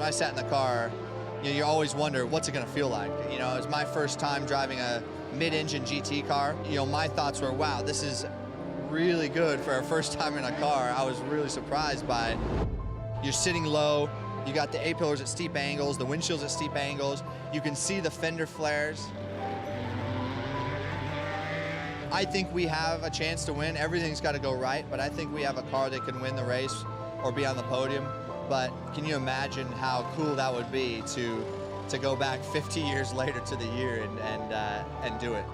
When I sat in the car, you always wonder, what's it going to feel like? It was my first time driving a mid-engine GT car. My thoughts were, wow, this is really good for our first time in a car. I was really surprised by it. You're sitting low, you got the A-pillars at steep angles, the windshield's at steep angles, you can see the fender flares. I think we have a chance to win. Everything's got to go right, but I think we have a car that can win the race or be on the podium. But can you imagine how cool that would be to go back 50 years later to the year and do it?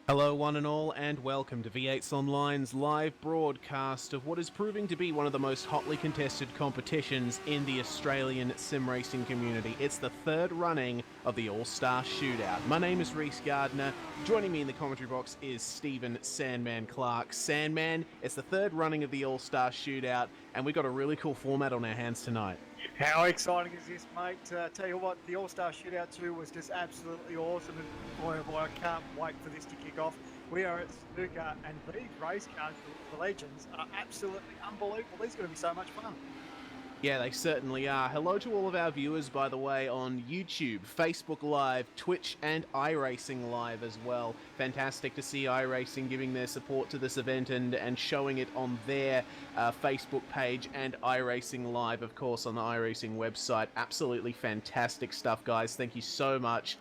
Hello one and all, and welcome to V8's Online's live broadcast of what is proving to be one of the most hotly contested competitions in the Australian sim racing community. It's the third running of the All-Star Shootout. My name is Reese Gardner. Joining me in the commentary box is Stephen Sandman Clark. Sandman, it's the third running of the All-Star Shootout, and we've got a really cool format on our hands tonight. How exciting is this, mate? Tell you what, the All-Star Shootout 2 was just absolutely awesome, and boy, oh boy, I can't wait for this to kick off. We are at Suzuka, and these race cars, the Legends, are absolutely unbelievable. These are going to be so much fun. Yeah, they certainly are. Hello to all of our viewers, by the way, on YouTube, Facebook Live, Twitch, and iRacing Live as well. Fantastic to see iRacing giving their support to this event and showing it on their Facebook page, and iRacing Live, of course, on the iRacing website. Absolutely fantastic stuff, guys. Thank you so much.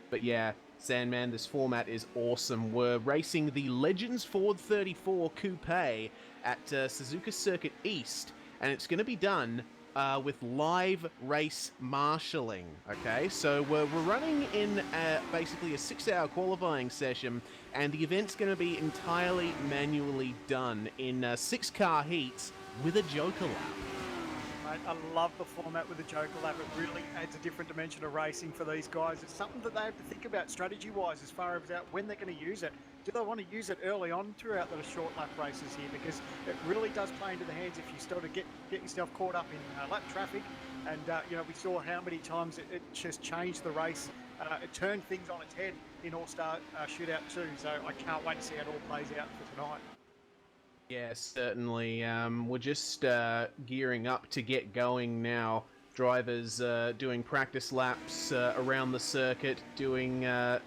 But yeah, Sandman, this format is awesome. We're racing the Legends Ford 34 Coupe at Suzuka Circuit East, and it's going to be done with live race marshalling, okay? So we're running in basically a 6-hour qualifying session, and the event's going to be entirely manually done in 6-car heats with a Joker lap. Mate, I love the format with the Joker lap. It really adds a different dimension of racing for these guys. It's something that they have to think about strategy-wise as far as when they're going to use it. Do they want to use it early on throughout the short lap races here? Because it really does play into the hands if you start to get yourself caught up in lap traffic. And, we saw how many times it just changed the race. It turned things on its head in All-Star Shootout 2. So I can't wait to see how it all plays out for tonight. Yeah, certainly. We're just gearing up to get going now. Drivers doing practice laps around the circuit, doing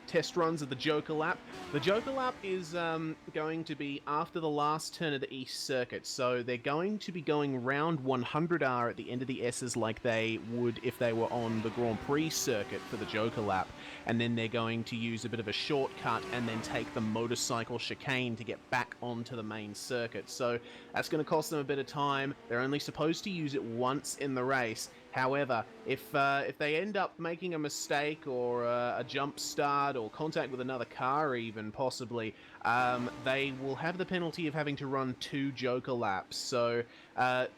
test runs of the Joker lap. The Joker lap is going to be after the last turn of the East circuit, so they're going to be going round 100R at the end of the S's like they would if they were on the Grand Prix circuit for the Joker lap, and then they're going to use a bit of a shortcut and then take the motorcycle chicane to get back onto the main circuit. So that's going to cost them a bit of time. They're only supposed to use it once in the race, However, if they end up making a mistake or a jump start or contact with another car, even possibly, they will have the penalty of having to run 2 Joker laps. So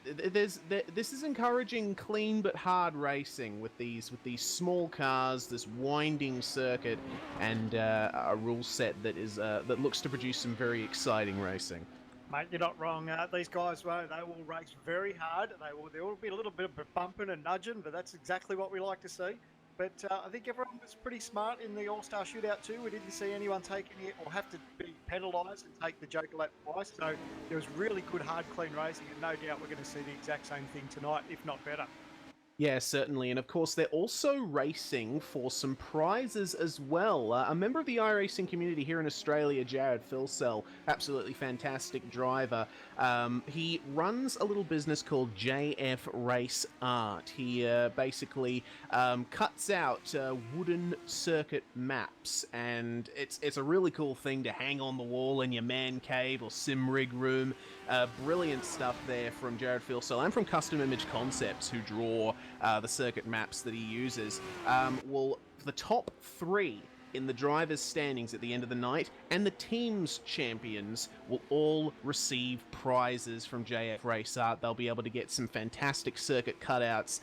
this is encouraging clean but hard racing with these small cars, this winding circuit, and a rule set that looks to produce some very exciting racing. Mate, you're not wrong. These guys, they will race very hard. There will be a little bit of bumping and nudging, but that's exactly what we like to see. But I think everyone was pretty smart in the All-Star Shootout too. We didn't see anyone take any or have to be penalised and take the Joker lap twice. So there was really good, hard, clean racing, and no doubt we're going to see the exact same thing tonight, if not better. Yeah, certainly. And of course, they're also racing for some prizes as well. A member of the iRacing community here in Australia, Jared Filsell, absolutely fantastic driver. He runs a little business called JF Race Art. He basically cuts out wooden circuit maps, and it's a really cool thing to hang on the wall in your man cave or sim rig room. Brilliant stuff there from Jared Filsell and from Custom Image Concepts, who draw the circuit maps that he uses. Well, the top 3 in the drivers' standings at the end of the night and the team's champions will all receive prizes from JF Race Art. They'll be able to get some fantastic circuit cutouts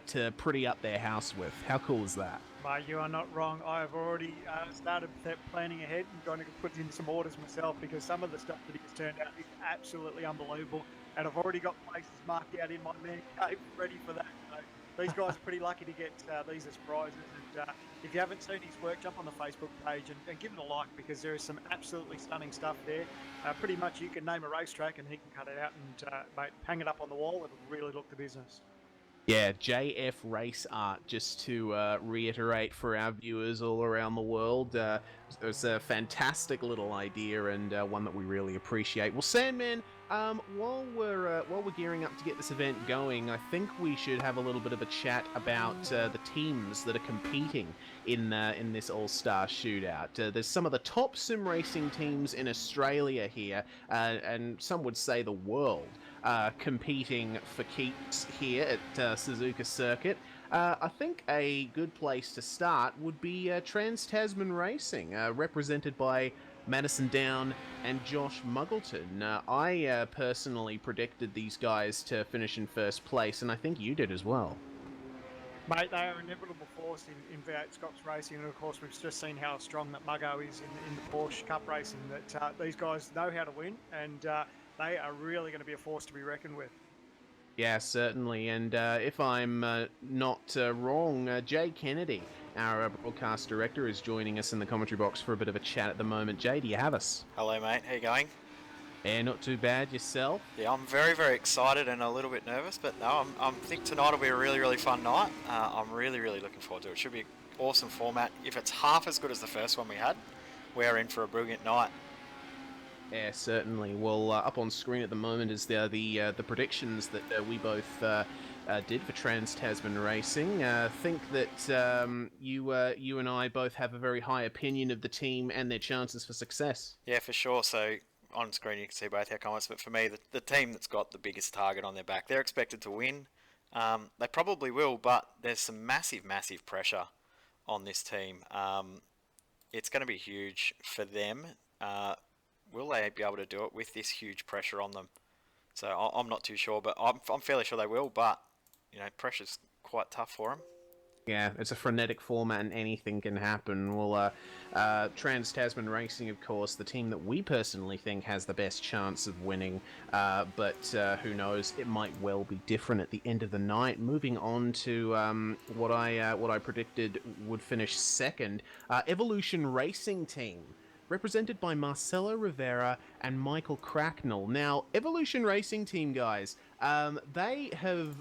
to pretty up their house with. How cool is that? Mate, you are not wrong. I have already started planning ahead and going to put in some orders myself, because some of the stuff that he's turned out is absolutely unbelievable. And I've already got places marked out in my man cave ready for that. So these guys are pretty lucky to get these as prizes. And if you haven't seen his work, jump on the Facebook page and give it a like, because there is some absolutely stunning stuff there. Pretty much you can name a racetrack and he can cut it out and mate, hang it up on the wall. It'll really look the business. Yeah, JF Race Art, just to reiterate for our viewers all around the world. It's a fantastic little idea, and one that we really appreciate. Well, Sandman, while we're gearing up to get this event going, I think we should have a little bit of a chat about the teams that are competing in this All-Star Shootout. There's some of the top sim racing teams in Australia here, and some would say the world. Competing for keeps here at Suzuka Circuit. I think a good place to start would be Trans-Tasman Racing, represented by Madison Down and Josh Muggleton. I personally predicted these guys to finish in first place, and I think you did as well. Mate, they are an inevitable force in V8 Scots racing, and of course we've just seen how strong that Muggo is in the Porsche Cup racing, that these guys know how to win, and they are really going to be a force to be reckoned with. Yeah, certainly. And if I'm not wrong, Jay Kennedy, our broadcast director, is joining us in the commentary box for a bit of a chat at the moment. Jay, do you have us? Hello, mate. How you going? Yeah, not too bad. Yourself? Yeah, I'm very, very excited and a little bit nervous, but no, I think tonight will be a really, really fun night. I'm really, really looking forward to it. It should be an awesome format. If it's half as good as the first one we had, we're in for a brilliant night. Yeah, certainly. Well, up on screen at the moment is the predictions that we both did for Trans-Tasman Racing. Think that you and I both have a very high opinion of the team and their chances for success. Yeah, for sure. So on screen you can see both our comments, but for me, the team that's got the biggest target on their back, they're expected to win. They probably will, but there's some massive, massive pressure on this team. It's going to be huge for them. Will they be able to do it with this huge pressure on them? So I'm not too sure, but I'm fairly sure they will. But you know, pressure's quite tough for them. Yeah, it's a frenetic format and anything can happen. Well, Trans-Tasman Racing, of course, the team that we personally think has the best chance of winning, but who knows, it might well be different at the end of the night. Moving on to what I predicted would finish second, Evolution Racing Team, represented by Marcelo Rivera and Michael Cracknell. Now, Evolution Racing Team, guys, they have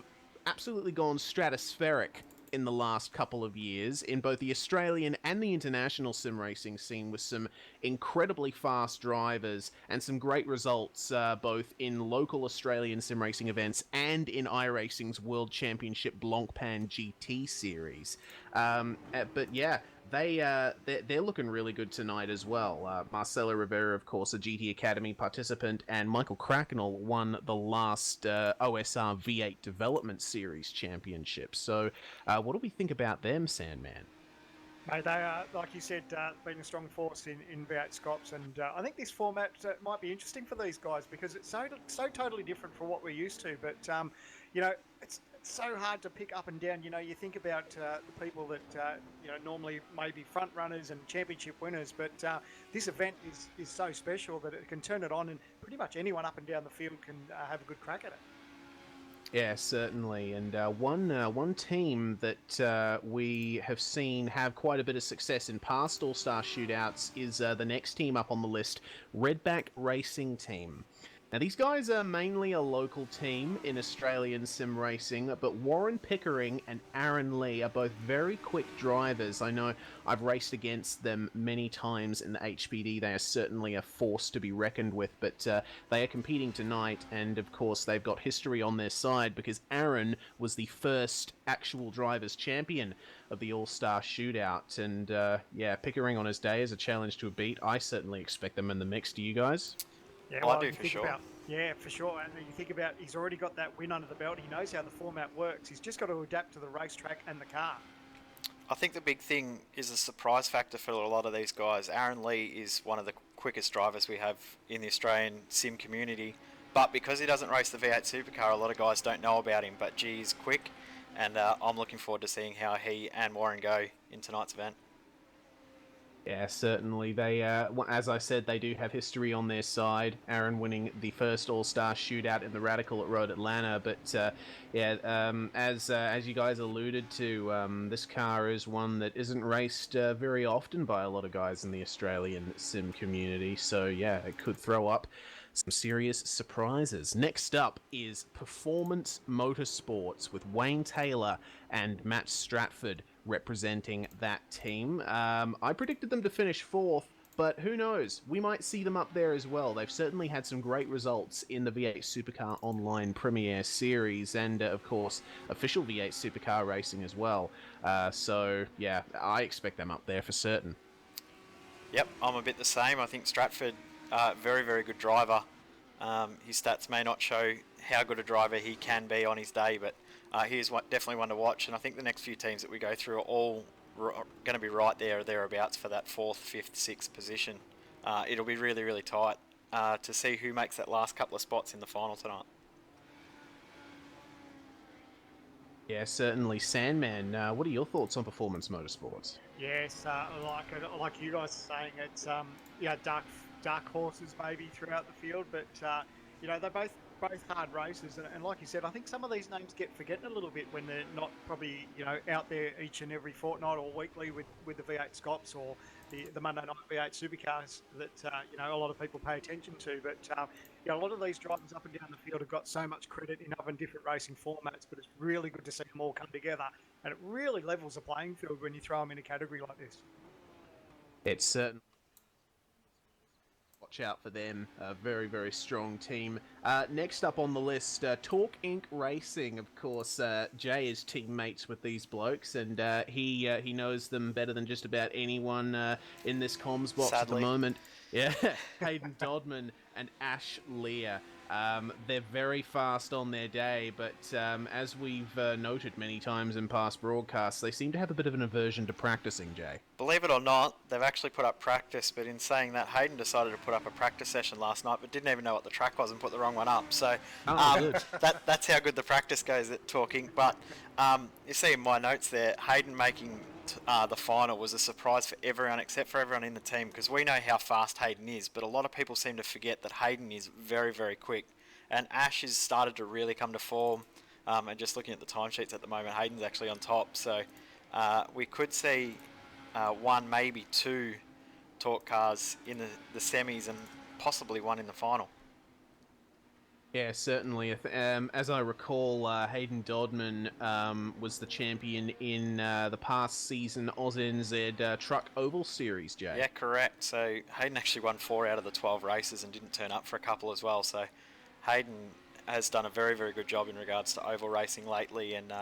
absolutely gone stratospheric in the last couple of years in both the Australian and the international sim racing scene, with some incredibly fast drivers and some great results both in local Australian sim racing events and in iRacing's World Championship Blancpain GT series. But yeah, they're looking really good tonight as well. Marcelo Rivera, of course, a GT Academy participant, and Michael Cracknell won the last OSR V8 Development Series championship. So, what do we think about them, Sandman? Mate, they are, like you said, been a strong force in V8 Scops, and I think this format might be interesting for these guys because it's so totally different from what we're used to. But you know, it's so hard to pick up and down. You know, you think about the people that you know normally maybe front runners and championship winners, but this event is so special that it can turn it on, and pretty much anyone up and down the field can have a good crack at it. Yeah, certainly. And one team that we have seen have quite a bit of success in past All-Star shootouts is the next team up on the list, Redback Racing Team. Now, these guys are mainly a local team in Australian sim racing, but Warren Pickering and Aaron Lee are both very quick drivers. I know I've raced against them many times in the HPD. They are certainly a force to be reckoned with, but they are competing tonight, and of course they've got history on their side because Aaron was the first actual drivers champion of the All-Star Shootout, and yeah, Pickering on his day is a challenge to beat. I certainly expect them in the mix. Do you guys? Yeah, Well, well, I do you for think sure. about, yeah, for sure. And you think about he's already got that win under the belt. He knows how the format works. He's just got to adapt to the racetrack and the car. I think the big thing is a surprise factor for a lot of these guys. Aaron Lee is one of the quickest drivers we have in the Australian sim community, but because he doesn't race the V8 Supercar, a lot of guys don't know about him, but gee, he's quick, and I'm looking forward to seeing how he and Warren go in tonight's event. Yeah, certainly. They, as I said, they do have history on their side. Aaron winning the first All-Star Shootout in the Radical at Road Atlanta, but yeah, as you guys alluded to, this car is one that isn't raced very often by a lot of guys in the Australian sim community. So yeah, it could throw up some serious surprises. Next up is Performance Motorsports with Wayne Taylor and Matt Stratford representing that team. I predicted them to finish fourth, but who knows? We might see them up there as well. They've certainly had some great results in the V8 Supercar Online Premier Series and, of course, official V8 Supercar racing as well. So, yeah, I expect them up there for certain. Yep, I'm a bit the same. I think Stratford, very, very good driver. His stats may not show how good a driver he can be on his day, but he is definitely one to watch. And I think the next few teams that we go through are all going to be right there or thereabouts for that 4th, 5th, 6th position. It'll be really, really tight to see who makes that last couple of spots in the final tonight. Yeah, certainly. Sandman, what are your thoughts on Performance Motorsports? Yes, like you guys are saying, it's yeah, dark horses maybe throughout the field, but you know, they're both hard races, and like you said, I think some of these names get forgotten a little bit when they're not probably, you know, out there each and every fortnight or weekly with the V8 Scops or the Monday night V8 Supercars that you know, a lot of people pay attention to. But you know, a lot of these drivers up and down the field have got so much credit in other and different racing formats, but it's really good to see them all come together, and it really levels the playing field when you throw them in a category like this. It's certain. Watch out for them. A very, very strong team. Next up on the list, Talk Inc. Racing. Of course, Jay is teammates with these blokes, and he knows them better than just about anyone in this comms box at the moment. Yeah, Hayden Dodman and Ash Lear. They're very fast on their day, but as we've noted many times in past broadcasts, they seem to have a bit of an aversion to practicing, Jay. Believe it or not, they've actually put up practice, but in saying that, Hayden decided to put up a practice session last night, but didn't even know what the track was and put the wrong one up. So that's how good the practice goes at Talking. But you see in my notes there, Hayden making the final was a surprise for everyone except for everyone in the team, because we know how fast Hayden is, but a lot of people seem to forget that Hayden is very, very quick. And Ash has started to really come to form, and just looking at the timesheets at the moment, Hayden's actually on top. So we could see one, maybe two Talk cars in the semis and possibly one in the final. Yeah, certainly. As I recall, Hayden Dodman was the champion in the past season AusNZ Truck Oval Series, Jay. Yeah, correct. So Hayden actually won 4 out of the 12 races and didn't turn up for a couple as well. So Hayden has done a very, very good job in regards to oval racing lately, and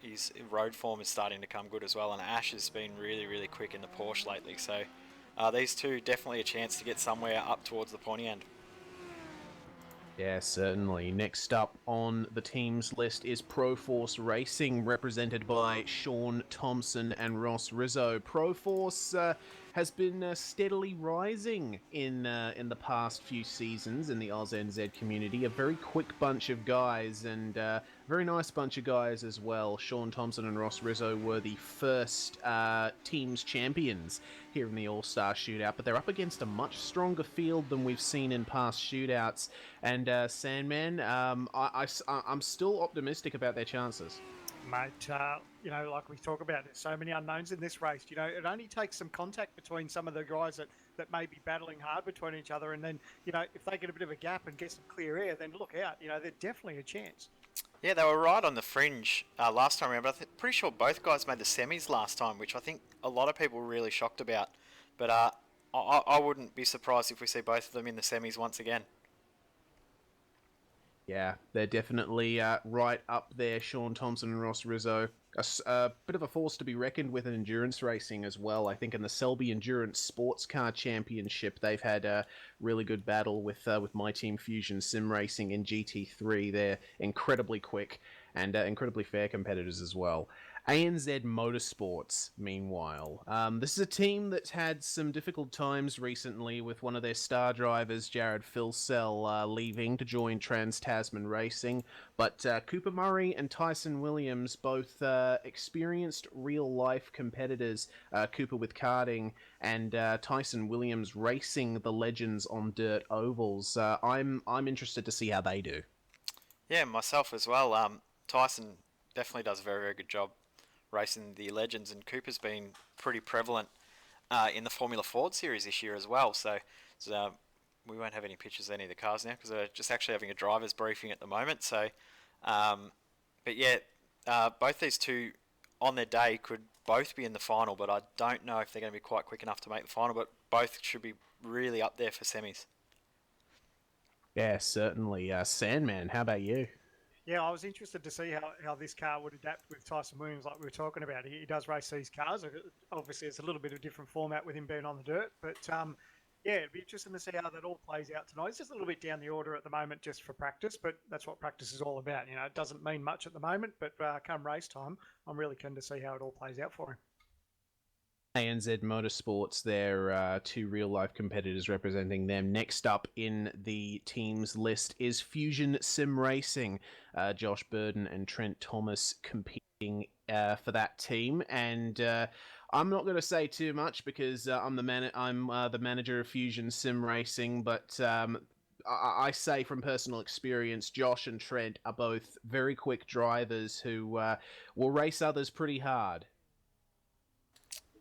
his road form is starting to come good as well, and Ash has been really, really quick in the Porsche lately. So these two definitely a chance to get somewhere up towards the pointy end. Yeah, certainly. Next up on the team's list is Proforce Racing, represented by Sean Thompson and Ross Rizzo. Proforce has been steadily rising in the past few seasons in the AusNZ community. A very quick bunch of guys, and a very nice bunch of guys as well. Sean Thompson and Ross Rizzo were the first team's champions here in the All-Star Shootout, but they're up against a much stronger field than we've seen in past shootouts. And Sandman, I'm still optimistic about their chances. Mate, like we talk about, there's so many unknowns in this race. It only takes some contact between some of the guys that may be battling hard between each other, and then, if they get a bit of a gap and get some clear air, then look out. They're definitely a chance. Yeah, they were right on the fringe last time around, but I'm pretty sure both guys made the semis last time, which I think a lot of people were really shocked about. But I wouldn't be surprised if we see both of them in the semis once again. Yeah, they're definitely right up there, Sean Thompson and Ross Rizzo. A bit of a force to be reckoned with in endurance racing as well. I think in the Selby Endurance Sports Car Championship, they've had a really good battle with My Team Fusion Sim Racing in GT3. They're incredibly quick and incredibly fair competitors as well. ANZ Motorsports, meanwhile. This is a team that's had some difficult times recently with one of their star drivers, Jared Filsell, leaving to join Trans-Tasman Racing. But Cooper Murray and Tyson Williams, both experienced real-life competitors, Cooper with karting and Tyson Williams racing the legends on dirt ovals. I'm interested to see how they do. Yeah, myself as well. Tyson definitely does a very, very good job racing the legends, and Cooper's been pretty prevalent in the Formula Ford series this year as well. So we won't have any pictures of any of the cars now because we're just actually having a driver's briefing at the moment. So, but yeah, both these two on their day could both be in the final, but I don't know if they're going to be quite quick enough to make the final, but both should be really up there for semis. Yeah, certainly. Sandman, how about you? Yeah, I was interested to see how this car would adapt with Tyson Williams, like we were talking about. He does race these cars. Obviously, it's a little bit of a different format with him being on the dirt. But, yeah, it'd be interesting to see how that all plays out tonight. It's just a little bit down the order at the moment just for practice, but that's what practice is all about. It doesn't mean much at the moment, but come race time, I'm really keen to see how it all plays out for him. ANZ Motorsports, their two real-life competitors representing them. Next up in the team's list is Fusion Sim Racing. Josh Burden and Trent Thomas competing for that team, and I'm not going to say too much because I'm the manager of Fusion Sim Racing, but I say from personal experience, Josh and Trent are both very quick drivers who will race others pretty hard.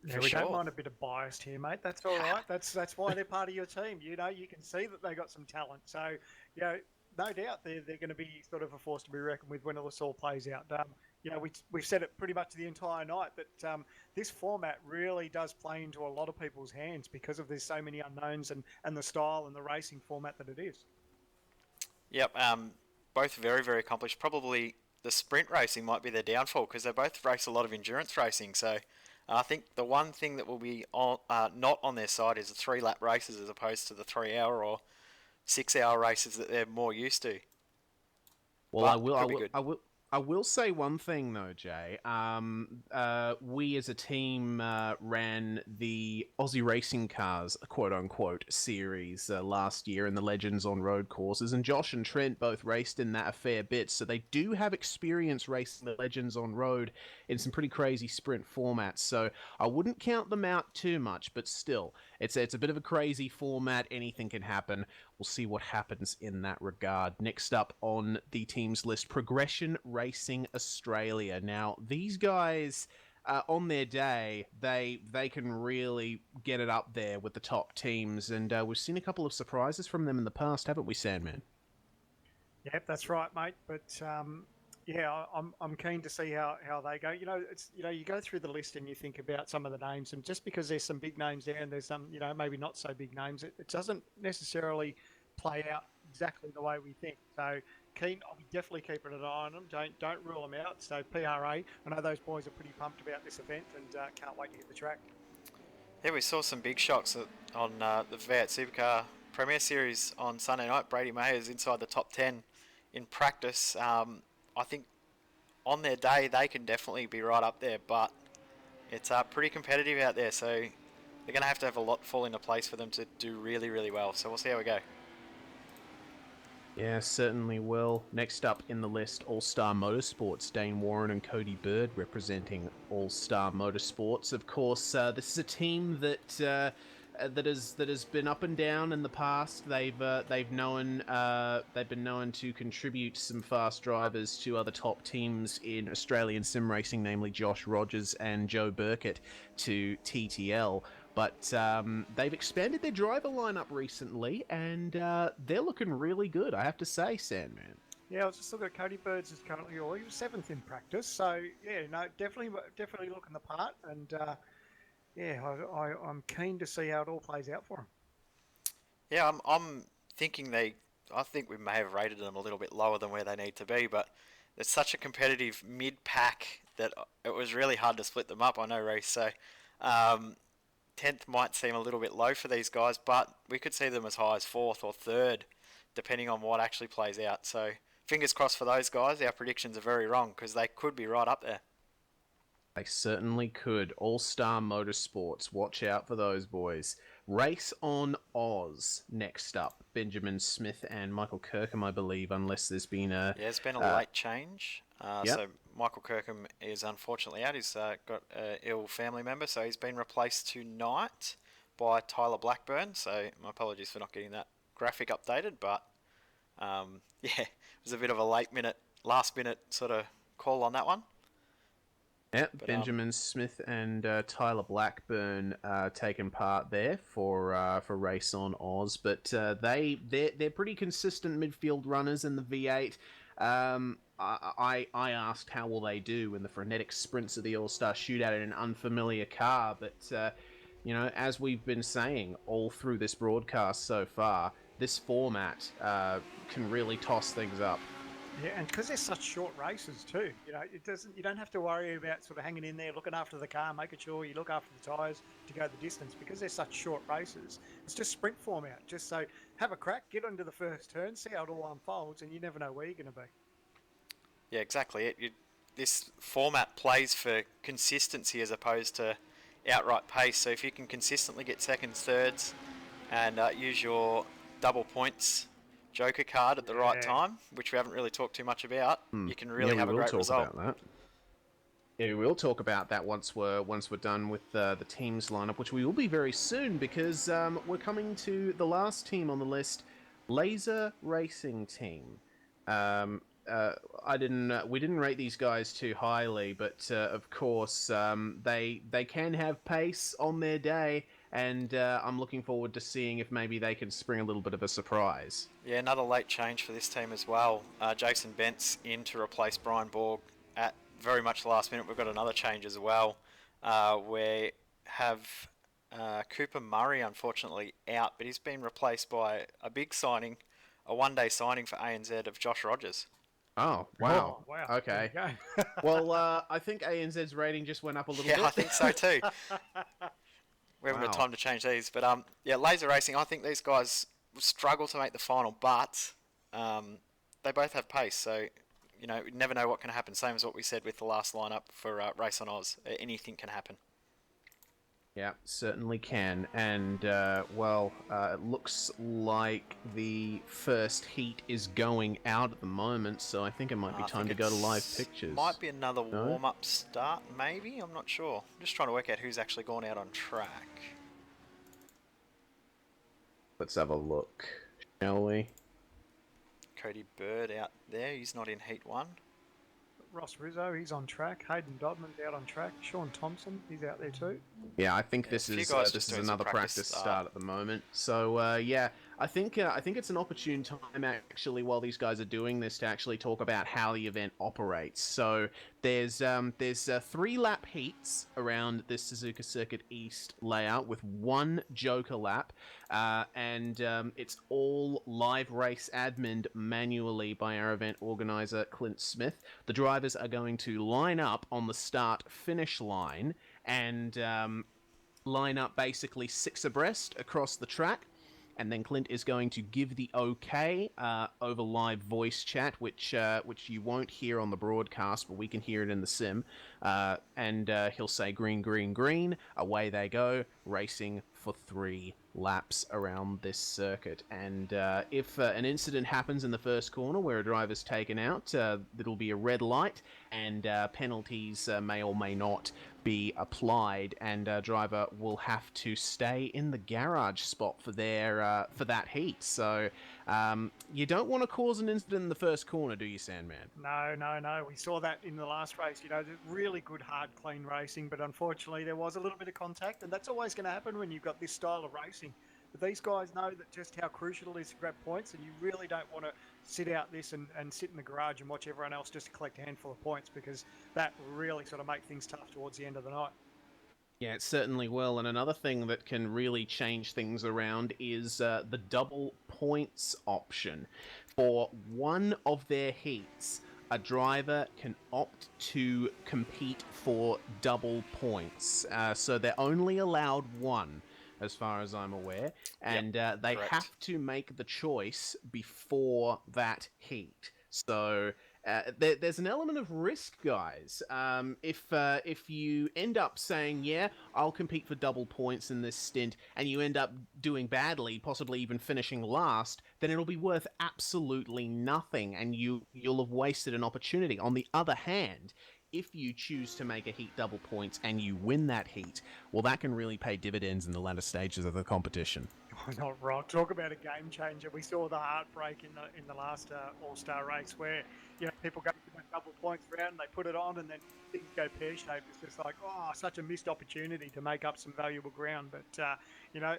Yeah, we don't mind a bit of bias here, mate. That's all right. That's why they're part of your team. You can see that they got some talent. So, no doubt they're going to be sort of a force to be reckoned with when this all plays out. We've said it pretty much the entire night that this format really does play into a lot of people's hands because of there's so many unknowns and the style and the racing format that it is. Yep, both very, very accomplished. Probably the sprint racing might be their downfall because they both race a lot of endurance racing. So I think the one thing that will be not on their side is the 3-lap races as opposed to the 3-hour or 6-hour races that they're more used to. Well, I will say one thing though, Jay. We as a team ran the Aussie Racing Cars quote-unquote series last year in the Legends on road courses, and Josh and Trent both raced in that a fair bit, so they do have experience racing the Legends on road in some pretty crazy sprint formats. So I wouldn't count them out too much, but still, it's a bit of a crazy format. Anything can happen. We'll see what happens in that regard. Next up on the team's list, Progression Racing Australia. Now, these guys, on their day, they can really get it up there with the top teams, and we've seen a couple of surprises from them in the past, haven't we, Sandman? Yep, that's right, mate. But yeah, I'm keen to see how they go. You go through the list and you think about some of the names, and just because there's some big names there and there's some, maybe not so big names, it doesn't necessarily play out exactly the way we think. So, I'll be definitely keeping an eye on them. Don't rule them out. So PRA, I know those boys are pretty pumped about this event and can't wait to hit the track. Yeah, we saw some big shocks on the V8 Supercar Premier Series on Sunday night. Brady Mayer's inside the top 10 in practice. I think on their day they can definitely be right up there, but it's pretty competitive out there, so they're going to have a lot fall into place for them to do really, really well. So we'll see how we go. Yeah, certainly will. Next up in the list, All-Star Motorsports. Dane Warren and Cody Bird representing All-Star Motorsports. Of course, this is a team that has been up and down in the past. They've been known to contribute some fast drivers to other top teams in Australian sim racing, namely Josh Rogers and Joe Burkett to TTL. But they've expanded their driver lineup recently, and they're looking really good, I have to say, Sandman. Yeah, I was just looking at Cody Birds is currently, he was 7th in practice, so yeah, no, definitely looking the part, and I'm keen to see how it all plays out for him. Yeah, I'm thinking I think we may have rated them a little bit lower than where they need to be, but it's such a competitive mid-pack that it was really hard to split them up. I know, Reece, so 10th might seem a little bit low for these guys, but we could see them as high as 4th or 3rd, depending on what actually plays out. So fingers crossed for those guys. Our predictions are very wrong because they could be right up there. They certainly could. All-Star Motorsports. Watch out for those boys. Race on Oz. Next up, Benjamin Smith and Michael Kirkham, I believe, unless there's been a... Yeah, there's been a late change. Yep. So Michael Kirkham is unfortunately out. He's got an ill family member, so he's been replaced tonight by Tyler Blackburn. So my apologies for not getting that graphic updated, but yeah, it was a bit of a last minute sort of call on that one. Yeah, Benjamin Smith and Tyler Blackburn taking part there for Race on Oz, but they're pretty consistent midfield runners in the V8. I asked how will they do in the frenetic sprints of the All-Star Shootout in an unfamiliar car, but as we've been saying all through this broadcast so far, this format can really toss things up. Yeah, and because they're such short races too, you don't have to worry about sort of hanging in there, looking after the car, making sure you look after the tyres to go the distance, because they're such short races. It's just sprint format. Just so have a crack, get into the first turn, see how it all unfolds, and you never know where you're going to be. Yeah, exactly. This format plays for consistency as opposed to outright pace. So if you can consistently get seconds, thirds, and use your double points Joker card at the right time, which we haven't really talked too much about, you can really have a great result. About that. Yeah, we will talk about that once we're done with the teams lineup, which we will be very soon, because we're coming to the last team on the list, Laser Racing Team. We didn't rate these guys too highly, but of course they can have pace on their day, and I'm looking forward to seeing if maybe they can spring a little bit of a surprise. Yeah, another late change for this team as well. Jason Bent's in to replace Brian Borg at very much the last minute. We've got another change as well. We have Cooper Murray, unfortunately, out, but he's been replaced by a big signing, a one-day signing for ANZ of Josh Rogers. Oh, wow. Oh, wow. Okay. Well, I think ANZ's rating just went up a little bit. Yeah, I think so too. We haven't got time to change these. But yeah, Laser Racing, I think these guys struggle to make the final, but they both have pace. So, you never know what can happen. Same as what we said with the last lineup for Race on Oz. Anything can happen. Yeah, certainly can. And, it looks like the first heat is going out at the moment, so I think it might be time to go to live pictures. Might be another warm-up start, maybe? I'm not sure. I'm just trying to work out who's actually gone out on track. Let's have a look, shall we? Cody Bird out there. He's not in Heat 1. Ross Rizzo, he's on track. Hayden Dodman's out on track. Sean Thompson, he's out there too. Yeah, I think this is another practice start at the moment. So I think it's an opportune time actually while these guys are doing this to actually talk about how the event operates. So there's 3 lap heats around this Suzuka Circuit East layout with 1 Joker lap, and it's all live race admin manually by our event organizer Clint Smith. The drivers are going to line up on the start-finish line and line up basically 6 abreast across the track, and then Clint is going to give the okay over live voice chat, which you won't hear on the broadcast, but we can hear it in the sim. And he'll say green, green, green. Away they go, racing for 3 laps around this circuit. And if an incident happens in the first corner where a driver's taken out, it'll be a red light, and penalties may or may not be applied, and driver will have to stay in the garage spot for that heat. So you don't want to cause an incident in the first corner, do you, Sandman? No. We saw that in the last race. Really good, hard, clean racing, but unfortunately there was a little bit of contact, and that's always going to happen when you've got this style of racing. But these guys know that just how crucial it is to grab points, and you really don't want to sit out this and sit in the garage and watch everyone else just collect a handful of points, because that will really sort of make things tough towards the end of the night. Yeah, it certainly will. And another thing that can really change things around is the double points option. For one of their heats, a driver can opt to compete for double points. So they're only allowed 1, as far as I'm aware, and they correct. have to make the choice before that heat. So there's an element of risk, guys. If you end up saying, yeah, I'll compete for double points in this stint, and you end up doing badly, possibly even finishing last, then it'll be worth absolutely nothing, and you'll have wasted an opportunity. On the other hand, if you choose to make a heat double points and you win that heat, well, that can really pay dividends in the latter stages of the competition. Oh, not wrong. Talk about a game changer. We saw the heartbreak in the last All-Star race where people go for that double points round, they put it on, and then things go pear-shaped. It's just like, such a missed opportunity to make up some valuable ground. But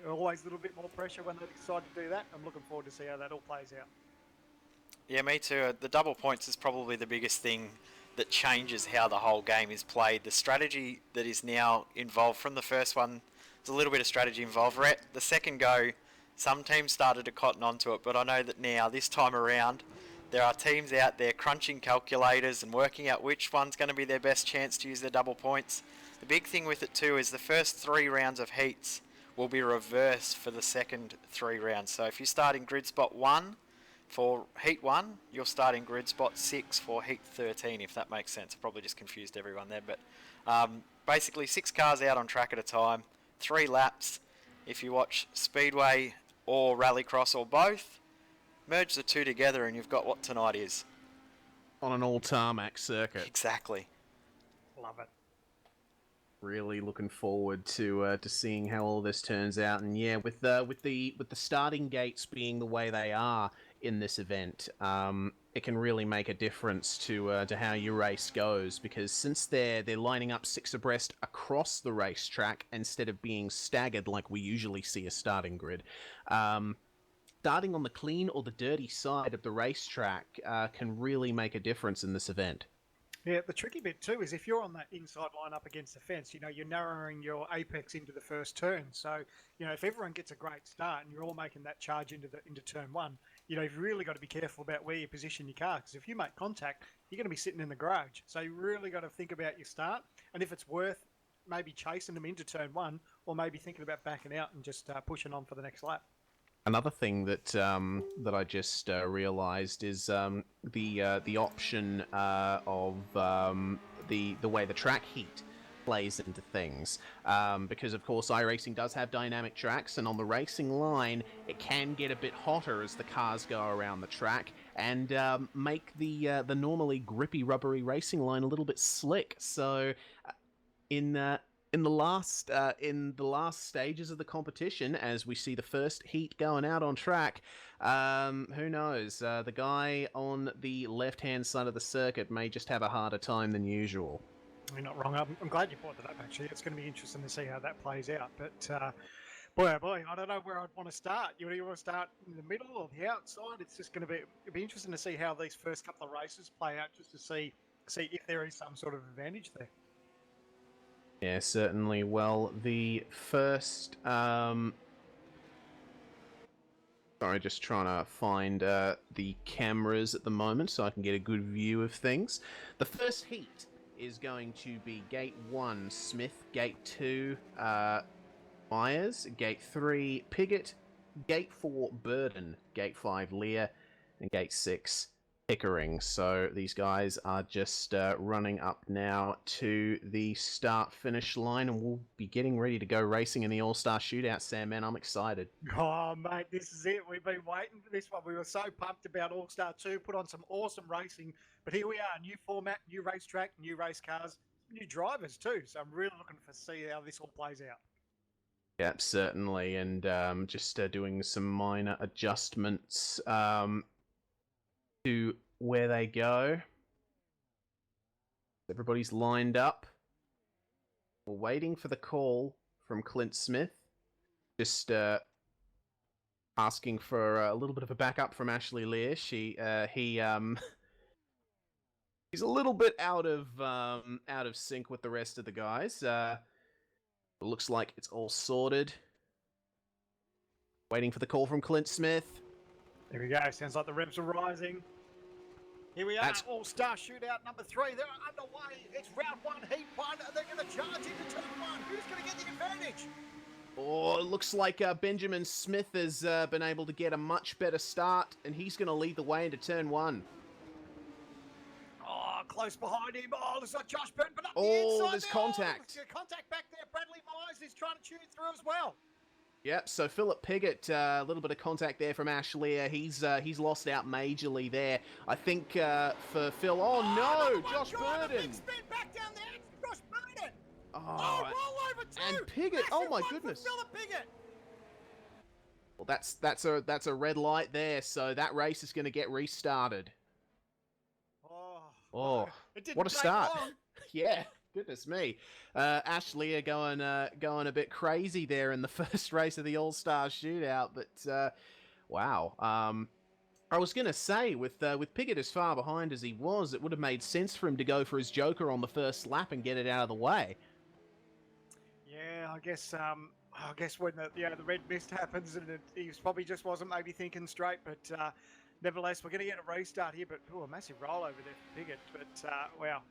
always a little bit more pressure when they decide to do that. I'm looking forward to see how that all plays out. Yeah, me too. The double points is probably the biggest thing that changes how the whole game is played. The strategy that is now involved from the first one, there's a little bit of strategy involved. The second go, some teams started to cotton onto it, but I know that now, this time around, there are teams out there crunching calculators and working out which one's going to be their best chance to use their double points. The big thing with it too is the first 3 rounds of heats will be reversed for the second 3 rounds. So if you start in grid spot 1, for heat 1, you'll start in grid spot 6 for heat 13, if that makes sense. I probably just confused everyone there, but basically 6 cars out on track at a time, 3 laps. If you watch Speedway or Rallycross or both, merge the 2 together and you've got what tonight is. On an all-tarmac circuit. Exactly. Love it. Really looking forward to seeing how all this turns out, and yeah, with the starting gates being the way they are in this event, it can really make a difference to how your race goes, because since they're lining up 6 abreast across the racetrack instead of being staggered like we usually see a starting grid, starting on the clean or the dirty side of the racetrack can really make a difference in this event. Yeah, the tricky bit too is if you're on that inside line up against the fence, you're narrowing your apex into the first turn. So, if everyone gets a great start and you're all making that charge into turn 1, you've really got to be careful about where you position your car, because if you make contact, you're going to be sitting in the garage. So you really got to think about your start, and if it's worth maybe chasing them into turn 1, or maybe thinking about backing out and just pushing on for the next lap. Another thing that I just realised is the option of the way the track heat plays into things, because of course iRacing does have dynamic tracks, and on the racing line it can get a bit hotter as the cars go around the track and make the normally grippy rubbery racing line a little bit slick. So in the last stages of the competition, as we see the first heat going out on track, who knows? The guy on the left-hand side of the circuit may just have a harder time than usual. You're not wrong. I'm glad you brought that up, actually. It's going to be interesting to see how that plays out. But Boy, oh boy, I don't know where I'd want to start. You want to start in the middle or the outside? It's just going to it'll be interesting to see how these first couple of races play out, just to see if there is some sort of advantage there. Yeah, certainly. Well, the first... Sorry, just trying to find the cameras at the moment so I can get a good view of things. The first heat is going to be Gate 1, Smith, Gate 2, Myers, Gate 3, Piggott, Gate 4, Burden, Gate 5, Lear, and Gate 6, Pickering. So these guys are just running up now to the start-finish line, and we'll be getting ready to go racing in the All-Star Shootout, Sam, man. I'm excited. Oh, mate, this is it. We've been waiting for this one. We were so pumped about All-Star 2, put on some awesome racing, but here we are, new format, new racetrack, new race cars, new drivers too. So I'm really looking to see how this all plays out. Yep, certainly, and just doing some minor adjustments to where they go. Everybody's lined up. We're waiting for the call from Clint Smith. Just asking for a little bit of a backup from Ashley Lear. He's a little bit out of sync with the rest of the guys. It looks like it's all sorted. Waiting for the call from Clint Smith. There we go. Sounds like the revs are rising. Here we are, All-Star Shootout number 3. They're underway. It's round 1, heat 1. They're going to charge into turn 1. Who's going to get the advantage? Oh, it looks like Benjamin Smith has been able to get a much better start, and he's going to lead the way into turn 1. Oh, close behind him. Oh, looks like Josh Burton, but up the Oh, inside. there's contact. Contact back there. Bradley Myers is trying to tune through as well. Yep, so Philip Piggott, a little bit of contact there from Ash Lear. He's lost out majorly there. I think for Phil... Oh, no! Josh Burden! Big spin back down there. It's Josh Burden. Oh, roll over too. and Piggott! Oh, my goodness. Philip Piggott. Well, that's a red light there, so that race is going to get restarted. Oh, it didn't what a take start. long. Yeah, goodness me. Ash Lear going a bit crazy there in the first race of the All-Star Shootout, but wow. I was going to say, with Piggott as far behind as he was, it would have made sense for him to go for his Joker on the first lap and get it out of the way. Yeah, I guess when the red mist happens, and he probably just wasn't maybe thinking straight, but nevertheless, we're going to get a restart here, but a massive rollover there for Piggott. But wow,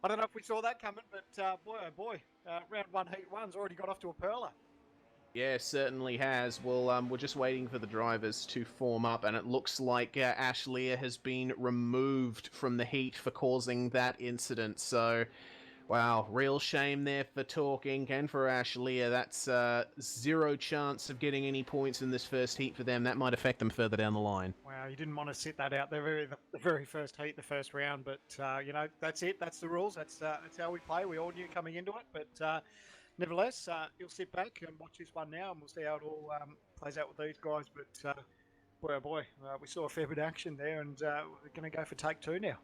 I don't know if we saw that coming, but boy, oh boy, round 1, heat 1's already got off to a perler. Yeah, certainly has. Well, we're just waiting for the drivers to form up, and it looks like Ash Lear has been removed from the heat for causing that incident. So, wow, real shame there for Talking and for Ash Lear. That's zero chance of getting any points in this first heat for them. That might affect them further down the line. Wow, you didn't want to sit that out there the very first heat, the first round, but that's it. That's the rules. That's how we play. We all knew coming into it, but nevertheless, you'll sit back and watch this one now, and we'll see how it all plays out with these guys. But boy, oh boy, we saw a fair bit of action there, and we're going to go for take 2 now.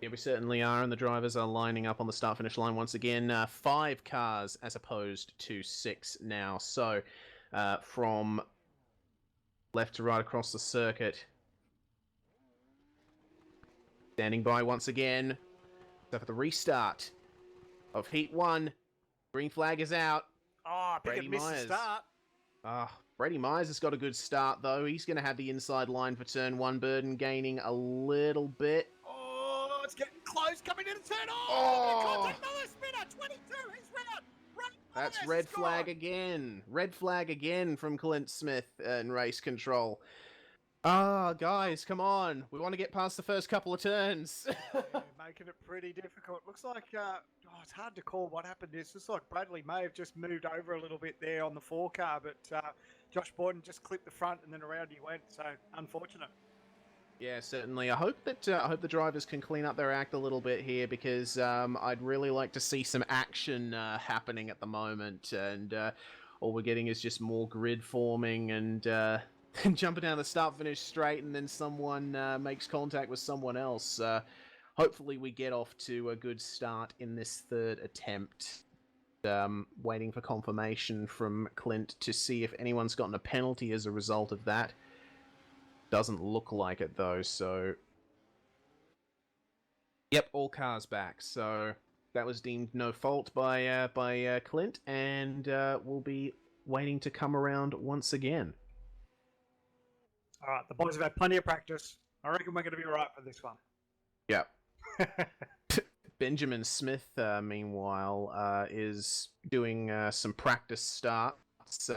Yeah, we certainly are, and the drivers are lining up on the start-finish line once again. 5 cars as opposed to 6 now. So, from left to right across the circuit. Standing by once again. So for the restart of Heat 1. Green flag is out. Oh, Piggott missed the start. Brady Myers has got a good start, though. He's going to have the inside line for turn 1. Burden gaining a little bit. Oh, it's getting close, coming into turn. Contact, another spinner, 22, he's round. That's red flag again. Red flag again from Clint Smith in race control. Guys, come on. We want to get past the first couple of turns. Yeah, making it pretty difficult. Looks like, it's hard to call what happened. It's just like Bradley may have just moved over a little bit there on the 4 car, but Josh Borden just clipped the front and then around he went. So, unfortunate. Yeah, certainly. I hope the drivers can clean up their act a little bit here, because I'd really like to see some action happening at the moment, and all we're getting is just more grid forming and jumping down the start-finish straight, and then someone makes contact with someone else. Hopefully we get off to a good start in this third attempt. Waiting for confirmation from Clint to see if anyone's gotten a penalty as a result of that. Doesn't look like it though, so... Yep, all cars back, so that was deemed no fault by Clint, and we'll be waiting to come around once again. All right, the boys have had plenty of practice. I reckon we're going to be all right for this one. Yep. Benjamin Smith, meanwhile, is doing some practice starts.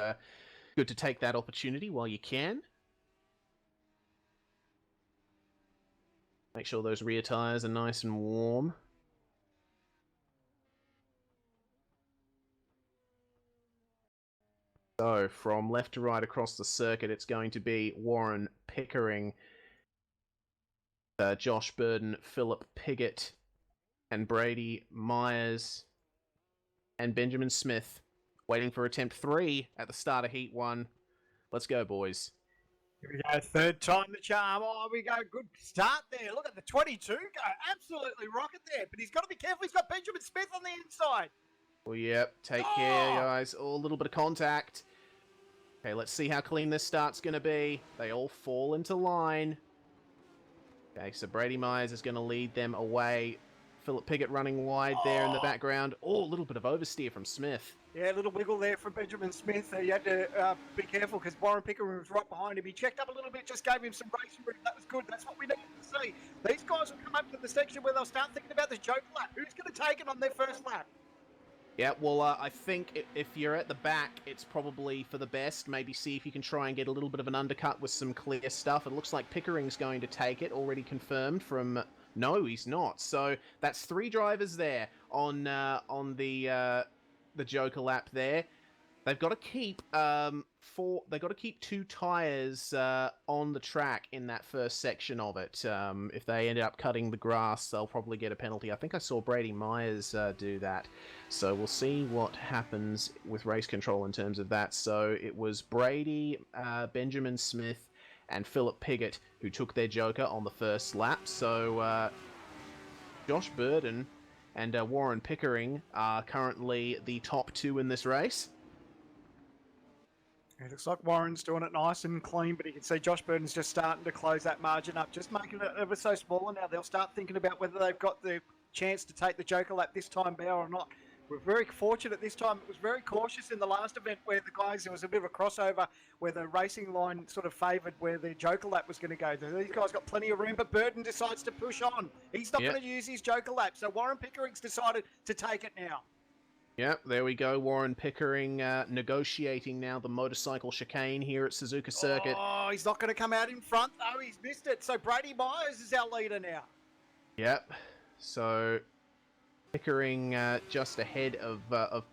Good to take that opportunity while you can. Make sure those rear tyres are nice and warm. So, from left to right across the circuit, it's going to be Warren Pickering, Josh Burden, Philip Piggott, and Brady Myers, and Benjamin Smith, waiting for attempt 3 at the start of Heat 1. Let's go, boys. Here we go, third time the charm. Oh, we go, good start there. Look at the 22 go, absolutely rocket there. But he's got to be careful, he's got Benjamin Smith on the inside. Well, yep, take care, guys. Oh, a little bit of contact. Okay, let's see how clean this start's going to be. They all fall into line. Okay, so Brady Myers is going to lead them away. Philip Piggott running wide there in the background. Oh, a little bit of oversteer from Smith. Yeah, a little wiggle there from Benjamin Smith. You had to be careful because Warren Pickering was right behind him. He checked up a little bit, just gave him some racing room. That was good. That's what we needed to see. These guys will come up to the section where they'll start thinking about this joke lap. Who's going to take it on their first lap? Yeah, well, I think if you're at the back, it's probably for the best. Maybe see if you can try and get a little bit of an undercut with some clear stuff. It looks like Pickering's going to take it, already confirmed from... No, he's not. So that's 3 drivers there on the Joker lap there. They've got to keep They've got to keep 2 tires on the track in that first section of it. If they end up cutting the grass, they'll probably get a penalty. I think I saw Brady Myers do that. So we'll see what happens with race control in terms of that. So it was Brady, Benjamin Smith, and Philip Piggott who took their Joker on the first lap. So Josh Burden and Warren Pickering are currently the top 2 in this race. It looks like Warren's doing it nice and clean, but you can see Josh Burden's just starting to close that margin up, just making it ever so smaller now. They'll start thinking about whether they've got the chance to take the Joker lap this time, Bauer, or not. We're very fortunate this time. It was very cautious in the last event where the guys, there was a bit of a crossover where the racing line sort of favoured where the Joker lap was going to go. These guys got plenty of room, but Burden decides to push on. He's not going to use his Joker lap, so Warren Pickering's decided to take it now. Yep, there we go. Warren Pickering negotiating now the motorcycle chicane here at Suzuka Circuit. Oh, he's not going to come out in front, though. He's missed it. So Brady Myers is our leader now. Yep, so... Pickering just ahead of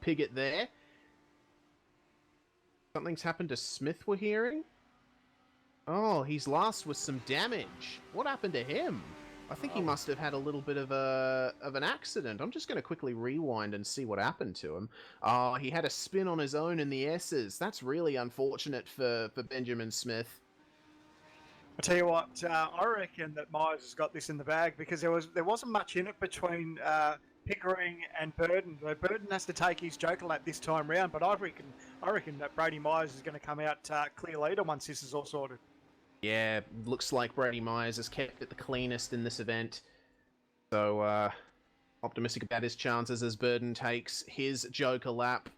Piggott there. Something's happened to Smith, we're hearing. Oh, he's last with some damage. What happened to him? I think he must have had a little bit of an accident. I'm just going to quickly rewind and see what happened to him. Oh, he had a spin on his own in the S's. That's really unfortunate for Benjamin Smith. I tell you what, I reckon that Myers has got this in the bag because there wasn't much in it between Pickering and Burden. Burden has to take his Joker lap this time round, but I reckon that Brady Myers is going to come out clear leader once this is all sorted. Yeah, looks like Brady Myers has kept it the cleanest in this event. So, optimistic about his chances as Burden takes his Joker lap.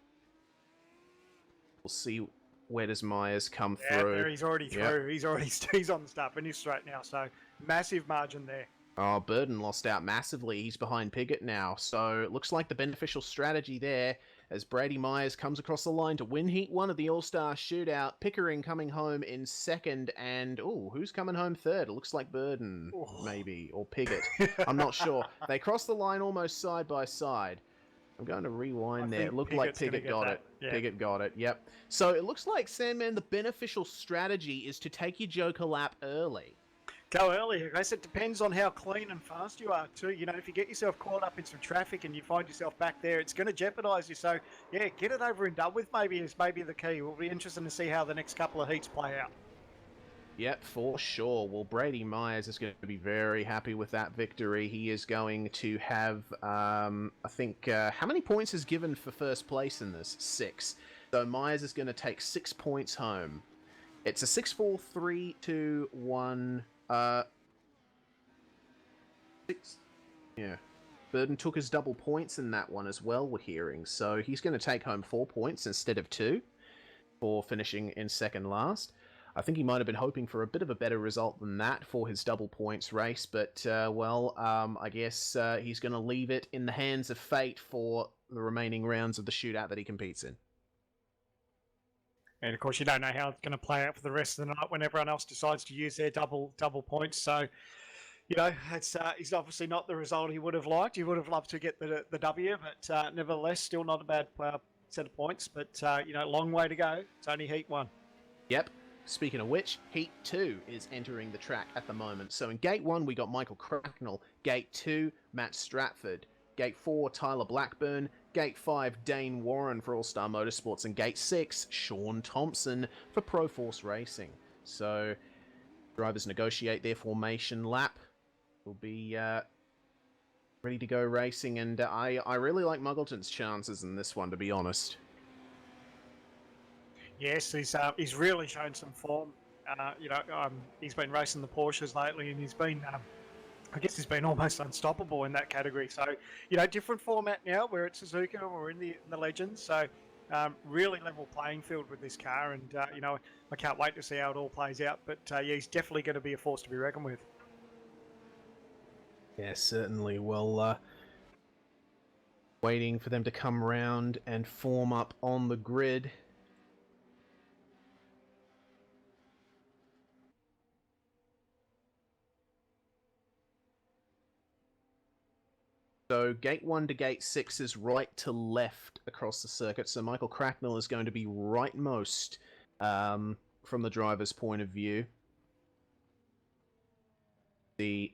We'll see where does Myers come through. There he's already through. He's on the start finish straight now, so massive margin there. Oh, Burden lost out massively. He's behind Piggott now. So it looks like the beneficial strategy there as Brady Myers comes across the line to win Heat 1 of the All-Star Shootout. Pickering coming home in second. And, who's coming home third? It looks like Burden, maybe, or Piggott. I'm not sure. They crossed the line almost side by side. I'm going to rewind there. It looked like Piggott got it. Yeah. Piggott got it, yep. So it looks like, Sandman, the beneficial strategy is to take your Joker lap early. Go early. I guess it depends on how clean and fast you are too. You know, if you get yourself caught up in some traffic and you find yourself back there, it's going to jeopardise you. So, yeah, get it over and done with maybe is maybe the key. We'll be interested to see how the next couple of heats play out. Yep, for sure. Well, Brady Myers is going to be very happy with that victory. He is going to have, I think, how many points is given for first place in this? 6. So Myers is going to take 6 points home. It's a 6-4, 3-2-1, 6. Yeah. Burden took his double points in that one as well, we're hearing. So he's going to take home 4 points instead of 2 for finishing in second last. I think he might have been hoping for a bit of a better result than that for his double points race, but, I guess he's going to leave it in the hands of fate for the remaining rounds of the shootout that he competes in. And of course, you don't know how it's going to play out for the rest of the night when everyone else decides to use their double points. So, it's obviously not the result he would have liked. He would have loved to get the W, but nevertheless, still not a bad set of points. But long way to go. It's only Heat 1. Yep. Speaking of which, Heat 2 is entering the track at the moment. So in Gate 1, we got Michael Cracknell. Gate 2, Matt Stratford. Gate 4, Tyler Blackburn. Gate 5, Dane Warren for All-Star Motorsports. And Gate 6, Sean Thompson for Pro Force Racing. So drivers negotiate their formation lap. We'll be ready to go racing. And I really like Muggleton's chances in this one, to be honest. Yes, he's really shown some form. He's been racing the Porsches lately, and he's been, he's been almost unstoppable in that category. So, different format now where it's Suzuka or we're in the Legends. So, really level playing field with this car, and I can't wait to see how it all plays out. But he's definitely going to be a force to be reckoned with. Yeah, certainly. Well, waiting for them to come round and form up on the grid. So Gate 1 to Gate 6 is right to left across the circuit, so Michael Cracknell is going to be rightmost from the driver's point of view. The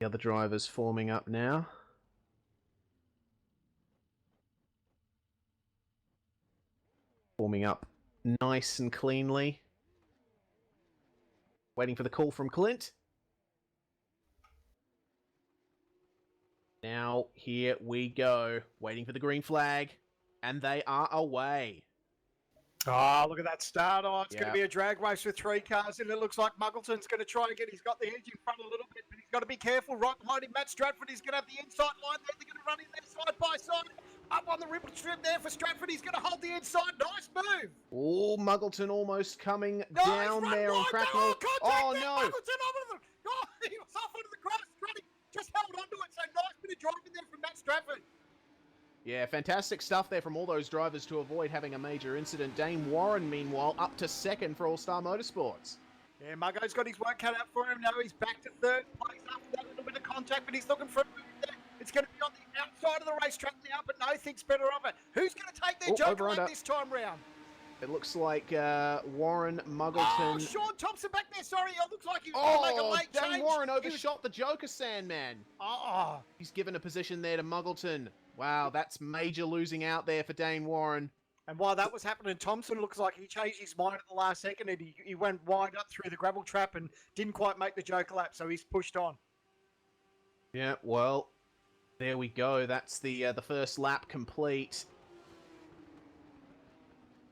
other drivers forming up now. Forming up nice and cleanly. Waiting for the call from Clint. Now, here we go. Waiting for the green flag. And they are away. Oh, look at that start. Oh, it's going to be a drag race with 3 cars, and it looks like Muggleton's going to try again. He's got the edge in front a little bit, but he's got to be careful. Right behind him, Matt Stratford. He's going to have the inside line there. They're going to run in there side by side. Up on the ripple strip there for Stratford. He's going to hold the inside. Nice move. Oh, Muggleton almost coming down there on Cracknell. Oh, no. Muggleton over the... Oh, he was off onto the grass. Just held onto it. So nice bit of driving there from Matt Stratford. Yeah, fantastic stuff there from all those drivers to avoid having a major incident. Dane Warren, meanwhile, up to second for All-Star Motorsports. Yeah, Muggo's got his work cut out for him. Now he's back to third place after that little bit of contact, but he's looking for a move there. It's going to be on the outside of the racetrack now, but no thinks better of it. Who's going to take their joker lap this time round? It looks like Warren, Muggleton... Oh, Sean Thompson back there. Sorry, it looks like he was going to make a late change. Dane Warren overshot the Joker, Sandman. He's given a position there to Muggleton. Wow, that's major losing out there for Dane Warren. And while that was happening, Thompson looks like he changed his mind at the last second, and he went wide up through the gravel trap and didn't quite make the Joker lap, so he's pushed on. Yeah, well, there we go. That's the first lap complete.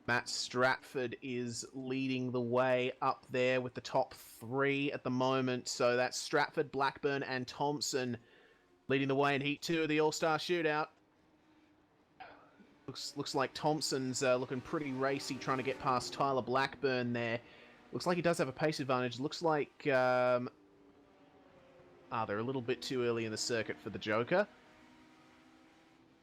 Matt Stratford is leading the way up there with the top 3 at the moment. So that's Stratford, Blackburn, and Thompson leading the way in Heat 2 of the All-Star Shootout. Looks like Thompson's looking pretty racy, trying to get past Tyler Blackburn there. Looks like he does have a pace advantage. Looks like... they're a little bit too early in the circuit for the Joker.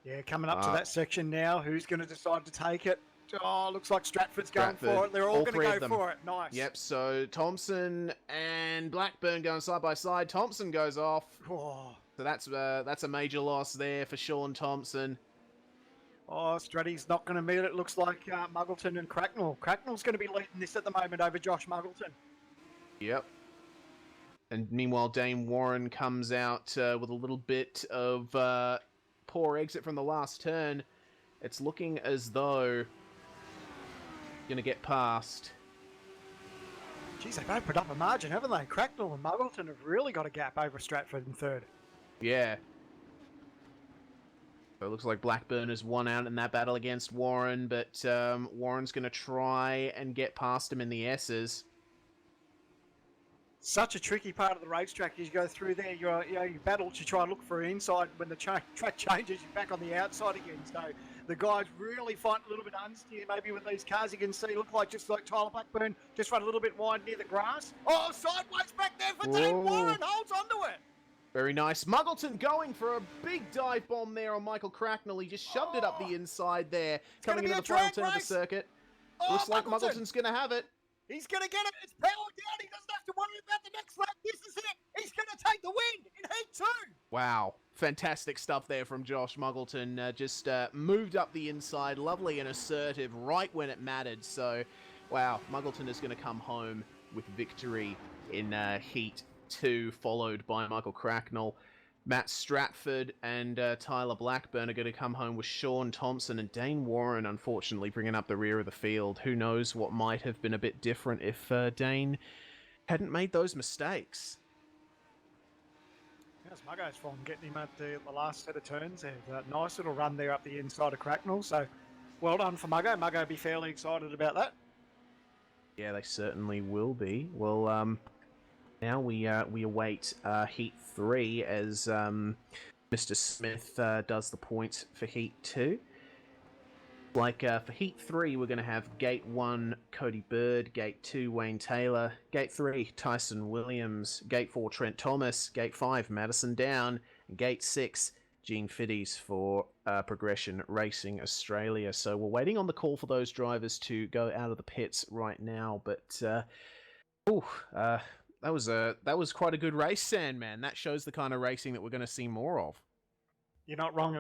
Yeah, coming up to that section now. Who's going to decide to take it? Oh, looks like Stratford's going for it. They're all going to go for it. Nice. Yep, so Thompson and Blackburn going side by side. Thompson goes off. Oh. So that's a major loss there for Sean Thompson. Oh, Stratty's not going to meet it. Looks like Muggleton and Cracknell. Cracknell's going to be leading this at the moment over Josh Muggleton. Yep. And meanwhile, Dane Warren comes out with a little bit of poor exit from the last turn. It's looking as though going to get past. Geez, they've opened up a margin, haven't they? Cracknell and Muggleton have really got a gap over Stratford in third. Yeah. So it looks like Blackburn has won out in that battle against Warren, but Warren's going to try and get past him in the S's. Such a tricky part of the racetrack as you go through there. You battle to try and look for inside. When the track changes, you're back on the outside again. So the guys really find a little bit unsteer. Maybe with these cars, you can see look like just like Tyler Blackburn just run a little bit wide near the grass. Oh, sideways back there for Dean Warren. Holds onto it. Very nice. Muggleton going for a big dive bomb there on Michael Cracknell. He just shoved it up the inside there, coming into the final turn of the circuit. Looks like Muggleton's going to have it. He's going to get it. It's powered down. He doesn't have to worry about the next lap. This is it. He's going to take the win in Heat 2. Wow. Fantastic stuff there from Josh Muggleton. Just moved up the inside. Lovely and assertive right when it mattered. So, wow. Muggleton is going to come home with victory in Heat 2, followed by Michael Cracknell. Matt Stratford and Tyler Blackburn are going to come home with Sean Thompson and Dane Warren, unfortunately, bringing up the rear of the field. Who knows what might have been a bit different if Dane hadn't made those mistakes. How's Muggo's from getting him at the last set of turns there? A nice little run there up the inside of Cracknell. So, well done for Muggo. Muggo will be fairly excited about that. Yeah, they certainly will be. Well, now we await Heat 3 as Mr. Smith does the points for Heat 2. For Heat 3, we're going to have Gate 1, Cody Bird, Gate 2, Wayne Taylor, Gate 3, Tyson Williams, Gate 4, Trent Thomas, Gate 5, Madison Down, and Gate 6, Gene Fiddies for Progression Racing Australia. So we're waiting on the call for those drivers to go out of the pits right now, but that was quite a good race, Sandman. That shows the kind of racing that we're going to see more of. You're not wrong.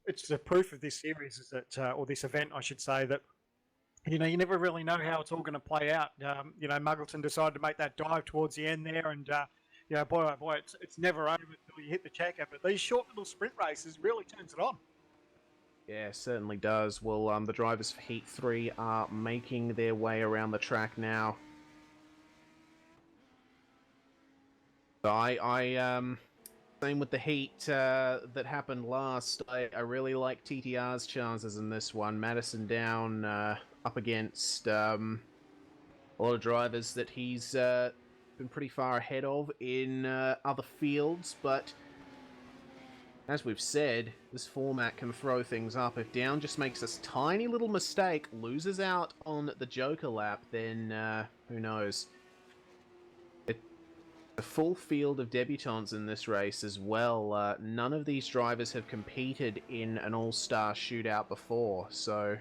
It's the proof of this series, is that, or this event, I should say, that you never really know how it's all going to play out. Muggleton decided to make that dive towards the end there, and boy, oh boy, it's never over until you hit the checker. But these short little sprint races really turns it on. Yeah, certainly does. Well, the drivers for Heat 3 are making their way around the track now. So same with the heat that happened last. I really like TTR's chances in this one. Madison Down up against a lot of drivers that he's been pretty far ahead of in other fields, but as we've said, this format can throw things up. If Down just makes this tiny little mistake, loses out on the Joker lap, then who knows? A full field of debutants in this race as well. None of these drivers have competed in an all-star shootout before, so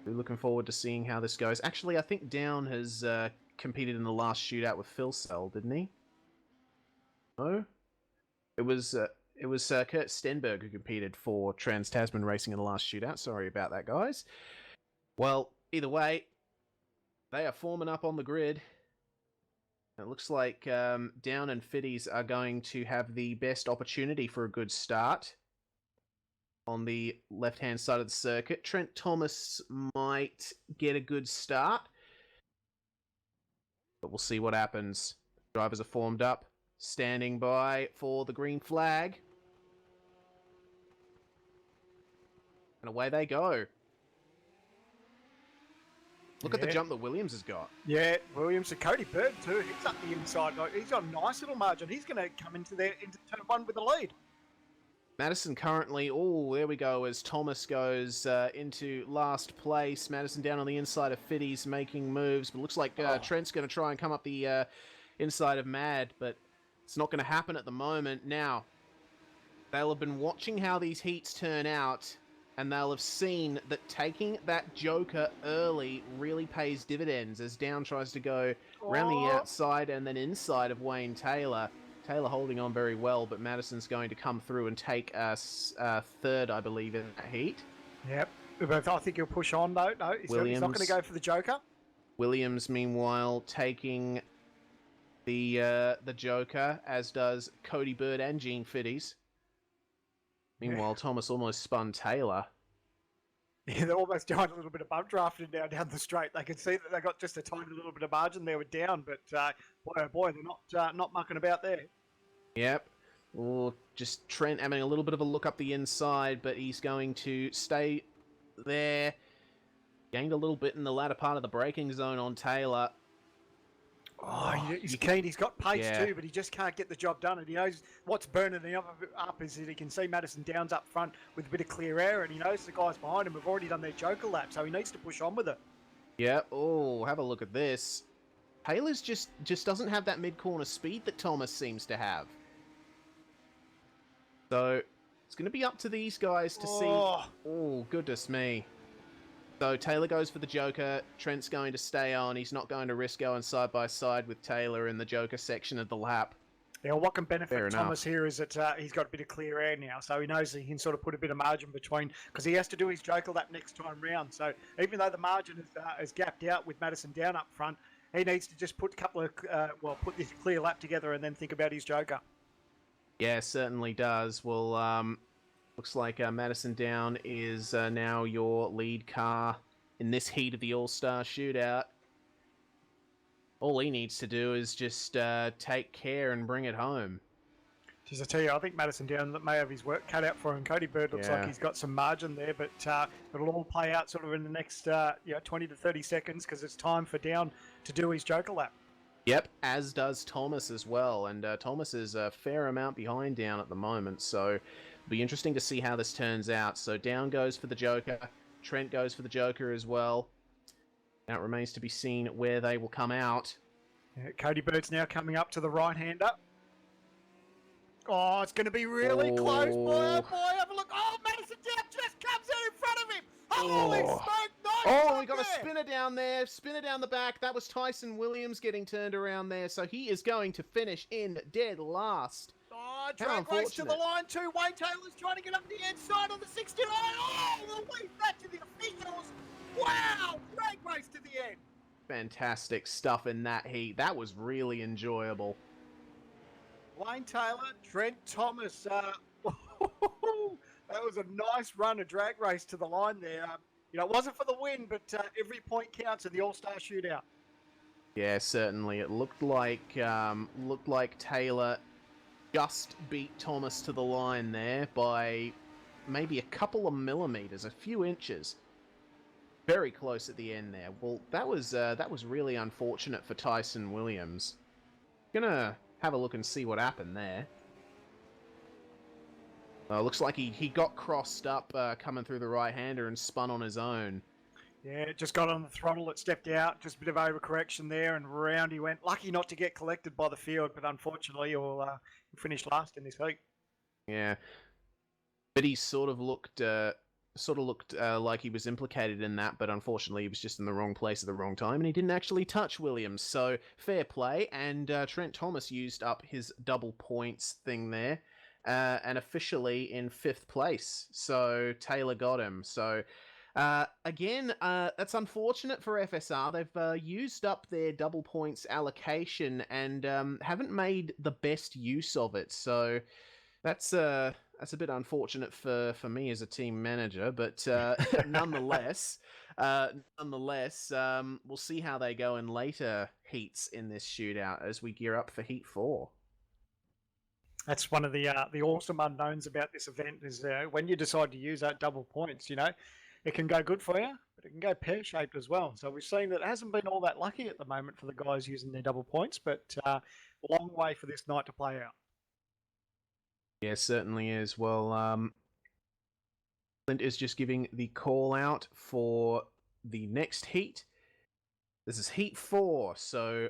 we're looking forward to seeing how this goes. Actually, I think Down has competed in the last shootout with Phil Sell, didn't he? No? It was Kurt Stenberg who competed for Trans-Tasman Racing in the last shootout. Sorry about that, guys. Well, either way, they are forming up on the grid. It looks like Down and Fiddies are going to have the best opportunity for a good start on the left-hand side of the circuit. Trent Thomas might get a good start, but we'll see what happens. Drivers are formed up, standing by for the green flag. And away they go. Look at the jump that Williams has got. Yeah, Williams and Cody Bird too. He's up the inside. He's got a nice little margin. He's going to come into turn one with the lead. Madison currently, there we go, as Thomas goes into last place. Madison down on the inside of Fiddies, making moves, but looks like Trent's going to try and come up the inside of Mad, but it's not going to happen at the moment. Now, they'll have been watching how these heats turn out, and they'll have seen that taking that Joker early really pays dividends as Down tries to go around the outside and then inside of Wayne Taylor. Taylor holding on very well, but Madison's going to come through and take us third, I believe, in that heat. Yep. But I think he'll push on, though. No, he's not going to go for the Joker. Williams, meanwhile, taking the Joker, as does Cody Bird and Gene Fiddies. Meanwhile, Thomas almost spun Taylor. Yeah, they're almost doing a little bit of bump drafting now down the straight. They can see that they got just a tiny little bit of margin there with down, but boy, oh boy, they're not mucking about there. Yep. Or just Trent having a little bit of a look up the inside, but he's going to stay there. Gained a little bit in the latter part of the braking zone on Taylor. Oh, he's keen. He's got pace Yeah. too, but he just can't get the job done. And he knows what's burning him up is that he can see Madison Downs up front with a bit of clear air, and he knows the guys behind him have already done their Joker lap, so he needs to push on with it. Yeah. Oh, have a look at this. Taylor's just doesn't have that mid-corner speed that Thomas seems to have. So it's going to be up to these guys to see. Oh, goodness me. So Taylor goes for the Joker. Trent's going to stay on. He's not going to risk going side by side with Taylor in the Joker section of the lap. Yeah, what can benefit Fair Thomas here is that he's got a bit of clear air now, so he knows that he can sort of put a bit of margin between, because he has to do his Joker lap next time round. So even though the margin is gapped out with Madison down up front, he needs to just put a couple of, put this clear lap together and then think about his Joker. Yeah, certainly does. Well, looks like Madison Down is now your lead car in this heat of the All-Star Shootout. All he needs to do is just take care and bring it home. Just to tell you, I think Madison Down may have his work cut out for him. Cody Bird looks like he's got some margin there, but it'll all play out sort of in the next 20 to 30 seconds because it's time for Down to do his Joker lap. Yep, as does Thomas as well, and Thomas is a fair amount behind Down at the moment, so it'll be interesting to see how this turns out. So Down goes for the Joker, Trent goes for the Joker as well. Now it remains to be seen where they will come out. Yeah, Cody Bird's now coming up to the right-hander. Oh, it's going to be really close, boy. Oh, boy, have a look. Oh, Madison Down just comes out in front of him. Holy smoke, nice. Oh, we got a spinner down there. Spinner down the back. That was Tyson Williams getting turned around there, so he is going to finish in dead last. Oh, drag race to the line too. Wayne Taylor's trying to get up the inside on the 69. Oh, we'll leave that to the officials. Wow, drag race to the end. Fantastic stuff in that heat. That was really enjoyable. Wayne Taylor, Trent Thomas. That was a nice run, a drag race to the line there. It wasn't for the win, but every point counts in the All-Star Shootout. Yeah, certainly. It looked like Taylor just beat Thomas to the line there by maybe a couple of millimeters, a few inches. Very close at the end there. Well, that was really unfortunate for Tyson Williams. Gonna have a look and see what happened there. Looks like he got crossed up coming through the right-hander and spun on his own. Yeah, it just got on the throttle, it stepped out, just a bit of overcorrection there, and round he went. Lucky not to get collected by the field, but unfortunately he'll finish last in this heat. Yeah, but he sort of looked like he was implicated in that, but unfortunately he was just in the wrong place at the wrong time, and he didn't actually touch Williams, so fair play, and Trent Thomas used up his double points thing there, and officially in 5th place, so Taylor got him. So again, that's unfortunate for FSR. They've used up their double points allocation and haven't made the best use of it, so that's a bit unfortunate for me as a team manager, but nonetheless, we'll see how they go in later heats in this shootout as we gear up for Heat 4. That's one of the awesome unknowns about this event is when you decide to use that double points, it can go good for you, but it can go pear-shaped as well. So we've seen that it hasn't been all that lucky at the moment for the guys using their double points, but long way for this night to play out. Yeah, certainly is. Well, Clint is just giving the call out for the next heat. This is Heat 4, so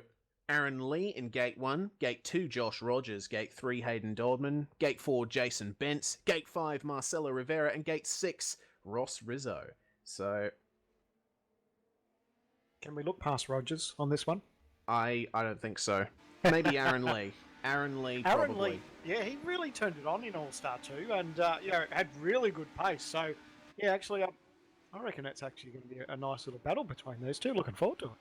Aaron Lee in Gate 1, Gate 2 Josh Rogers, Gate 3 Hayden Dodman, Gate 4 Jason Bentz, Gate 5 Marcelo Rivera, and Gate 6 Ross Rizzo. So, can we look past Rogers on this one? I don't think so. Maybe Aaron Lee. Aaron Lee, probably. Yeah, he really turned it on in All-Star 2 and had really good pace. So, yeah, actually, I reckon that's actually going to be a nice little battle between those two. Looking forward to it.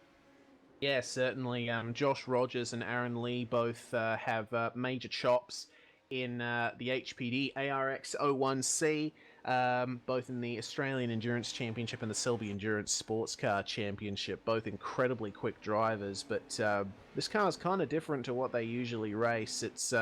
Yeah, certainly. Josh Rogers and Aaron Lee both have major chops in the HPD ARX 01C. both in the Australian Endurance Championship and the Selby Endurance Sports Car Championship. Both incredibly quick drivers, but this car is kind of different to what they usually race. It's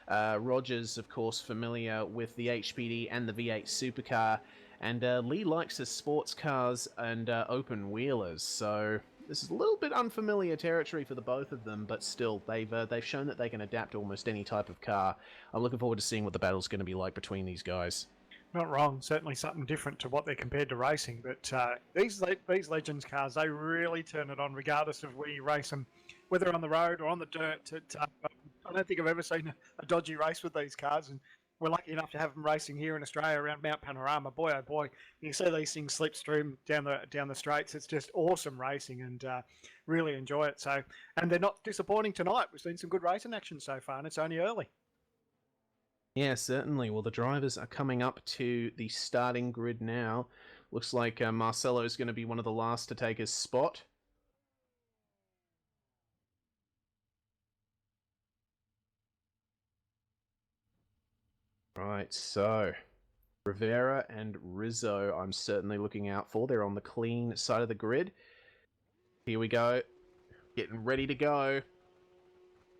Rogers, of course, familiar with the HPD and the V8 supercar, and Lee likes his sports cars and open wheelers, so this is a little bit unfamiliar territory for the both of them, but still, they've shown that they can adapt to almost any type of car. I'm looking forward to seeing what the battle's going to be like between these guys. Not wrong. Certainly something different to what they're compared to racing. But these Legends cars, they really turn it on regardless of where you race them, whether on the road or on the dirt. I don't think I've ever seen a dodgy race with these cars. And we're lucky enough to have them racing here in Australia around Mount Panorama. Boy, oh boy, you see these things slipstream down the straights. It's just awesome racing, and really enjoy it. So, and they're not disappointing tonight. We've seen some good racing action so far, and it's only early. Yeah, certainly. Well, the drivers are coming up to the starting grid now. Looks like Marcelo is going to be one of the last to take his spot. Right, so Rivera and Rizzo I'm certainly looking out for. They're on the clean side of the grid. Here we go. Getting ready to go.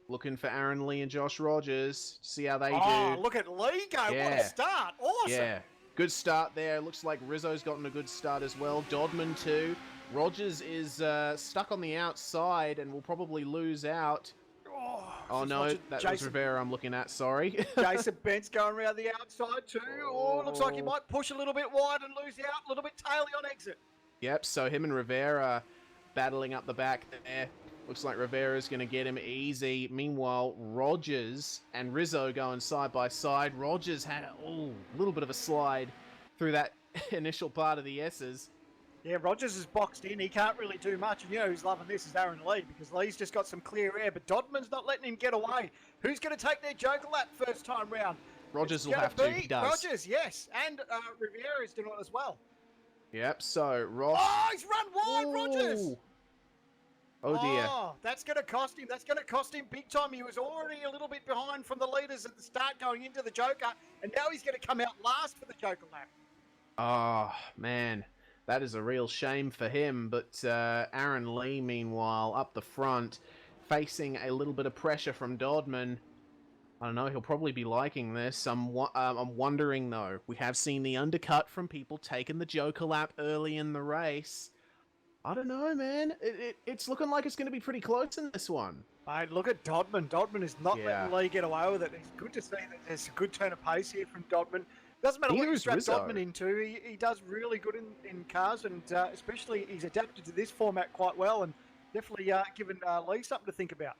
Looking for Aaron Lee and Josh Rogers. See how they do. Oh, look at Lee go. Yeah. What a start. Awesome. Yeah. Good start there. Looks like Rizzo's gotten a good start as well. Dodman too. Rogers is stuck on the outside and will probably lose out. Oh no, that was Rivera I'm looking at, sorry. Jason Bent's going around the outside too. Oh, looks like he might push a little bit wide and lose out. A little bit taily on exit. Yep, so him and Rivera battling up the back there. Looks like Rivera's going to get him easy. Meanwhile, Rogers and Rizzo going side by side. Rogers had a little bit of a slide through that initial part of the S's. Yeah, Rogers is boxed in. He can't really do much. And you know who's loving this is Aaron Lee, because Lee's just got some clear air, but Dodman's not letting him get away. Who's going to take their Joker lap first time round? Rogers will have to. He does. Rogers, yes. And Rivera's doing it as well. Yep, so Ross... Oh, he's run wide, Rogers! Oh dear. Oh, that's going to cost him. That's going to cost him big time. He was already a little bit behind from the leaders at the start going into the Joker, and now he's going to come out last for the Joker lap. Oh, man. That is a real shame for him, but Aaron Lee, meanwhile, up the front, facing a little bit of pressure from Dodman. I don't know, he'll probably be liking this. I'm wondering, though. We have seen the undercut from people taking the Joker lap early in the race. I don't know, man. It's looking like it's going to be pretty close in this one. Mate, look at Dodman. Dodman is not letting Lee get away with it. It's good to see that there's a good turn of pace here from Dodman. Doesn't matter what you strap Dodman into, he does really good in cars, and especially he's adapted to this format quite well, and definitely given Lee something to think about.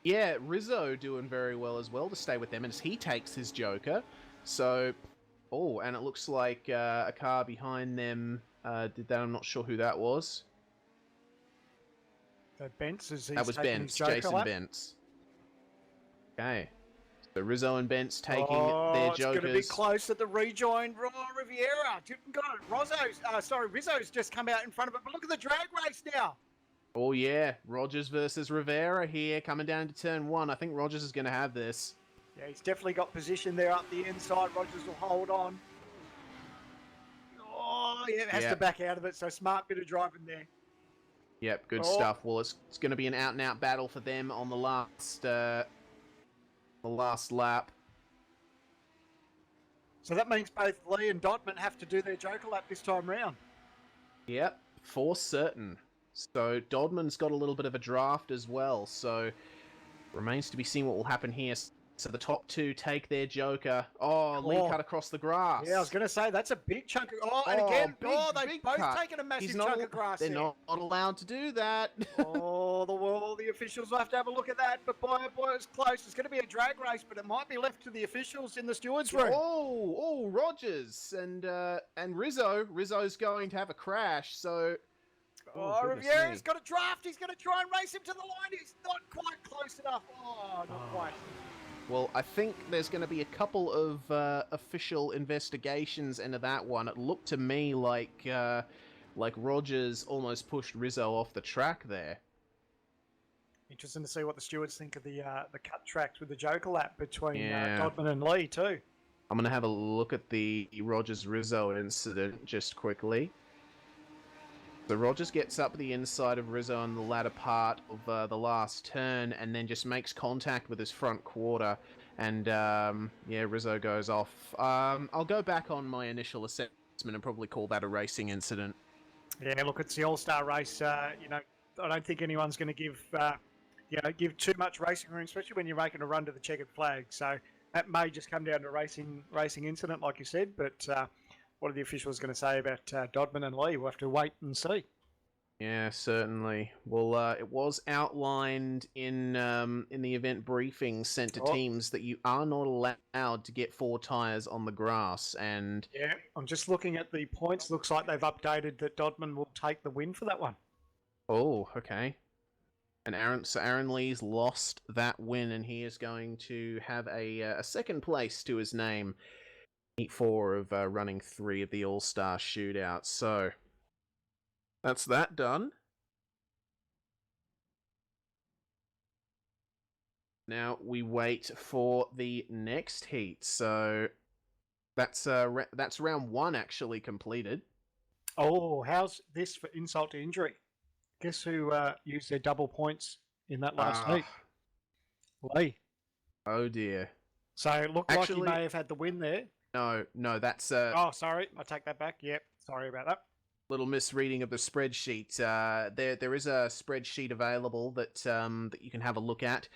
Yeah, Rizzo doing very well as well to stay with them as he takes his Joker. So, and it looks like a car behind them did that. I'm not sure who that was. Bentz, that was Bentz, Jason Bentz. Okay. So Rizzo and Bentz taking their Jokers. It's going to be close at the rejoin. Riviera didn't got it. Rizzo's just come out in front of it. But look at the drag race now. Oh yeah, Rogers versus Rivera here, coming down to turn one. I think Rogers is going to have this. Yeah, he's definitely got position there up the inside. Rogers will hold on. Oh yeah, has to back out of it. So smart bit of driving there. Yep, good stuff. Well, it's going to be an out-and-out battle for them on the last lap. So that means both Lee and Dodman have to do their Joker lap this time round. Yep, for certain. So Dodman's got a little bit of a draft as well, so remains to be seen what will happen here. So the top two take their Joker. Oh, Lee cut across the grass. Yeah, I was going to say, that's a big chunk of... and again, they've both taken a massive chunk of grass They're not allowed to do that. The officials will have to have a look at that. But boy, it's close. It's going to be a drag race, but it might be left to the officials in the stewards' room. Rogers and Rizzo. Rizzo's going to have a crash, so... Riviera's got a draft. He's going to try and race him to the line. He's not quite close enough. Not quite. Well, I think there's going to be a couple of official investigations into that one. It looked to me like Rogers almost pushed Rizzo off the track there. Interesting to see what the stewards think of the cut tracks with the Joker lap between Dodman and Lee too. I'm going to have a look at the Rogers-Rizzo incident just quickly. So Rogers gets up the inside of Rizzo on the latter part of the last turn and then just makes contact with his front quarter. And, yeah, Rizzo goes off. I'll go back on my initial assessment and probably call that a racing incident. Yeah, look, it's the All-Star race. You know, I don't think anyone's going to give too much racing room, especially when you're making a run to the checkered flag. So that may just come down to racing incident, like you said. But what are the officials going to say about Dodman and Lee? We'll have to wait and see. Yeah, certainly. Well, it was outlined in the event briefing sent to teams that you are not allowed to get 4 tyres on the grass. And yeah, I'm just looking at the points. Looks like they've updated that Dodman will take the win for that one. Oh, okay. And Aaron Lee's lost that win, and he is going to have a second place to his name. Heat 4 of running 3 of the All-Star Shootout. So that's that done. Now we wait for the next heat. So that's round 1 actually completed. Oh, how's this for insult to injury? Guess who used their double points in that last heat? Lee. Oh dear. So it looked like he may have had the win there. No, that's Oh, sorry, I take that back. Yep, sorry about that. Little misreading of the spreadsheet. There is a spreadsheet available that that you can have a look at.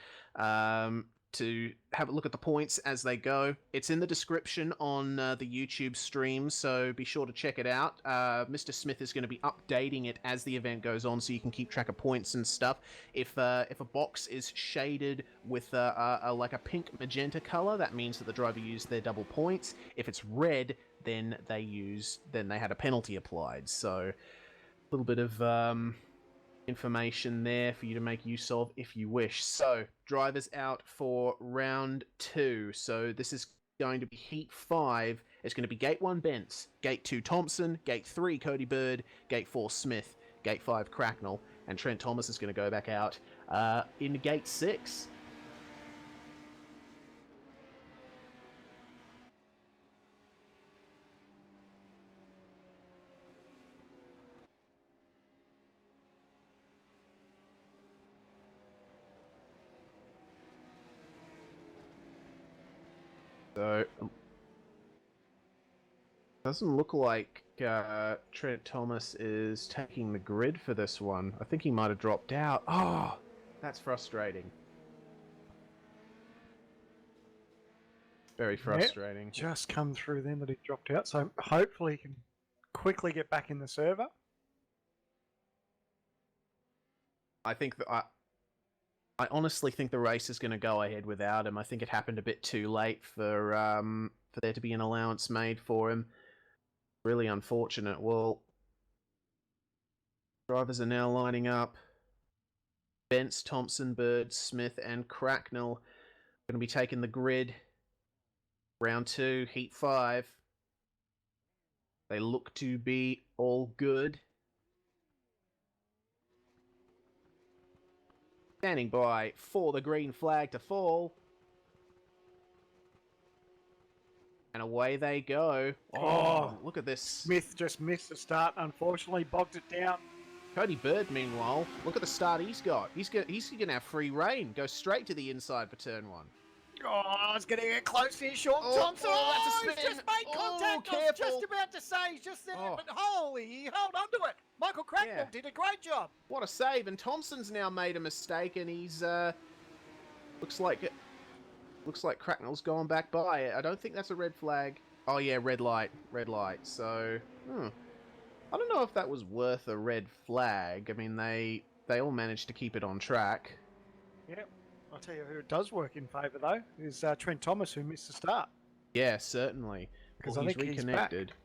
To have a look at the points as they go. It's in the description on the YouTube stream, so be sure to check it out. Mr. Smith is going to be updating it as the event goes on, so you can keep track of points and stuff. If a box is shaded with like a pink magenta color, that means that the driver used their double points. If it's red, then they had a penalty applied. So a little bit of information there for you to make use of if you wish. So, drivers out for round 2. So, this is going to be Heat 5. It's going to be Gate 1, Bence. Gate 2, Thompson. Gate 3, Cody Bird. Gate 4, Smith. Gate 5, Cracknell. And Trent Thomas is going to go back out in Gate 6. So, doesn't look like Trent Thomas is taking the grid for this one. I think he might have dropped out. Oh, that's frustrating. Very frustrating. Yep, just come through then that he dropped out. So hopefully he can quickly get back in the server. I think that I honestly think the race is going to go ahead without him. I think it happened a bit too late for there to be an allowance made for him. Really unfortunate. Well, drivers are now lining up. Bence, Thompson, Bird, Smith, and Cracknell are going to be taking the grid. Round 2, Heat 5. They look to be all good. Standing by for the green flag to fall. And away they go. Oh, look at this. Smith just missed the start, unfortunately, bogged it down. Cody Bird, meanwhile, look at the start he's got. He's going to have free reign. Go straight to the inside for turn 1. Oh, it's getting it close here, Sean Thompson. That's a spin. He's just made contact. I was just about to say he's just there, but holy, he held onto it. Michael Cracknell did a great job. What a save! And Thompson's now made a mistake, and he's looks like Cracknell's gone back by it. I don't think that's a red flag. Oh yeah, red light. So, I don't know if that was worth a red flag. I mean, they all managed to keep it on track. Yep. I'll tell you who it does work in favour, though, is Trent Thomas, who missed the start. Yeah, certainly. Because I think reconnected. He's back.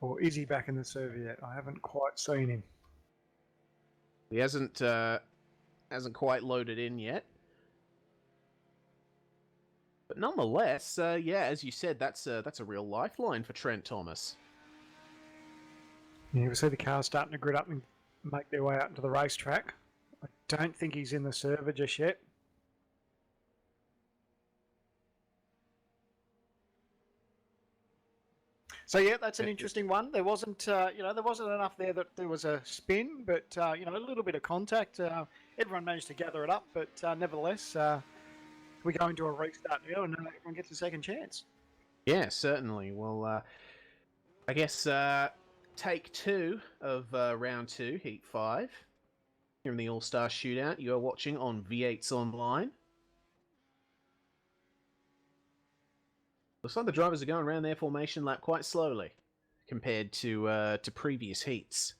Or is he back in the server yet? I haven't quite seen him. He hasn't quite loaded in yet. But nonetheless, yeah, as you said, that's a real lifeline for Trent Thomas. Yeah, we see the cars starting to grid up and make their way out into the racetrack. I don't think he's in the server just yet. So yeah, that's an interesting one. There wasn't, there wasn't enough there that there was a spin, but a little bit of contact. Everyone managed to gather it up, but nevertheless, we go into a restart now, and everyone gets a second chance. Yeah, certainly. Well, I guess take 2 of round 2, Heat 5. Here in the All-Star Shootout, you are watching on V8's Online. Looks like the drivers are going around their formation lap quite slowly compared to previous heats.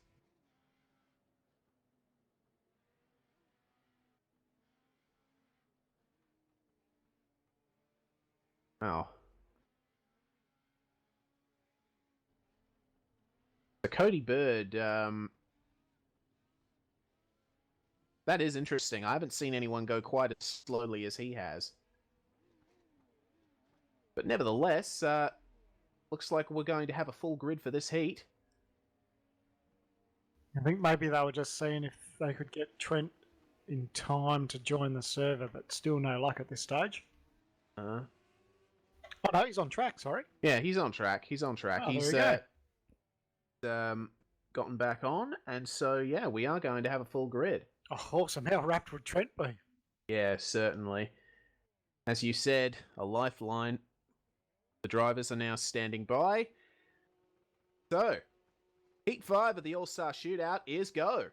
Wow. So Cody Bird, that is interesting. I haven't seen anyone go quite as slowly as he has. But nevertheless, looks like we're going to have a full grid for this heat. I think maybe they were just seeing if they could get Trent in time to join the server, but still no luck at this stage. Oh no, he's on track, sorry. Yeah, he's on track. He's on track. Oh, He's gotten back on, and so yeah, we are going to have a full grid. Oh, awesome. How wrapped would Trent be? Yeah, certainly. As you said, a lifeline. The drivers are now standing by. So, Heat 5 of the All-Star Shootout is go.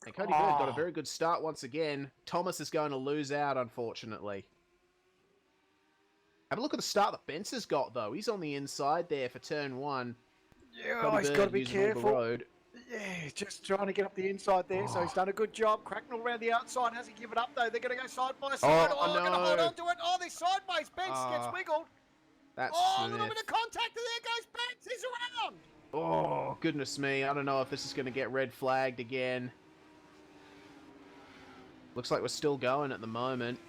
And Cody Bird got a very good start once again. Thomas is going to lose out, unfortunately. Have a look at the start that Bence has got, though. He's on the inside there for turn 1. Yeah, he's got to be careful. Yeah, just trying to get up the inside there, so he's done a good job. Cracknell around the outside. Hasn't given up, though. They're going to go side by side. Oh, no. They're going to hold on to it. Oh, they're sideways. Bence gets wiggled. That's a little bit of contact, and there goes Bence. He's around. Oh, goodness me. I don't know if this is going to get red flagged again. Looks like we're still going at the moment.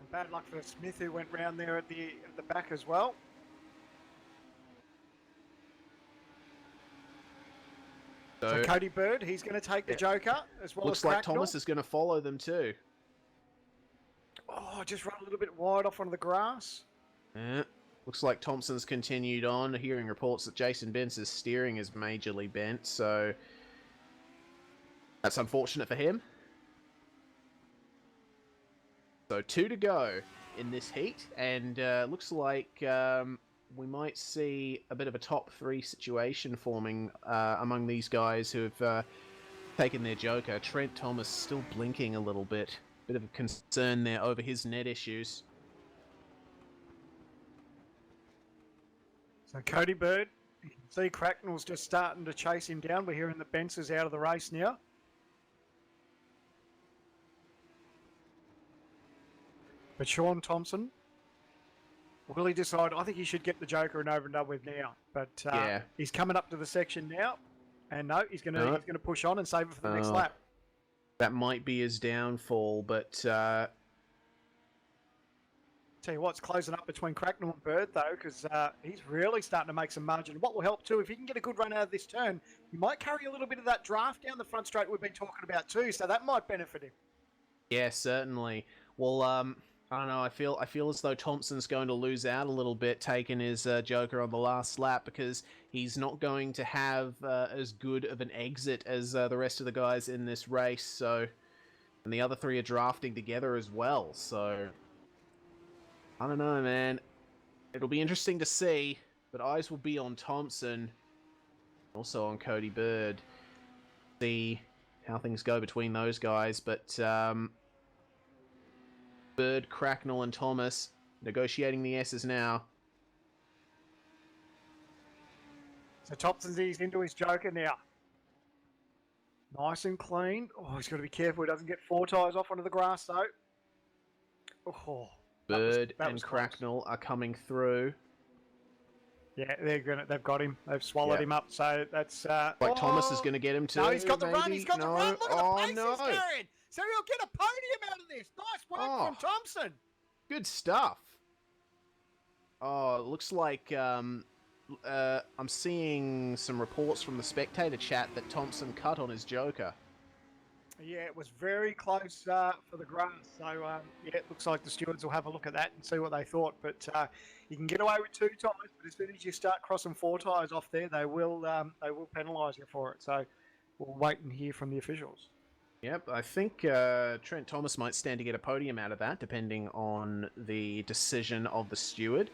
And bad luck for Smith, who went round there at the back as well. So Cody Bird, he's going to take the Joker as well. Looks as like Thomas is going to follow them too. Oh, just run a little bit wide off onto the grass. Yeah. Looks like Thompson's continued on. Hearing reports that Jason Bence's steering is majorly bent, so that's unfortunate for him. So 2 to go in this heat, and looks like we might see a bit of a top 3 situation forming among these guys who have taken their Joker. Trent Thomas still blinking a little bit. Bit of a concern there over his net issues. So Cody Bird, you can see Cracknell's just starting to chase him down. We're hearing that Bence is out of the race now. But Sean Thompson, will he decide? I think he should get the Joker and over and done with now. But yeah. He's coming up to the section now, and no, he's going to push on and save it for the next lap. That might be his downfall, but tell you what's closing up between Cracknell and Bird though, because he's really starting to make some margin. What will help too, if he can get a good run out of this turn, he might carry a little bit of that draft down the front straight we've been talking about too. So that might benefit him. Yeah, certainly. Well, I don't know. I feel as though Thompson's going to lose out a little bit taking his Joker on the last lap because he's not going to have as good of an exit as the rest of the guys in this race. So, and the other 3 are drafting together as well. So, I don't know, man. It'll be interesting to see, but eyes will be on Thompson, also on Cody Bird. See how things go between those guys, but Bird, Cracknell, and Thomas negotiating the S's now. So Thompson's eased into his Joker now. Nice and clean. Oh, he's got to be careful he doesn't get 4 tyres off onto the grass though. Oh, Bird and Cracknell are coming through. Yeah, they've got him. They've swallowed him up. So that's Thomas is going to get him too. No, he's got the run. maybe? He's got the run. Look at the pace he's carrying. So he'll get a podium out of this. Nice work from Thompson. Good stuff. Oh, it looks like I'm seeing some reports from the spectator chat that Thompson cut on his Joker. Yeah, it was very close for the grass. So, yeah, it looks like the stewards will have a look at that and see what they thought. But you can get away with 2 tyres, but as soon as you start crossing 4 tyres off there, they will penalise you for it. So we'll wait and hear from the officials. Yep, I think Trent Thomas might stand to get a podium out of that, depending on the decision of the steward.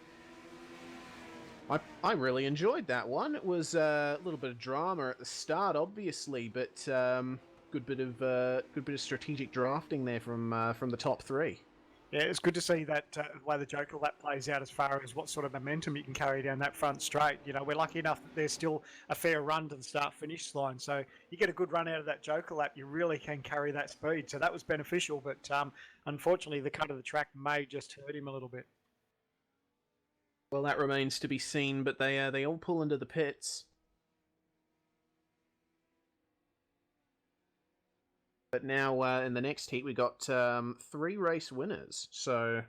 I really enjoyed that one. It was a little bit of drama at the start, obviously, but good bit of strategic drafting there from the top 3. Yeah, it's good to see that way the Joker lap plays out as far as what sort of momentum you can carry down that front straight. You know, we're lucky enough that there's still a fair run to the start-finish line. So you get a good run out of that Joker lap, you really can carry that speed. So that was beneficial, but unfortunately the cut of the track may just hurt him a little bit. Well, that remains to be seen, but they all pull into the pits. But now, in the next heat, we got 3 race winners, so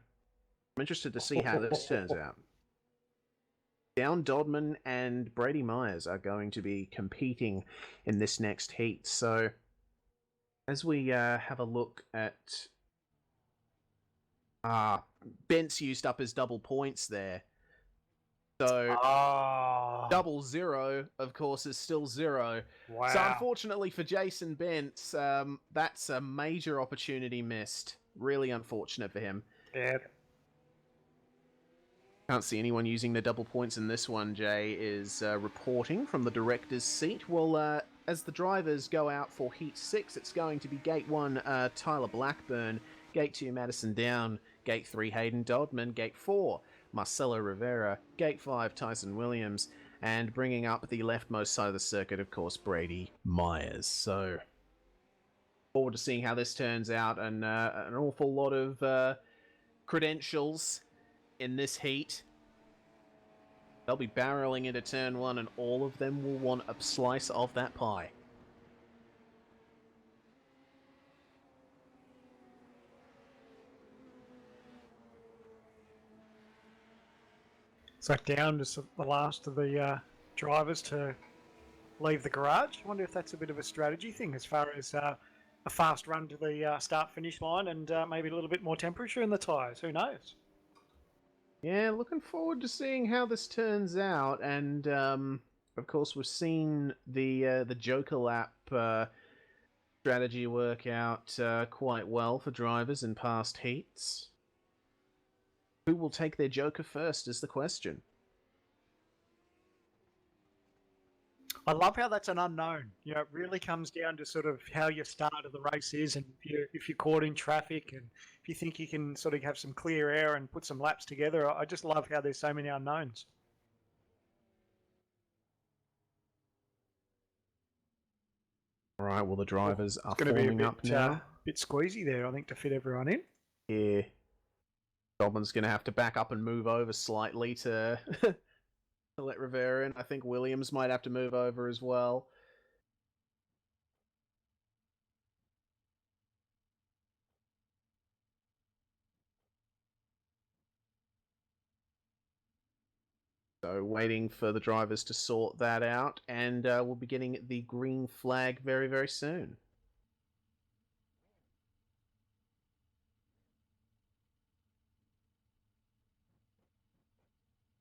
I'm interested to see how this turns out. Down Dodman and Brady Myers are going to be competing in this next heat, so as we have a look at... Bent's used up his double points there. So, double 0, of course, is still 0. Wow. So, unfortunately for Jason Bentz, that's a major opportunity missed. Really unfortunate for him. Yeah. Can't see anyone using the double points in this one. Jay is reporting from the director's seat. Well, as the drivers go out for Heat 6, it's going to be Gate 1, Tyler Blackburn. Gate 2, Madison Down. Gate 3, Hayden Dodman. Gate 4, Marcelo Rivera. Gate 5, Tyson Williams. And bringing up the leftmost side of the circuit, of course, Brady Myers. So, forward to seeing how this turns out. And an awful lot of credentials in this heat. They'll be barreling into turn 1, and all of them will want a slice of that pie. So down to the last of the drivers to leave the garage. I wonder if that's a bit of a strategy thing as far as a fast run to the start-finish line and maybe a little bit more temperature in the tyres. Who knows? Yeah, looking forward to seeing how this turns out. And, of course, we've seen the Joker lap strategy work out quite well for drivers in past heats. Who will take their Joker first is the question. I love how that's an unknown. You know, it really comes down to sort of how your start of the race is, and if you're caught in traffic, and if you think you can sort of have some clear air and put some laps together. I just love how there's so many unknowns. All right, well, the drivers are going to be forming up now. Bit squeezy there, I think, to fit everyone in. Yeah. Doblin's going to have to back up and move over slightly to let Rivera in. I think Williams might have to move over as well. So waiting for the drivers to sort that out, and we'll be getting the green flag very, very soon.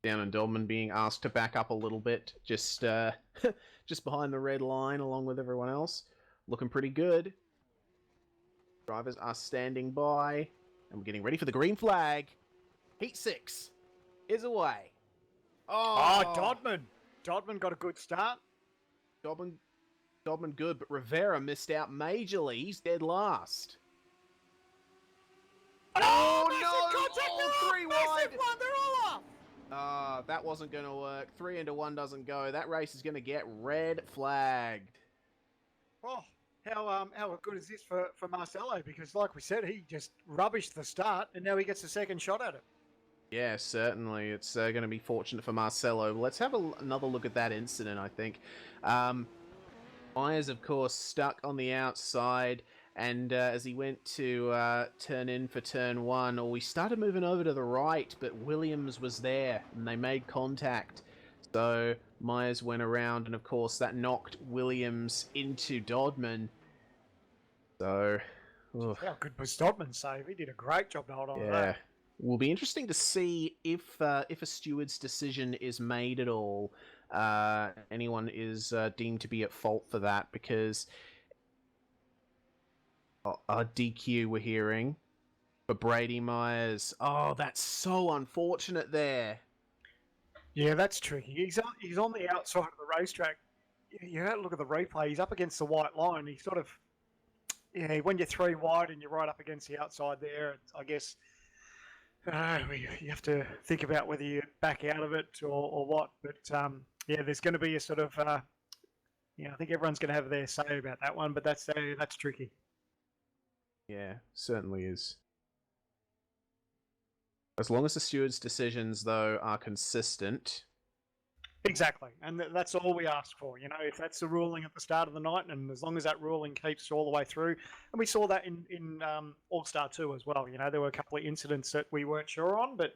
Down and Dolman being asked to back up a little bit, just just behind the red line, along with everyone else. Looking pretty good. Drivers are standing by, and we're getting ready for the green flag. Heat 6 is away. Oh, Dodman. Dodman got a good start. Dodman good, but Rivera missed out majorly. He's dead last. Oh no! All 3 wide. They're all off. That wasn't going to work. 3 into 1 doesn't go. That race is going to get red flagged. Oh, how good is this for Marcelo? Because like we said, he just rubbished the start, and now he gets a second shot at it. Yeah, certainly. It's going to be fortunate for Marcelo. Let's have another look at that incident, I think. Myers, of course, stuck on the outside, and as he went to turn in for turn 1, we started moving over to the right, but Williams was there, and they made contact. So Myers went around, and of course that knocked Williams into Dodman. So, ugh, How good was Dodman's save? He did a great job to hold on to yeah, that. will be interesting to see if a steward's decision is made at all. Anyone is deemed to be at fault for that, because a DQ we're hearing for Brady Myers. Oh, that's so unfortunate there. Yeah, that's tricky. He's on the outside of the racetrack. You have to look at the replay. He's up against the white line. He sort of, yeah, when you're 3 wide and you're right up against the outside there, I guess you have to think about whether you back out of it or what. But yeah, there's going to be a sort of, I think everyone's going to have their say about that one. But that's tricky. Yeah, certainly is. As long as the steward's decisions, though, are consistent. Exactly, and that's all we ask for. If that's the ruling at the start of the night, and as long as that ruling keeps all the way through, and we saw that in All-Star 2 as well. There were a couple of incidents that we weren't sure on, but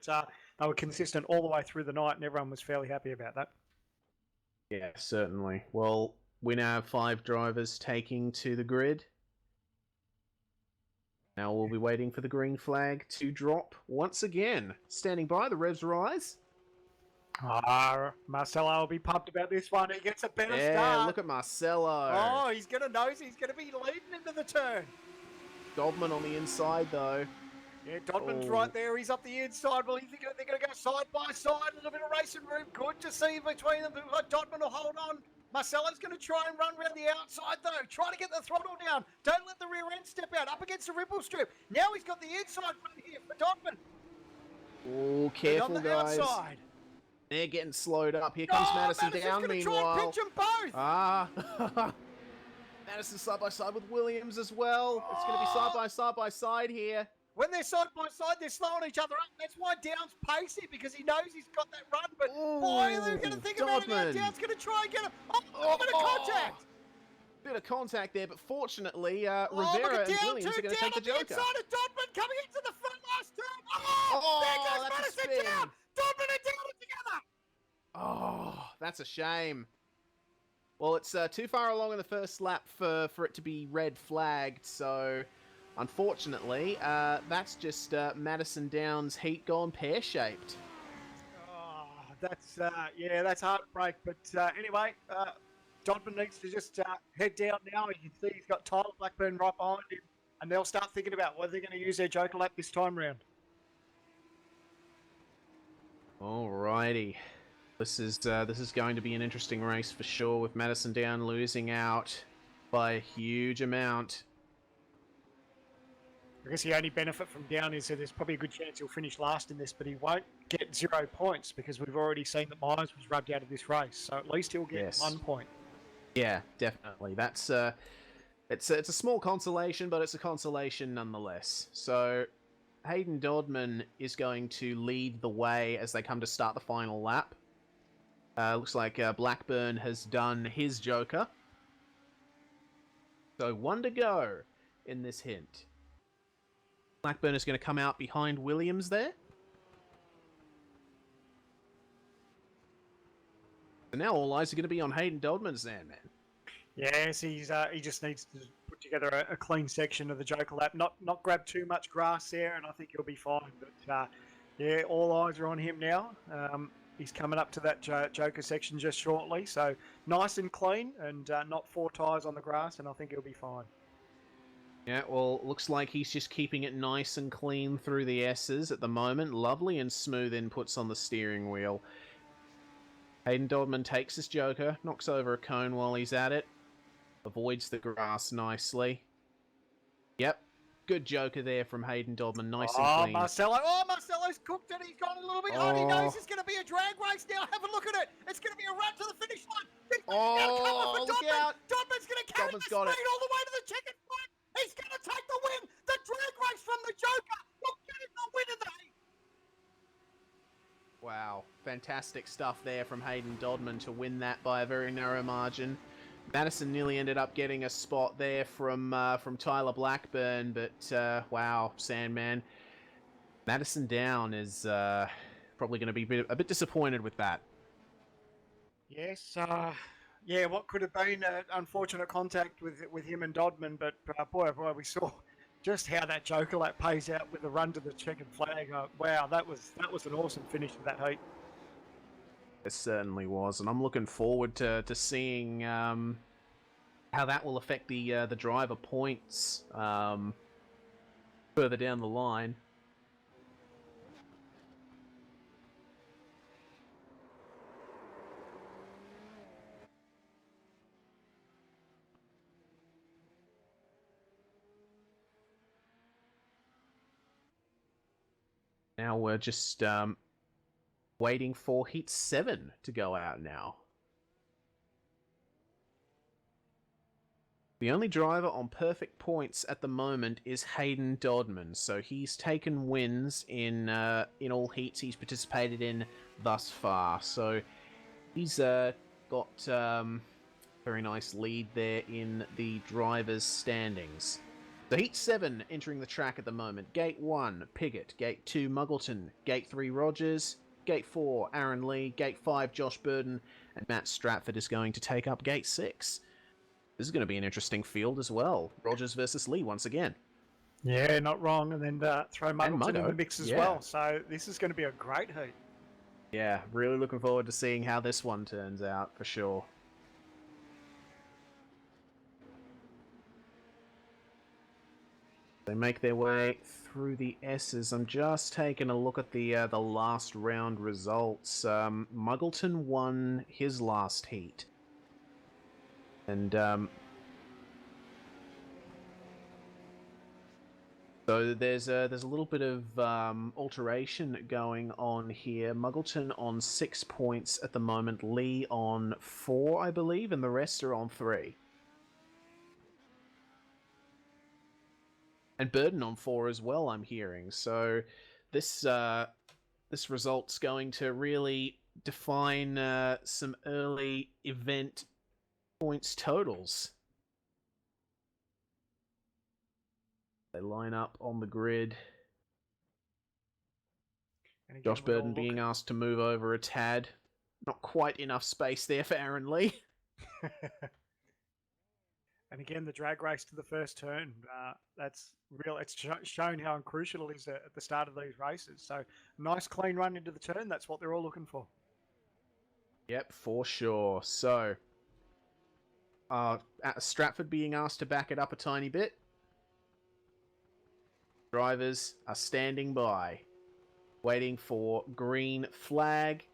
they were consistent all the way through the night, and everyone was fairly happy about that. Yeah, certainly. Well, we now have 5 drivers taking to the grid. Now we'll be waiting for the green flag to drop once again. Standing by, the revs rise. Marcelo will be pumped about this one. He gets a better start. Yeah, look at Marcelo. Oh, he's going to nose. He's going to be leading into the turn. Dodman on the inside, though. Yeah, Dodman's right there. He's up the inside. Well, you think they're going to go side by side. A little bit of racing room. Good to see between them. Dodman will hold on. Marcelo's going to try and run around the outside, though. Try to get the throttle down. Don't let the rear end step out. Up against the ripple strip. Now he's got the inside front here for Dodman. Oh, careful, on the guys. Outside. They're getting slowed up. Here comes Madison down, meanwhile. Try and pinch them both. Madison side by side with Williams as well. It's going to be side by side here. When they're side by side, they're slowing each other up. That's why Down's pacey, because he knows he's got that run. But boy, they're going to think about it now. Down's going to try and get him. A bit of contact. Bit of contact there, but fortunately, Rivera and Williams are going to take the Joker. Inside of Dodman coming into the front last turn. There goes that's Madison down. Dodman and Down together. Oh, that's a shame. Well, it's too far along in the first lap for it to be red flagged, so unfortunately, that's just Madison Down's heat gone pear-shaped. Oh, that's heartbreak. But anyway, Dodman needs to just head down now. You can see he's got Tyler Blackburn right behind him, and they'll start thinking about whether they're going to use their Joker lap this time round. Alrighty. This is going to be an interesting race for sure, with Madison Down losing out by a huge amount. I guess the only benefit from Down is that there's probably a good chance he'll finish last in this, but he won't get 0 points because we've already seen that Myers was rubbed out of this race. So at least he'll get 1 point. Yeah, definitely. That's it's a small consolation, but it's a consolation nonetheless. So Hayden Dodman is going to lead the way as they come to start the final lap. Looks like Blackburn has done his Joker. So 1 to go in this hint. Blackburn is going to come out behind Williams there. So now all eyes are going to be on Hayden Dodman, Sandman. Yes, he just needs to put together a clean section of the Joker lap, not grab too much grass there, and I think he'll be fine. But yeah, all eyes are on him now. He's coming up to that Joker section just shortly, so nice and clean, and not 4 tyres on the grass, and I think he'll be fine. Yeah, well, looks like he's just keeping it nice and clean through the S's at the moment. Lovely and smooth inputs on the steering wheel. Hayden Dodman takes his Joker, knocks over a cone while he's at it. Avoids the grass nicely. Yep, good Joker there from Hayden Dodman, nice and clean. Marcelo's cooked it. He's gone a little bit on. He knows it's going to be a drag race now. Have a look at it. It's going to be a run to the finish line. Look out. Dodman's going to carry the speed all the way to the chicken front. He's going to take the win. The drag race from the Joker will get him the win of the heat. Wow, fantastic stuff there from Hayden Dodman to win that by a very narrow margin. Madison nearly ended up getting a spot there from Tyler Blackburn, but wow, Sandman. Madison Down is probably going to be a bit disappointed with that. Yes, yeah, what could have been an unfortunate contact with him and Dodman, but boy, oh boy, we saw just how that Joker lap pays out with a run to the checkered flag. Wow, that was an awesome finish to that heat. It certainly was, and I'm looking forward to seeing how that will affect the driver points further down the line. Now we're just waiting for Heat 7 to go out now. The only driver on perfect points at the moment is Hayden Dodman, so he's taken wins in all heats he's participated in thus far. So he's got very nice lead there in the drivers' standings. So Heat 7 entering the track at the moment. Gate 1, Piggott. Gate 2, Muggleton. Gate 3, Rogers. Gate 4, Aaron Lee. Gate 5, Josh Burden. And Matt Stratford is going to take up Gate 6. This is going to be an interesting field as well. Rogers versus Lee once again. Yeah, not wrong. And then throw Muggleton in the mix as well. So this is going to be a great heat. Yeah, really looking forward to seeing how this one turns out for sure. They make their way through the S's. I'm just taking a look at the last round results. Muggleton won his last heat. And so there's a little bit of alteration going on here. Muggleton on 6 points at the moment, Lee on 4, I believe, and the rest are on 3. And Burden on 4 as well, I'm hearing. So this result's going to really define some early event points totals. They line up on the grid. And again, Josh Burden being asked to move over a tad. Not quite enough space there for Aaron Lee. And again, the drag race to the first turn, that's real. It's shown how crucial it is at the start of these races. So nice, clean run into the turn. That's what they're all looking for. Yep, for sure. So, Stratford being asked to back it up a tiny bit. Drivers are standing by, waiting for green flag.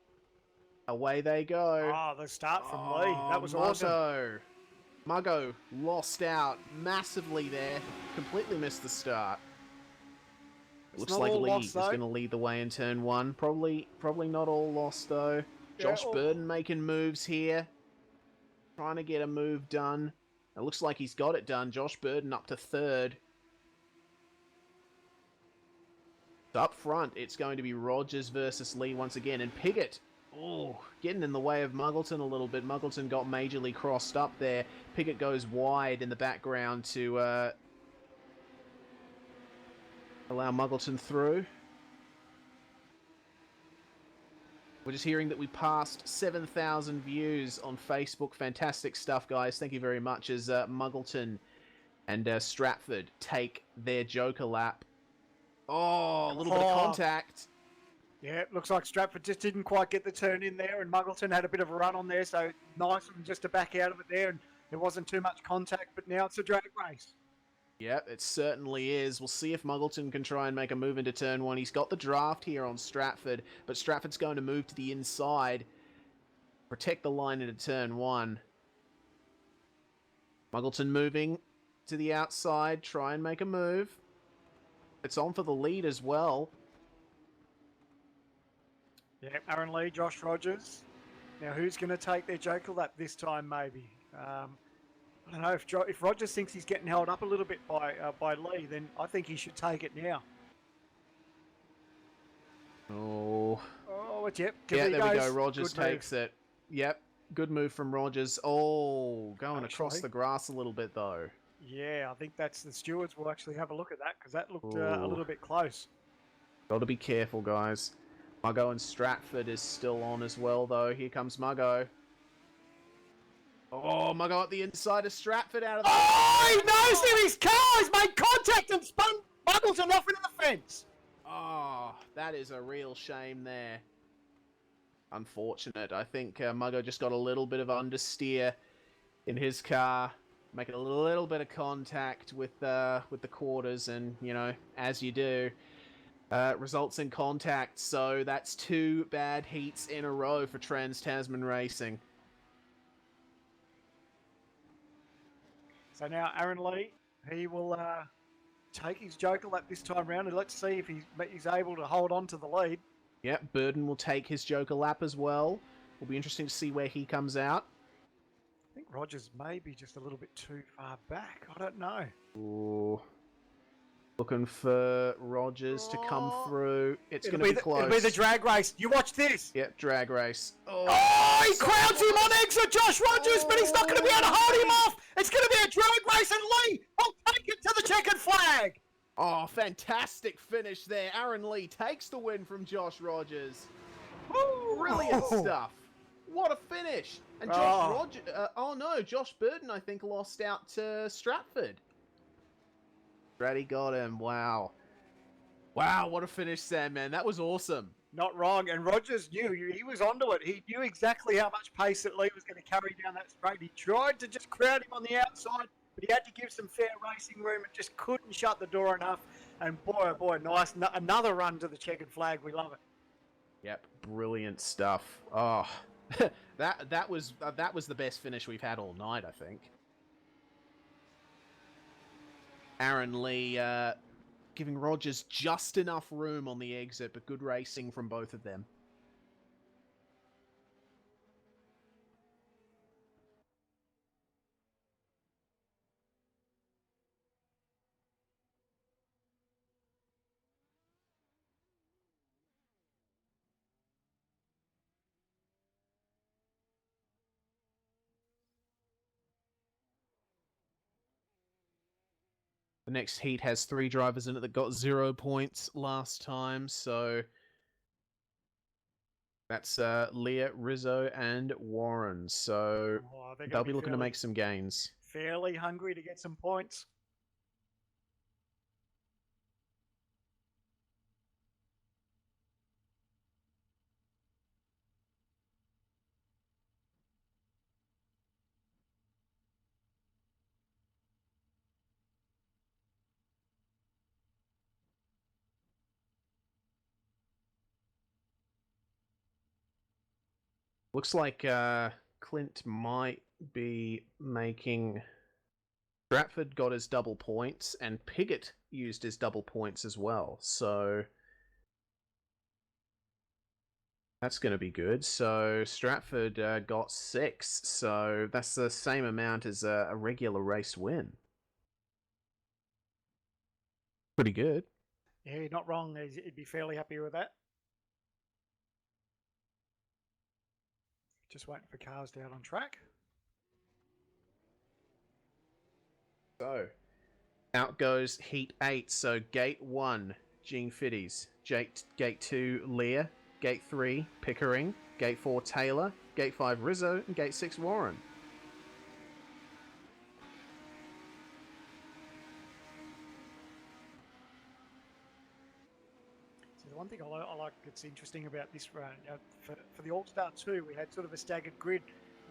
Away they go. Oh, the start from Lee. That was awesome. Muggo lost out massively there. Completely missed the start. Looks like Lee is going to lead the way in turn 1. Probably not all lost, though. Josh Burden making moves here. Trying to get a move done. It looks like he's got it done. Josh Burden up to 3rd. Up front, it's going to be Rogers versus Lee once again. And Piggott, getting in the way of Muggleton a little bit. Muggleton got majorly crossed up there. Piggott goes wide in the background to allow Muggleton through. We're just hearing that we passed 7,000 views on Facebook. Fantastic stuff, guys. Thank you very much as Muggleton and Stratford take their Joker lap. Oh, a little bit of contact. Yeah, it looks like Stratford just didn't quite get the turn in there, and Muggleton had a bit of a run on there, so nice of him just to back out of it there, and there wasn't too much contact, but now it's a drag race. Yep, it certainly is. We'll see if Muggleton can try and make a move into turn 1. He's got the draft here on Stratford, but Stratford's going to move to the inside, protect the line into turn 1. Muggleton moving to the outside, try and make a move. It's on for the lead as well. Yeah, Aaron Lee, Josh Rogers. Now, who's going to take their Joker lap this time, maybe? I don't know. If Rogers thinks he's getting held up a little bit by Lee, then I think he should take it now. Oh, yep. Yeah, there we go. Rogers takes it. Yep, good move from Rogers. Oh, going across the grass a little bit, though. Yeah, I think that's the stewards will actually have a look at that because that looked a little bit close. Got to be careful, guys. Muggo and Stratford is still on as well, though. Here comes Muggo. Oh my god, the inside of Stratford out of the... Oh, he knows him! His car has made contact and spun Muggleton off into the fence! Oh, that is a real shame there. Unfortunate. I think Muggo just got a little bit of understeer in his car, making a little bit of contact with the quarters, and, you know, as you do, results in contact. So that's 2 bad heats in a row for Trans-Tasman Racing. So now Aaron Lee, he will take his Joker lap this time round, and let's see if he's able to hold on to the lead. Yep, Burden will take his Joker lap as well. Will be interesting to see where he comes out. I think Rogers may be just a little bit too far back. I don't know. Ooh. Looking for Rogers to come through. It's going to be close. It'll be the drag race. You watch this. Yep, drag race. Oh, he crowds him on exit, Josh Rogers, but he's not going to be able to hold him off. It's going to be a drag race, and Lee will take it to the checkered flag. Oh, fantastic finish there. Aaron Lee takes the win from Josh Rogers. Brilliant stuff. What a finish. And Josh Burden, I think, lost out to Stratford. Stratty got him. Wow. Wow, what a finish, Sam, man. That was awesome. Not wrong. And Rogers knew. He was onto it. He knew exactly how much pace that Lee was going to carry down that straight. He tried to just crowd him on the outside, but he had to give some fair racing room and just couldn't shut the door enough. And boy, oh boy, nice. Another run to the checkered flag. We love it. Yep, brilliant stuff. Oh, that was the best finish we've had all night, I think. Aaron Lee giving Rogers just enough room on the exit, but good racing from both of them. The next heat has 3 drivers in it that got 0 points last time, so that's Leah, Rizzo, and Warren. So they'll be looking to make some gains. Fairly hungry to get some points. Looks like Clint might be making... Stratford got his double points, and Piggott used his double points as well, so... That's going to be good. So Stratford got 6, so that's the same amount as a regular race win. Pretty good. Yeah, you're not wrong. He'd be fairly happy with that. Just waiting for cars down on track. So, out goes Heat 8. So, Gate 1, Gene Fiddies. Gate 2, Lear. Gate 3, Pickering. Gate 4, Taylor. Gate 5, Rizzo. And Gate 6, Warren. So the one thing I like that's interesting about this run, for the All-Star 2, we had sort of a staggered grid.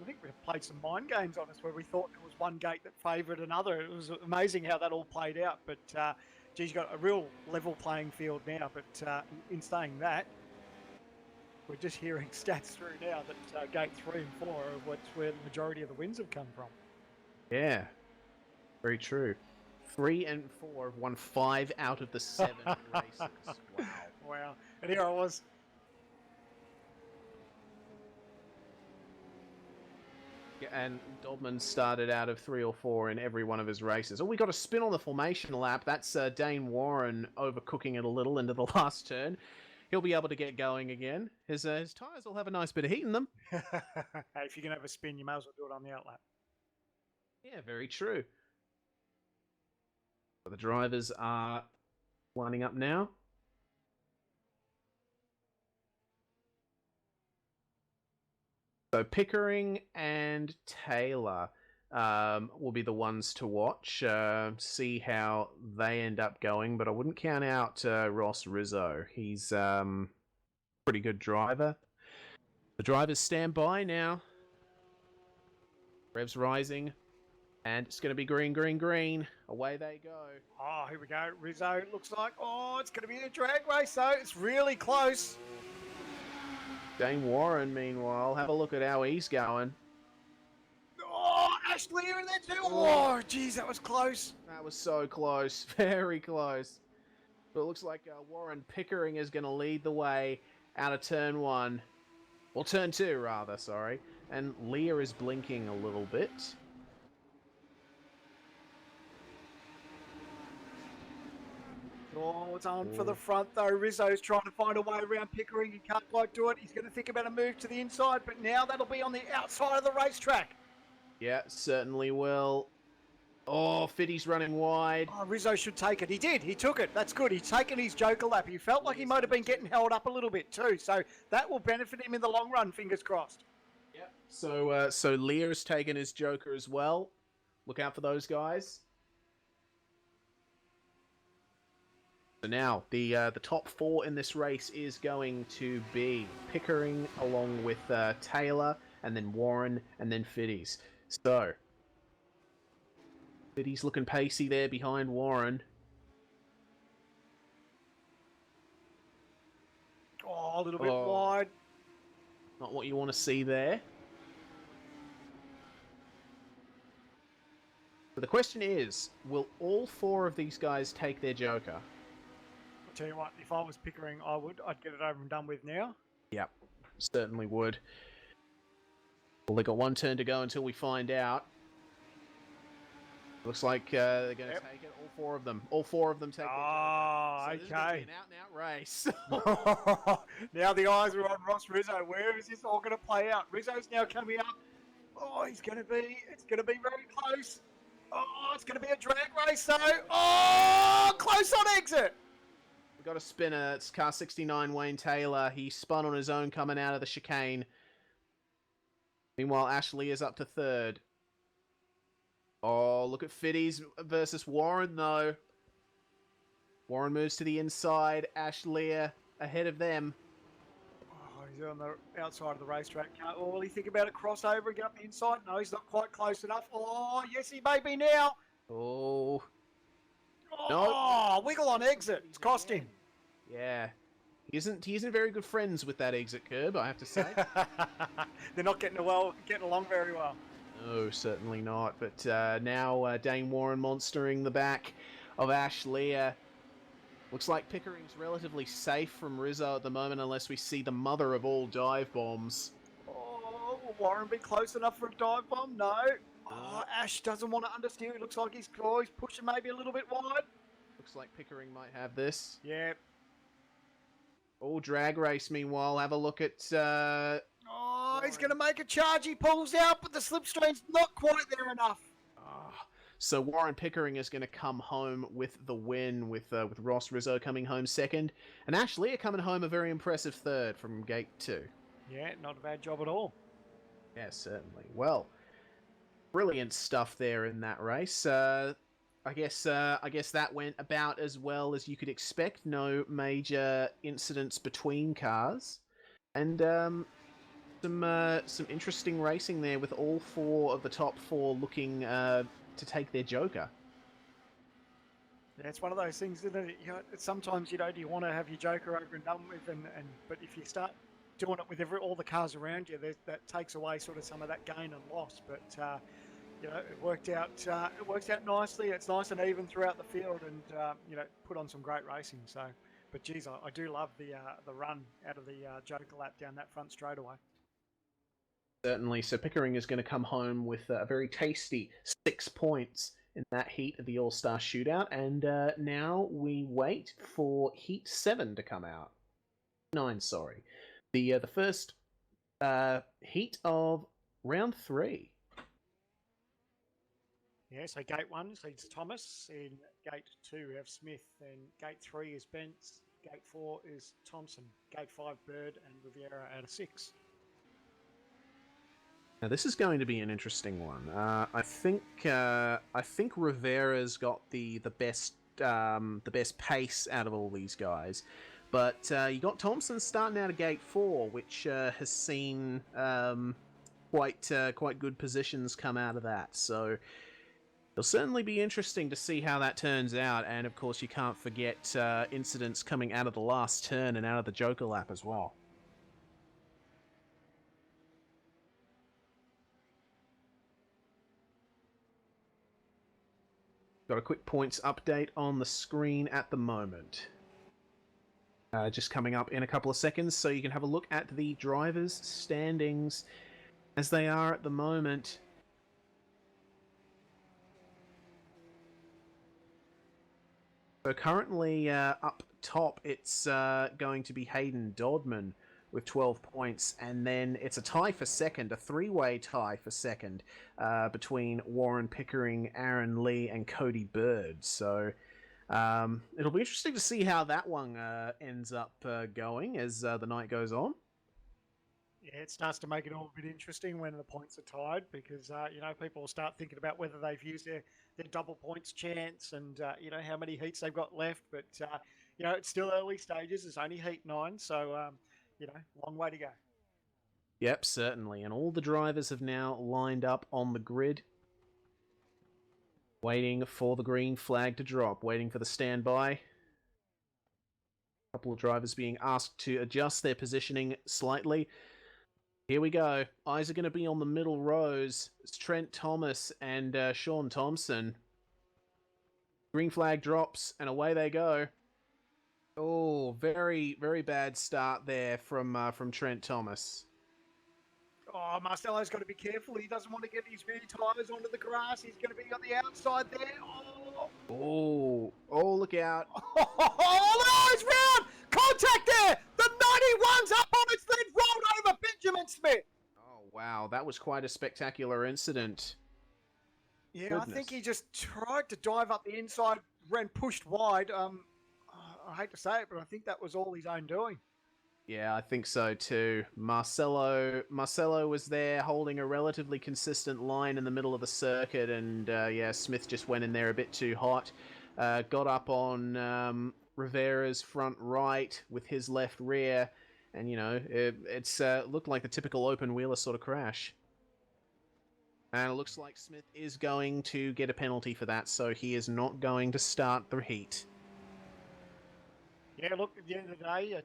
I think we played some mind games on us where we thought there was one gate that favoured another. It was amazing how that all played out. But, geez, you've got a real level playing field now. But in saying that, we're just hearing stats through now that Gate 3 and 4 are where the majority of the wins have come from. Yeah, very true. 3 and 4 have won 5 out of the 7 races. Wow. Wow. And here I was. And Dodman started out of 3 or 4 in every one of his races. Oh, we got a spin on the formation lap. That's Dane Warren overcooking it a little into the last turn. He'll be able to get going again. His tyres will have a nice bit of heat in them. Hey, if you're going to have a spin, you may as well do it on the outlap. Yeah, very true. The drivers are lining up now. So Pickering and Taylor will be the ones to watch, see how they end up going. But I wouldn't count out Ross Rizzo. He's pretty good driver. The drivers stand by now. Revs rising. And it's going to be green, green, green. Away they go. Oh, here we go. Rizzo looks like, oh, it's going to be a drag race, though. It's really close. Dane Warren, meanwhile, have a look at how he's going. Oh, Ashley in there too. Oh, geez, that was close. That was so close. Very close. But it looks like Warren Pickering is going to lead the way out of turn 1. Well, turn 2, rather, sorry. And Leah is blinking a little bit. Oh, it's on for the front, though. Rizzo's trying to find a way around Pickering. He can't quite do it. He's going to think about a move to the inside, but now that'll be on the outside of the racetrack. Yeah, certainly will. Oh, Fiddy's running wide. Oh, Rizzo should take it. He did. He took it. That's good. He's taken his Joker lap. He felt like he might have been getting held up a little bit too, so that will benefit him in the long run, fingers crossed. Yep. So Leah's taken his Joker as well. Look out for those guys. So now, the top 4 in this race is going to be Pickering along with Taylor, and then Warren, and then Fiddy's. So, Fiddy's looking pacey there behind Warren. Oh, a little bit wide. Not what you want to see there. But the question is, will all 4 of these guys take their Joker? I'll tell you what, if I was Pickering, I'd get it over and done with now. Yep, certainly would. Well, they got 1 turn to go until we find out. Looks like they're going to take it. All 4 of them. All 4 of them take it. Oh, so okay. This is gonna be an out-and-out race. Now the eyes are on Ross Rizzo. Where is this all going to play out? Rizzo's now coming up. Oh, it's going to be very close. Oh, it's going to be a drag race, though. Oh, close on exit. We've got a spinner. It's car 69, Wayne Taylor. He spun on his own coming out of the chicane. Meanwhile, Ashley is up to 3rd. Oh, look at Fiddy's versus Warren, though. Warren moves to the inside. Ashley ahead of them. Oh, he's on the outside of the racetrack. Can't really think about a crossover and get up the inside. No, he's not quite close enough. Oh, yes, he may be now. Oh. Oh, wiggle on exit. It's cost him. Yeah. He isn't very good friends with that exit curb, I have to say. They're not getting along very well. No, certainly not. But now Dane Warren monstering the back of Ash Lear. Looks like Pickering's relatively safe from Rizzo at the moment unless we see the mother of all dive bombs. Oh, will Warren be close enough for a dive bomb? No. Oh, Ash doesn't want to understeer. It looks like he's pushing maybe a little bit wide. Looks like Pickering might have this. Yeah. Oh, drag race, meanwhile. Have a look at... Oh, he's going to make a charge. He pulls out, but the slipstream's not quite there enough. So Warren Pickering is going to come home with the win, with Ross Rizzo coming home 2nd, and Ash Lear coming home a very impressive 3rd from Gate 2. Yeah, not a bad job at all. Yeah, certainly. Well, brilliant stuff there in that race. I guess that went about as well as you could expect. No major incidents between cars, and some interesting racing there with all 4 of the top 4 looking to take their Joker. Yeah, it's one of those things, isn't it? Sometimes you want to have your Joker over and done with, but if you start doing it with all the cars around you, that takes away sort of some of that gain and loss. But it worked out. It works out nicely. It's nice and even throughout the field, and put on some great racing. So, but geez, I do love the run out of the Joker lap down that front straightaway. Certainly. So Pickering is going to come home with a very tasty 6 points in that heat of the All-Star Shootout, and now we wait for Heat 7 to come out. 9, sorry. The first heat of round 3. Yeah, so Gate 1 sees Thomas, in Gate 2 we have Smith, and Gate 3 is Bentz, Gate 4 is Thompson, Gate 5 Bird, and Riviera out of 6. Now this is going to be an interesting one. I think Rivera's got the best pace out of all these guys, but you got Thompson starting out of gate 4, which has seen quite good positions come out of that. So it'll certainly be interesting to see how that turns out. And of course, you can't forget incidents coming out of the last turn and out of the Joker lap as well. Got a quick points update on the screen at the moment. Just coming up in a couple of seconds, so you can have a look at the drivers' standings as they are at the moment. So currently up top, it's going to be Hayden Dodman with 12 points, and then it's a tie for second, a three-way tie for second, between Warren Pickering, Aaron Lee, and Cody Bird. So it'll be interesting to see how that one ends up going as the night goes on. Yeah, it starts to make it all a bit interesting when the points are tied, because people will start thinking about whether they've used their double points chance and how many heats they've got left. But it's still early stages. It's only heat 9, so long way to go. Yep, certainly. And all the drivers have now lined up on the grid, waiting for the green flag to drop, waiting for the standby. A couple of drivers being asked to adjust their positioning slightly. Here we go. Eyes are going to be on the middle rows. It's Trent Thomas and Sean Thompson. Green flag drops, and away they go. Oh, very, very bad start there from Trent Thomas. Oh, Marcelo's got to be careful. He doesn't want to get his rear tyres onto the grass. He's going to be on the outside there. Oh, look out. Oh, he's round! Contact there! The 91's up on its lead, rolled over Benjamin Smith. Oh, wow. That was quite a spectacular incident. Yeah, Goodness. I think he just tried to dive up the inside, ran pushed wide. I hate to say it, but I think that was all his own doing. Yeah, I think so too. Marcelo was there holding a relatively consistent line in the middle of the circuit, and Smith just went in there a bit too hot. Got up on Rivera's front right with his left rear, and it's looked like the typical open wheeler sort of crash. And it looks like Smith is going to get a penalty for that, so he is not going to start the heat. Yeah, look, at the end of the day,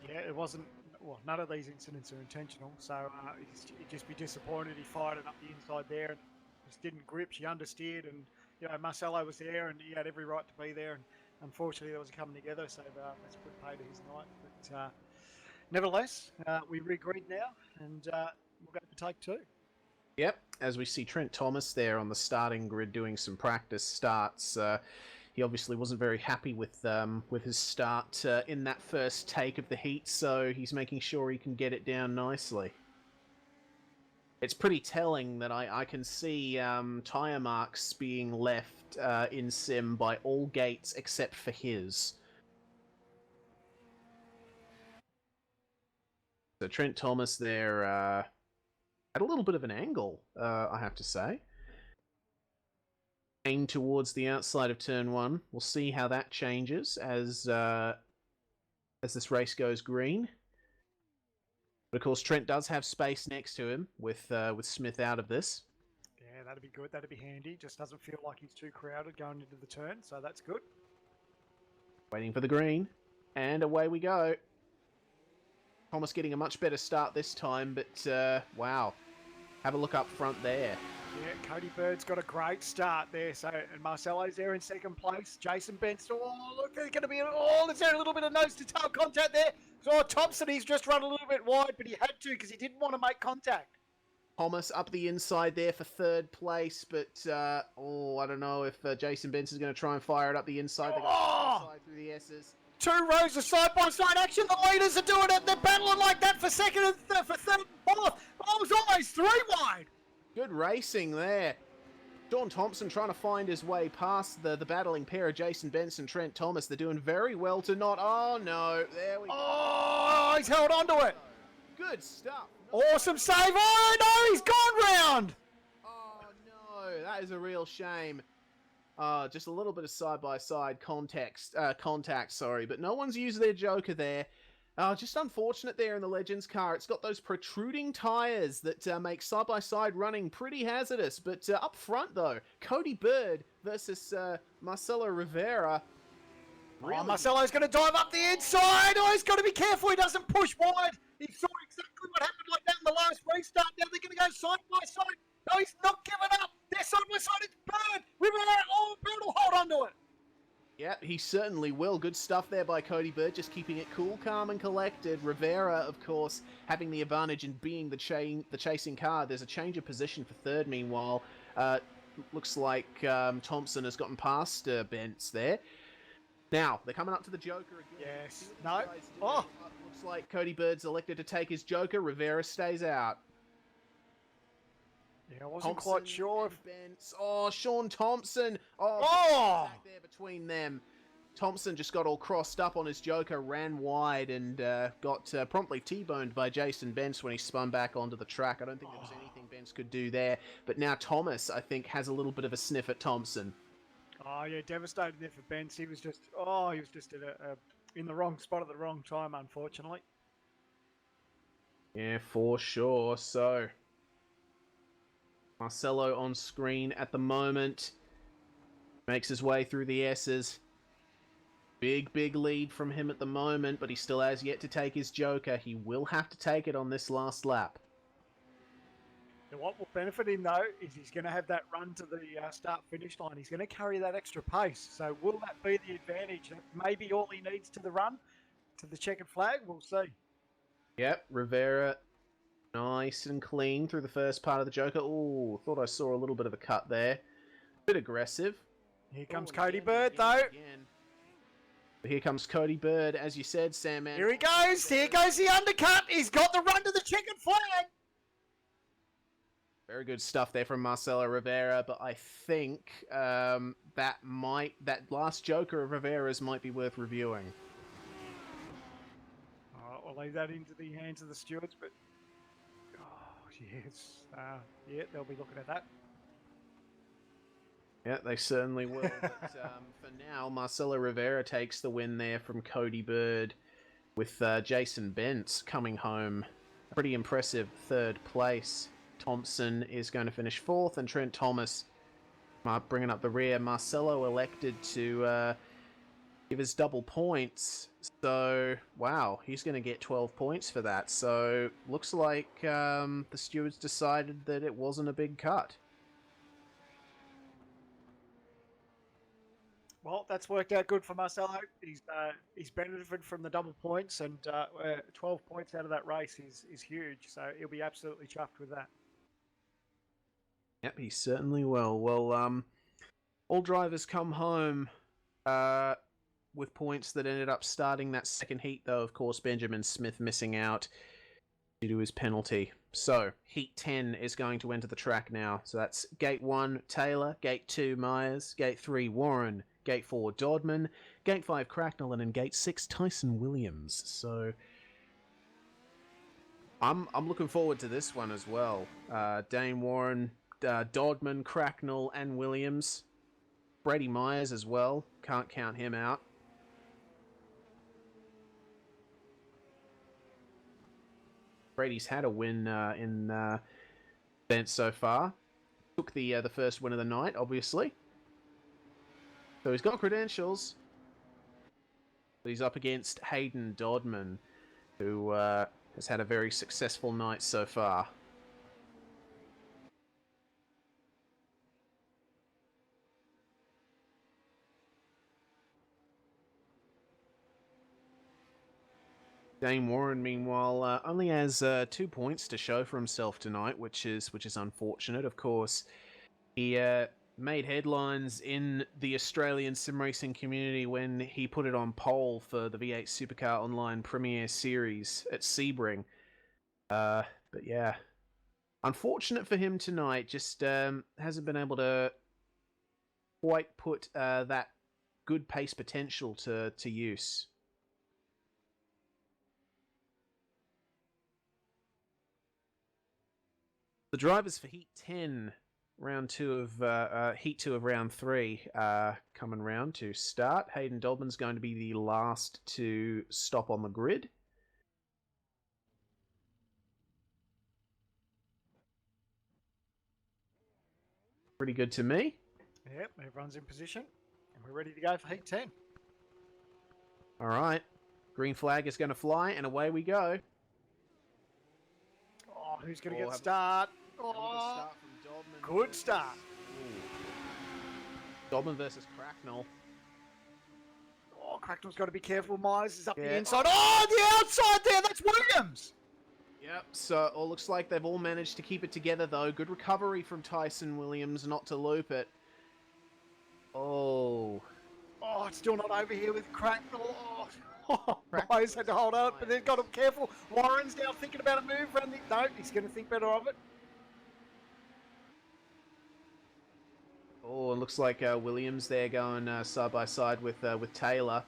it wasn't. Well, none of these incidents are intentional, so he'd just be disappointed. He fired it up the inside there and just didn't grip. She understeered, and Marcelo was there, and he had every right to be there. And unfortunately, there was a coming together, so that's put pay to his night. But nevertheless, we regreed now, and we'll go for take 2. Yep, as we see Trent Thomas there on the starting grid doing some practice starts. He obviously wasn't very happy with his start in that first take of the heat, so he's making sure he can get it down nicely. It's pretty telling that I can see tyre marks being left in sim by all gates except for his. So Trent Thomas there at a little bit of an angle, I have to say. Aimed towards the outside of turn 1. We'll see how that changes as this race goes green. But of course, Trent does have space next to him with Smith out of this. Yeah, that'd be good. That'd be handy. Just doesn't feel like he's too crowded going into the turn, so that's good. Waiting for the green, and away we go. Thomas getting a much better start this time, but wow, have a look up front there. Yeah, Cody Bird's got a great start there. So, and Marcelo's there in second place. Jason Benson. Oh, look, there's going to be is there a little bit of nose-to-tail contact there? So Thompson, he's just run a little bit wide, but he had to because he didn't want to make contact. Thomas up the inside there for third place, but I don't know if Jason Benson's going to try and fire it up the inside. They're going to inside through the S's. 2 rows of side-by-side action. The leaders are doing it. They're battling like that for second and for third and fourth. Oh, it was almost 3 wide. Good racing there. Sean Thompson trying to find his way past the battling pair of Jason Benson and Trent Thomas. They're doing very well to not... Oh, no. There we go. Oh, he's held onto it. Good Good stuff. Awesome save. Oh, no, he's gone round. Oh, no. That is a real shame. Just a little bit of side-by-side contact, but no one's used their Joker there. Just unfortunate there in the Legends car. It's got those protruding tyres that make side-by-side running pretty hazardous. But up front, though, Cody Bird versus Marcelo Rivera. Really? Oh, Marcelo's going to dive up the inside. Oh, he's got to be careful he doesn't push wide. He saw exactly what happened like that in the last restart. Now they're going to go side by side. No, he's not giving up. They're side by side. It's Bird. Rivera. Oh, Bird will hold on to it. Yeah, he certainly will. Good stuff there by Cody Bird, just keeping it cool, calm, and collected. Rivera, of course, having the advantage in being the chasing car. There's a change of position for third, meanwhile. Looks like Thompson has gotten past Bentz there. Now, they're coming up to the Joker again. Yes. No. Oh. Looks like Cody Bird's elected to take his Joker. Rivera stays out. Yeah, I wasn't quite sure if... Bentz. Oh, Sean Thompson. Back there between them. Thompson just got all crossed up on his Joker, ran wide, and got promptly T-boned by Jason Bentz when he spun back onto the track. I don't think there was anything Bentz could do there. But now Thomas, I think, has a little bit of a sniff at Thompson. Oh, yeah, devastated there for Bentz. He was just in the wrong spot at the wrong time, unfortunately. Yeah, for sure. So, Marcelo on screen at the moment. Makes his way through the S's. Big lead from him at the moment, but he still has yet to take his Joker. He will have to take it on this last lap. And what will benefit him, though, is he's going to have that run to the start-finish line. He's going to carry that extra pace. So will that be the advantage? Maybe all he needs to the run, to the checkered flag? We'll see. Yep, Rivera, nice and clean through the first part of the Joker. Ooh, thought I saw a little bit of a cut there. Bit aggressive. Here comes Cody Bird, though. Here comes Cody Bird, as you said, Sam. Here he goes. Here goes the undercut. He's got the run to the checkered flag. Very good stuff there from Marcelo Rivera, but I think that last Joker of Rivera's might be worth reviewing. All right, we'll leave that into the hands of the stewards, but yes, they'll be looking at that. Yeah, they certainly will. But for now, Marcelo Rivera takes the win there from Cody Bird, with Jason Bentz coming home. Pretty impressive third place. Thompson is going to finish fourth, and Trent Thomas bringing up the rear. Marcelo elected to give us double points. So, wow, he's going to get 12 points for that. So, looks like the stewards decided that it wasn't a big cut. Well, that's worked out good for Marcelo. He's benefited from the double points, and 12 points out of that race is huge. So he'll be absolutely chuffed with that. Yep, he certainly will. Well, all drivers come home with points that ended up starting that second heat, though, of course, Benjamin Smith missing out due to his penalty. So, Heat 10 is going to enter the track now. So that's Gate 1, Taylor, Gate 2, Myers, Gate 3, Warren, Gate 4, Dodman, Gate 5, Cracknell, and in Gate 6, Tyson Williams. So, I'm looking forward to this one as well. Dane Warren, Dodman, Cracknell, and Williams. Brady Myers as well. Can't count him out. Brady's had a win in events so far. Took the first win of the night, obviously. So he's got credentials. But he's up against Hayden Dodman, who has had a very successful night so far. Dane Warren, meanwhile, only has 2 points to show for himself tonight, which is unfortunate. Of course, he made headlines in the Australian sim racing community when he put it on pole for the V8 Supercar Online Premier Series at Sebring. But yeah, unfortunate for him tonight. Just hasn't been able to quite put that good pace potential to use. The drivers for Heat 10, round 2 of Heat 2 of round 3, coming round to start. Hayden Dodman's going to be the last to stop on the grid. Pretty good to me. Yep, everyone's in position, and we're ready to go for Heat 10. All right. Green flag is going to fly, and away we go. Oh, who's going to get the start? Oh, Start from Dodman. good start. Dodman versus Cracknell. Oh, Cracknell's got to be careful. Myers is up Yeah. the inside. Oh, the outside there. That's Williams. Yep, so it looks like they've all managed to keep it together, though. Good recovery from Tyson Williams not to loop it. Oh. Oh, it's still not over here with Cracknell. Oh, Myers had to hold on, but they've got to be careful. Warren's now thinking about a move. No, he's going to think better of it. Oh, it looks like Williams there going side by side with Taylor.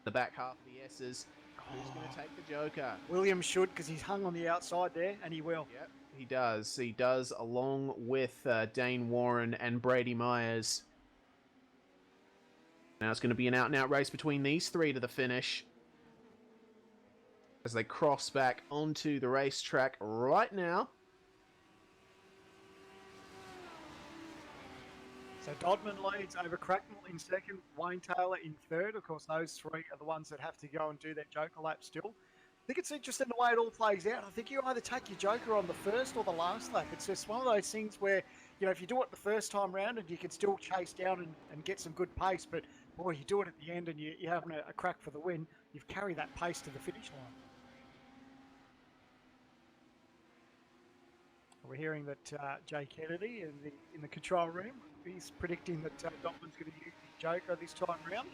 The back half of the S's. Who's going to take the Joker? Williams should, because he's hung on the outside there, and he will. Yep, he does. He does, along with Dane Warren and Brady Myers. Now it's going to be an out-and-out race between these three to the finish, as they cross back onto the racetrack right now. So Dodman leads over Cracknell in second, Wayne Taylor in third. Of course, those three are the ones that have to go and do their Joker lap still. I think it's interesting the way it all plays out. I think you either take your Joker on the first or the last lap. It's just one of those things where, you know, if you do it the first time round and you can still chase down and get some good pace, but boy, you do it at the end and you're having a crack for the win, you've carried that pace to the finish line. We're hearing that Jay Kennedy in the control room, he's predicting that Dodman's going to use the Joker this time round.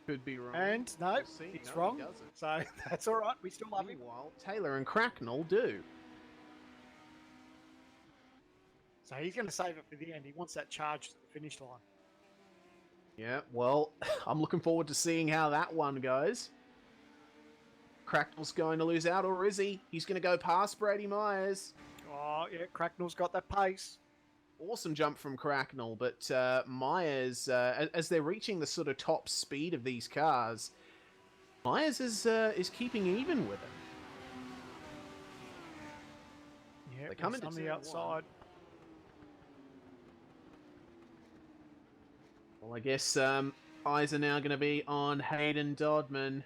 Could be wrong. And no, We'll see. he's No, wrong. he doesn't. So that's all right. We still love him. Meanwhile, Taylor and Cracknell do. So he's going to save it for the end. He wants that charge to the finish line. Yeah, well, I'm looking forward to seeing how that one goes. Cracknell's going to lose out, or is he? He's going to go past Brady Myers. Oh, yeah, Cracknell's got that pace. Awesome jump from Cracknell, but Myers, as they're reaching the sort of top speed of these cars, Myers is keeping even with him. Yeah, They come he's into on turn the one. outside. Well, I guess eyes are now going to be on Hayden Dodman.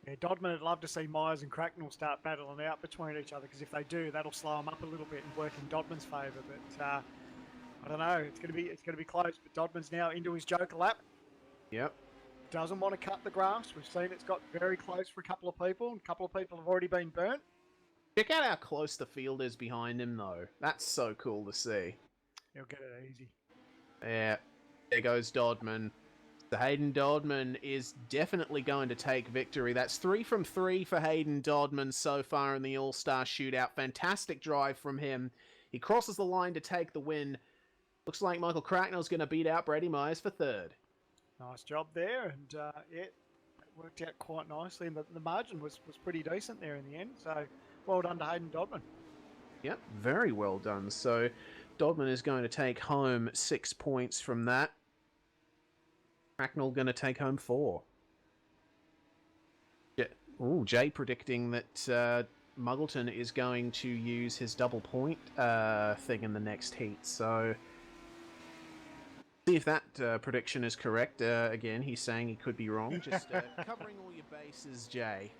Yeah, Dodman would love to see Myers and Cracknell start battling out between each other, because if they do, that'll slow them up a little bit and work in Dodman's favour. But I don't know. It's going to be close. But Dodman's now into his Joker lap. Yep. Doesn't want to cut the grass. We've seen it's got very close for a couple of people, and a couple of people have already been burnt. Check out how close the field is behind him, though. That's so cool to see. He'll get it easy. Yeah, there goes Dodman. The Hayden Dodman is definitely going to take victory. That's 3 from 3 for Hayden Dodman so far in the All-Star Shootout. Fantastic drive from him. He crosses the line to take the win. Looks like Michael Cracknell's going to beat out Brady Myers for third. Nice job there, and yeah, it worked out quite nicely, and the margin was pretty decent there in the end. So well done to Hayden Dodman. Yep, very well done. So Dodman is going to take home 6 points from that. Cracknell going to take home 4. Jay predicting that Muggleton is going to use his double point thing in the next heat. So see if that prediction is correct. Again, he's saying he could be wrong. Just covering all your bases, Jay.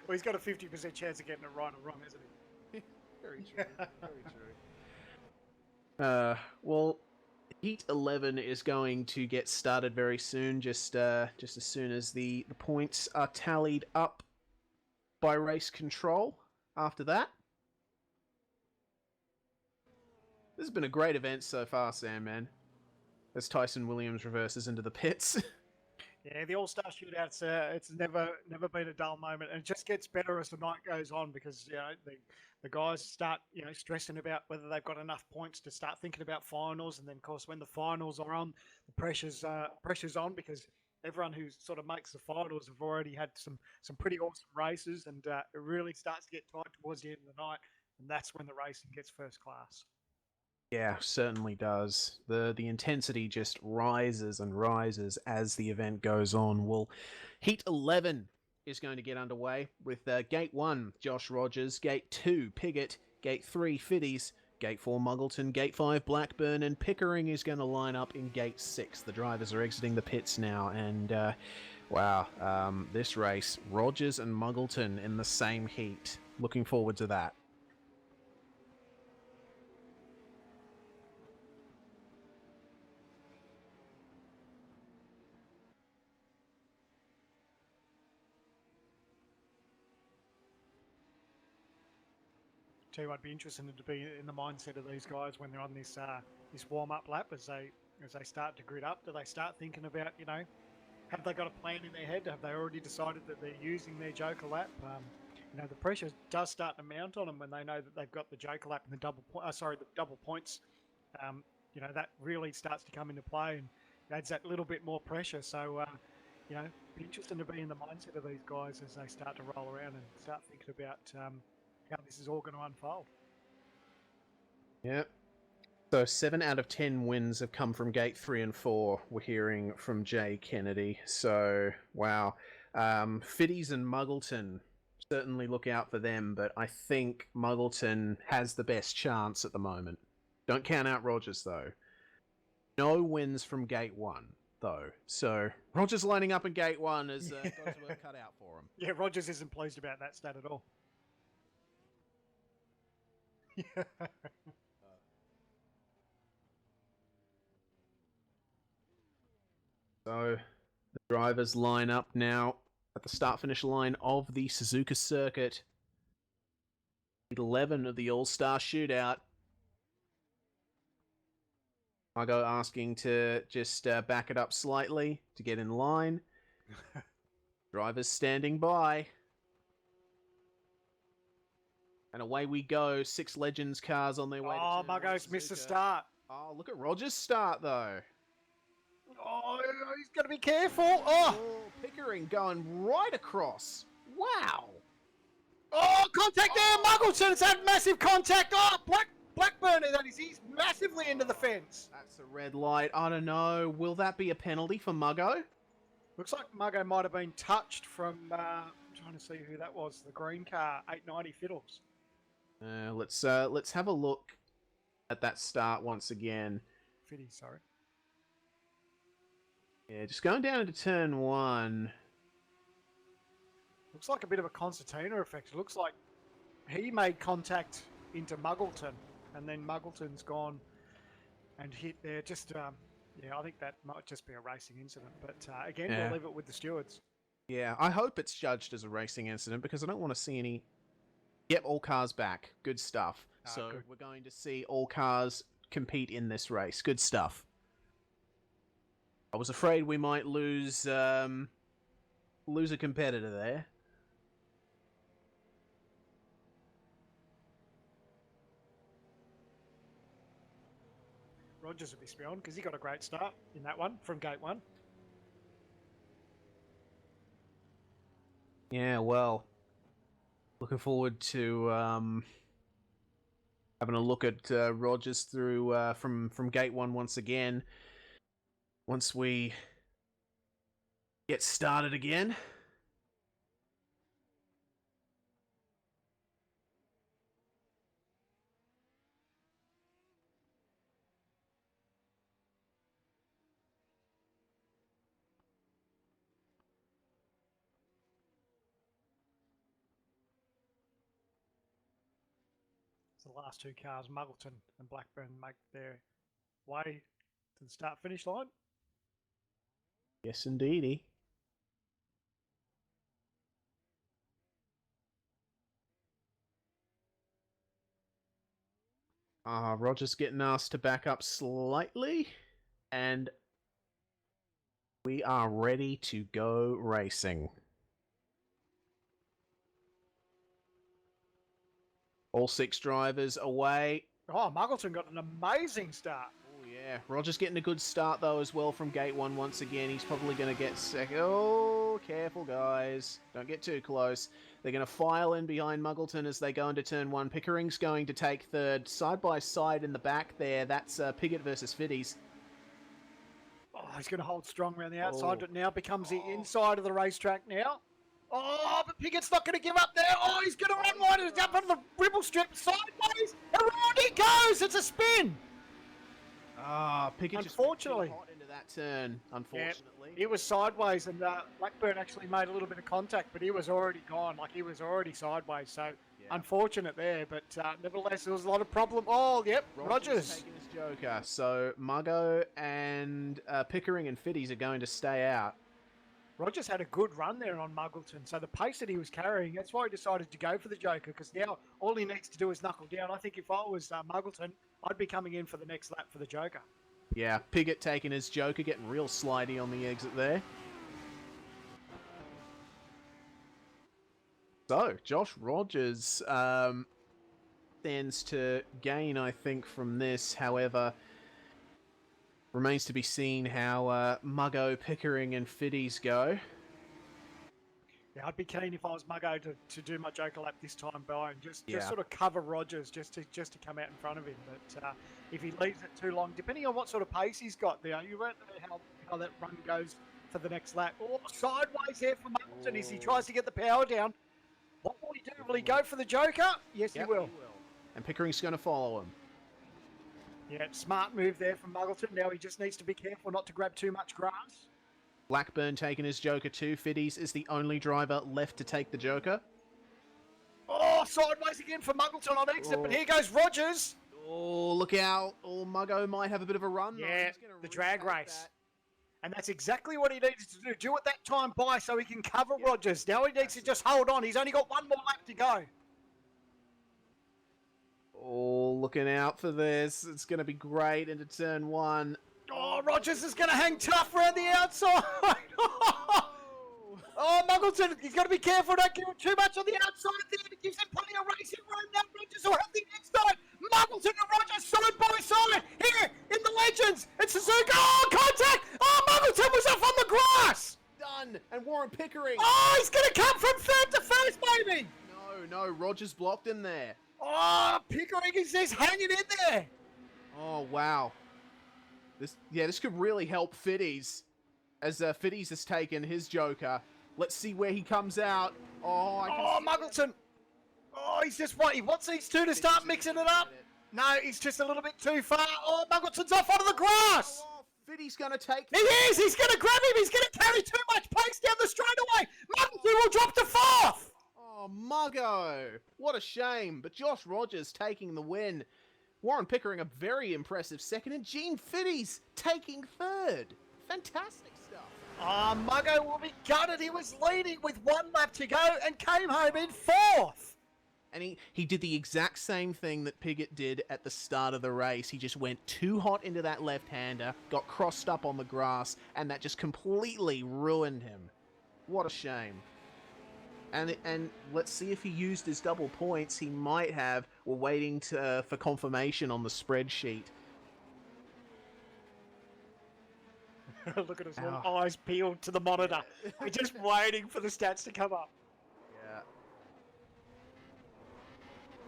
Well, he's got a 50% chance of getting it right or wrong, isn't he? Very true. Very true. Well, Heat 11 is going to get started very soon, just as soon as the points are tallied up by race control. After that, this has been a great event so far, Sam, man. As Tyson Williams reverses into the pits. Yeah, the All-Star Shootouts, it's never been a dull moment, and it just gets better as the night goes on, because the guys start stressing about whether they've got enough points to start thinking about finals, and then of course when the finals are on, the pressure's on, because everyone who sort of makes the finals have already had some pretty awesome races, and it really starts to get tight towards the end of the night, and that's when the racing gets first class. Yeah, certainly does. The intensity just rises and rises as the event goes on. Well, Heat 11 is going to get underway with Gate 1, Josh Rogers, Gate 2, Piggott, Gate 3, Fiddies, Gate 4, Muggleton, Gate 5, Blackburn, and Pickering is going to line up in Gate 6. The drivers are exiting the pits now, and wow, this race, Rogers and Muggleton in the same heat. Looking forward to that. Tell you what, I'd be interested to be in the mindset of these guys when they're on this this warm-up lap as they start to grid up. Do they start thinking about, have they got a plan in their head? Have they already decided that they're using their Joker lap? The pressure does start to mount on them when they know that they've got the Joker lap and the double points. That really starts to come into play and adds that little bit more pressure. So, be interesting to be in the mindset of these guys as they start to roll around and start thinking about how this is all going to unfold. Yep. So 7 out of 10 wins have come from Gate 3 and 4, we're hearing from Jay Kennedy. So, wow. Fiddies and Muggleton, certainly look out for them, but I think Muggleton has the best chance at the moment. Don't count out Rogers, though. No wins from Gate 1, though. So, Rogers lining up in Gate 1 has got his work cut out for him. Yeah, Rogers isn't pleased about that stat at all. So, the drivers line up now at the start-finish line of the Suzuka circuit. 11 of the All-Star Shootout. Margot asking to just back it up slightly to get in line. Drivers standing by. And away we go. 6 Legends cars on their way to turn Margot's one, missed the Suzuka. start. Oh, look at Rogers' start, though. Oh, he's got to be careful. Oh, Pickering going right across. Wow. Oh, contact there. Muggleton's had massive contact. Oh, Blackburn, he's massively into the fence. That's a red light. I don't know. Will that be a penalty for Muggo? Looks like Muggo might have been touched from, I'm trying to see who that was, the green car, 890 Fiddles. Let's have a look at that start once again. Fiddy, sorry. Yeah, just going down into turn 1. Looks like a bit of a concertina effect. It looks like he made contact into Muggleton, and then Muggleton's gone and hit there. Just, I think that might just be a racing incident. But again, Yeah. We'll leave it with the stewards. Yeah, I hope it's judged as a racing incident because I don't want to see any... Yep, all cars back. Good stuff. So good. we're going to see all cars compete in this race. Good stuff. I was afraid we might lose a competitor there. Rogers will be spewing because he got a great start in that one from Gate 1. Yeah, well, looking forward to having a look at Rogers through from Gate 1 once again. Once we get started again. So the last 2 cars, Muggleton and Blackburn, make their way to the start-finish line. Yes, indeedy. Roger's getting asked to back up slightly, and we are ready to go racing. All 6 drivers away. Oh, Muggleton got an amazing start. Oh, Yeah, Rogers getting a good start, though, as well from gate 1 once again. He's probably going to get second. Oh, careful, guys. Don't get too close. They're going to file in behind Muggleton as they go into turn 1. Pickering's going to take third. Side by side in the back there, that's Piggott versus Fiddies. Oh, he's going to hold strong around the outside. Oh. It now becomes the inside of the racetrack now. Oh, but Piggott's not going to give up there. Oh, he's going to run wide. It's up on the ribble strip sideways. Around he goes. It's a spin. Piggott Unfortunately. just hot into that turn, unfortunately. Yeah, he was sideways, and Blackburn actually made a little bit of contact, but he was already gone. Like, he was already sideways, so unfortunate there. But nevertheless, there was a lot of problem. Oh, yep, Rogers. Taking his joker. So Muggo and Pickering and Fiddies are going to stay out. Rogers had a good run there on Muggleton, so the pace that he was carrying, that's why he decided to go for the joker, because now all he needs to do is knuckle down. I think if I was Muggleton, I'd be coming in for the next lap for the joker. Yeah, Piggott taking his joker, getting real slidey on the exit there. So, Josh Rogers stands to gain, I think, from this. However, remains to be seen how Muggo, Pickering, and Fiddies go. Yeah, I'd be keen if I was Muggo to do my joker lap this time by and just Yeah. sort of cover Rogers just to come out in front of him. But if he leaves it too long, depending on what sort of pace he's got there, you won't know how that run goes for the next lap. Oh, sideways there for Muggleton as he tries to get the power down. What will he do? Will he go for the joker? Yes, Yep, he will. And Pickering's going to follow him. Yeah, smart move there from Muggleton. Now he just needs to be careful not to grab too much grass. Blackburn taking his joker too. Fiddies is the only driver left to take the joker. Oh, sideways again for Muggleton on exit, but here goes Rogers. Oh, look out. Oh, Muggo might have a bit of a run. though. Yeah, He's gonna the drag retake race. that. And that's exactly what he needed to do. Do it that time by so he can cover Rogers. Now he needs to just hold on. He's only got one more lap to go. Oh, looking out for this. It's going to be great into turn 1. Oh, Rogers is going to hang tough around the outside. Oh, Muggleton, he's got to be careful. Don't give him too much on the outside there. It gives him plenty of racing room. Now Rogers will have the inside. Muggleton and Rogers side by side. Here in the Legends. It's Suzuka. Oh, contact. Oh, Muggleton was off on the grass. Done. And Warren Pickering. Oh, he's going to come from third to first, baby. No. Rogers blocked him there. Oh, Pickering is just hanging in there. Oh, wow. This could really help Fiddies. As Fiddies has taken his joker. Let's see where he comes out. Oh, Muggleton. Oh, he's just what? He wants these two to start mixing it up. No, he's just a little bit too far. Oh, Muggleton's off onto the grass. Oh, Fiddies going to take... He is. He's going to grab him. He's going to carry too much pace down the straightaway. Muggleton will drop to fourth. Oh, Muggo. What a shame. But Josh Rogers taking the win. Warren Pickering a very impressive second. And Gene Fiddies taking third. Fantastic stuff. Muggo will be gutted. He was leading with one lap to go and came home in fourth. And he did the exact same thing that Piggott did at the start of the race. He just went too hot into that left-hander, got crossed up on the grass, and that just completely ruined him. What a shame. And let's see if he used his double points. He might have. We're waiting for confirmation on the spreadsheet. Look at us all, eyes peeled to the monitor. We're just waiting for the stats to come up. Yeah.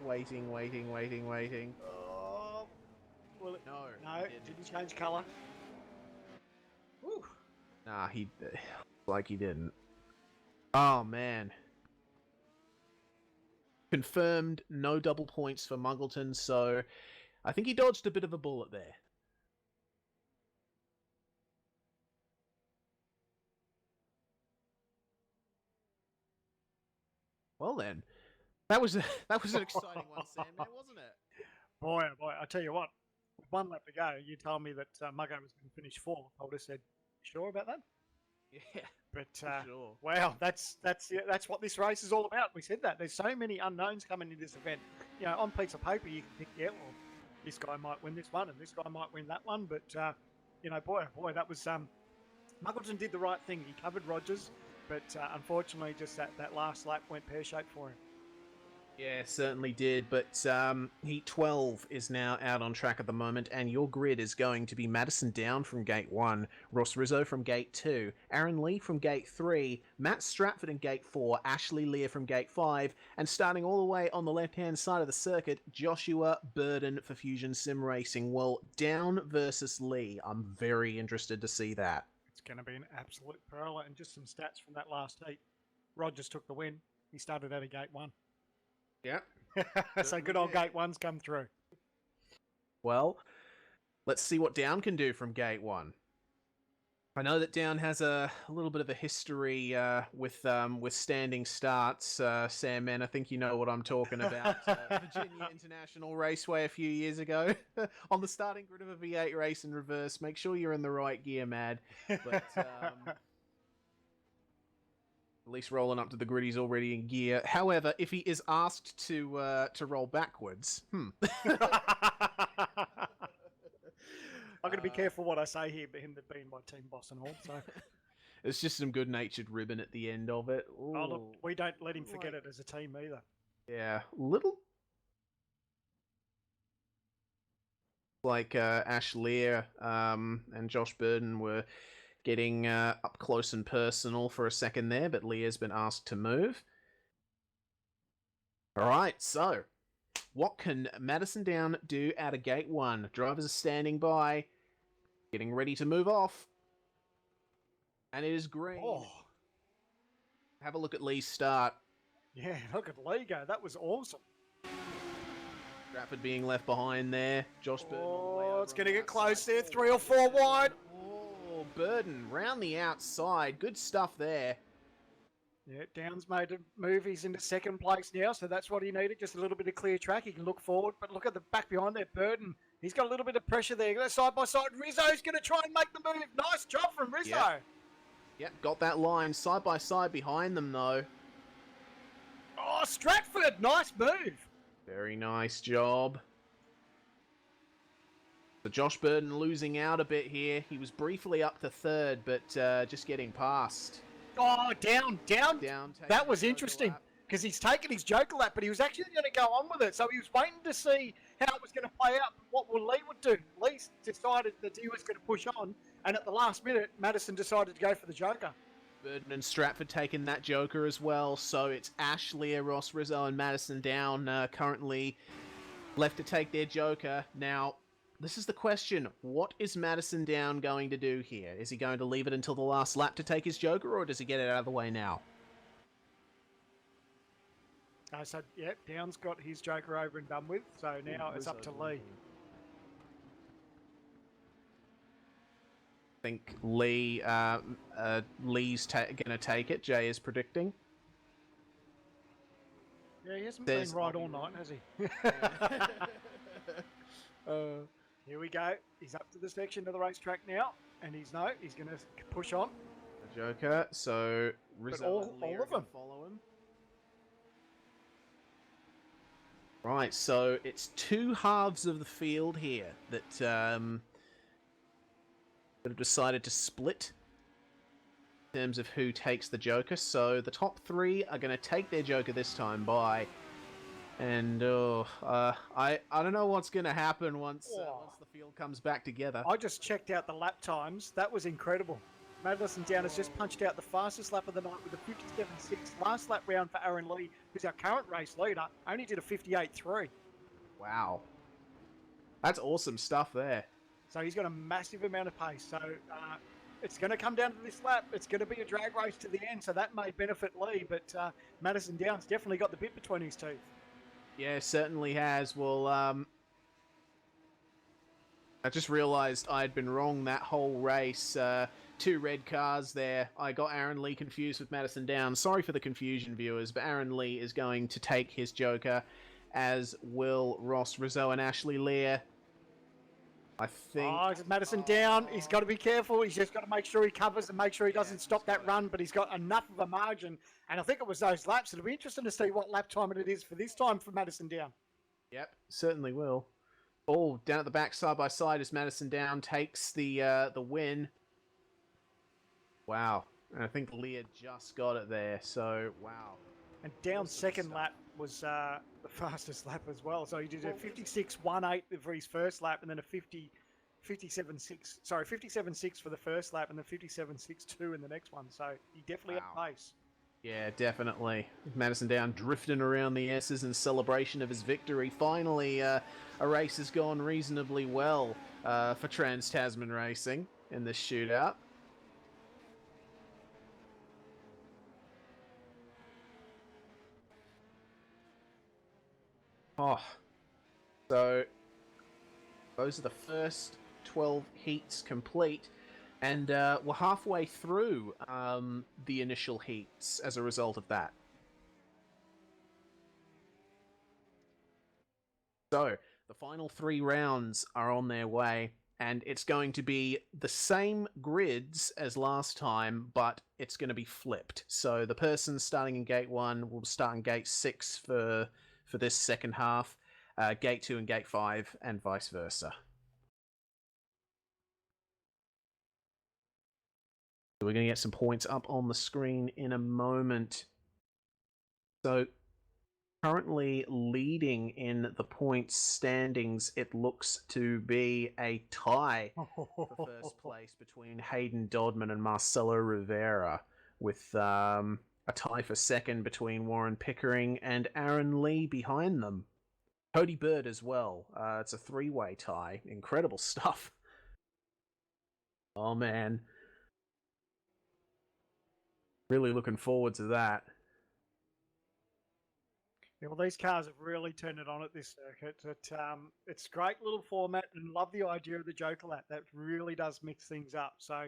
Waiting. Oh, well, No, it didn't change colour. Whew. Nah, like he didn't. Oh, man. Confirmed no double points for Muggleton, so I think he dodged a bit of a bullet there. Well then, that was an exciting one, Sam, wasn't it? Boy, I tell you what, with one lap to go, you told me that Muggo was going to finish fourth. I would have said, sure about that? Yeah, but sure. wow, that's what this race is all about. We said that there's so many unknowns coming into this event. You know, on piece of paper, you can think, yeah, well, this guy might win this one, and this guy might win that one. But you know, boy, that was Muggleton did the right thing. He covered Rogers, but unfortunately, just that last lap went pear-shaped for him. Yeah, certainly did, but Heat 12 is now out on track at the moment, and your grid is going to be Madison Down from Gate 1, Ross Rizzo from Gate 2, Aaron Lee from Gate 3, Matt Stratford in Gate 4, Ashley Lear from Gate 5, and starting all the way on the left-hand side of the circuit, Joshua Burden for Fusion Sim Racing. Well, Down versus Lee. I'm very interested to see that. It's going to be an absolute pearler. And just some stats from that last heat. Rogers took the win. He started out of Gate 1. Yeah. So good old Gate 1's come through. Well, let's see what Down can do from Gate 1. I know that Down has a little bit of a history with standing starts. Sam, man, I think you know what I'm talking about. Virginia International Raceway a few years ago. On the starting grid of a V8 race in reverse. Make sure you're in the right gear, Mad. But... at least rolling up to the grid, he's already in gear. However, if he is asked to roll backwards, I'm going to be careful what I say here, but him being my team boss and all. So it's just some good-natured ribbon at the end of it. Ooh. oh, look, we don't let him forget it as a team either. Yeah, little like Ash Lear and Josh Burden were getting up close and personal for a second there, but Leah's been asked to move. All right, so what can Madison Down do out of Gate 1? Drivers are standing by, getting ready to move off. And it is green. Oh. Have a look at Lee's start. Yeah, look at Lee go. That was awesome. Stratford being left behind there. Josh Burden. Oh, it's going to get close there. 3 or 4 wide. Oh, Burden round the outside. Good stuff there. Yeah, Downs made a move. He's into second place now, so that's what he needed. Just a little bit of clear track. He can look forward, but look at the back behind there. Burden, he's got a little bit of pressure there. Side by side, Rizzo's going to try and make the move. Nice job from Rizzo. Yep, got that line side by side behind them, though. Oh, Stratford, nice move. Very nice job. So Josh Burden losing out a bit here. He was briefly up to third, but just getting past. Oh, down. That was interesting because he's taken his Joker lap, but he was actually going to go on with it. So he was waiting to see how it was going to play out, what Lee would do. Lee decided that he was going to push on, and at the last minute, Madison decided to go for the Joker. Burden and Stratford taking that Joker as well. So it's Ash, Leah, Ross, Rizzo, and Madison Down currently left to take their Joker. Now, this is the question. What is Madison Down going to do here? Is he going to leave it until the last lap to take his Joker, or does he get it out of the way now? So, yeah, Down's got his Joker over and done with. So now it's up to Lee. I think Lee's going to take it. Jay is predicting. Yeah, he hasn't been right all night, has he? Here we go. He's up to the section of the racetrack now, and he's going to push on. The Joker, so Rizzo and Leah all of them follow him. Right, so it's two halves of the field here that have decided to split in terms of who takes the Joker. So the top three are going to take their Joker this time by. And I don't know what's going to happen once the field comes back together. I just checked out the lap times. That was incredible. Madison Down has just punched out the fastest lap of the night with a 57.6. Last lap round for Aaron Lee, who's our current race leader, only did a 58.3. Wow. That's awesome stuff there. So he's got a massive amount of pace. So it's going to come down to this lap. It's going to be a drag race to the end, so that may benefit Lee. But Madison Down's definitely got the bit between his teeth. Yeah, certainly has. Well, I just realised I'd been wrong that whole race. Two red cars there. I got Aaron Lee confused with Madison Down. Sorry for the confusion, viewers, but Aaron Lee is going to take his Joker, as will Ross Rizzo and Ashley Lear. I think... Oh, Madison Down. He's got to be careful. He's just got to make sure he covers and make sure he doesn't stop that run, but he's got enough of a margin. And I think it was those laps. It'll be interesting to see what lap time it is for this time for Madison Down. Yep, certainly will. Oh, down at the back, side by side, as Madison Down takes the win. Wow. And I think Leah just got it there, so wow. And Down's second lap was the fastest lap as well. So he did a 56.18 for his first lap, and then a 57.6 for the first lap, and then 57.62 in the next one. So he definitely had pace. Yeah, definitely. Madison Down drifting around the S's in celebration of his victory. Finally, a race has gone reasonably well for Trans-Tasman Racing in this shootout. Oh, so those are the first 12 heats complete. And we're halfway through the initial heats as a result of that. So, the final 3 rounds are on their way, and it's going to be the same grids as last time, but it's going to be flipped. So, the person starting in Gate 1 will start in Gate 6 for this second half, Gate 2 and Gate 5, and vice versa. We're going to get some points up on the screen in a moment. So, currently leading in the points standings, it looks to be a tie for first place between Hayden Dodman and Marcelo Rivera, with a tie for second between Warren Pickering and Aaron Lee behind them. Cody Bird as well. It's a 3-way tie. Incredible stuff. Oh, man. Really looking forward to that. Yeah, well, these cars have really turned it on at this circuit. It's a great little format, and love the idea of the Joker lap. That really does mix things up. So,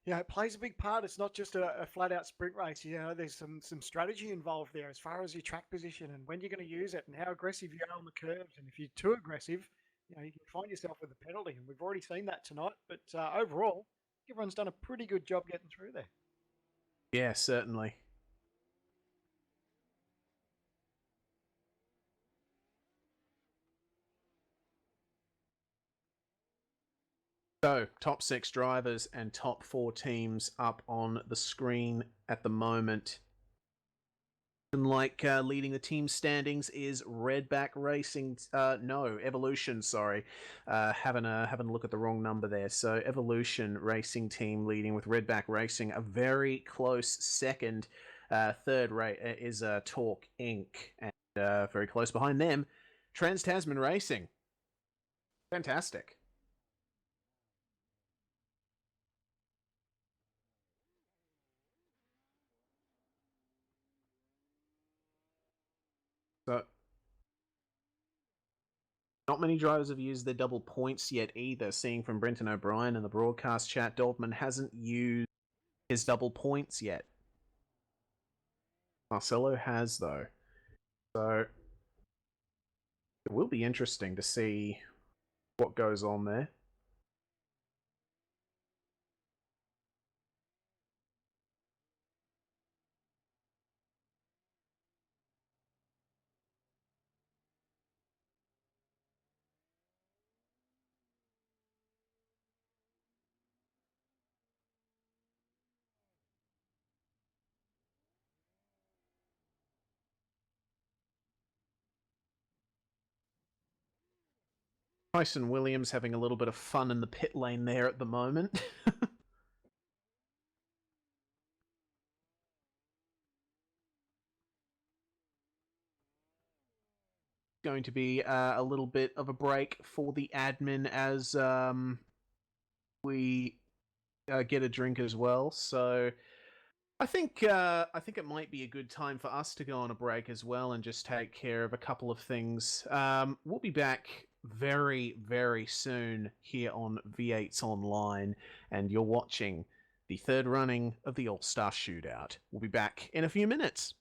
yeah, it plays a big part. It's not just a flat-out sprint race. You know, there's some strategy involved there as far as your track position and when you're going to use it and how aggressive you are on the curves. And if you're too aggressive, you know, you can find yourself with a penalty. And we've already seen that tonight. But overall, everyone's done a pretty good job getting through there. Yeah, certainly. So, top 6 drivers and top 4 teams up on the screen at the moment. Leading the team standings is Redback Racing. Evolution. Sorry, having a look at the wrong number there. So Evolution Racing Team leading with Redback Racing. A very close second. Third rate is Torque Inc. And very close behind them, Trans-Tasman Racing. Fantastic. So, not many drivers have used their double points yet either. Seeing from Brenton O'Brien in the broadcast chat, Dodman hasn't used his double points yet. Marcelo has, though. So, it will be interesting to see what goes on there. Tyson Williams having a little bit of fun in the pit lane there at the moment. Going to be a little bit of a break for the admin as we get a drink as well. So I think it might be a good time for us to go on a break as well and just take care of a couple of things. We'll be back very, very soon here on V8's Online, and you're watching the third running of the All-Star Shootout. We'll be back in a few minutes.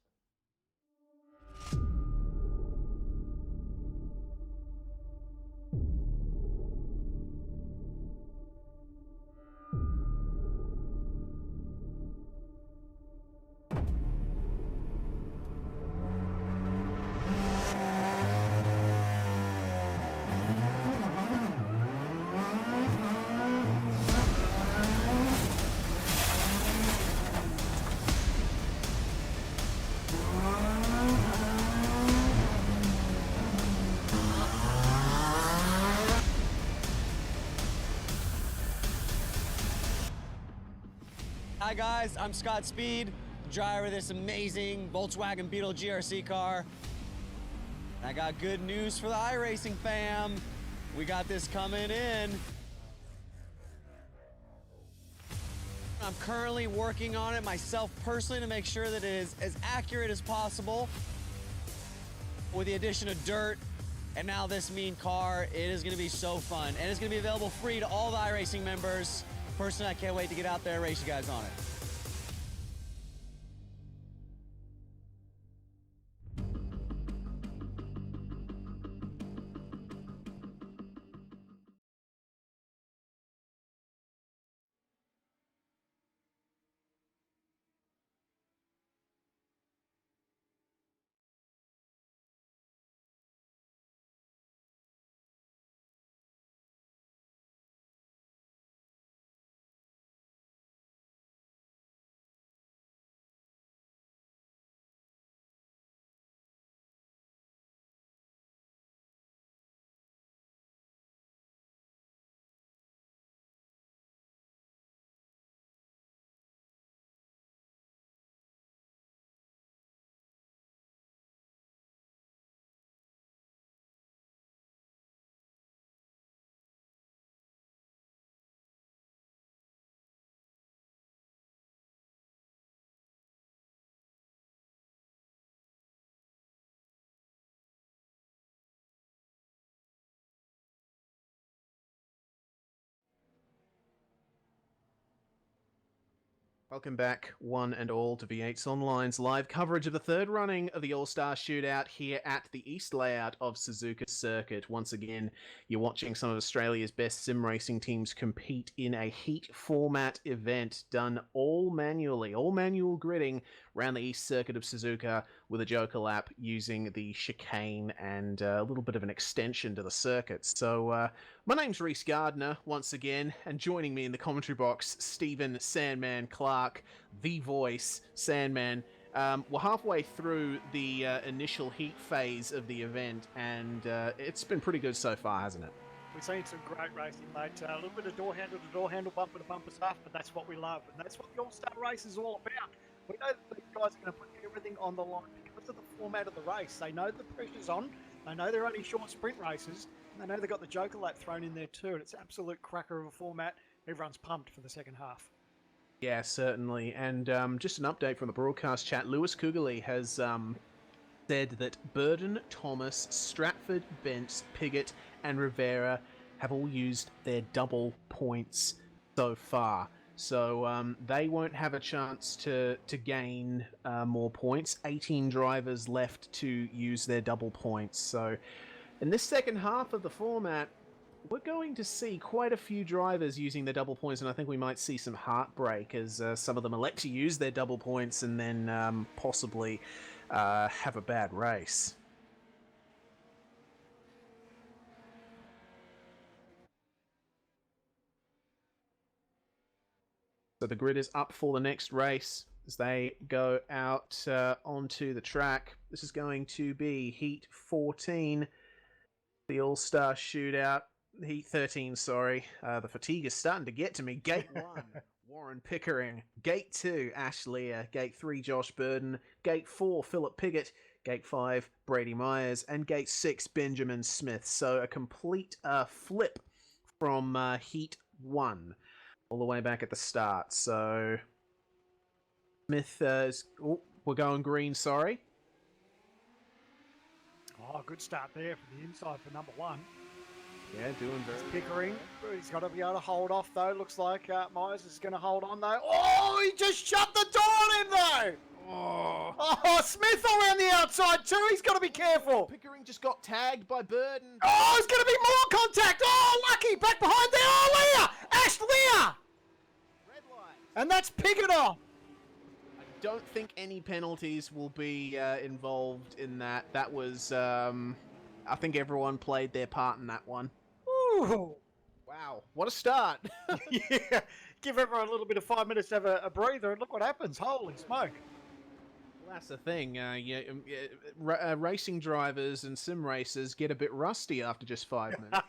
Hi guys, I'm Scott Speed, driver of this amazing Volkswagen Beetle GRC car. I got good news for the iRacing fam. We got this coming in. I'm currently working on it myself personally to make sure that it is as accurate as possible. With the addition of dirt and now this mean car, it is gonna be so fun. And it's gonna be available free to all the iRacing members. Personally, I can't wait to get out there and race you guys on it. Welcome back, one and all, to V8's Online's live coverage of the third running of the All-Star Shootout here at the East layout of Suzuka Circuit. Once again, you're watching some of Australia's best sim racing teams compete in a heat format event done all manually, all manual gridding around the East Circuit of Suzuka with a Joker lap using the chicane and a little bit of an extension to the circuit. So, my name's Reese Gardner, once again, and joining me in the commentary box, Stephen Sandman Clark, the voice, Sandman. We're halfway through the initial heat phase of the event, and it's been pretty good so far, hasn't it? We've seen some great racing, mate. A little bit of door handle to door handle, bumper to bumper stuff, but that's what we love, and that's what the All-Star race is all about. We know that these guys are going to put everything on the line because of the format of the race. They know the pressure's on, they know they're only short sprint races, and they know they've got the Joker lap thrown in there too, and it's an absolute cracker of a format. Everyone's pumped for the second half. Yeah, certainly. And just an update from the broadcast chat. Lewis Kugerly has said that Burden, Thomas, Stratford, Bentz, Piggott, and Rivera have all used their double points so far. So they won't have a chance to gain more points. 18 drivers left to use their double points. So in this second half of the format, we're going to see quite a few drivers using their double points, and I think we might see some heartbreak as some of them elect to use their double points and then possibly have a bad race. So the grid is up for the next race as they go out onto the track. This is going to be Heat 14, the All-Star Shootout. Heat 13, sorry. The fatigue is starting to get to me. Gate 1, Warren Pickering. Gate 2, Ash Lear. Gate 3, Josh Burden. Gate 4, Philip Piggott. Gate 5, Brady Myers. And Gate 6, Benjamin Smith. So a complete flip from Heat 1 all the way back at the start. So Smith is... Oh, we're going green, sorry. Oh, good start there from the inside for number one. Yeah, doing very Pickering, he's got to be able to hold off though. Looks like Myers is going to hold on though. Oh, he just shut the door on him though. Oh, Smith around the outside too. He's got to be careful. Pickering just got tagged by Burden. Oh, there's going to be more contact. Oh, lucky. Back behind there. Oh, Lear. Ash Lear. Red light. And that's Pickett off. I don't think any penalties will be involved in that. That was, I think everyone played their part in that one. Ooh. Wow, what a start. Yeah. Give everyone a little bit of 5 minutes to have a breather and look what happens. Holy smoke. Well, that's the thing. Racing drivers and sim racers get a bit rusty after just 5 minutes.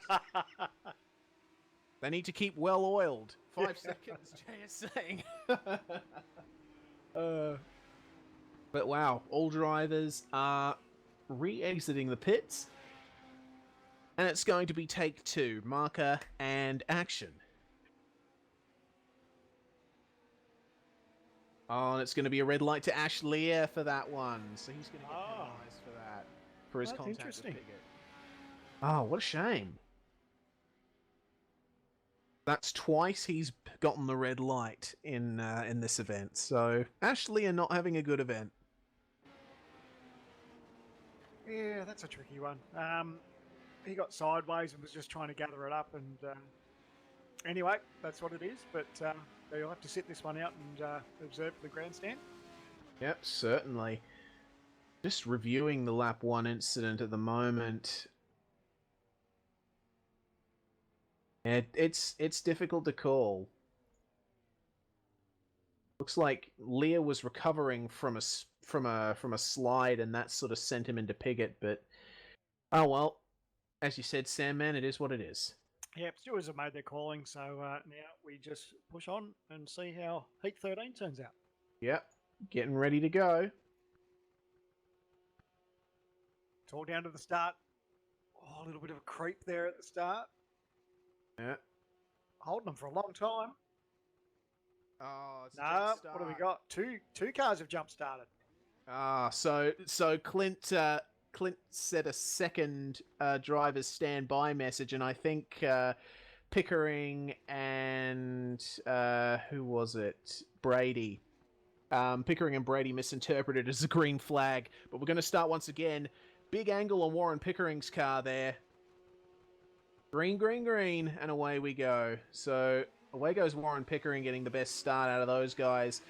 They need to keep well oiled. 5 seconds, Jay is saying. But wow, all drivers are re-exiting the pits. And it's going to be take 2, marker and action. Oh, and it's going to be a red light to Ash Lear for that one. So he's going to get penalised for that. For his That's contact interesting. with Piggott. Oh, what a shame. That's twice he's gotten the red light in this event. So Ash Lear not having a good event. Yeah, that's a tricky one. He got sideways and was just trying to gather it up. And anyway, that's what it is. But you'll have to sit this one out and observe the grandstand. Yep, certainly. Just reviewing the lap 1 incident at the moment. It's difficult to call. Looks like Lear was recovering from a slide, and that sort of sent him into Piggott. But oh well, as you said, Sandman, it is what it is. Yep, stewards have made their calling, so now we just push on and see how Heat 13 turns out. Yep, getting ready to go. It's all down to the start. Oh, a little bit of a creep there at the start. Yeah. Holding them for a long time. Oh, it's No, what have we got? Two cars have jump started. So Clint said a second driver's standby message, and I think Pickering and who was it? Brady. Pickering and Brady misinterpreted it as a green flag, but we're going to start once again. Big angle on Warren Pickering's car there. Green, green, green, and away we go. So away goes Warren Pickering, getting the best start out of those guys.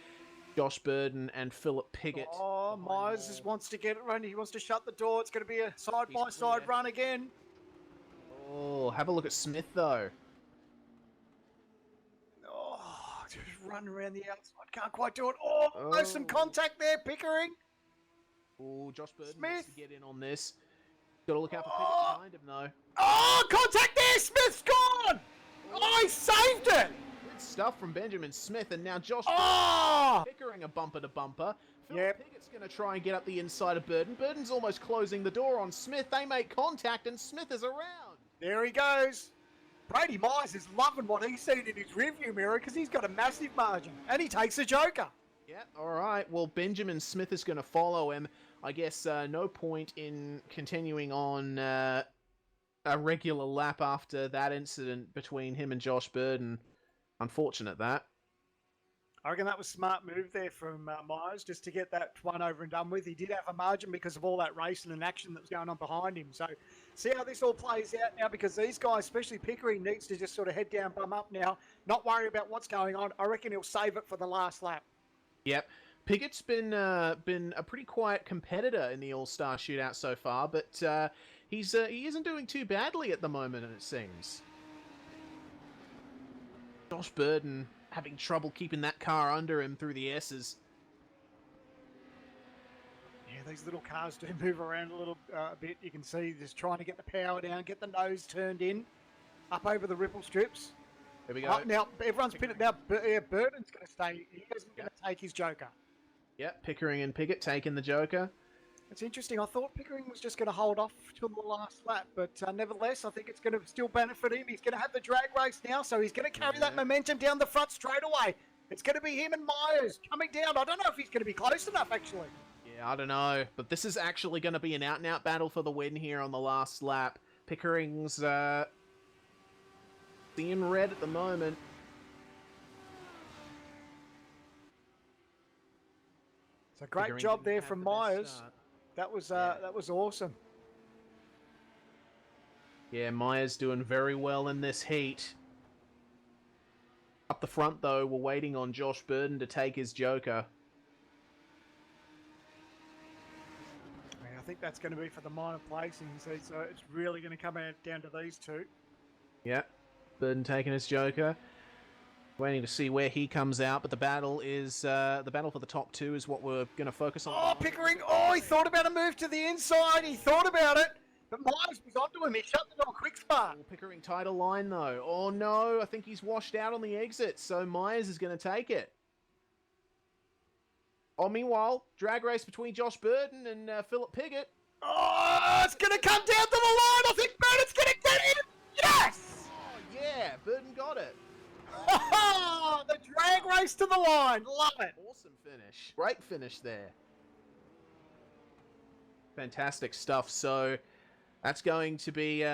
Josh Burden and Philip Piggott. Oh, Myers just wants to get it running. He wants to shut the door. It's going to be a side-by-side run again. Oh, have a look at Smith, though. Oh, just running around the outside. Can't quite do it. Oh, there's some contact there, Pickering. Oh, Josh Burden Smith. wants to get in on this. Got to look out for Piggott behind him, though. Oh, contact there. Smith's gone. Oh, he saved it. Good stuff from Benjamin Smith, and now Josh Pickering a bumper to bumper. Philip Piggott's going to try and get up the inside of Burden. Burden's almost closing the door on Smith. They make contact, and Smith is around. There he goes. Brady Myers is loving what he's seen in his rearview mirror because he's got a massive margin, and he takes a joker. Yep, all right. Well, Benjamin Smith is going to follow him. I guess no point in continuing on a regular lap after that incident between him and Josh Burden. Unfortunate, that. I reckon that was a smart move there from Myers just to get that one over and done with. He did have a margin because of all that racing and action that was going on behind him. So see how this all plays out now, because these guys, especially Pickering, needs to just sort of head down, bum up now, not worry about what's going on. I reckon he'll save it for the last lap. Yep. Piggott's been a pretty quiet competitor in the All-Star Shootout so far, but he isn't doing too badly at the moment, it seems. Josh Burden having trouble keeping that car under him through the S's. Yeah, these little cars do move around a little bit. You can see just trying to get the power down, get the nose turned in, up over the ripple strips. Here we go. Now, everyone's pitted. Now, Burden's going to stay. He isn't going to take his joker. Yep, Pickering and Piggott taking the joker. It's interesting. I thought Pickering was just going to hold off till the last lap, but nevertheless, I think it's going to still benefit him. He's going to have the drag race now, so he's going to carry that momentum down the front straight away. It's going to be him and Myers coming down. I don't know if he's going to be close enough, actually. Yeah, I don't know, but this is actually going to be an out-and-out battle for the win here on the last lap. Pickering's seeing red at the moment. It's a great job there from Myers. That was awesome. Yeah, Myers doing very well in this heat. Up the front, though, we're waiting on Josh Burden to take his joker. Yeah, I think that's going to be for the minor placings. So it's really going to come out down to these two. Yeah, Burden taking his joker. Waiting to see where he comes out, but the battle is the battle for the top two is what we're going to focus on. Oh, Pickering! Oh, he thought about a move to the inside. He thought about it, But Myers was onto him. He shut the door quick spot. Pickering tighter line, though. Oh, no. I think he's washed out on the exit, so Myers is going to take it. Oh, meanwhile, drag race between Josh Burton and Philip Piggott. Oh, it's going to come down to the line. I think Burton's going to get in. Yes! Oh, yeah. Burton got it. The drag race to the line. Love it. Awesome finish. Great finish there. Fantastic stuff. So that's going to be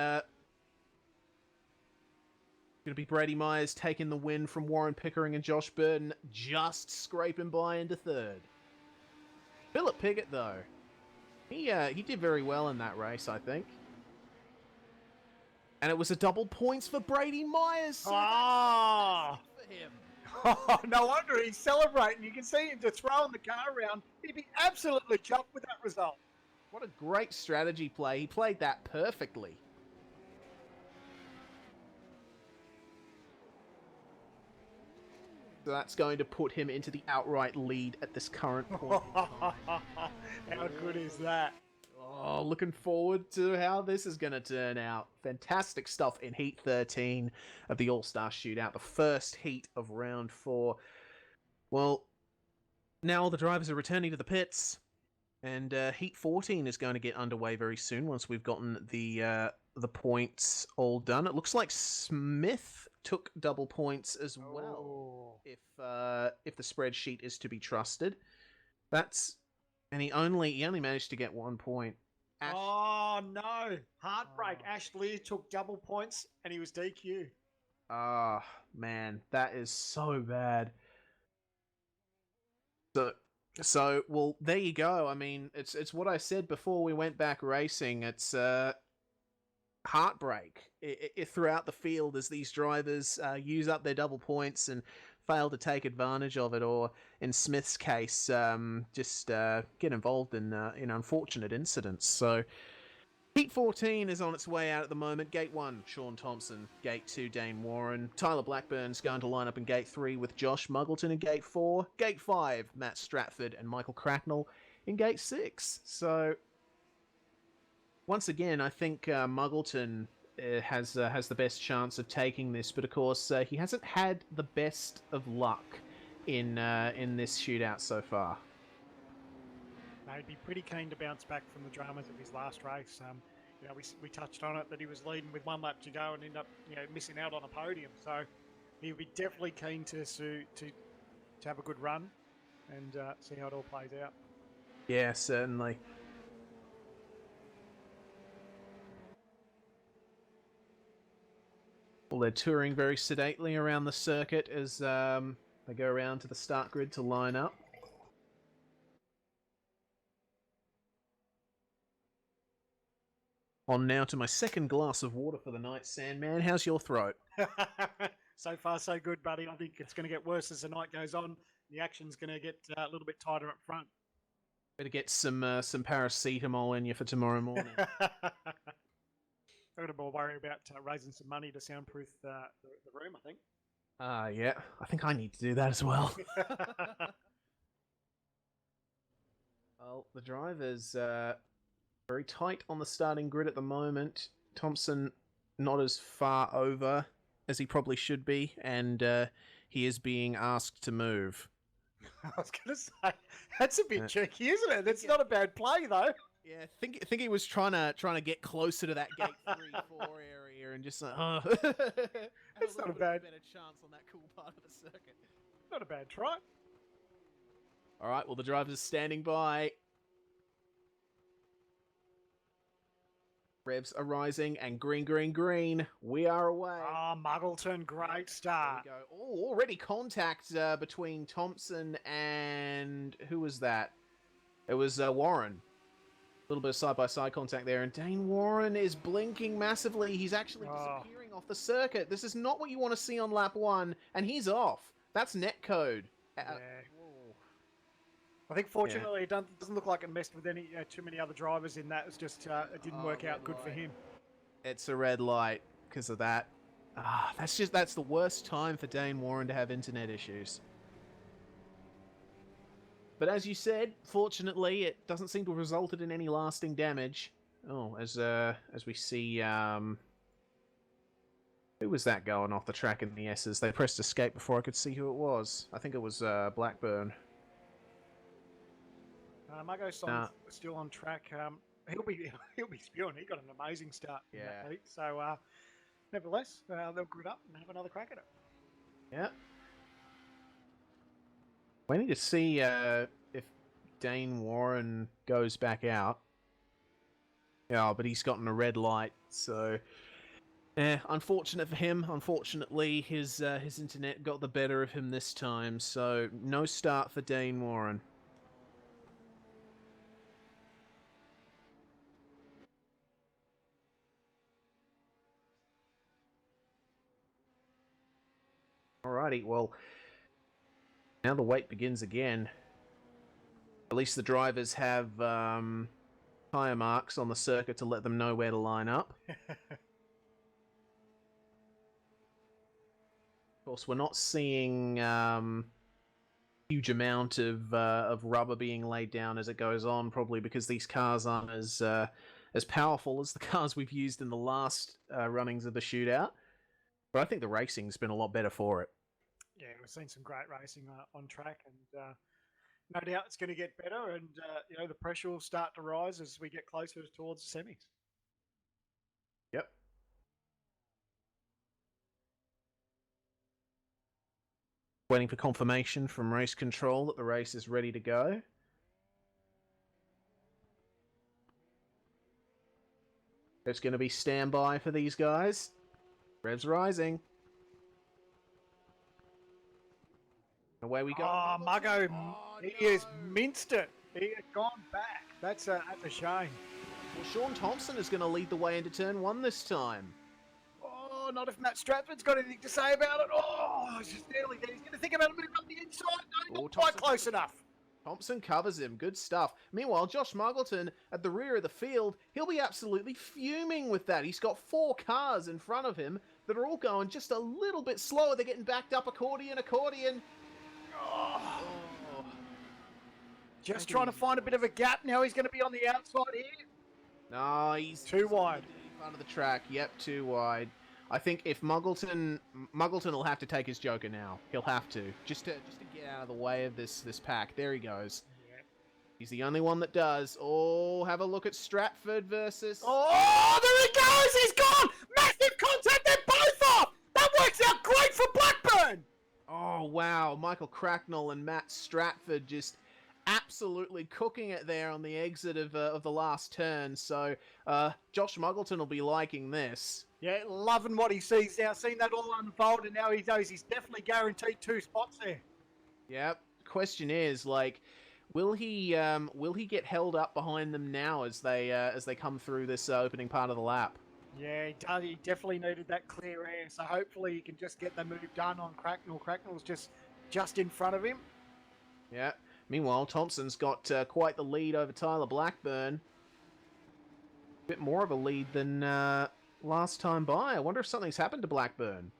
Brady Myers taking the win from Warren Pickering and Josh Burton, just scraping by into third. Philip Piggott, though, he did very well in that race, I think. And it was a double points for Brady Myers. So Oh, for him. Oh, no wonder he's celebrating. You can see him just throwing the car around. He'd be absolutely chuffed with that result. What a great strategy play. He played that perfectly. So that's going to put him into the outright lead at this current point in time. How good is that? Oh, looking forward to how this is going to turn out. Fantastic stuff in Heat 13 of the All-Star Shootout, the first heat of Round 4. Well, now all the drivers are returning to the pits, and Heat 14 is going to get underway very soon once we've gotten the points all done. It looks like Smith took double points as well, if the spreadsheet is to be trusted. And he only managed to get 1 point. Oh, no. Heartbreak. Ash Lear took double points, and he was DQ. Ah, man, that is so bad. So, well, there you go. I mean, it's what I said before we went back racing. It's heartbreak throughout the field as these drivers use up their double points and fail to take advantage of it, or in Smith's case, just get involved in unfortunate incidents. So, Heat 14 is on its way out at the moment. Gate 1, Sean Thompson. Gate 2, Dane Warren. Tyler Blackburn's going to line up in Gate 3 with Josh Muggleton in Gate 4. Gate 5, Matt Stratford and Michael Cracknell in Gate 6. So, once again, I think Muggleton has the best chance of taking this, but of course, he hasn't had the best of luck in this shootout so far. He'd be pretty keen to bounce back from the dramas of his last race. We touched on it that he was leading with 1 lap to go and ended up missing out on a podium. So he'll be definitely keen to have a good run and see how it all plays out. Yeah, certainly. Well, they're touring very sedately around the circuit as they go around to the start grid to line up. On now to my second glass of water for the night, Sandman. How's your throat? So far, so good, buddy. I think it's going to get worse as the night goes on. The action's going to get a little bit tighter up front. Better get some paracetamol in you for tomorrow morning. I'm going to more worry about raising some money to soundproof the room, I think. Yeah. I think I need to do that as well. Well, the driver's very tight on the starting grid at the moment. Thompson not as far over as he probably should be, and he is being asked to move. I was going to say, that's a bit tricky, isn't it? That's not a bad play, though. Yeah, I think he was trying to get closer to that gate 3-4 area and just like, oh. That's not a bad better chance on that cool part of the circuit. Not a bad try. All right, well, the driver's standing by. Revs are rising, and green. We are away. Oh, Muggleton, great start. There we go. Oh, already contact between Thompson and who was that? It was Warren. A little bit of side-by-side contact there, and Dane Warren is blinking massively. He's actually disappearing off the circuit. This is not what you want to see on lap 1, and he's off. That's netcode. Yeah. I think fortunately it doesn't look like it messed with any too many other drivers in that. It's just it didn't work out good for him. It's a red light because of that. That's the worst time for Dane Warren to have internet issues. But as you said, fortunately, it doesn't seem to have resulted in any lasting damage. Oh, as we see, who was that going off the track in the S's? They pressed escape before I could see who it was. I think it was Blackburn. Margo's still on track. He'll be spewing. He got an amazing start. In that heat. So, nevertheless, they'll grid up and have another crack at it. Yeah. We need to see if Dane Warren goes back out. Yeah, but he's gotten a red light, so unfortunate for him. Unfortunately, his internet got the better of him this time, so no start for Dane Warren. Alrighty, well, now the wait begins again. At least the drivers have tyre marks on the circuit to let them know where to line up. Of course, we're not seeing huge amount of rubber being laid down as it goes on, probably because these cars aren't as powerful as the cars we've used in the last runnings of the shootout. But I think the racing's been a lot better for it. Yeah, we've seen some great racing on track, and no doubt it's going to get better. And the pressure will start to rise as we get closer towards the semis. Yep. Waiting for confirmation from race control that the race is ready to go. There's going to be standby for these guys. Revs rising. Away we go. Oh, Muggo, he has minced it. He has gone back. That's a shame. Well, Sean Thompson is going to lead the way into turn 1 this time. Oh, not if Matt Stratford's got anything to say about it. Oh, it's just nearly there. He's going to think about it a bit up the inside. No, not quite close enough. Thompson covers him. Good stuff. Meanwhile, Josh Muggleton at the rear of the field, he'll be absolutely fuming with that. He's got 4 cars in front of him that are all going just a little bit slower. They're getting backed up accordion. Oh. Just trying to find a bit of a gap. Now he's going to be on the outside here. No, he's too wide. In front of the track. Yep, too wide. I think if Muggleton will have to take his Joker now. He'll have to just to get out of the way of this pack. There he goes. Yep. He's the only one that does. Oh, have a look at Stratford versus. Oh, there he goes. He's gone. Massive contact. They're both off. That works out great for Blackburn. Oh wow, Michael Cracknell and Matt Stratford just absolutely cooking it there on the exit of the last turn. So Josh Muggleton will be liking this. Yeah, loving what he sees now. Seen that all unfold, and now he knows he's definitely guaranteed 2 spots there. Yep. Question is, like, will he get held up behind them now as they come through this opening part of the lap? Yeah, he does. He definitely needed that clear air, so hopefully he can just get the move done on Cracknell. Cracknell's just in front of him. Yeah. Meanwhile, Thompson's got quite the lead over Tyler Blackburn. A bit more of a lead than last time by. I wonder if something's happened to Blackburn.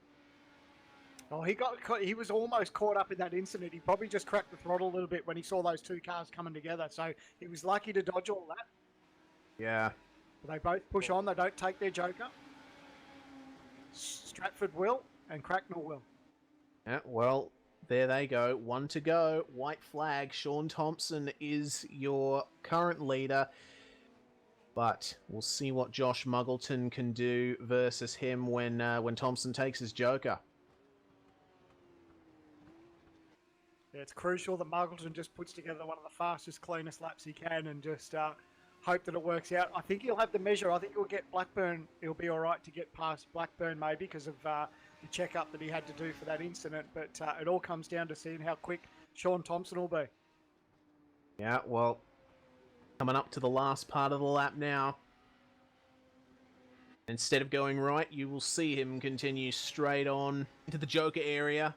Oh, he was almost caught up in that incident. He probably just cracked the throttle a little bit when he saw those 2 cars coming together, so he was lucky to dodge all that. Yeah. They both push on. They don't take their Joker. Stratford will, and Cracknell will. Yeah, well, there they go. 1 to go. White flag. Sean Thompson is your current leader. But we'll see what Josh Muggleton can do versus him when Thompson takes his Joker. Yeah, it's crucial that Muggleton just puts together one of the fastest, cleanest laps he can and just hope that it works out. I think he'll have the measure. I think he'll get Blackburn. He'll be all right to get past Blackburn maybe because of the checkup that he had to do for that incident. But it all comes down to seeing how quick Sean Thompson will be. Yeah, well, coming up to the last part of the lap now. Instead of going right, you will see him continue straight on into the Joker area.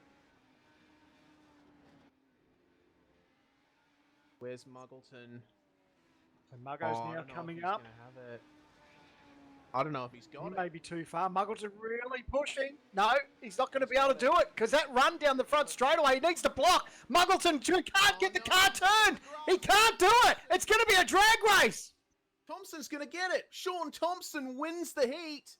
Where's Muggleton? So Muggo's now coming up. I don't know if he's got it. He may be too far. Muggleton really pushing. No, he's not going to be able to do it because that run down the front straightaway, he needs to block. Muggleton can't get the car turned. He can't do it. It's going to be a drag race. Thompson's going to get it. Sean Thompson wins the heat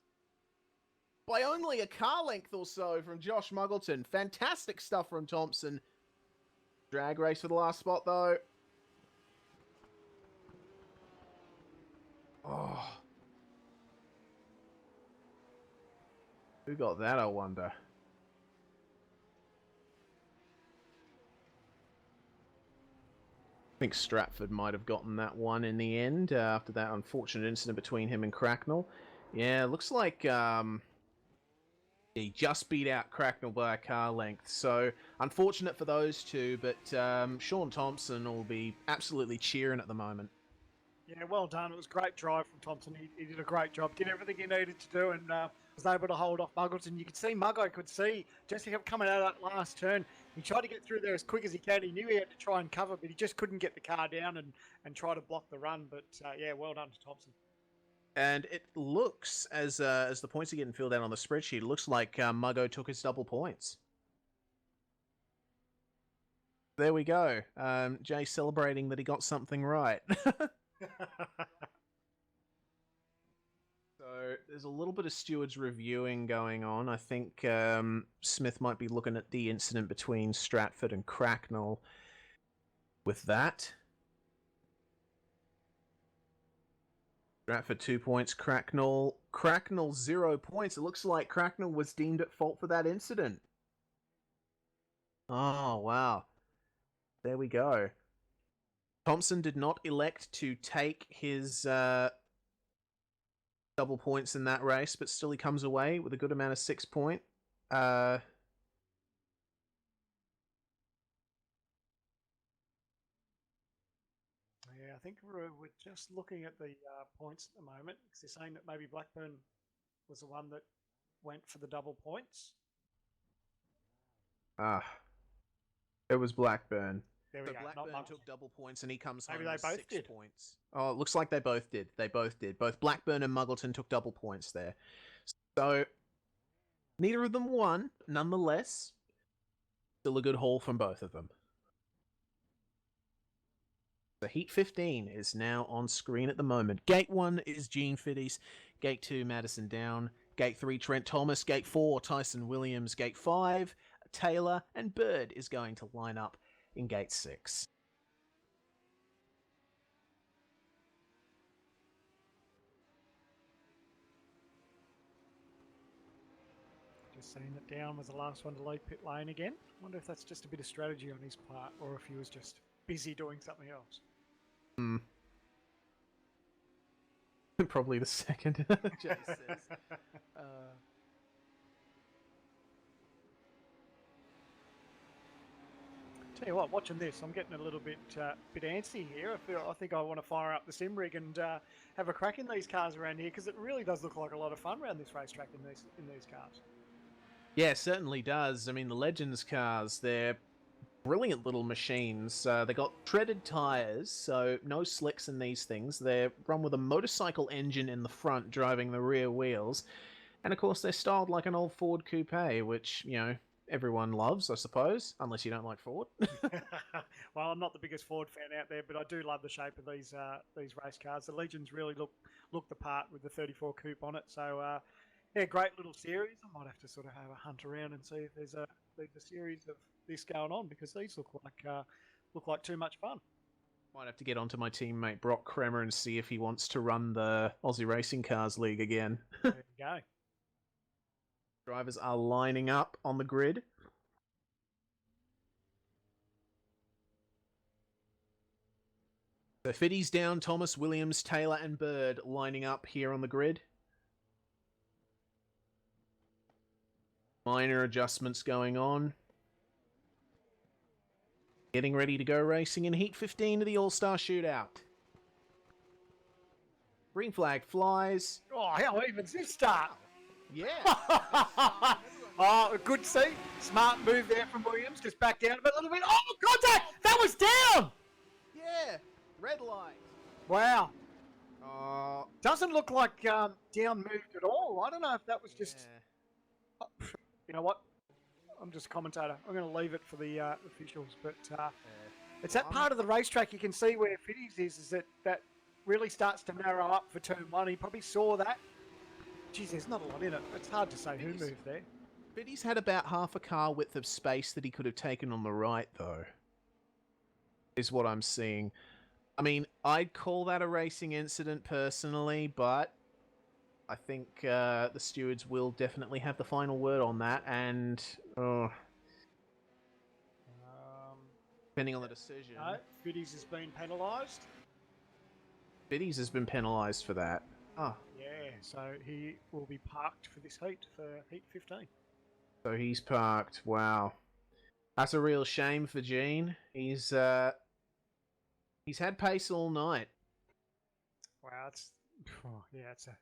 by only a car length or so from Josh Muggleton. Fantastic stuff from Thompson. Drag race for the last spot, though. Oh. Who got that, I wonder? I think Stratford might have gotten that one in the end after that unfortunate incident between him and Cracknell. Yeah, looks like he just beat out Cracknell by a car length. So unfortunate for those two, but Sean Thompson will be absolutely cheering at the moment. Yeah, well done. It was a great drive from Thompson. He did a great job, did everything he needed to do, and was able to hold off Muggleton. You could see Muggo could see Jesse kept coming out of that last turn. He tried to get through there as quick as he can. He knew he had to try and cover, but he just couldn't get the car down and try to block the run. But yeah, well done to Thompson. And it looks, as the points are getting filled out on the spreadsheet, it looks like Muggo took his double points. There we go. Jay celebrating that he got something right. So there's a little bit of stewards reviewing going on. I think Smith might be looking at the incident between Stratford and Cracknell with that. Stratford 2 points, Cracknell 0 points. It looks like Cracknell was deemed at fault for that incident. Oh, wow. There we go. Thompson did not elect to take his double points in that race, but still he comes away with a good amount of 6 point. Yeah, I think we're just looking at the points at the moment, because they're saying that maybe Blackburn was the one that went for the double points. It was Blackburn. There we So go. Blackburn took double points and he comes Maybe home they with both 6 did. points. Oh, it looks like they both did. They both did. Both Blackburn and Muggleton took double points there. So neither of them won, nonetheless. Still a good haul from both of them. The Heat 15 is now on screen at the moment. Gate 1 is Gene Fiddies. Gate 2, Madison Down. Gate 3, Trent Thomas. Gate 4, Tyson Williams. Gate 5, Taylor. And Bird is going to line up in Gate 6. Just saying that Down was the last one to leave pit lane again. I wonder if that's just a bit of strategy on his part, or if he was just busy doing something else. Probably the second, Jay says. Tell you what, watching this, I'm getting a little bit antsy here. I think I want to fire up the sim rig and have a crack in these cars around here, because it really does look like a lot of fun around this racetrack in these cars. Yeah, it certainly does. I mean, the Legends cars, they're brilliant little machines. They got treaded tyres, so no slicks in these things. They're run with a motorcycle engine in the front driving the rear wheels. And of course, they're styled like an old Ford coupe, which, you know, everyone loves, I suppose, unless you don't like Ford. Well, I'm not the biggest Ford fan out there, but I do love the shape of these race cars. The Legends really look the part with the 34 coupe on it. So, yeah, great little series. I might have to sort of have a hunt around and see if there's a series of this going on, because these look like too much fun. Might have to get onto my teammate Brock Kremer and see if he wants to run the Aussie Racing Cars League again. There you go. Drivers are lining up on the grid. So Fiddy's down, Thomas, Williams, Taylor and Bird lining up here on the grid. Minor adjustments going on. Getting ready to go racing in Heat 15 of the All-Star Shootout. Green flag flies. Oh, how even's this start? Yeah. Oh, a good seat. Smart move there from Williams. Just back down a little bit. Oh, contact! That was down! Yeah. Red light. Wow. Doesn't look like down moved at all. I don't know if that was just... Yeah. You know what? I'm just a commentator. I'm going to leave it for the officials. But it's that part of the racetrack you can see where Fiddies is that really starts to narrow up for turn 1. He probably saw that. Geez, there's not a lot in it. It's hard to say who moved there. Biddy's had about half a car width of space that he could have taken on the right, though. Is what I'm seeing. I mean, I'd call that a racing incident personally, but I think the stewards will definitely have the final word on that, and depending on the decision. No, Biddies has been penalised. Biddies has been penalised for that. Oh. Yeah, so he will be parked for this heat, for heat 15. So he's parked. Wow. That's a real shame for Gene. He's had pace all night. Wow, it's a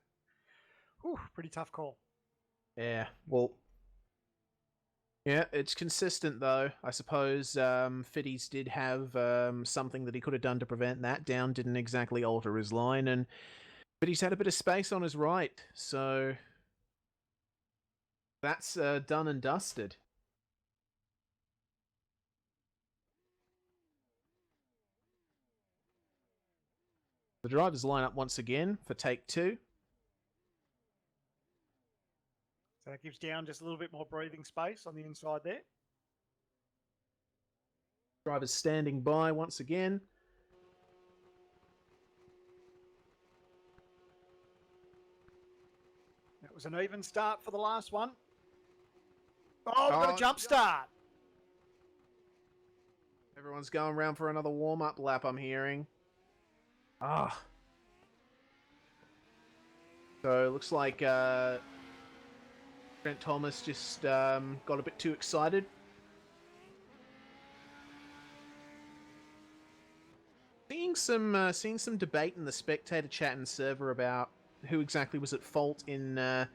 pretty tough call. Yeah, well, yeah, it's consistent though. I suppose Fiddies did have something that he could have done to prevent that. Down didn't exactly alter his line, but he's had a bit of space on his right, so that's done and dusted. The drivers line up once again for take 2. So that gives Down just a little bit more breathing space on the inside there. Drivers standing by once again. That was an even start for the last one. Oh, we've got a jump start. Everyone's going around for another warm-up lap, I'm hearing. Ah. So it looks like Trent Thomas just got a bit too excited. Seeing some debate in the spectator chat and server about who exactly was at fault in the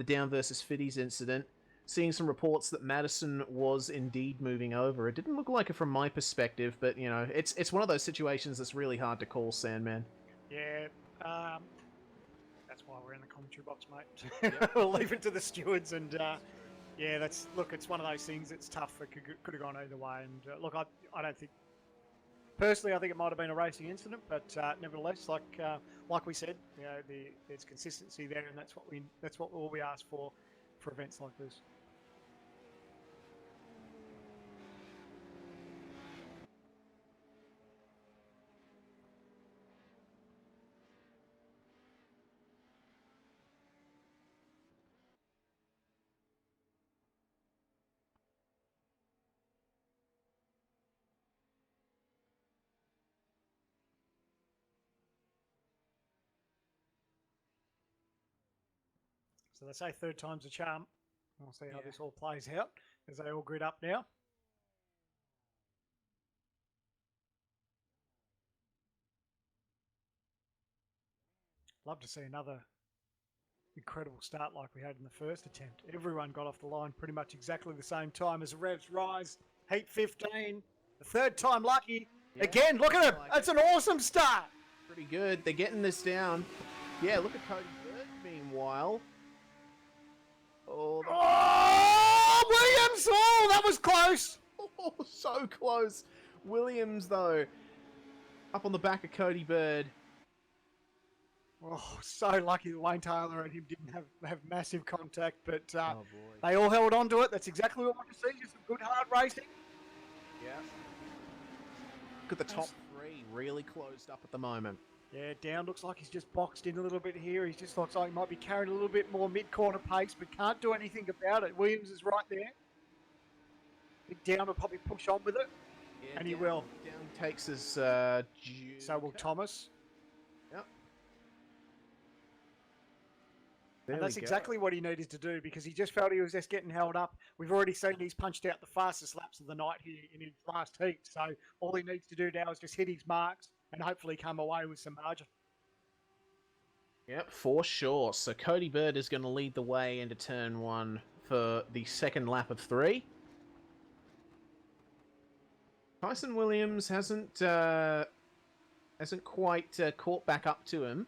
Down versus Fiddies incident. Seeing some reports that Madison was indeed moving over. It didn't look like it from my perspective, but you know, it's one of those situations that's really hard to call, Sandman. Yeah, that's why we're in the commentary box, mate. Yep. We'll leave it to the stewards, and yeah, it's one of those things. It's tough. It could have gone either way, and look, I don't think. Personally, I think it might have been a racing incident, but nevertheless, like we said, you know, there's consistency there, and that's what all we ask for events like this. So they say third time's a charm. We'll see how this all plays out as they all grid up now. Love to see another incredible start like we had in the first attempt. Everyone got off the line pretty much exactly the same time as the revs rise. Heat 15, the third time lucky. Yeah. Again, look at him. That's an awesome start. Pretty good. They're getting this down. Yeah, look at Cody Bird meanwhile. Oh, Williams! Oh, that was close. Oh, so close. Williams, though, up on the back of Cody Bird. Oh, so lucky that Wayne Taylor and him didn't have massive contact, but they all held on to it. That's exactly what we want to see. Just some good hard racing. Yeah. Look at the top 3, really closed up at the moment. Yeah, Down looks like he's just boxed in a little bit here. He just looks like he might be carrying a little bit more mid-corner pace, but can't do anything about it. Williams is right there. I think Down will probably push on with it, and he will. Down takes his So will Thomas. Yep. And that's exactly what he needed to do, because he just felt he was just getting held up. We've already seen he's punched out the fastest laps of the night here in his last heat. So all he needs to do now is just hit his marks and hopefully come away with some margin. Yep, for sure. So Cody Bird is going to lead the way into turn 1 for the second lap of 3. Tyson Williams hasn't quite caught back up to him.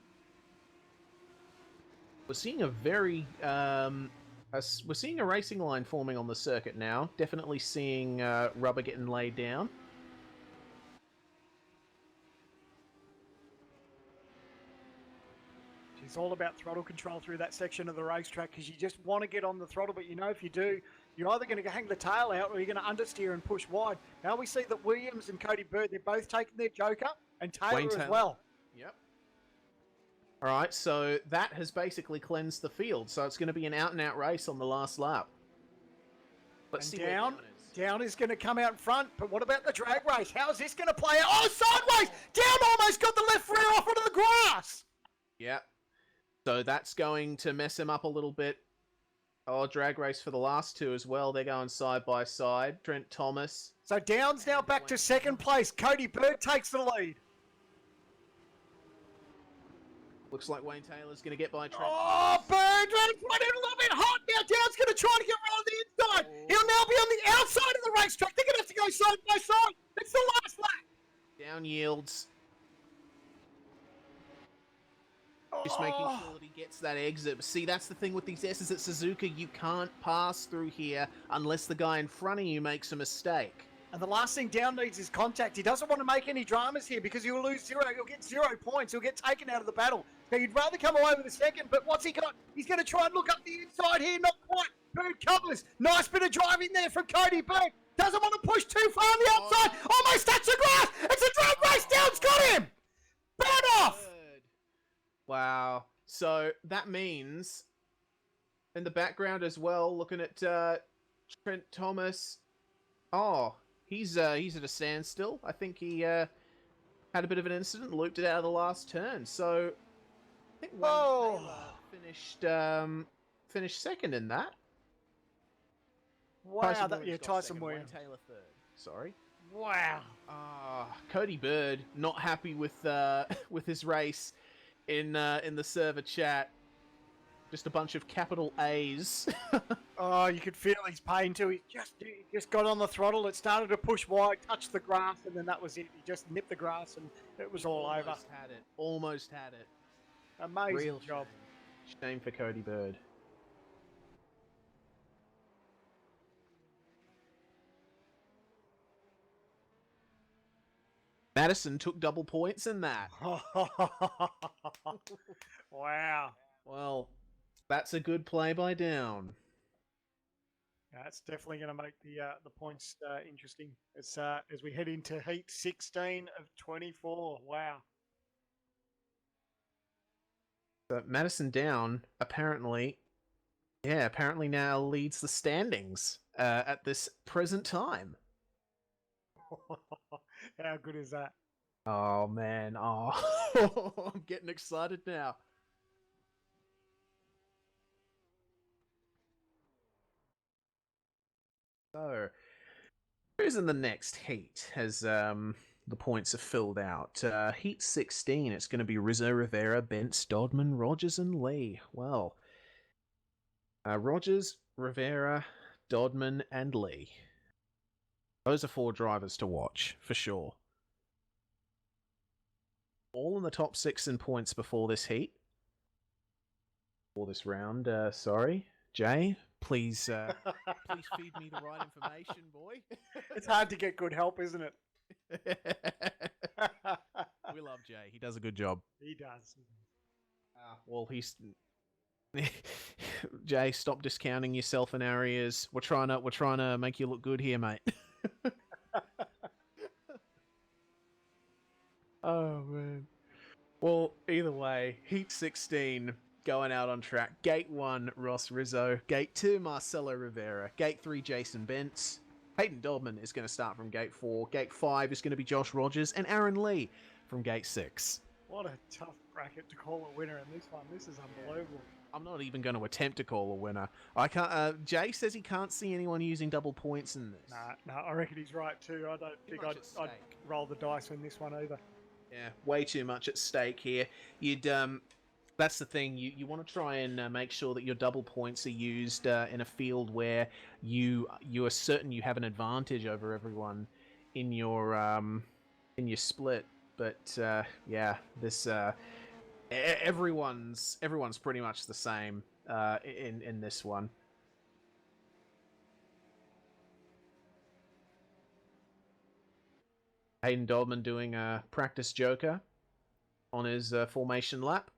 We're seeing a very we're seeing a racing line forming on the circuit now. Definitely seeing rubber getting laid down. It's all about throttle control through that section of the racetrack because you just want to get on the throttle, but you know if you do, you're either going to hang the tail out or you're going to understeer and push wide. Now we see that Williams and Cody Bird, they're both taking their Joker, and Wayne Taylor as Taylor. well. Yep. All right, so that has basically cleansed the field, so it's going to be an out-and-out race on the last lap. Let's see where Down is going to come out in front, but what about the drag race? How is this going to play out? Oh, sideways! Down almost got the left rear off onto the grass! Yeah. So that's going to mess him up a little bit. Oh, drag race for the last two as well. They're going side by side. Trent Thomas. So Down's now back to second place. Cody Bird takes the lead. Looks like Wayne Taylor's going to get by Trent. Oh, Bird running a little bit hot now. Down's going to try to get around the inside. He'll now be on the outside of the racetrack. They're going to have to go side by side. It's the last lap. Down yields. Just making sure that he gets that exit. See, that's the thing with these S's at Suzuka. You can't pass through here unless the guy in front of you makes a mistake. And the last thing Down needs is contact. He doesn't want to make any dramas here because he'll lose zero. He'll get 0 points. He'll get taken out of the battle. So you'd rather come away with a second, but what's he got? He's going to try and look up the inside here. Not quite. Bird covers. Nice bit of driving there from Cody Bird. Doesn't want to push too far on the outside. Almost touched the grass. It's a drag race. Down's got him. Bird off. Wow. So that means in the background as well, looking at Trent Thomas. Oh, he's at a standstill. I think he had a bit of an incident, looped it out of the last turn. So I think Wayne Taylor finished second in that. Wow, Tyson Williams. Wayne Taylor third. Sorry. Wow. Cody Bird not happy with his race in the server chat. Just a bunch of capital A's. Oh, you could feel his pain too. He just got on the throttle. It started to push wide, touched the grass, and then that was it. He just nipped the grass, and it was all over. Almost had it. Amazing Real job. Shame for Cody Bird. Madison took double points in that. Wow. Well, that's a good play by Down. That's definitely going to make the points interesting as we head into heat 16 of 24. Wow. But Madison Down apparently now leads the standings at this present time. How good is that? Oh man, I'm getting excited now. So, who's in the next heat as the points are filled out? Heat 16, it's going to be Rizzo, Rivera, Bentz, Dodman, Rogers, and Lee. Well, Rogers, Rivera, Dodman, and Lee. Those are 4 drivers to watch, for sure. All in the top 6 in points before this heat. For this round, sorry. Jay, please feed me the right information, boy. It's hard to get good help, isn't it? We love Jay. He does a good job. He does. Well, Jay, stop discounting yourself in areas. We're trying to make you look good here, mate. Oh man. Well, either way, Heat 16 going out on track. Gate 1, Ross Rizzo. Gate 2, Marcelo Rivera. Gate 3, Jason Bentz. Hayden Dodman is going to start from Gate 4. Gate 5 is going to be Josh Rogers and Aaron Lee from Gate 6. What a tough bracket to call a winner in this one. This is unbelievable. I'm not even going to attempt to call a winner. I can't. Jay says he can't see anyone using double points in this. Nah, I reckon he's right too. I don't think I'd roll the dice in this one either. Yeah, way too much at stake here. That's the thing. You want to try and make sure that your double points are used in a field where you are certain you have an advantage over everyone in your split. But yeah, this everyone's pretty much the same in this one. Hayden Dodman doing a practice joker on his formation lap.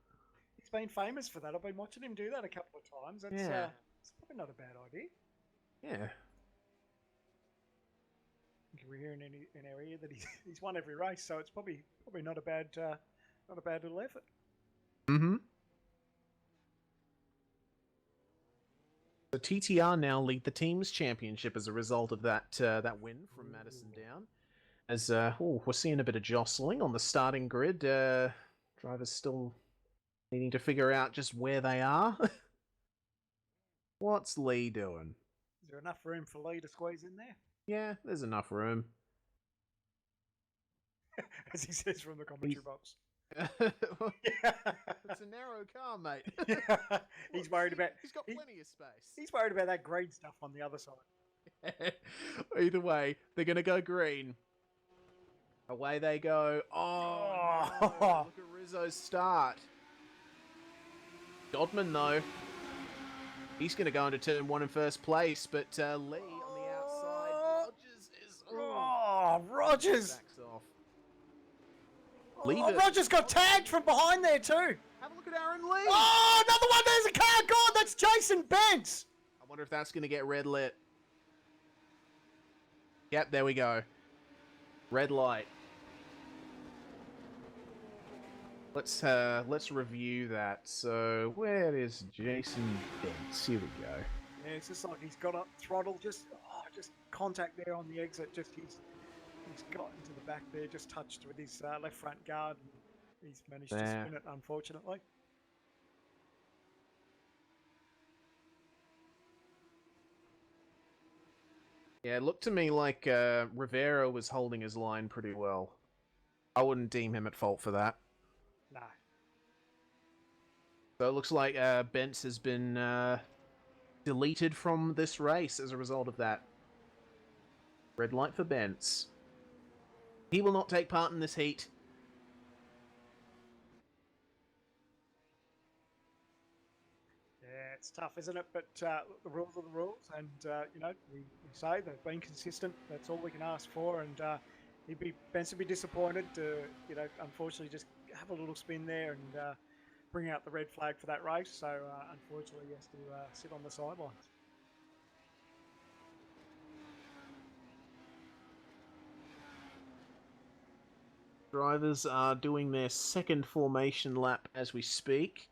He's been famous for that. I've been watching him do that a couple of times. That's Yeah. it's probably not a bad idea. Yeah. We're hearing in our ear that he's won every race, so it's probably not a bad little effort. Mm-hmm. So TTR now lead the team's championship as a result of that win from Madison Down. As we're seeing a bit of jostling on the starting grid. Drivers still needing to figure out just where they are. What's Lee doing? Is there enough room for Lee to squeeze in there? Yeah, there's enough room. As he says from the commentary box. Yeah. It's a narrow car, mate. Yeah. He's worried about. He's got plenty of space. He's worried about that green stuff on the other side. Either way, they're going to go green. Away they go. Oh, no. Look at Rizzo's start. Dodman, though, he's going to go into turn 1 in first place, but Lee on the outside. Rogers is... Rogers! Backs off. Rogers got tagged from behind there, too. Have a look at Aaron Lee. Oh, another one. There's a car gone. That's Jason Bentz. I wonder if that's going to get red lit. Yep, there we go. Red light. Let's review that. So where is Jason Bentz? Here we go. Yeah, it's just like he's got up throttle, just contact there on the exit. Just he's got into the back there, just touched with his left front guard. And he's managed to spin it, unfortunately. Yeah, it looked to me like Rivera was holding his line pretty well. I wouldn't deem him at fault for that. No. So it looks like Bentz has been deleted from this race as a result of that. Red light for Bentz. He will not take part in this heat. Yeah, it's tough, isn't it? But the rules are the rules, and we say they've been consistent. That's all we can ask for, and Bentz would be disappointed to unfortunately just have a little spin there and bring out the red flag for that race. So unfortunately, he has to sit on the sidelines. Drivers are doing their second formation lap as we speak.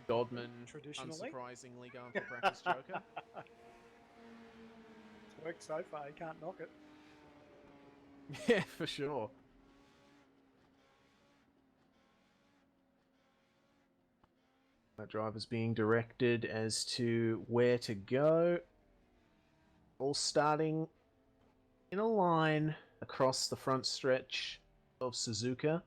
Dodman, unsurprisingly, going for practice joker. It's worked so far, you can't knock it. Yeah, for sure. That driver's being directed as to where to go. All starting in a line across the front stretch of Suzuka.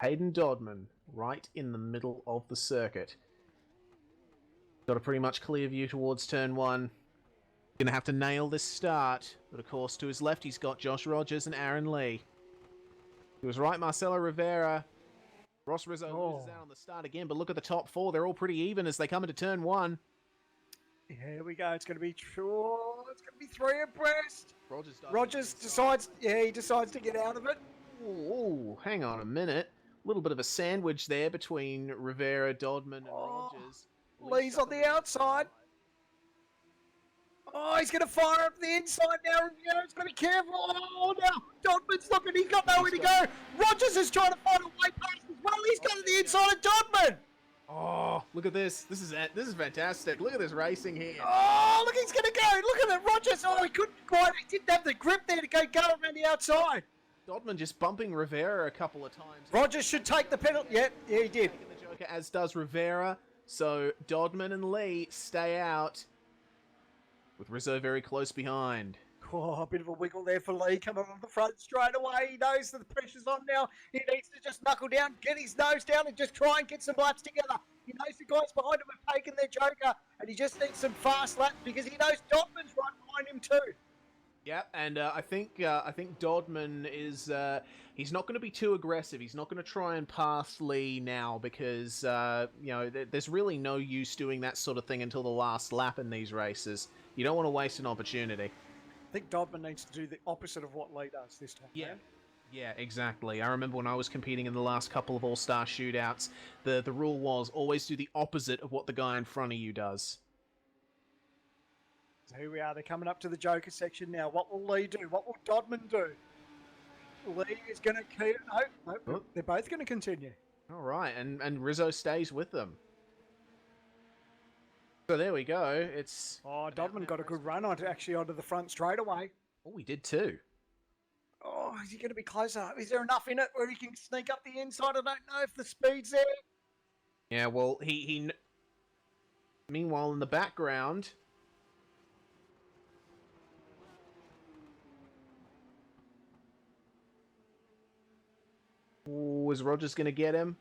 Hayden Dodman, right in the middle of the circuit. Got a pretty much clear view towards turn 1. Gonna have to nail this start. But of course, to his left, he's got Josh Rogers and Aaron Lee. He was right, Marcelo Rivera. Ross Rizzo loses out on the start again, but look at the top 4. They're all pretty even as they come into turn 1. Here we go. It's going to be true. It's going to be 3 abreast. Rogers decides. Yeah, he decides to get out of it. Oh, hang on a minute. A little bit of a sandwich there between Rivera, Dodman, and Rogers. Lee's on the outside. Oh, he's going to fire up the inside now. Rivera's got to be careful. Oh, now Dodman's looking. He's got nowhere to go. Rogers is trying to find a way past as well. He's got to the inside of Dodman. Oh, look at this. This is fantastic. Look at this racing here. Oh, look, he's going to go. Look at it, Rogers. Oh, he couldn't quite. He didn't have the grip there to go around the outside. Dodman just bumping Rivera a couple of times. Rogers should take the penalty. Yeah, he did. Taking the joker, as does Rivera. So Dodman and Lee stay out, with Rizzo very close behind. Oh, a bit of a wiggle there for Lee coming on the front straight away. He knows that the pressure's on now. He needs to just knuckle down, get his nose down, and just try and get some laps together. He knows the guys behind him have taken their joker, and he just needs some fast laps because he knows Dodman's right behind him too. Yeah, and I think Dodman is he's not going to be too aggressive. He's not going to try and pass Lee now because there's really no use doing that sort of thing until the last lap in these races. You don't want to waste an opportunity. think Dodman needs to do the opposite of what Lee does this time. Yeah. Man. Yeah, exactly. I remember when I was competing in the last couple of All-Star shootouts, the rule was always do the opposite of what the guy in front of you does. So here we are. They're coming up to the Joker section now. What will Lee do? What will Dodman do? Lee is going to keep... No, Oh. they're both going to continue. All right, and Rizzo stays with them. So there we go. It's... Oh, Dodman got a good run onto the front straightaway. Oh, we did too. Oh, is he going to be closer? Is there enough in it where he can sneak up the inside? I don't know if the speed's there. Yeah, well, he... Meanwhile, in the background... Ooh, is Rogers going to get him?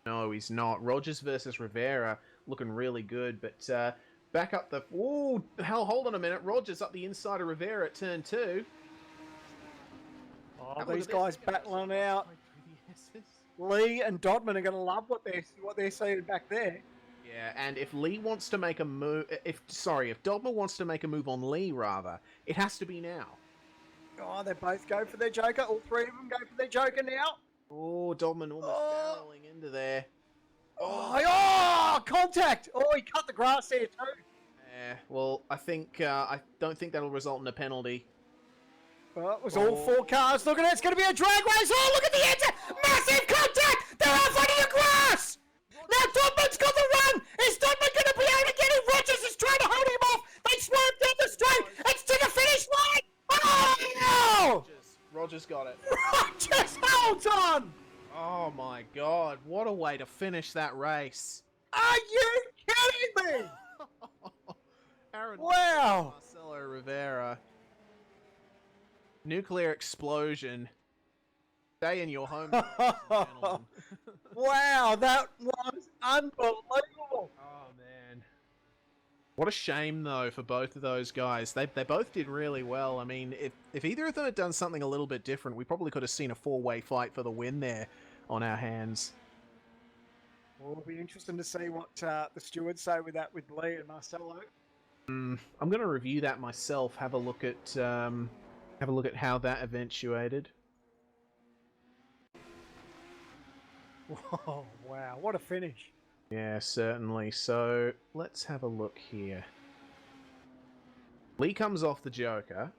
No, he's not. Rogers versus Rivera looking really good, but back up the... Ooh, hell, hold on a minute. Rogers up the inside of Rivera at turn 2. Oh, these guys battling out. Lee and Dodman are going to love what they're seeing back there. Yeah, and if Lee wants to make a move... if Dodman wants to make a move on Lee, rather, it has to be now. Oh, they both go for their Joker. All three of them go for their Joker now. Oh, Dodman almost barreling into there. Oh, contact! Oh, he cut the grass there too. Yeah, well, I don't think that'll result in a penalty. Well, it was all 4 cars. Look at it, it's going to be a drag race. Oh, look at the engine! Massive contact! They're out front of the grass! Now Dodman's got the run! Is Dodman going to be able to get him? Rogers is trying to hold him off! They swerve down the straight! It's to the finish line! Oh! Rogers got it. Rogers holds on! Oh my god, what a way to finish that race. Are you kidding me? Aaron Wow! Marcelo Rivera. Nuclear explosion. Stay in your home. Gentlemen. Wow, that was unbelievable. Oh man. What a shame though for both of those guys. They both did really well. I mean, if either of them had done something a little bit different, we probably could have seen a 4-way fight for the win there on our hands. Well, it'll be interesting to see what the stewards say with that with Lee and Marcelo. I'm going to review that myself. Have a look at how that eventuated. Whoa, wow, what a finish. Yeah, certainly. So, let's have a look here. Lee comes off the Joker.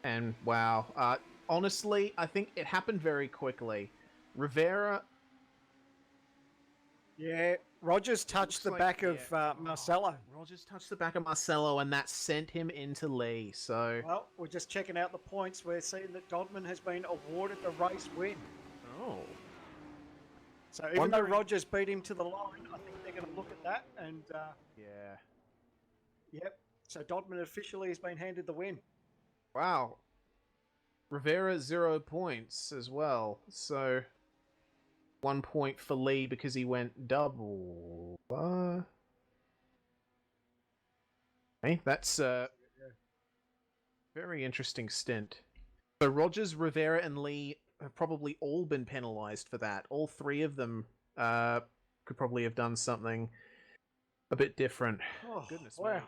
And, wow. Honestly, I think it happened very quickly. Rivera... Yeah, Rogers touched the back of Marcelo. Rogers touched the back of Marcelo, and that sent him into Lee, so... Well, we're just checking out the points. We're seeing that Dodman has been awarded the race win. Oh. So even though Rogers beat him to the line, I think they're going to look at that and... Yeah. Yep. So Dodman officially has been handed the win. Wow. Rivera 0 points as well. So 1 point for Lee because he went double. Hey, that's a very interesting stint. So Rogers, Rivera, and Lee have probably all been penalized for that. All 3 of them could probably have done something a bit different. Oh, Goodness wow. me.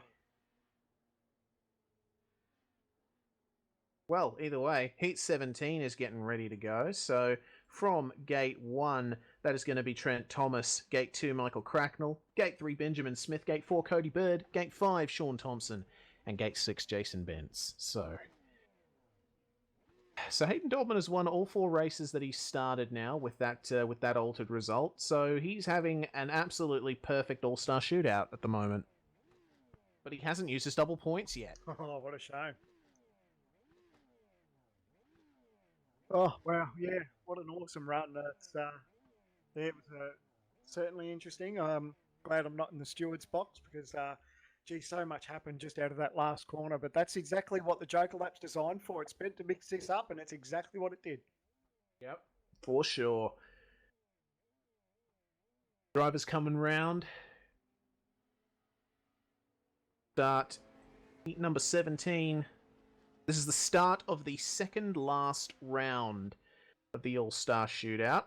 Well, either way, Heat 17 is getting ready to go. So from Gate 1, that is going to be Trent Thomas. Gate 2, Michael Cracknell. Gate 3, Benjamin Smith. Gate 4, Cody Bird. Gate 5, Sean Thompson. And Gate 6, Jason Bentz. So Hayden Dodman has won all 4 races that he started now with that altered result. So he's having an absolutely perfect All-Star shootout at the moment. But he hasn't used his double points yet. Oh, what a shame. Oh, wow, yeah, what an awesome run. It was certainly interesting. I'm glad I'm not in the steward's box because, gee, so much happened just out of that last corner. But that's exactly what the Joker Lap's designed for. It's meant to mix this up, and it's exactly what it did. Yep, for sure. Drivers coming round. Start heat number 17. This is the start of the second last round of the All-Star Shootout.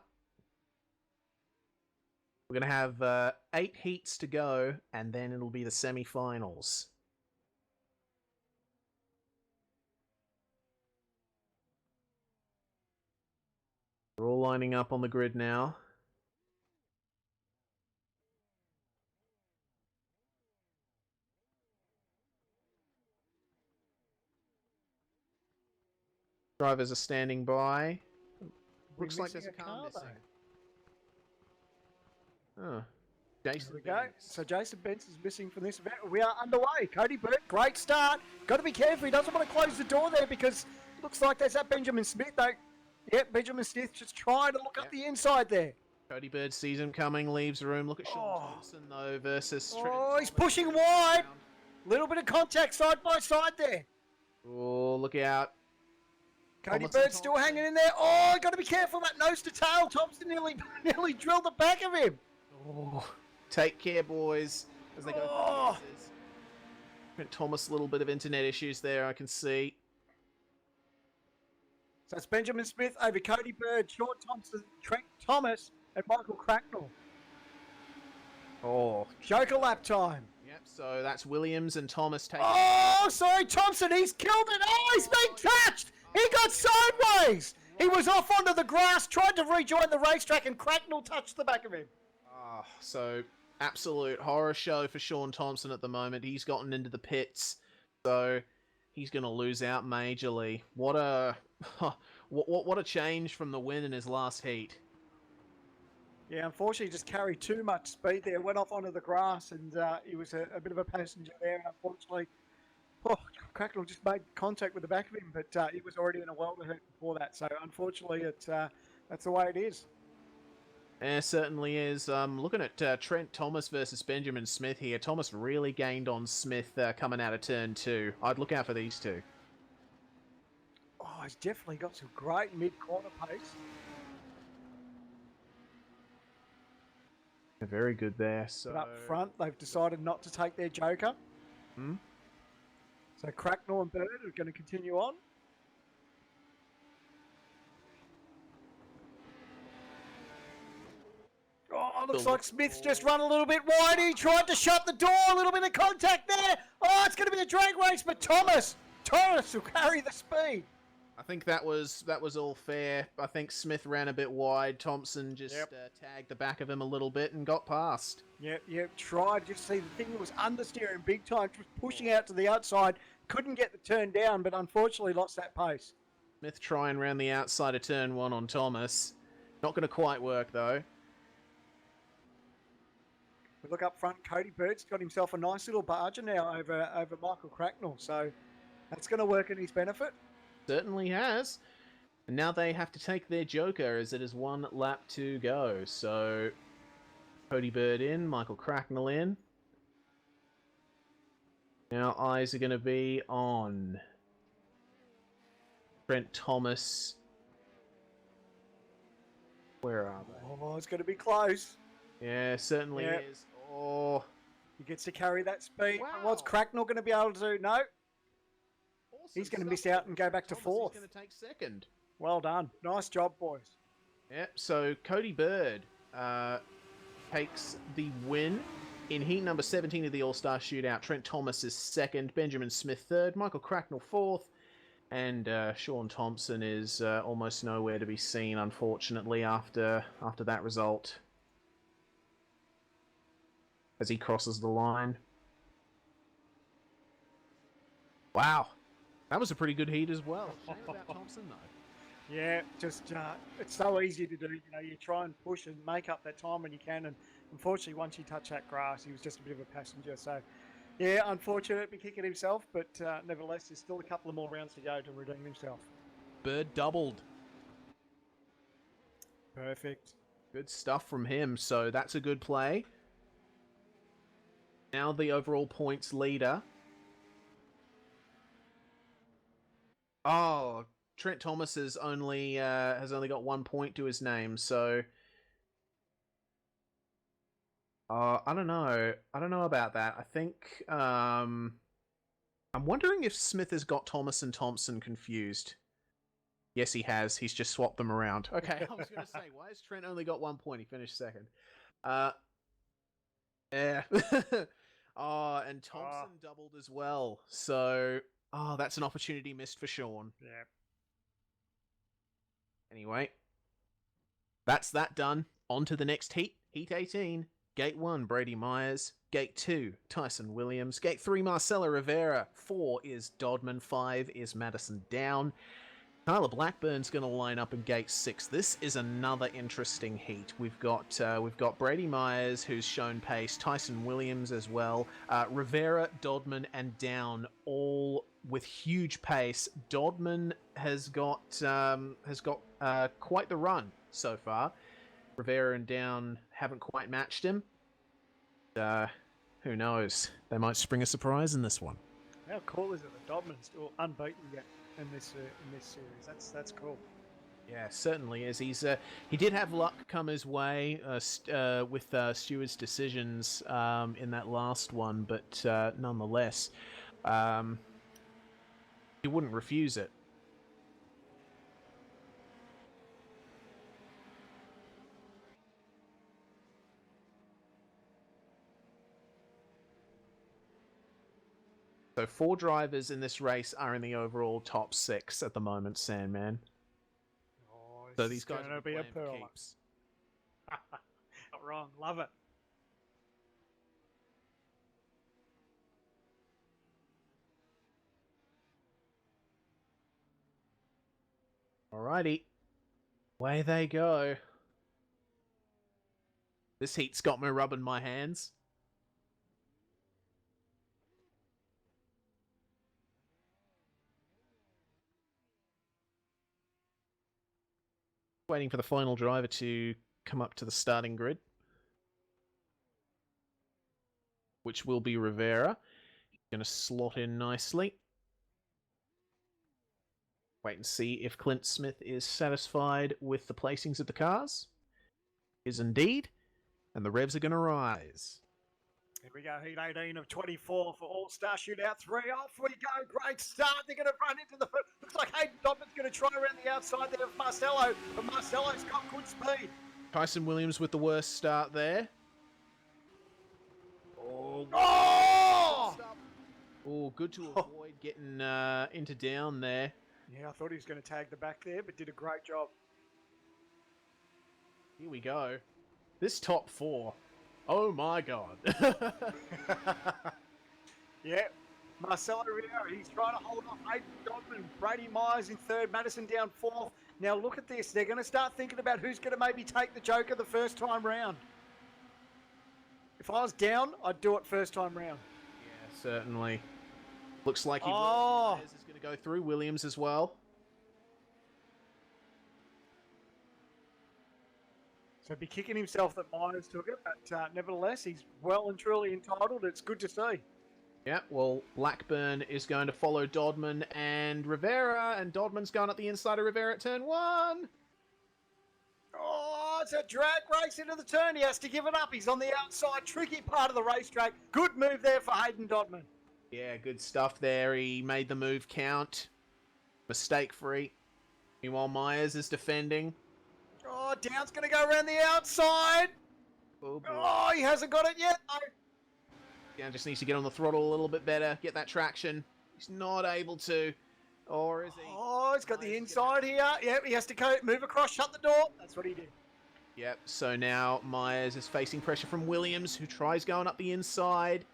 We're going to have 8 heats to go, and then it'll be the semi-finals. lining up on the grid now. Drivers are standing by. Looks like there's a car missing. Oh. Jason There we go. Benz. So Jason Benz is missing from this event. We are underway. Cody Burt, great start. Got to be careful. He doesn't want to close the door there because it looks like there's that Benjamin Smith. Though. Yep, Benjamin Smith just trying to look up the inside there. Cody Bird sees him coming, leaves the room. Look at Sean Thompson, though, versus Trent Oh, he's Thomas. pushing wide. Little bit of contact side by side there. Oh, look out. Cody Thomas and Bird still Thompson. hanging in there. Oh, got to be careful. That nose to tail. Thompson nearly drilled the back of him. Oh, take care, boys, as they go for the aces. Trent Thomas, a little bit of internet issues there, I can see. So it's Benjamin Smith over Cody Bird, Sean Thompson, Trent Thomas, and Michael Cracknell. Oh, Joker lap time. yep, so that's Williams and Thomas taking... Oh, sorry, Thompson, he's killed it. Oh, he's been touched. He got sideways. He was off onto the grass, tried to rejoin the racetrack, and Cracknell touched the back of him. So, absolute horror show for Sean Thompson at the moment. He's gotten into the pits, so he's going to lose out majorly. What a what a change from the win in his last heat. Yeah, unfortunately, he just carried too much speed there. Went off onto the grass, and he was a bit of a passenger there. And unfortunately, Cracknell just made contact with the back of him, but he was already in a welter hurt before that. So, unfortunately, that's the way it is. It certainly is. Looking at Trent Thomas versus Benjamin Smith here. Thomas really gained on Smith coming out of turn 2. I'd look out for these two. Oh, he's definitely got some great mid-corner pace. They're very good there. So But up front, they've decided not to take their Joker. So Cracknell and Bird are going to continue on. Oh, looks like Smith's just run a little bit wide. He tried to shut the door. A little bit of contact there. Oh, it's going to be a drag race, but Thomas will carry the speed. I think that was all fair. I think Smith ran a bit wide. Thompson just tagged the back of him a little bit and got past. Yep, tried. Just see the thing that was understeering big time, just pushing out to the outside. Couldn't get the turn down, but unfortunately lost that pace. Smith trying around the outside of turn 1 on Thomas. Not going to quite work, though. We look up front, Cody Bird's got himself a nice little barger now over Michael Cracknell, so that's going to work in his benefit. Certainly has. And now they have to take their Joker as it is 1 lap to go. So, Cody Bird in, Michael Cracknell in. Now eyes are going to be on Trent Thomas. Where are they? Oh, it's going to be close. Yeah, certainly is. Oh, He gets to carry that speed. Wow. What's Cracknell going to be able to do? No. awesome He's going to stuff miss out there. and go back to Thomas fourth. Is going to take second. Well done. Nice job, boys. Yep, so Cody Bird takes the win in heat number 17 of the All-Star Shootout. Trent Thomas is second, Benjamin Smith third, Michael Cracknell fourth, and Sean Thompson is almost nowhere to be seen, unfortunately, after that result. As he crosses the line. Wow, that was a pretty good heat as well. Shame about Thompson, though. Yeah, just it's so easy to do. You know, you try and push and make up that time when you can, and unfortunately, once you touch that grass, he was just a bit of a passenger. So, yeah, unfortunate, be kicking himself, but nevertheless, there's still a couple of more rounds to go to redeem himself. Bird doubled. Perfect. Good stuff from him, so that's a good play. Now the overall points leader. Oh, Trent Thomas has only got 1 point to his name, so I don't know. I don't know about that. I think I'm wondering if Smith has got Thomas and Thompson confused. Yes, he has. He's just swapped them around. Okay, I was going to say, why has Trent only got 1 point? He finished second. Yeah. Oh, and Thompson doubled as well. So, that's an opportunity missed for Sean. Yeah. Anyway, That's that done. On to the next heat. Heat 18. Gate 1, Brady Myers. Gate 2, Tyson Williams. Gate 3, Marcelo Rivera. 4 is Dodman. 5 is Madison Down. Tyler Blackburn's going to line up in Gate 6. This is another interesting heat. We've got Brady Myers, who's shown pace. Tyson Williams as well. Rivera, Dodman, and Down, all with huge pace. Dodman has got quite the run so far. Rivera and Down haven't quite matched him. Who knows? They might spring a surprise in this one. How cool is it that Dodman's still unbeaten yet in this series? That's cool. Yeah, certainly is. He did have luck come his way with Stewart's decisions in that last one, but nonetheless, he wouldn't refuse it. So 4 drivers in this race are in the overall top 6 at the moment, Sandman. Oh, So these guys gonna will be be a playing for pearl. keeps. Not wrong. Love it. Alrighty. Away they go. This heat's got me rubbing my hands. Waiting for the final driver to come up to the starting grid, which will be Rivera. He's going to slot in nicely. Wait and see if Clint Smith is satisfied with the placings of the cars. Is indeed. And the revs are going to rise. Here we go, heat 18 of 24 for All Star Shootout 3. Off we go, great start. They're going to run into the... Looks like Hayden Dodman's going to try around the outside there of Marcelo, but Marcelo's got good speed. Tyson Williams with the worst start there. Oh! Oh, good to avoid getting into Down there. Yeah, I thought he was going to tag the back there, but did a great job. Here we go. This top 4. Oh my god. Yeah, Marcelo Rivera, he's trying to hold off Hayden Dodman. Brady Myers in 3rd, Madison Down 4th. Now look at this. They're going to start thinking about who's going to maybe take the Joker the first time round. If I was Down, I'd do it first time round. Yeah, certainly. Looks like he Oh. is going to go through. Williams as well. So be kicking himself that Myers took it, but nevertheless, he's well and truly entitled. It's good to see. Yeah, well, Blackburn is going to follow Dodman and Rivera, and Dodman's going up the inside of Rivera at turn 1. Oh, it's a drag race into the turn. He has to give it up. He's on the outside, tricky part of the racetrack. Good move there for Hayden Dodman. Yeah, good stuff there. He made the move count. Mistake-free. Meanwhile, Myers is defending. Oh, Down's going to go around the outside. Oh, boy. Oh, he hasn't got it yet. No. Down just needs to get on the throttle a little bit better, get that traction. He's not able to. Or is he? Oh, he's got the inside here. Yep, he has to go move across, shut the door. That's what he did. Yep, so now Myers is facing pressure from Williams, who tries going up the inside.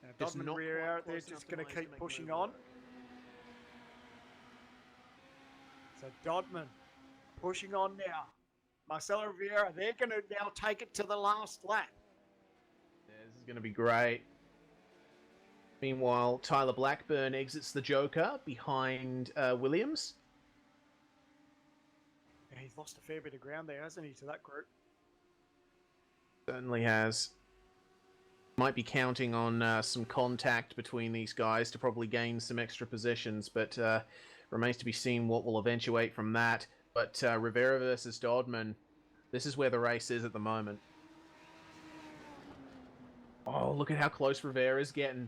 Now, Just Dodman not rear quite out there, close just enough going to to Myers keep to make a pushing move on. So Dodman pushing on now. Marcelo Rivera, they're going to now take it to the last lap. Yeah, this is going to be great. Meanwhile, Tyler Blackburn exits the Joker behind Williams. Yeah, he's lost a fair bit of ground there, hasn't he, to that group? Certainly has. Might be counting on some contact between these guys to probably gain some extra positions, but remains to be seen what will eventuate from that. But Rivera versus Dodman, this is where the race is at the moment. Oh, look at how close Rivera's getting.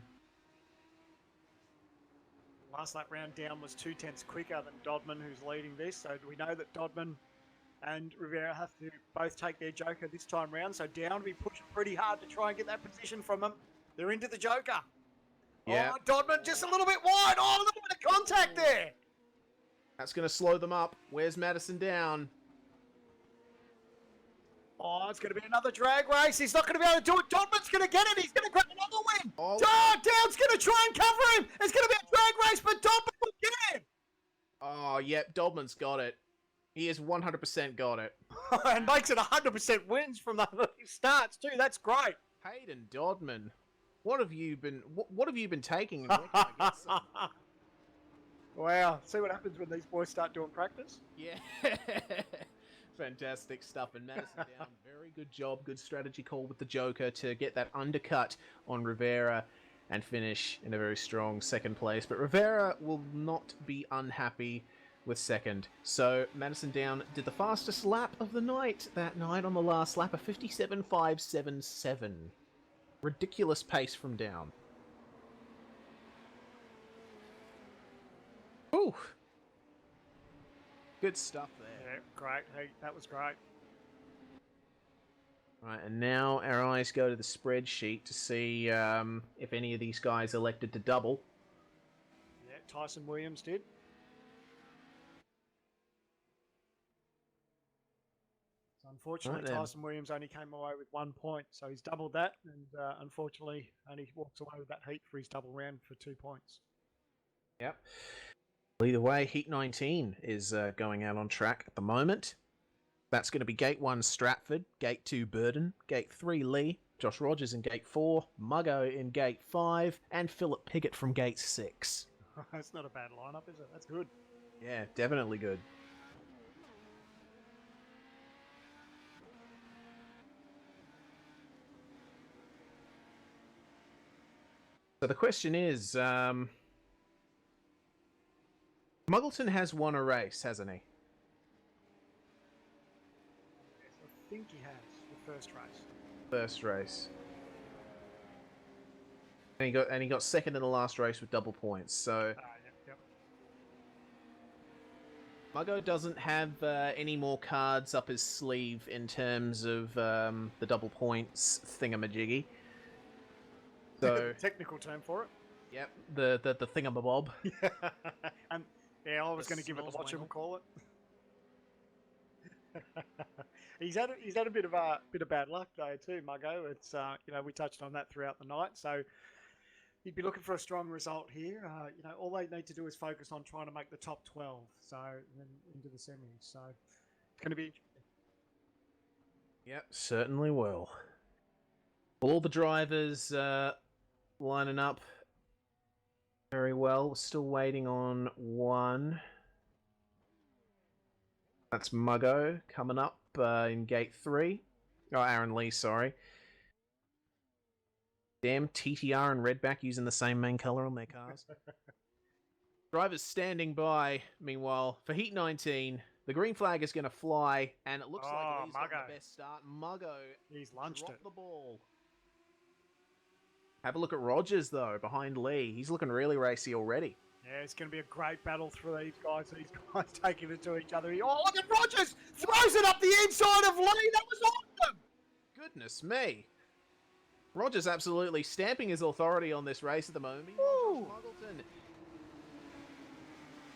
Last lap round Down was 2/10 quicker than Dodman, who's leading this. So we know that Dodman and Rivera have to both take their Joker this time round. So Down will be pushing pretty hard to try and get that position from them. They're into the Joker. Yeah. Oh, Dodman just a little bit wide. Oh, a little bit of contact there. That's going to slow them up. Where's Madison Down? Oh, it's going to be another drag race. He's not going to be able to do it. Dodman's going to get it. He's going to grab another win. Oh. Dowd's going to try and cover him. It's going to be a drag race, but Dodman will get him. Oh, yep, Dodman's got it. He has 100% got it. And makes it 100% wins from the starts too. That's great. Hayden Dodman, what have you been taking? And where can I get some? Wow. See what happens when these boys start doing practice? Yeah. Fantastic stuff. And Madison down, very good job, good strategy call with the Joker to get that undercut on Rivera and finish in a very strong second place. But Rivera will not be unhappy with second. So Madison Down did the fastest lap of the night that night on the last lap, a 57.577. Ridiculous pace from Down. Ooh. Good stuff there. Yeah, great. Hey, that was great. Right, and now our eyes go to the spreadsheet to see if any of these guys elected to double. Yeah, Tyson Williams did. So unfortunately, Right then. Tyson Williams only came away with 1 point, so he's doubled that, and unfortunately, only walks away with that heat for his double round for 2 points. Yep. Either way, Heat 19 is going out on track at the moment. That's going to be Gate 1 Stratford, Gate 2 Burden, Gate 3 Lee, Josh Rogers in Gate 4, Muggo in Gate 5, and Philip Piggott from Gate 6. That's not a bad lineup, is it? That's good. Yeah, definitely good. So the question is, Muggleton has won a race, hasn't he? Yes, I think he has the first race. First race. And he got second in the last race with double points. So Yep. Muggo doesn't have any more cards up his sleeve in terms of the double points thingamajiggy. So Technical term for it. yep, the thingamabob. And yeah, I was The going to give it the snozzwangle. whatchamacallit. he's had a bit of bad luck though too, Muggo. It's we touched on that throughout the night, so he'd be looking for a strong result here. All they need to do is focus on trying to make the top 12, so then into the semis. So it's going to be interesting. Yep, certainly will. All the drivers lining up very well. We're still waiting on one. That's Muggo coming up in Gate 3. Oh, Aaron Lee, sorry. Damn, TTR and Redback using the same main colour on their cars. Drivers standing by. Meanwhile, for Heat 19, the green flag is going to fly, and it looks like Lee's got Muggo. the best start. Muggo He's lunched dropped it. the ball. Have a look at Rogers, though, behind Lee. He's looking really racy already. Yeah, it's going to be a great battle through these guys. These guys taking it to each other. Oh, look at Rogers! Throws it up the inside of Lee. That was awesome! Goodness me. Rogers absolutely stamping his authority on this race at the moment. Woo! Muggleton.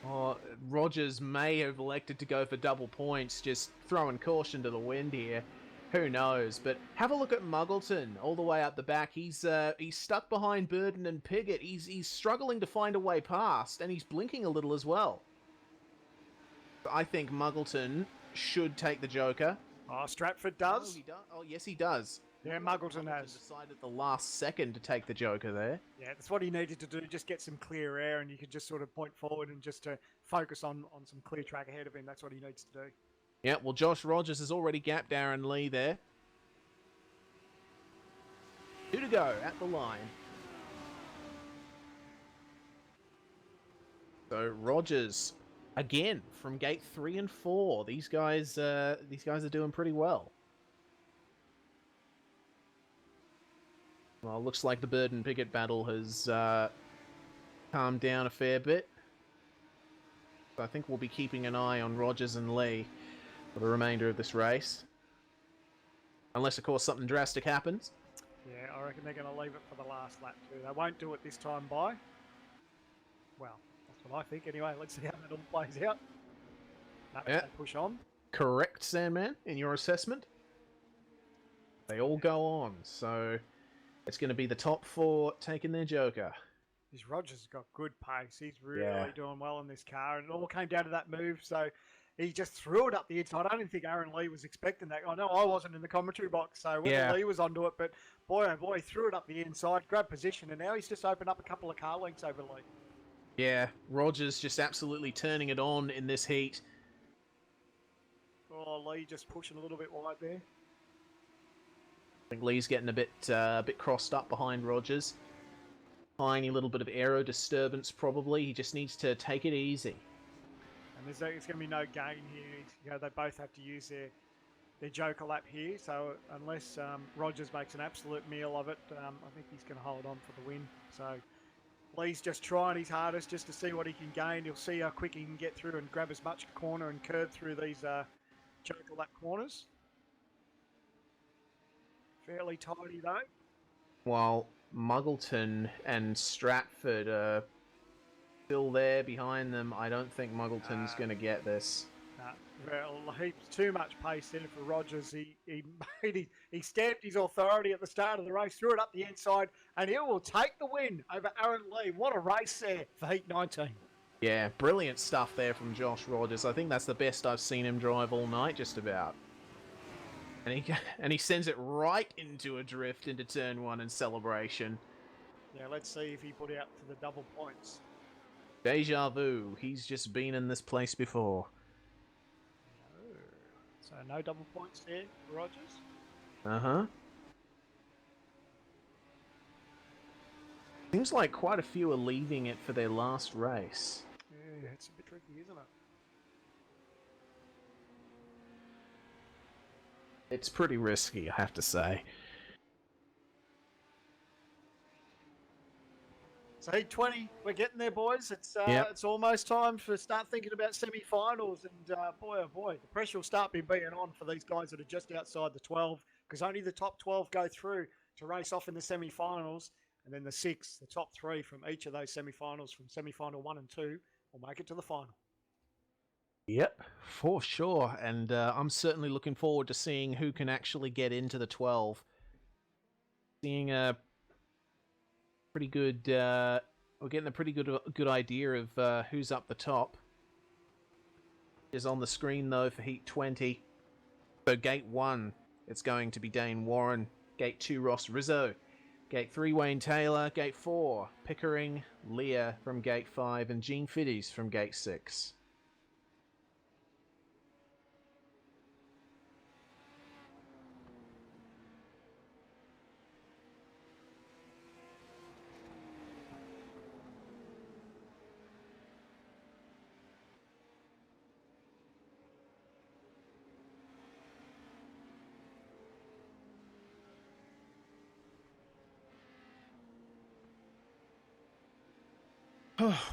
Oh, Rogers may have elected to go for double points, just throwing caution to the wind here. Who knows? But have a look at Muggleton all the way up the back. He's stuck behind Burden and Piggott. He's struggling to find a way past, and he's blinking a little as well. I think Muggleton should take the Joker. Oh, Stratford does. Oh, he does. Oh, yes, he does. Yeah, Muggleton has. Decided at the last second to take the Joker there. Yeah, that's what he needed to do. Just get some clear air, and you could just sort of point forward and just to focus on some clear track ahead of him. That's what he needs to do. Yeah, well, Josh Rogers has already gapped Aaron Lee there. 2 to go at the line. So Rogers again from gate 3 and 4. These guys are doing pretty well. Well, looks like the Burden Piggott battle has calmed down a fair bit. So I think we'll be keeping an eye on Rogers and Lee for the remainder of this race. Unless, of course, something drastic happens. Yeah, I reckon they're going to leave it for the last lap too. They won't do it this time by. Well, that's what I think anyway. Let's see how that all plays out. No, Yeah. they push on. Correct, Sandman, in your assessment? They all go on, so it's going to be the top 4 taking their Joker. This Rogers has got good pace. He's really doing well in this car, and it all came down to that move. So he just threw it up the inside. I don't think Aaron Lee was expecting that. I know I wasn't in the commentary box, so when Lee was onto it, but boy, oh boy, threw it up the inside, grabbed position, and now he's just opened up a couple of car lengths over Lee. Yeah, Rogers just absolutely turning it on in this heat. Oh, Lee just pushing a little bit wide there. I think Lee's getting a bit crossed up behind Rogers. Tiny little bit of aero disturbance, probably. He just needs to take it easy. And there's going to be no gain here. You know, they both have to use their Joker lap here. So unless Rogers makes an absolute meal of it, I think he's going to hold on for the win. So Lee's just trying his hardest just to see what he can gain. He'll see how quick he can get through and grab as much corner and curve through these Joker lap corners. Fairly tidy though. While Muggleton and Stratford are still there behind them, I don't think Muggleton's going to get this. Well, heaps too much pace there for Rogers. He stamped his authority at the start of the race, threw it up the inside, and he will take the win over Aaron Lee. What a race there for Heat 19. Yeah, brilliant stuff there from Josh Rogers. I think that's the best I've seen him drive all night, just about. And he sends it right into a drift into turn 1 in celebration. Yeah, let's see if he put out to the double points. Deja vu. He's just been in this place before. So no double points there for Rogers. Uh-huh. Seems like quite a few are leaving it for their last race. Yeah, it's a bit tricky, isn't it? It's pretty risky, I have to say. So Heat 20, we're getting there, boys. It's almost time to start thinking about semi-finals, and boy, oh boy, the pressure will start being on for these guys that are just outside the 12, because only the top 12 go through to race off in the semi-finals, and then the top 3 from each of those semi-finals, from semi-final 1 and 2, will make it to the final. Yep, for sure, and I'm certainly looking forward to seeing who can actually get into the 12. Seeing a pretty good, we're getting a pretty good idea of who's up the top. Is on the screen though for Heat 20. So Gate 1, it's going to be Dane Warren. Gate 2, Ross Rizzo. Gate 3, Wayne Taylor. Gate 4, Pickering, Leah from Gate 5, and Gene Fiddies from Gate 6.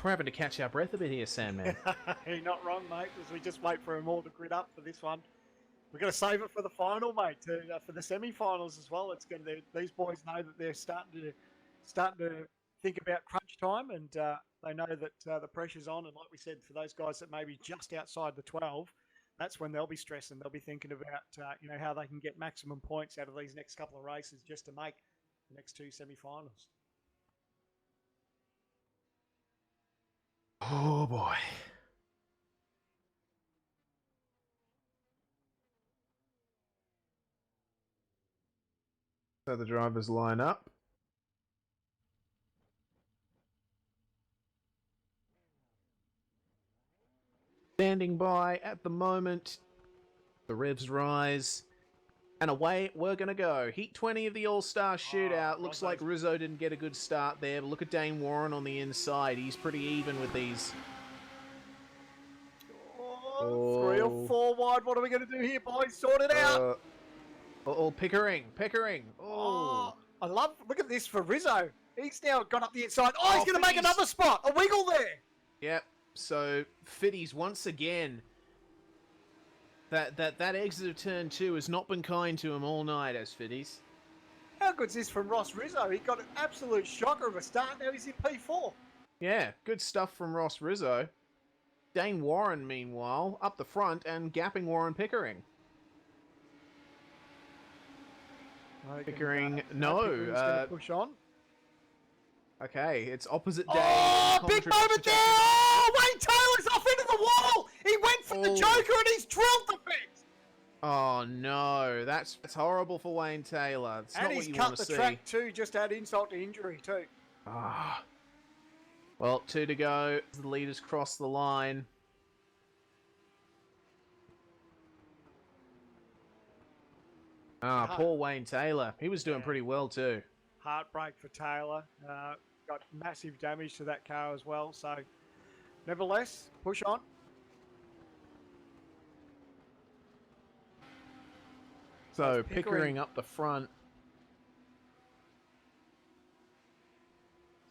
We're having to catch our breath a bit here, Sandman. You're not wrong, mate, as we just wait for them all to grid up for this one. We've got to save it for the final, mate, for the semi-finals as well. These boys know that they're starting to think about crunch time, and they know that the pressure's on. And like we said, for those guys that may be just outside the 12, that's when they'll be stressing. They'll be thinking about how they can get maximum points out of these next couple of races just to make the next 2 semi-finals. Oh boy. So the drivers line up. Standing by at the moment. The revs rise. And away we're going to go. Heat 20 of the All-Star Shootout. Looks like Rizzo didn't get a good start there. But look at Dane Warren on the inside. He's pretty even with these. 3 or 4 wide. What are we going to do here, boys? Sort it out. Pickering. Oh. Look at this for Rizzo. He's now got up the inside. Oh, he's going to make another spot. A wiggle there. Yep. So Fiddies once again. That exit of turn 2 has not been kind to him all night, as Fiddies. How good's this from Ross Rizzo? He got an absolute shocker of a start. Now he's in P4. Yeah, good stuff from Ross Rizzo. Dane Warren, meanwhile, up the front and gapping Warren Pickering. I reckon, Pickering, Pickering's no. gonna push on. Okay, it's opposite day. Oh, big Commentary moment there! projection. Oh, Wayne Taylor's off into the wall! He went for the Oh. Joker and he's drilled the fence! Oh no, that's horrible for Wayne Taylor. It's And not he's what you cut want the to see. track too, just add insult to injury too. Ah. Well, 2 to go. The leaders cross the line. Ah, poor Wayne Taylor. He was doing pretty well too. Heartbreak for Taylor. Got massive damage to that car as well, so nevertheless, push on. So That's Pickering up the front.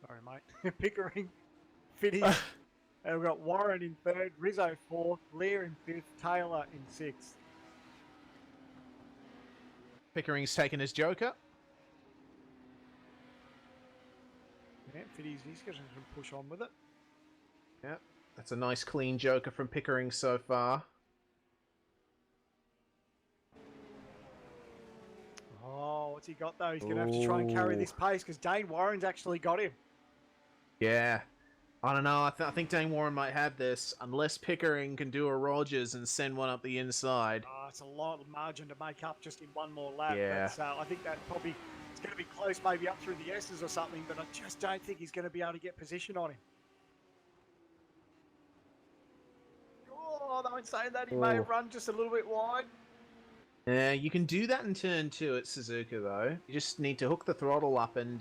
Sorry, mate. Pickering, Fitty. And we've got Warren in third, Rizzo fourth, Lear in fifth, Taylor in sixth. Pickering's taken his Joker. Yeah, Fitty's he's going to push on with it. Yep, that's a nice clean Joker from Pickering so far. Oh, what's he got though? He's going to have to try and carry this pace because Dane Warren's actually got him. Yeah. I don't know. I think Dane Warren might have this, unless Pickering can do a Rogers and send one up the inside. Oh, it's a lot of margin to make up just in one more lap. Yeah. But, I think that probably it's going to be close, maybe up through the S's or something. But I just don't think he's going to be able to get position on him. Oh, don't say that. He may have run just a little bit wide. Yeah, you can do that in turn 2 at Suzuka though. You just need to hook the throttle up and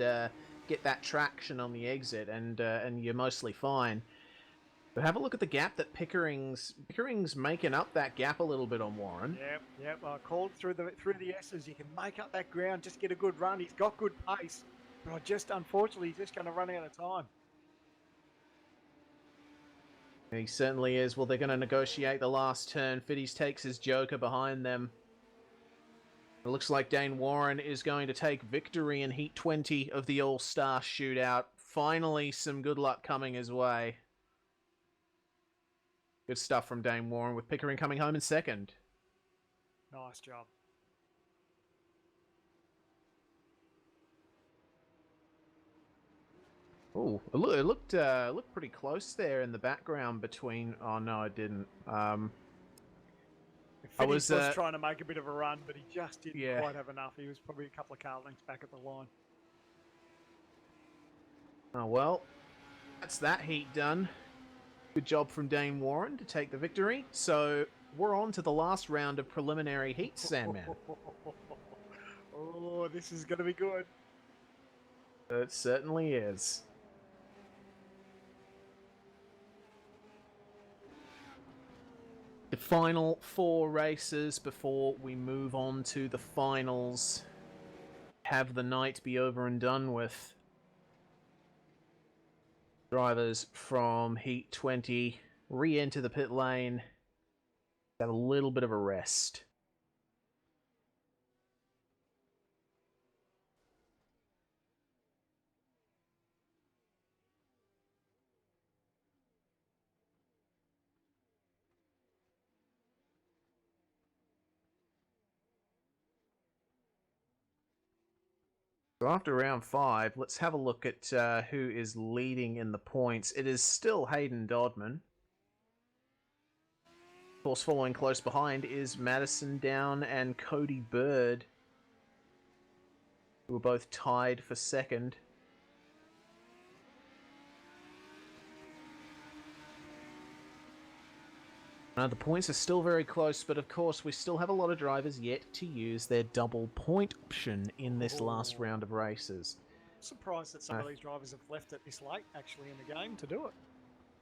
get that traction on the exit, and you're mostly fine. But have a look at the gap that Pickering's making up that gap a little bit on Warren. Yep. I called through the S's. You can make up that ground, just get a good run. He's got good pace, but unfortunately, he's just going to run out of time. He certainly is. Well, they're going to negotiate the last turn. Fitties takes his Joker behind them. It looks like Dane Warren is going to take victory in Heat 20 of the All-Star Shootout. Finally, some good luck coming his way. Good stuff from Dane Warren, with Pickering coming home in second. Nice job. Oh, it looked pretty close there in the background between. Oh no, it didn't. I was trying to make a bit of a run, but he just didn't quite have enough. He was probably a couple of car lengths back at the line. Oh well, that's that heat done. Good job from Dane Warren to take the victory. So we're on to the last round of preliminary heats, Sandman. Oh, this is going to be good. It certainly is. The final 4 races before we move on to the finals. Have the night be over and done with. Drivers from Heat 20 re-enter the pit lane. Have a little bit of a rest. So after round 5, let's have a look at who is leading in the points. It is still Hayden Dodman. Of course, following close behind is Madison Down and Cody Bird, who are both tied for second. The points are still very close, but of course we still have a lot of drivers yet to use their double point option in this last round of races. I'm surprised that some of these drivers have left it this late, actually, in the game to do it.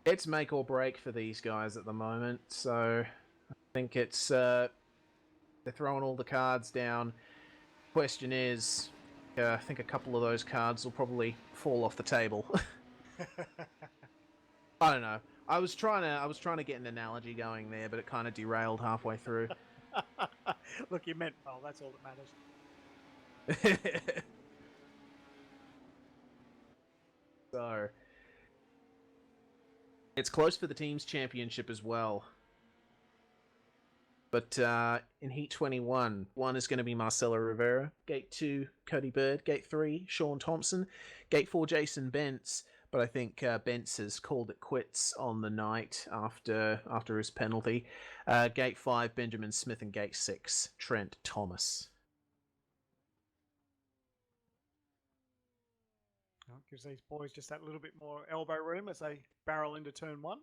It's make or break for these guys at the moment, so I think it's they're throwing all the cards down. Question is, I think a couple of those cards will probably fall off the table. I don't know. I was trying to get an analogy going there, but it kind of derailed halfway through. Look, you meant well. That's all that matters. So it's close for the team's championship as well. But in Heat 21, 1 is going to be Marcelo Rivera. Gate 2, Cody Bird. Gate 3, Sean Thompson. Gate 4, Jason Bentz. But I think Bentz has called it quits on the night after his penalty. Gate 5, Benjamin Smith. And Gate 6, Trent Thomas. Gives these boys just that little bit more elbow room as they barrel into turn 1.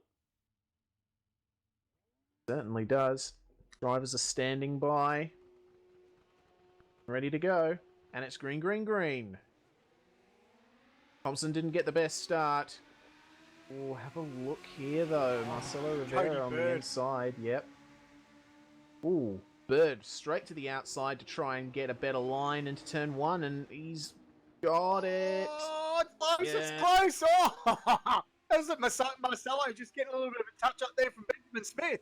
Certainly does. Drivers are standing by. Ready to go. And it's green, green, green. Thompson didn't get the best start. Oh, have a look here, though. Marcelo Rivera on the inside. Yep. Ooh, Bird straight to the outside to try and get a better line into turn 1, and he's got it. Oh, it's close, Yeah. it's close. Oh, is it Marcelo just getting a little bit of a touch up there from Benjamin Smith?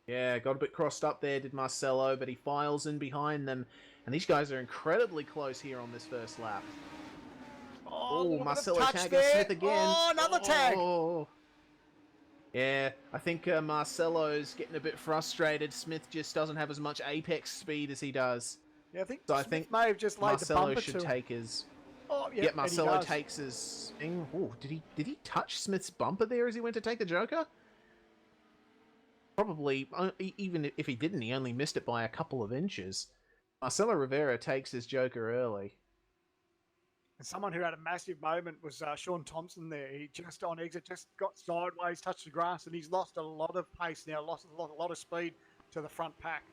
Yeah, got a bit crossed up there, did Marcelo, but he files in behind them. And these guys are incredibly close here on this first lap. Oh, Marcelo tagging Smith again. Oh, another tag. Oh. Yeah, I think Marcelo's getting a bit frustrated. Smith just doesn't have as much apex speed as he does. Yeah, I think So Smith I think may have just laid the Marcelo bumper should to take his... Oh, yeah, Yep, Marcelo takes his thing. Oh, did he touch Smith's bumper there as he went to take the Joker? Probably, even if he didn't, he only missed it by a couple of inches. Marcelo Rivera takes his Joker early. And someone who had a massive moment was Sean Thompson there. He just on exit, just got sideways, touched the grass, and he's lost a lot of pace now, lost a lot of speed to the front pack.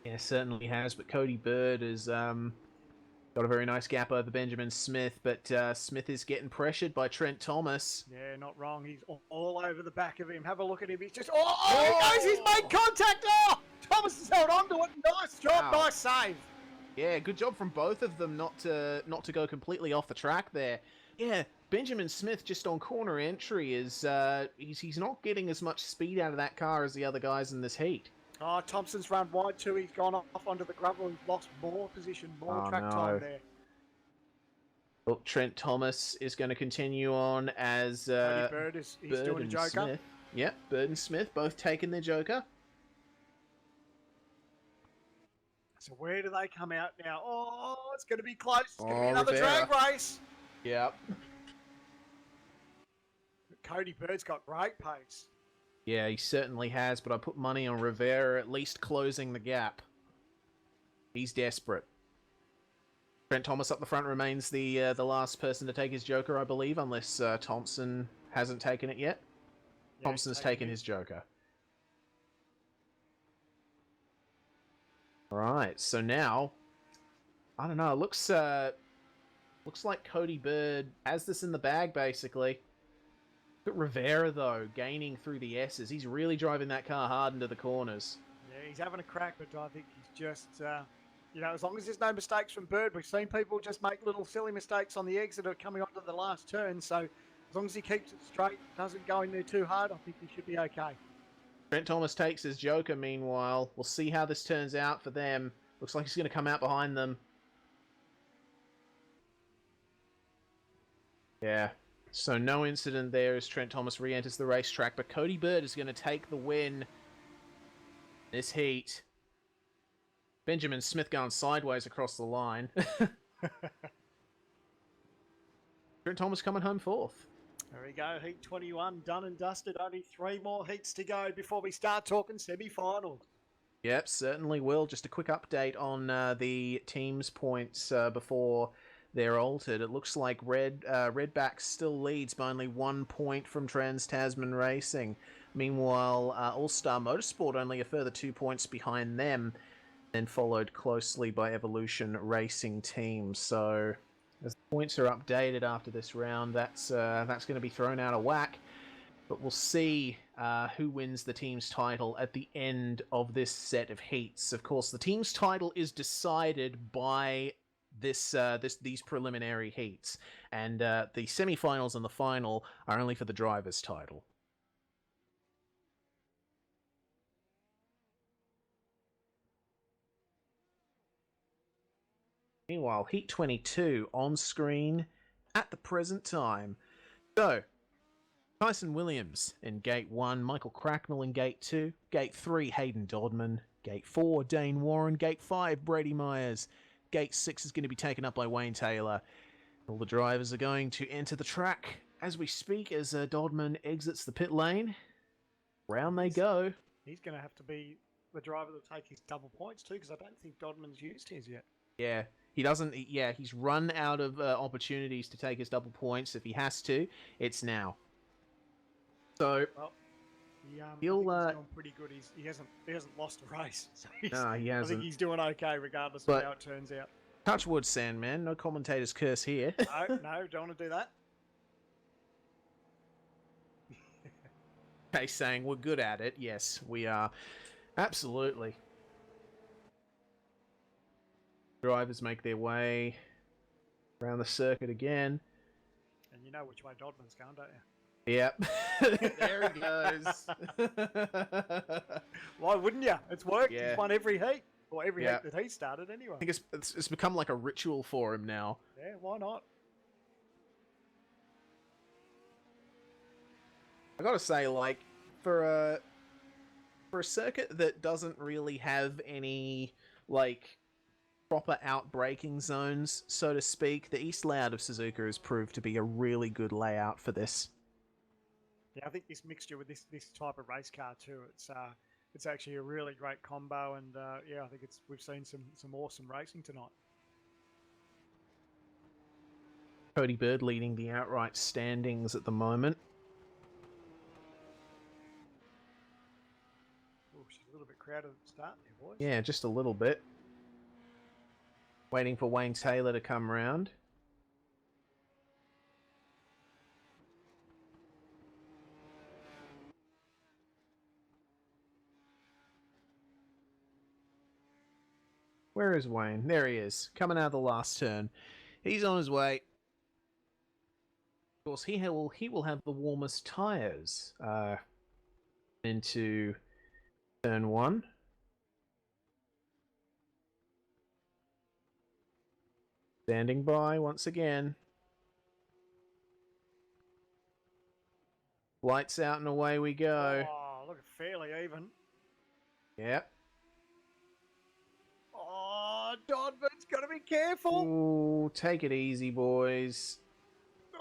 Yeah, certainly has, but Cody Bird has got a very nice gap over Benjamin Smith, but Smith is getting pressured by Trent Thomas. Yeah, not wrong. He's all over the back of him. Have a look at him. He's just... Oh, he goes! He's made contact! Oh! Thomas has held on to it. Nice job. Wow. Nice save. Yeah, good job from both of them not to go completely off the track there. Yeah, Benjamin Smith just on corner entry is he's not getting as much speed out of that car as the other guys in this heat. Oh, Thompson's run wide too. He's gone off onto the gravel. He's lost more position, more track time there. Look, Trent Thomas is going to continue on as Cody Bird he's doing a Joker. Smith. Yep, Bird and Smith both taking their Joker. So where do they come out now? Oh, it's going to be close. It's going to be Oh, another Rivera. drag race. Yep. Cody Bird's got great pace. Yeah, he certainly has, but I put money on Rivera at least closing the gap. He's desperate. Trent Thomas up the front remains the last person to take his Joker, I believe, unless Thompson hasn't taken it yet. Yeah, Thompson's taken his Joker. Alright, so now, I don't know, it looks like Cody Bird has this in the bag, basically. Look at Rivera, though, gaining through the S's. He's really driving that car hard into the corners. Yeah, he's having a crack, but I think he's just, you know, as long as there's no mistakes from Bird, we've seen people just make little silly mistakes on the exit or coming onto the last turn, so as long as he keeps it straight, doesn't go in there too hard, I think he should be okay. Trent Thomas takes his Joker, meanwhile. We'll see how this turns out for them. Looks like he's going to come out behind them. Yeah. So no incident there as Trent Thomas re-enters the racetrack, but Cody Bird is going to take the win this heat. Benjamin Smith going sideways across the line. Trent Thomas coming home fourth. There we go, heat 21 done and dusted. Only 3 more heats to go before we start talking semi-finals. Yep, certainly will. Just a quick update on the team's points before they're altered. It looks like Redback still leads by only 1 point from Trans-Tasman Racing. Meanwhile, All-Star Motorsport only a further 2 points behind them, then followed closely by Evolution Racing Team. So as the points are updated after this round, that's going to be thrown out of whack. But we'll see who wins the team's title at the end of this set of heats. Of course, the team's title is decided by these preliminary heats, and the semi-finals and the final are only for the driver's title. Meanwhile, Heat 22 on screen at the present time. So, Tyson Williams in Gate 1, Michael Cracknell in Gate 2, Gate 3, Hayden Dodman, Gate 4, Dane Warren, Gate 5, Brady Myers, Gate 6 is going to be taken up by Wayne Taylor. All the drivers are going to enter the track as we speak, as Dodman exits the pit lane. Round they go. He's going to have to be the driver to take his double points too, because I don't think Dodman's used his yet. Yeah, he doesn't. Yeah, he's run out of opportunities to take his double points. If he has to, it's now. So Well, he'll he's doing pretty good. He hasn't lost a race. So no, he hasn't. I think he's doing okay regardless of how it turns out. Touch wood, Sandman. No commentator's curse here. No, don't want to do that. Okay, saying we're good at it. Yes, we are. Absolutely. Drivers make their way around the circuit again. And you know which way Dodman's going, don't you? Yep. There he goes. Why wouldn't you? It's worked. Yeah. He's won every heat. Or every heat that he started anyway. I think it's become like a ritual for him now. Yeah, why not? I gotta say, like, for a circuit that doesn't really have any, like, proper out-braking zones, so to speak, the east layout of Suzuka has proved to be a really good layout for this. Yeah, I think this mixture with this type of race car too, it's actually a really great combo, and yeah, I think we've seen some awesome racing tonight. Cody Bird leading the outright standings at the moment. Oh, she's a little bit crowded at the start there, boys. Yeah, just a little bit. Waiting for Wayne Taylor to come round. Where is Wayne? There he is, coming out of the last turn. He's on his way. Of course, he will have the warmest tyres into turn 1. Standing by once again. Lights out and away we go. Oh, look, fairly even. Yep. Oh, Dodman's got to be careful. Ooh, take it easy, boys.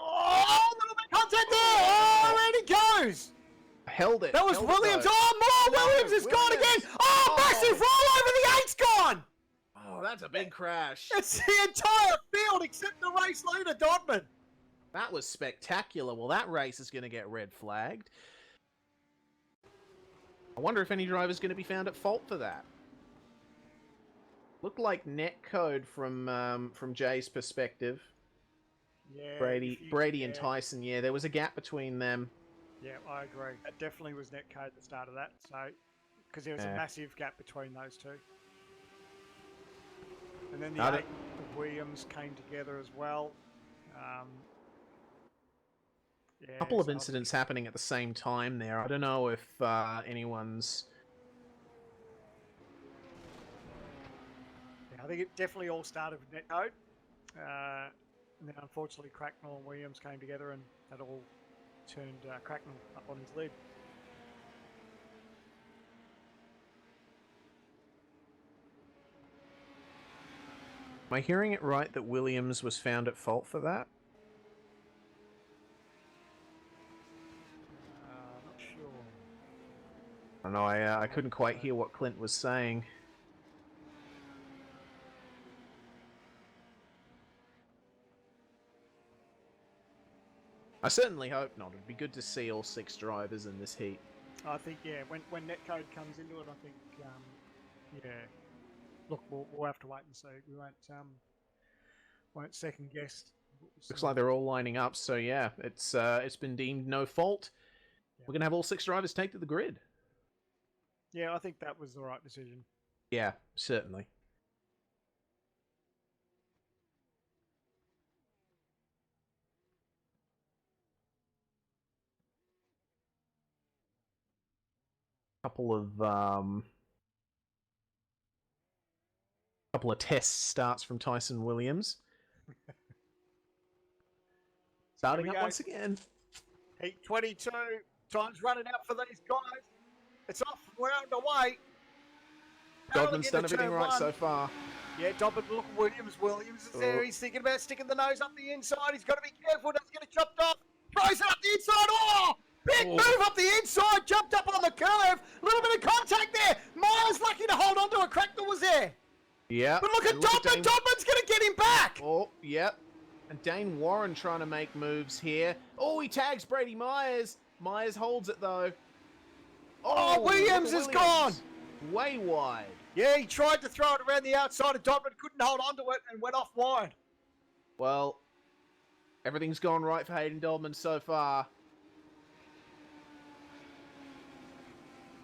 Oh, a little bit contact there. Oh, and he goes. Held it. That was held Williams. it, Oh, more Williams has gone again. Oh, massive roll over the eight's gone. Oh, that's a big crash. It's the entire field except the race leader, Dodman. That was spectacular. Well, that race is going to get red flagged. I wonder if any driver's going to be found at fault for that. Looked like netcode from Jay's perspective. Yeah, Brady and Tyson. Yeah, there was a gap between them. Yeah, I agree. That definitely was netcode at the start of that. So, because there was a massive gap between those two. And then the eight of Williams came together as well. A couple of incidents happening at the same time there. I don't know if anyone's... Yeah, I think it definitely all started with netcode. And then unfortunately Cracknell and Williams came together and that all turned Cracknell up on his lead. Am I hearing it right that Williams was found at fault for that? Not sure. I don't know, I couldn't quite hear what Clint was saying. I certainly hope not. It'd be good to see all 6 drivers in this heat. I think, yeah, when netcode comes into it, I think, yeah. Look, we'll have to wait and see. We won't second guess. Looks like they're all lining up, so yeah, it's been deemed no fault. Yeah. We're gonna have all 6 drivers take to the grid. Yeah, I think that was the right decision. Yeah, certainly. Couple of test starts from Tyson Williams. Starting up once again. Heat 22. Time's running out for these guys. It's off. We're out and away. Dodman's done everything right so far. Yeah, Dobbin, look, Williams. Williams is there. He's thinking about sticking the nose up the inside. He's got to be careful. Doesn't get it chopped off. Throws it up the inside. Oh! Big move up the inside. Jumped up on the curve. A little bit of contact there. Myers lucky to hold on to it. Cracknell was there. Yeah. But look at Dodman. Dodman's going to get him back. Oh, yep. And Dane Warren trying to make moves here. Oh, he tags Brady Myers. Myers holds it, though. Oh, Williams is gone. Way wide. Yeah, he tried to throw it around the outside, and Dodman couldn't hold on to it and went off wide. Well, everything's gone right for Hayden Dodman so far.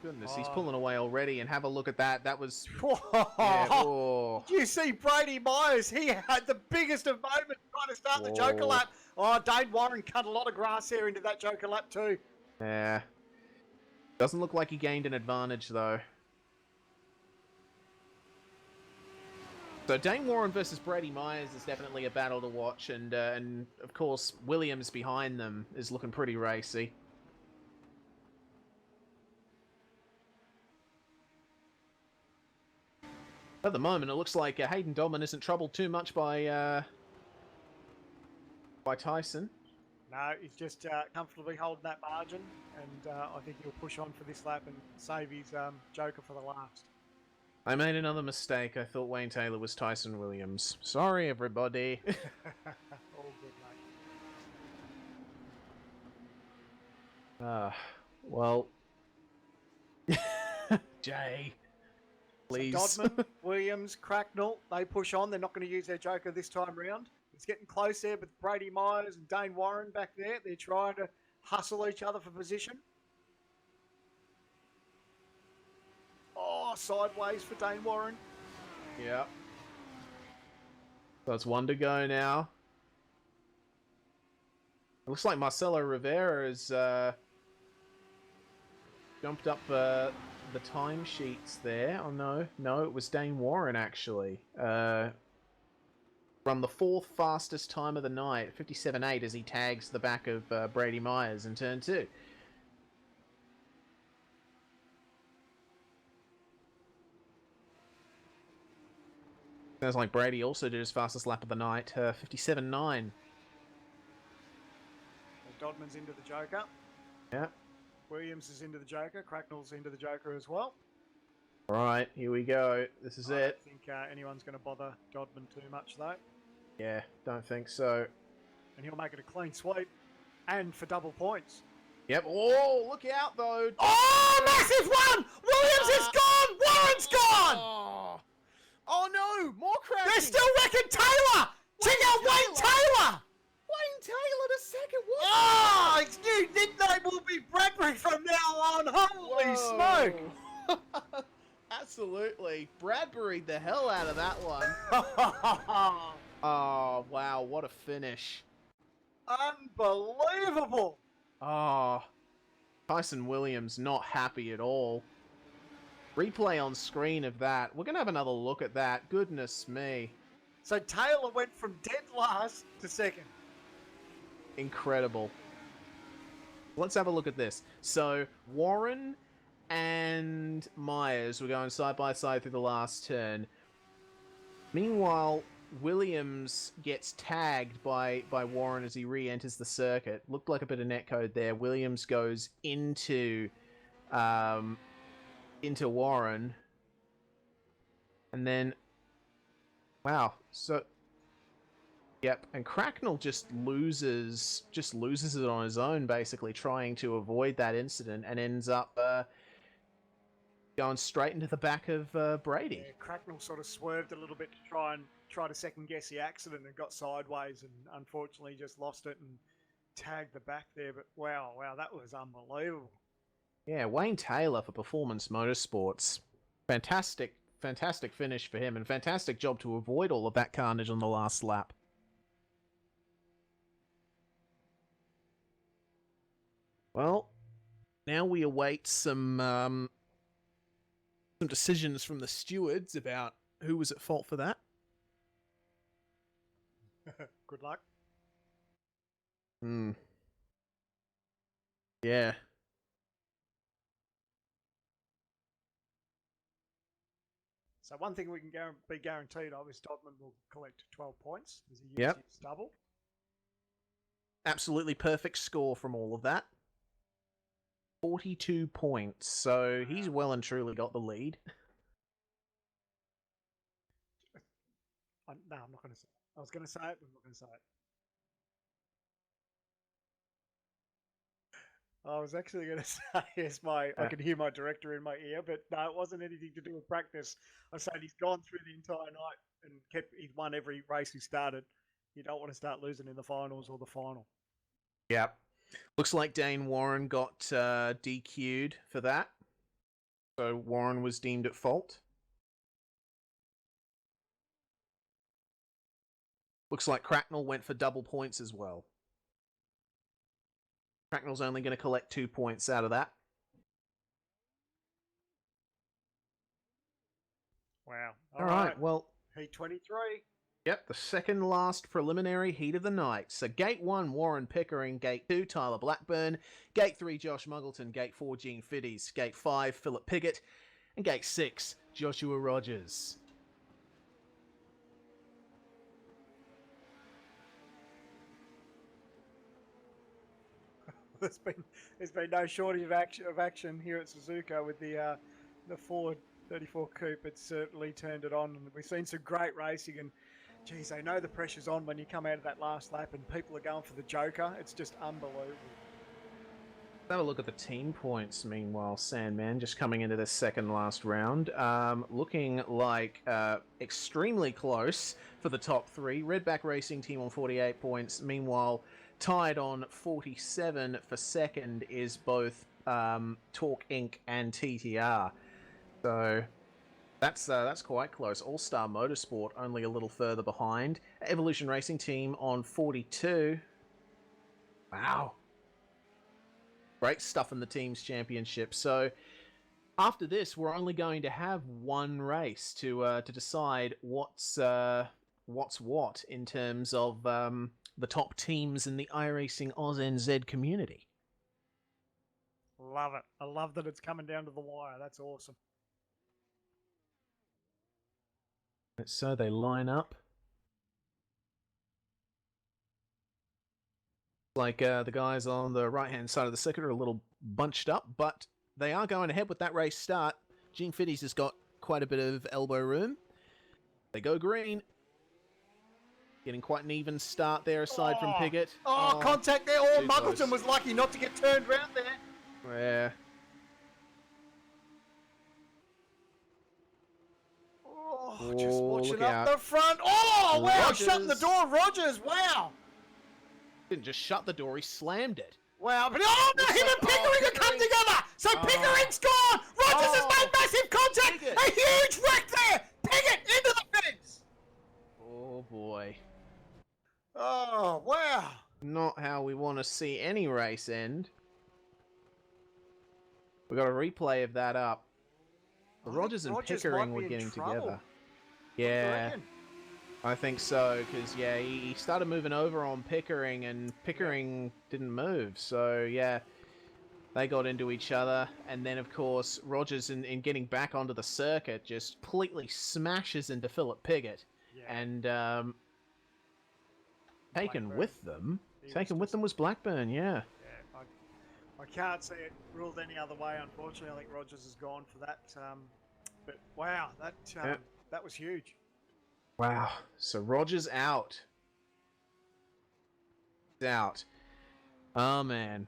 Goodness, he's pulling away already, and have a look at that. That was... Yeah, oh. You see Brady Myers, he had the biggest of moments trying to start the Joker lap. Oh, Dane Warren cut a lot of grass here into that Joker lap too. Yeah. Doesn't look like he gained an advantage, though. So Dane Warren versus Brady Myers is definitely a battle to watch, and of course Williams behind them is looking pretty racy. At the moment, it looks like Hayden Dodman isn't troubled too much by Tyson. No, he's just comfortably holding that margin, and I think he'll push on for this lap and save his Joker for the last. I made another mistake. I thought Wayne Taylor was Tyson Williams. Sorry, everybody. All good, mate. Well... Jay... Please. So Dodman, Williams, Cracknell, they push on. They're not going to use their Joker this time round. It's getting close there with Brady Myers and Dane Warren back there. They're trying to hustle each other for position. Oh, sideways for Dane Warren. Yeah. So it's one to go now. It looks like Marcelo Rivera has jumped up the timesheets there. Oh, no, it was Dane Warren, actually. From the fourth fastest time of the night, 57.8, as he tags the back of Brady Myers in turn 2. Sounds like Brady also did his fastest lap of the night, 57.9. Dodman's into the Joker. Yeah. Williams is into the Joker. Cracknell's into the Joker as well. Right, here we go. This is it. I don't think anyone's going to bother Dodman too much, though. Yeah, don't think so. And he'll make it a clean sweep. And for double points. Yep. Oh, look out, though. Oh, massive one! Williams is gone! Warren's gone! Oh no, more crashing! They're still wrecking Taylor! Check out Wayne Taylor! Wayne Taylor to second. What? Oh, his new nickname will be Bradbury from now on. Holy smoke! Absolutely. Bradbury the hell out of that one. Oh, wow, what a finish. Unbelievable! Oh, Tyson Williams not happy at all. Replay on screen of that. We're going to have another look at that. Goodness me. So Taylor went from dead last to second. Incredible. Let's have a look at this. So, Warren and Myers were going side by side through the last turn. Meanwhile, Williams gets tagged by Warren as he re-enters the circuit. Looked like a bit of netcode there. Williams goes into Warren. And then... Wow. So... Yep, and Cracknell just loses it on his own, basically, trying to avoid that incident, and ends up going straight into the back of Brady. Yeah, Cracknell sort of swerved a little bit to try to second guess the accident and got sideways, and unfortunately just lost it and tagged the back there. But wow, that was unbelievable. Yeah, Wayne Taylor for Performance Motorsports. Fantastic finish for him, and fantastic job to avoid all of that carnage on the last lap. Well, now we await some decisions from the stewards about who was at fault for that. Good luck. Yeah. So one thing we can be guaranteed of is Dodman will collect 12 points as he used Yep. his double. Absolutely perfect score from all of that. 42 points, so he's well and truly got the lead. No, I'm not going to say it. I was going to say it, but I'm not going to say it. I was actually going to say, I could hear my director in my ear, but no, it wasn't anything to do with practice. I said he's gone through the entire night and he's won every race he started. You don't want to start losing in the finals or the final. Yep. Looks like Dane Warren got DQ'd for that. So Warren was deemed at fault. Looks like Cracknell went for double points as well. Cracknell's only going to collect 2 points out of that. Wow. All right, well... Heat 23. Yep, the second last preliminary heat of the night. So Gate 1, Warren Pickering. Gate 2, Tyler Blackburn. Gate 3, Josh Muggleton. Gate 4, Gene Fiddies. Gate 5, Philip Piggott. And Gate 6, Joshua Rogers. There's been no shortage of action here at Suzuka with the Ford 34 Coupe. It's certainly turned it on, and we've seen some great racing. And geez, they know the pressure's on when you come out of that last lap, and people are going for the Joker. It's just unbelievable. Let's have a look at the team points. Meanwhile, Sandman just coming into this second last round, looking like extremely close for the top three. Redback Racing Team on 48 points. Meanwhile, tied on 47 for second is both Torque Inc. and TTR. So that's quite close. All-Star Motorsport only a little further behind. Evolution Racing Team on 42. Wow. Great stuff in the Teams Championship. So after this, we're only going to have one race to decide what's what in terms of the top teams in the iRacing Oz NZ community. Love it. I love that it's coming down to the wire. That's awesome. So they line up. Like the guys on the right-hand side of the circuit are a little bunched up, but they are going ahead with that race start. Gene Fiddies has got quite a bit of elbow room. They go green. Getting quite an even start there aside from Piggott. Contact there. Muggleton was lucky not to get turned around there. Yeah. Just watching look up out. the front. Oh, wow. Rogers. Shutting the door. Rogers. Wow. Didn't just shut the door, he slammed it. Wow. But no, him and Pickering have come together. So Pickering's gone. Rogers has made massive contact. Piggott. A huge wreck there. Piggott into the fence. Oh, boy. Oh, wow. Not how we want to see any race end. We got a replay of that up. Rogers and Pickering were getting together. Yeah, I think so, because, yeah, he started moving over on Pickering, and Pickering didn't move. So, yeah, they got into each other. And then, of course, Rogers, in getting back onto the circuit, just completely smashes into Philip Piggott. Yeah. And taken Blackburn. With them was Blackburn, yeah. Yeah, I can't see it ruled any other way, unfortunately. I think Rogers is gone for that. But wow, that was huge. Wow. So Rogers out. Out. Oh, man.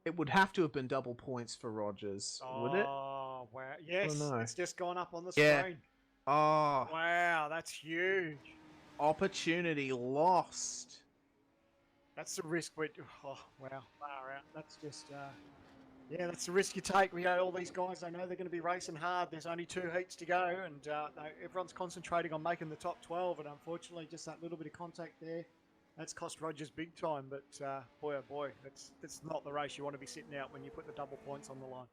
It would have to have been double points for Rogers, would it? Oh, wow. Yes, no. it's just gone up on the Yeah. screen. Oh. Wow, that's huge. Opportunity lost. That's the risk we... Oh, wow. Far out. That's just... yeah, that's the risk you take. We know all these guys, they know they're going to be racing hard. There's only 2 heats to go, and everyone's concentrating on making the top 12, and unfortunately, just that little bit of contact there, that's cost Rogers big time. But boy, oh boy, that's not the race you want to be sitting out when you put the double points on the line.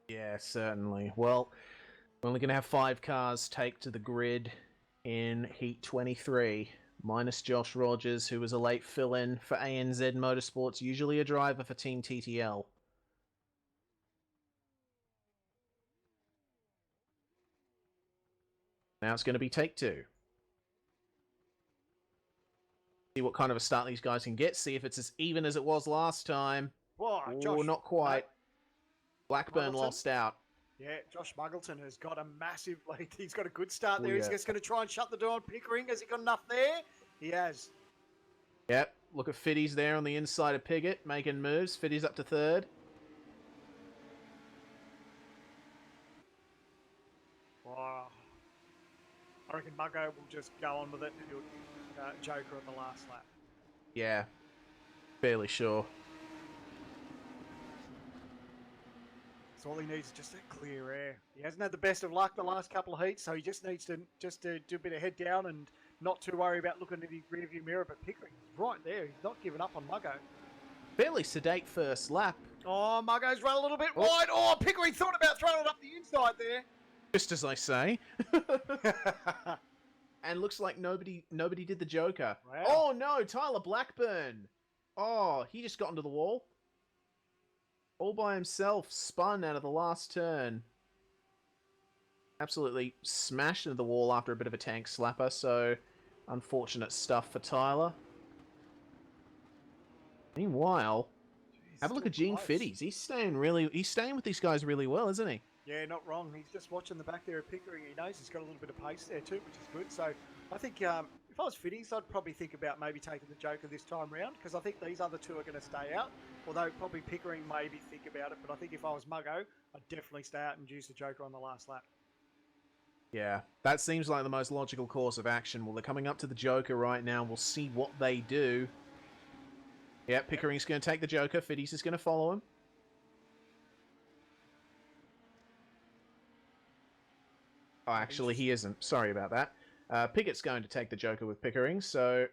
Yeah, certainly. Well, we're only going to have 5 cars take to the grid in Heat 23. minus Josh Rogers, who was a late fill-in for ANZ Motorsports, usually a driver for Team TTL. Now it's going to be take two. See what kind of a start these guys can get. See if it's as even as it was last time. Whoa, Oh, Josh, not quite. no. Blackburn Muggleton? lost out. Yeah, Josh Muggleton has got a massive lead. He's got a good start Oh, there. He's yeah. just going to try and shut the door on Pickering. Has he got enough there? He has. Yep, look at Fiddy's there on the inside of Piggott, making moves. Fiddy's up to third. Wow. I reckon Muggo will just go on with it and do Joker on the last lap. Yeah, fairly sure. So all he needs is just that clear air. He hasn't had the best of luck the last couple of heats, so he just needs to do a bit of head down and not too worry about looking at his rearview mirror. But Pickering's right there. He's not giving up on Muggo. Fairly sedate first lap. Oh, Muggo's run a little bit wide. Oh, Pickering thought about throwing it up the inside there. Just as I say. And looks like nobody did the Joker. Wow. Oh no, Tyler Blackburn. Oh, he just got into the wall. All by himself, spun out of the last turn. Absolutely smashed into the wall after a bit of a tank slapper, so unfortunate stuff for Tyler. Meanwhile, have a look at Gene Fiddies. He's staying with these guys really well, isn't he? Yeah, not wrong. He's just watching the back there at Pickering. He knows he's got a little bit of pace there too, which is good. So I think if I was Fiddies, I'd probably think about maybe taking the Joker this time round, because I think these other two are going to stay out. Although probably Pickering maybe think about it, but I think if I was Muggo, I'd definitely stay out and use the Joker on the last lap. Yeah, that seems like the most logical course of action. Well, they're coming up to the Joker right now. We'll see what they do. Yeah, Pickering's going to take the Joker. Fiddies is going to follow him. Oh, actually, he isn't. Sorry about that. Pickett's going to take the Joker with Pickering, so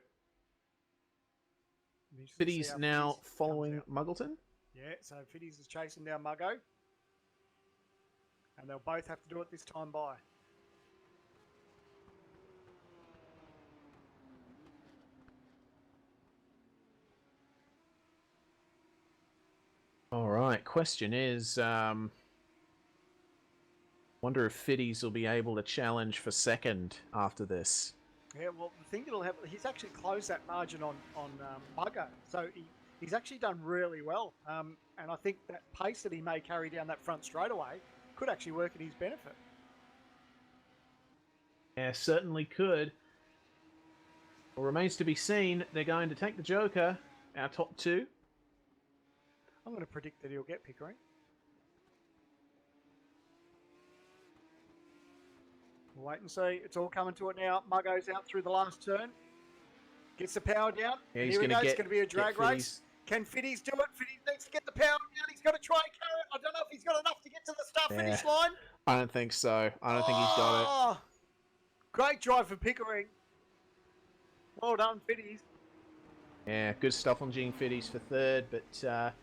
Fiddies now following Muggleton. Yeah, so Fiddies is chasing down Muggo. And they'll both have to do it this time by. All right, question is, wonder if Fiddies will be able to challenge for second after this. Yeah, well, the thing that'll happen, he's actually closed that margin on Muggo. So he's actually done really well. And I think that pace that he may carry down that front straightaway could actually work in his benefit. Yeah, certainly could. Well, remains to be seen. They're going to take the Joker, our top two. I'm going to predict that he'll get Pickering. We'll wait and see. It's all coming to it now. Muggo's out through the last turn. Gets the power down. Yeah, he's Here we gonna go. It's get- going to be a drag get Fiddies. race. Can Fiddies do it? Fiddies needs to get the power down. He's got to try and carry it. I don't know if he's got enough to get to the start-finish line. I don't think so. I don't think he's got it. Oh, great drive for Pickering. Well done, Fiddies. Yeah, good stuff on Gene Fiddies for third, but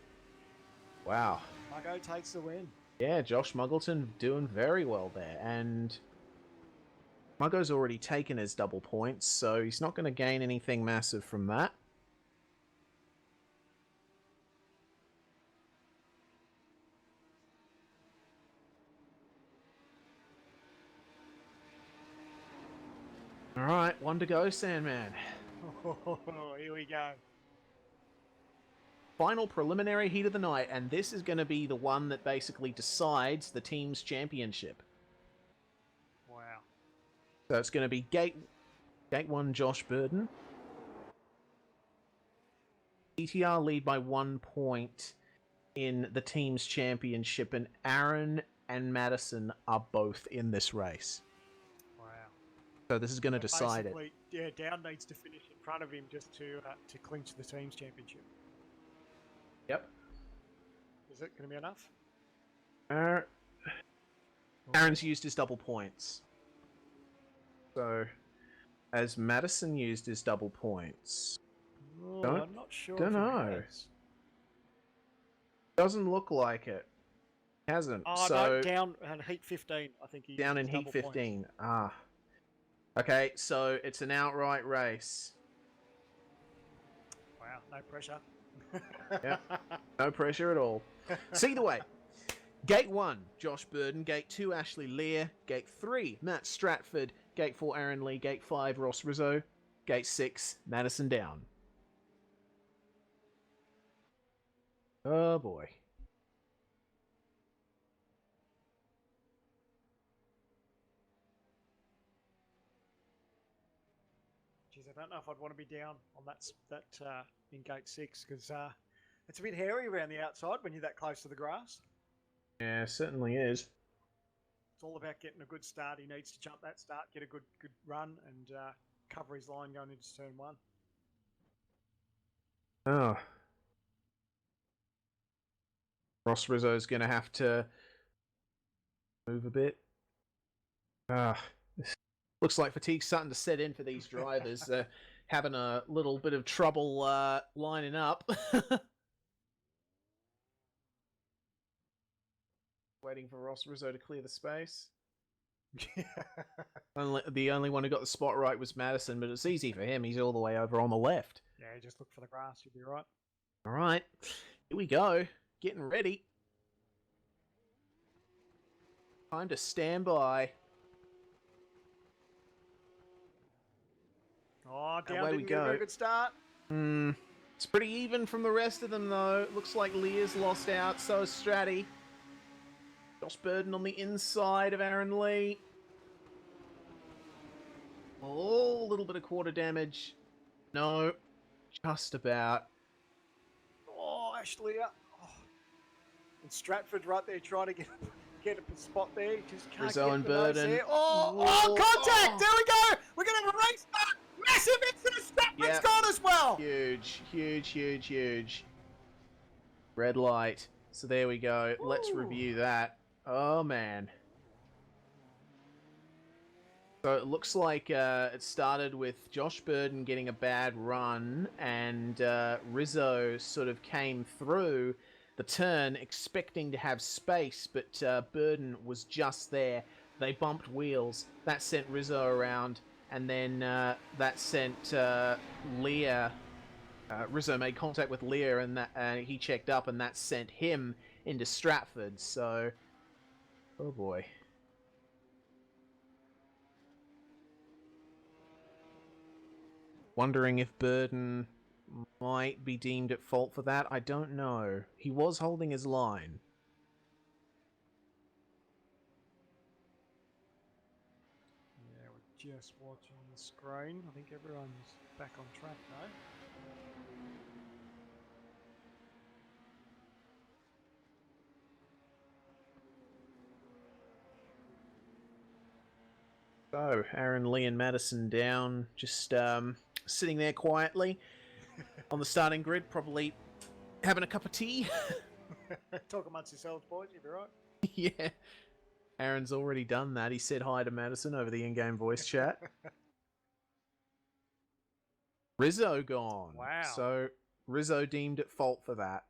wow. Muggo takes the win. Yeah, Josh Muggleton doing very well there, and Muggo's already taken his double points, so he's not going to gain anything massive from that. Alright, one to go, Sandman. Here we go. Final preliminary heat of the night, and this is going to be the one that basically decides the team's championship. Wow. So it's going to be Gate 1, Josh Burden. DTR lead by 1 point in the team's championship, and Aaron and Madison are both in this race. Wow. So this is going to decide it. Basically, yeah, Down needs to finish in front of him just to clinch the team's championship. Yep. Is it going to be enough? Aaron's used his double points. So, as Madison used his double points, Oh, Don't- I'm not sure. don't if he know. has. doesn't look like it. Hasn't. Oh, so no, down in heat 15, I think he down in used heat double points. 15. Ah. Okay, so it's an outright race. No pressure. Yeah, no pressure at all. So either way, Gate 1, Josh Burden. Gate 2, Ashley Lear. Gate 3, Matt Stratford. Gate 4, Aaron Lee. Gate 5, Ross Rizzo. Gate 6, Madison Down. Oh boy. Jeez, I don't know if I'd want to be down on that in gate 6 because it's a bit hairy around the outside when you're that close to the grass. Yeah, certainly is. It's all about getting a good start. He needs to jump that start, get a good run, and cover his line going into turn 1. Oh. Ross Rizzo's going to have to move a bit. Looks like fatigue's starting to set in for these drivers. They're having a little bit of trouble lining up. Waiting for Ross Rizzo to clear the space. The only one who got the spot right was Madison, but it's easy for him. He's all the way over on the left. Yeah, just look for the grass. You'll be right. All right, here we go. Getting ready. Time to stand by. Oh, down Away we didn't get a go. very good start. It's pretty even from the rest of them, though. Looks like Lear's lost out, so is Stratty. Josh Burden on the inside of Aaron Lee. Oh, a little bit of quarter damage. No, just about. Oh, Ashley. Oh. And Stratford right there trying to get a spot there. He just can't Rizzo get and the nose Burden. there. Oh, contact! Oh. There we go! We're going to have a race start! Massive incident! Stratford's Yep. gone as well! Huge, huge, huge, huge. Red light. So there we go. Let's review that. Oh, man. So it looks like it started with Josh Burden getting a bad run, and Rizzo sort of came through the turn expecting to have space, but Burden was just there. They bumped wheels. That sent Rizzo around, and then that sent Lear. Rizzo made contact with Lear, and he checked up, and that sent him into Stratford. So, oh boy. Wondering if Burden might be deemed at fault for that. I don't know. He was holding his line. Yeah, we're just watching the screen. I think everyone's back on track though. So, Aaron Lee and Madison down, just sitting there quietly on the starting grid, probably having a cup of tea. Talk amongst yourselves, boys. You'll be right. Yeah. Aaron's already done that. He said hi to Madison over the in-game voice chat. Rizzo gone. Wow. So, Rizzo deemed at fault for that.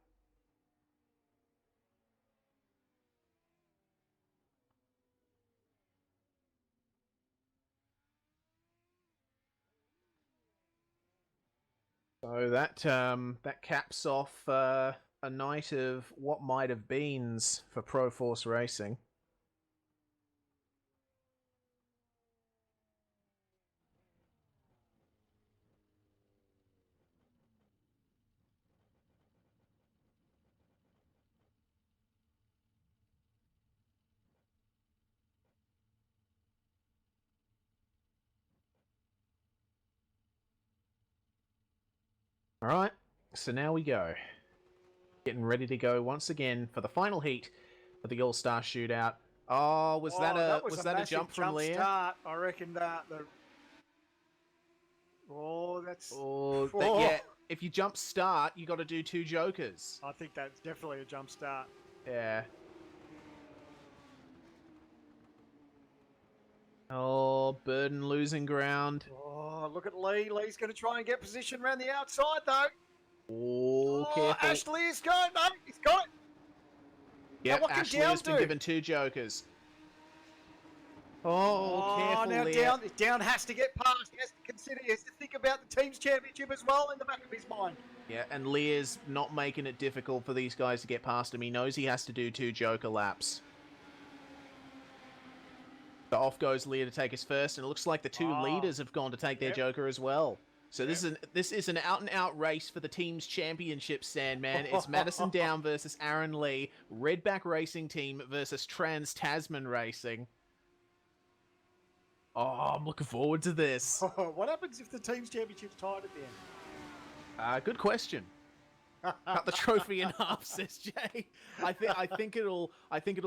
So that caps off a night of what might have beens for Pro Force Racing. All right, so now we go. Getting ready to go once again for the final heat of the All-Star Shootout. Oh, was that a jump from Lear? Start. I reckon that that's. Yeah. If you jump start, you got to do 2 jokers. I think that's definitely a jump start. Yeah. Oh, Burden losing ground. Oh, look at Lee. Lee's going to try and get position around the outside, though. Oh, careful. Ashley's got it. No, he's got it. Yep, Now what can Ashley has been Down do? given 2 jokers. Oh, careful, now Lear. Down has to get past. He has to consider. He has to think about the team's championship as well in the back of his mind. Yeah, and Lear's not making it difficult for these guys to get past him. He knows he has to do 2 Joker laps. So off goes Lear to take his first, and it looks like the 2 leaders have gone to take their Joker as well. So this is an out-and-out race for the team's championship, Sandman. It's Madison Down versus Aaron Lee, Redback Racing Team versus Trans-Tasman Racing. Oh, I'm looking forward to this. What happens if the team's championship's tied at the end? Good question. Cut the trophy in half, says Jay. I think it'll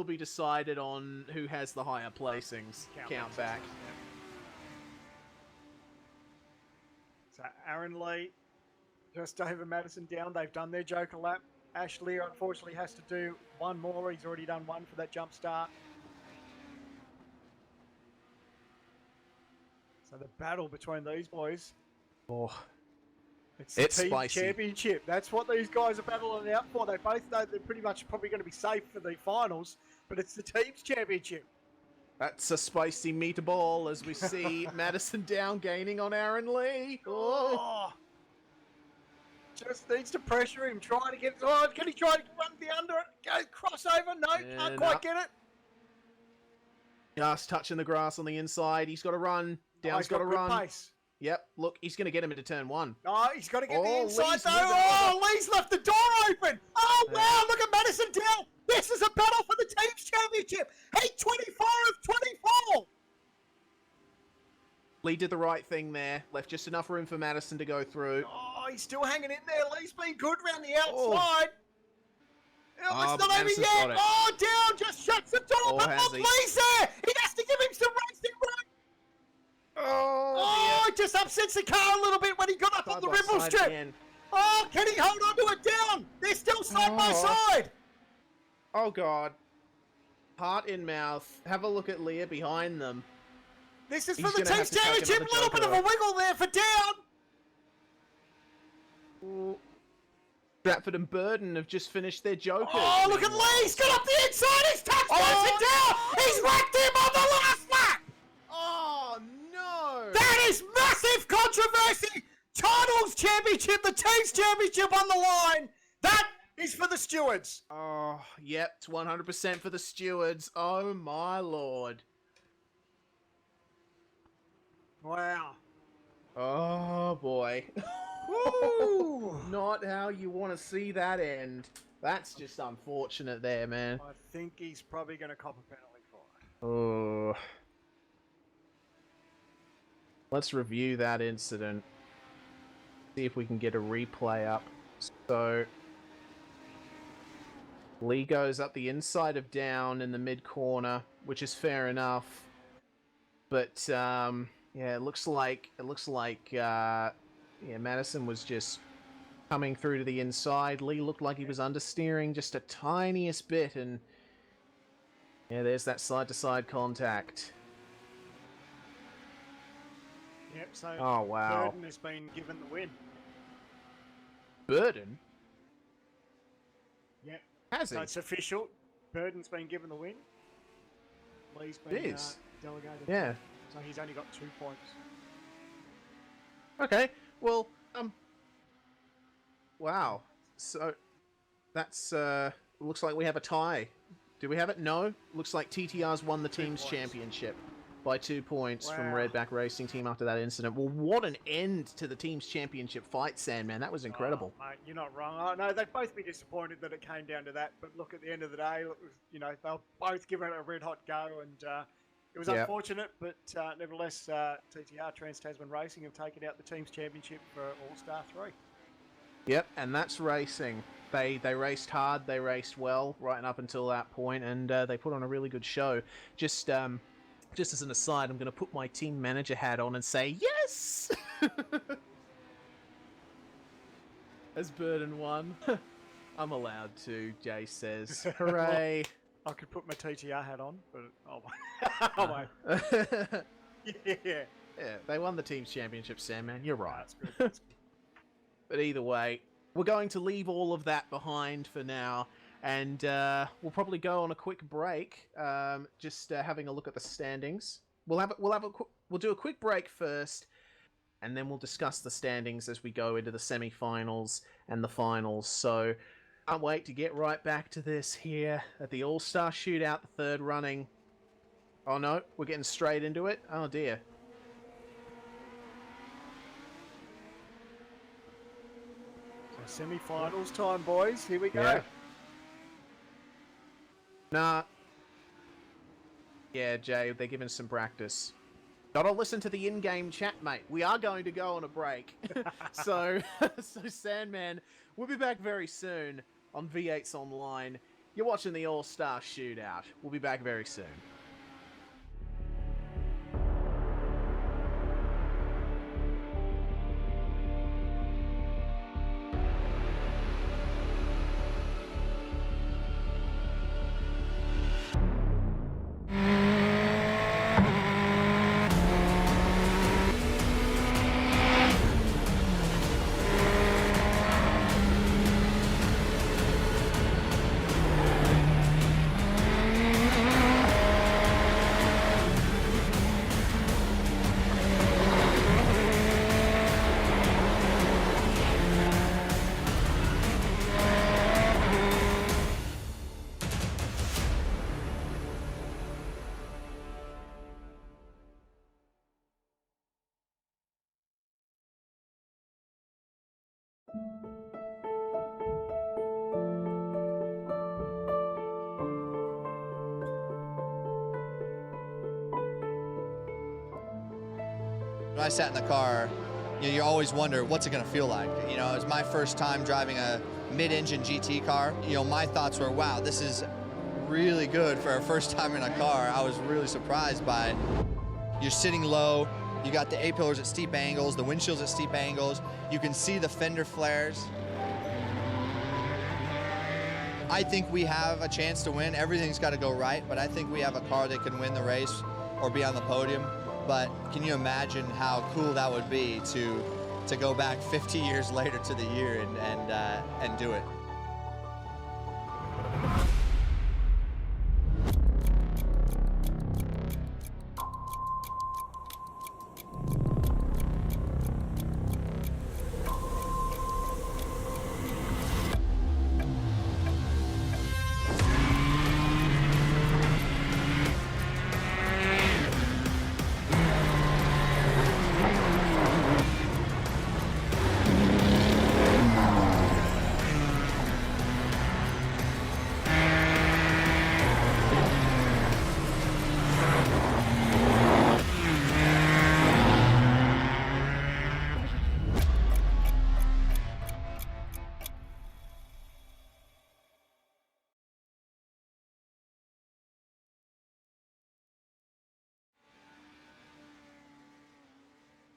be decided on who has the higher placings. Count back. So Aaron Lee, just David Madison Down. They've done their Joker lap. Ashley unfortunately has to do one more. He's already done one for that jump start. So the battle between these boys. Oh. It's the team spicy. championship. That's what these guys are battling out for. They both know they're pretty much probably going to be safe for the finals, but it's the team's championship. That's a spicy meatball as we see Madison Down gaining on Aaron Lee. Oh. Just needs to pressure him. Try to get. Oh, can he try to run the under it? Go crossover? No, can't quite get it. Just touching the grass on the inside. He's got to run. Down's got to run. Pace. Yep, look, he's going to get him into turn 1. Oh, he's got to get the inside though. Oh, Lee's left the door open. Oh, wow, look at Madison Down. This is a battle for the team's championship. Hey, 24 of 24. Lee did the right thing there. Left just enough room for Madison to go through. Oh, he's still hanging in there. Lee's been good around the outside. Oh, it's not over yet. Oh, Down just shuts the door. But look, Lee's there. He has to give him some racing room. Oh, it just upsets the car a little bit when he got up on the ripple strip. Again. Oh, can he hold on to it down? They're still side by side. Oh, God. Heart in mouth. Have a look at Leah behind them. This is for the team's championship. A little bit of a wiggle there for Down. Ooh. Stratford and Burden have just finished their Jokers. Oh, look at Lee. He's got up the inside. He's touched Madison Down. He's whacked him on the last lap. Oh, no. That is massive controversy. Titles championship, the team's championship on the line. That is for the stewards. Oh, yep, it's 100% for the stewards. Oh, my Lord. Wow. Oh, boy. Woo. Not how you want to see that end. That's just unfortunate there, man. I think he's probably going to cop a penalty for it. Oh. Let's review that incident. See if we can get a replay up. So, Lee goes up the inside of Down in the mid corner, which is fair enough. But yeah, it looks like Madison was just coming through to the inside. Lee looked like he was understeering just a tiniest bit, and yeah, there's that side-to-side contact. Yep, so oh, wow. Burden has been given the win. Burden? Yep. Has he? So it's official. Burden's been given the win. Lee's been delegated. Yeah. So he's only got 2 points. Okay, well, wow. So, that's, looks like we have a tie. Do we have it? No. Looks like TTR's won the team's championship by 2 points from Redback Racing Team after that incident. Well, what an end to the team's championship fight, Sandman. That was incredible. Mate, you're not wrong. Oh, no, they'd both be disappointed that it came down to that. But look, at the end of the day, look, you know, they'll both give it a red-hot go. And it was unfortunate, but nevertheless, TTR, Trans-Tasman Racing, have taken out the team's championship for All-Star 3. Yep, and that's racing. They raced hard, they raced well right up until that point, and they put on a really good show. Just as an aside, I'm going to put my team manager hat on and say, yes! As Burden won. I'm allowed to, Jay says. Hooray! I could put my TTR hat on, but oh wait. Yeah. Yeah, they won the team's championship, Sam, man. You're right. That's good. That's good. But either way, we're going to leave all of that behind for now. And we'll probably go on a quick break, just having a look at the standings. We'll do a quick break first, and then we'll discuss the standings as we go into the semi-finals and the finals. So can't wait to get right back to this here at the All-Star Shootout, the third running. Oh no, we're getting straight into it. Oh dear. So semi-finals time, boys. Here we go. Yeah. Nah. Yeah, Jay, they're giving some practice. Gotta listen to the in-game chat, mate. We are going to go on a break. so Sandman, we'll be back very soon on V8's Online. You're watching the All-Star Shootout. We'll be back very soon. When I sat in the car, you always wonder, what's it going to feel like? It was my first time driving a mid-engine GT car. My thoughts were, wow, this is really good for our first time in a car. I was really surprised by it. You're sitting low, you got the A-pillars at steep angles, the windshield's at steep angles, you can see the fender flares. I think we have a chance to win. Everything's got to go right, but I think we have a car that can win the race or be on the podium. But can you imagine how cool that would be to go back 50 years later to the year and do it?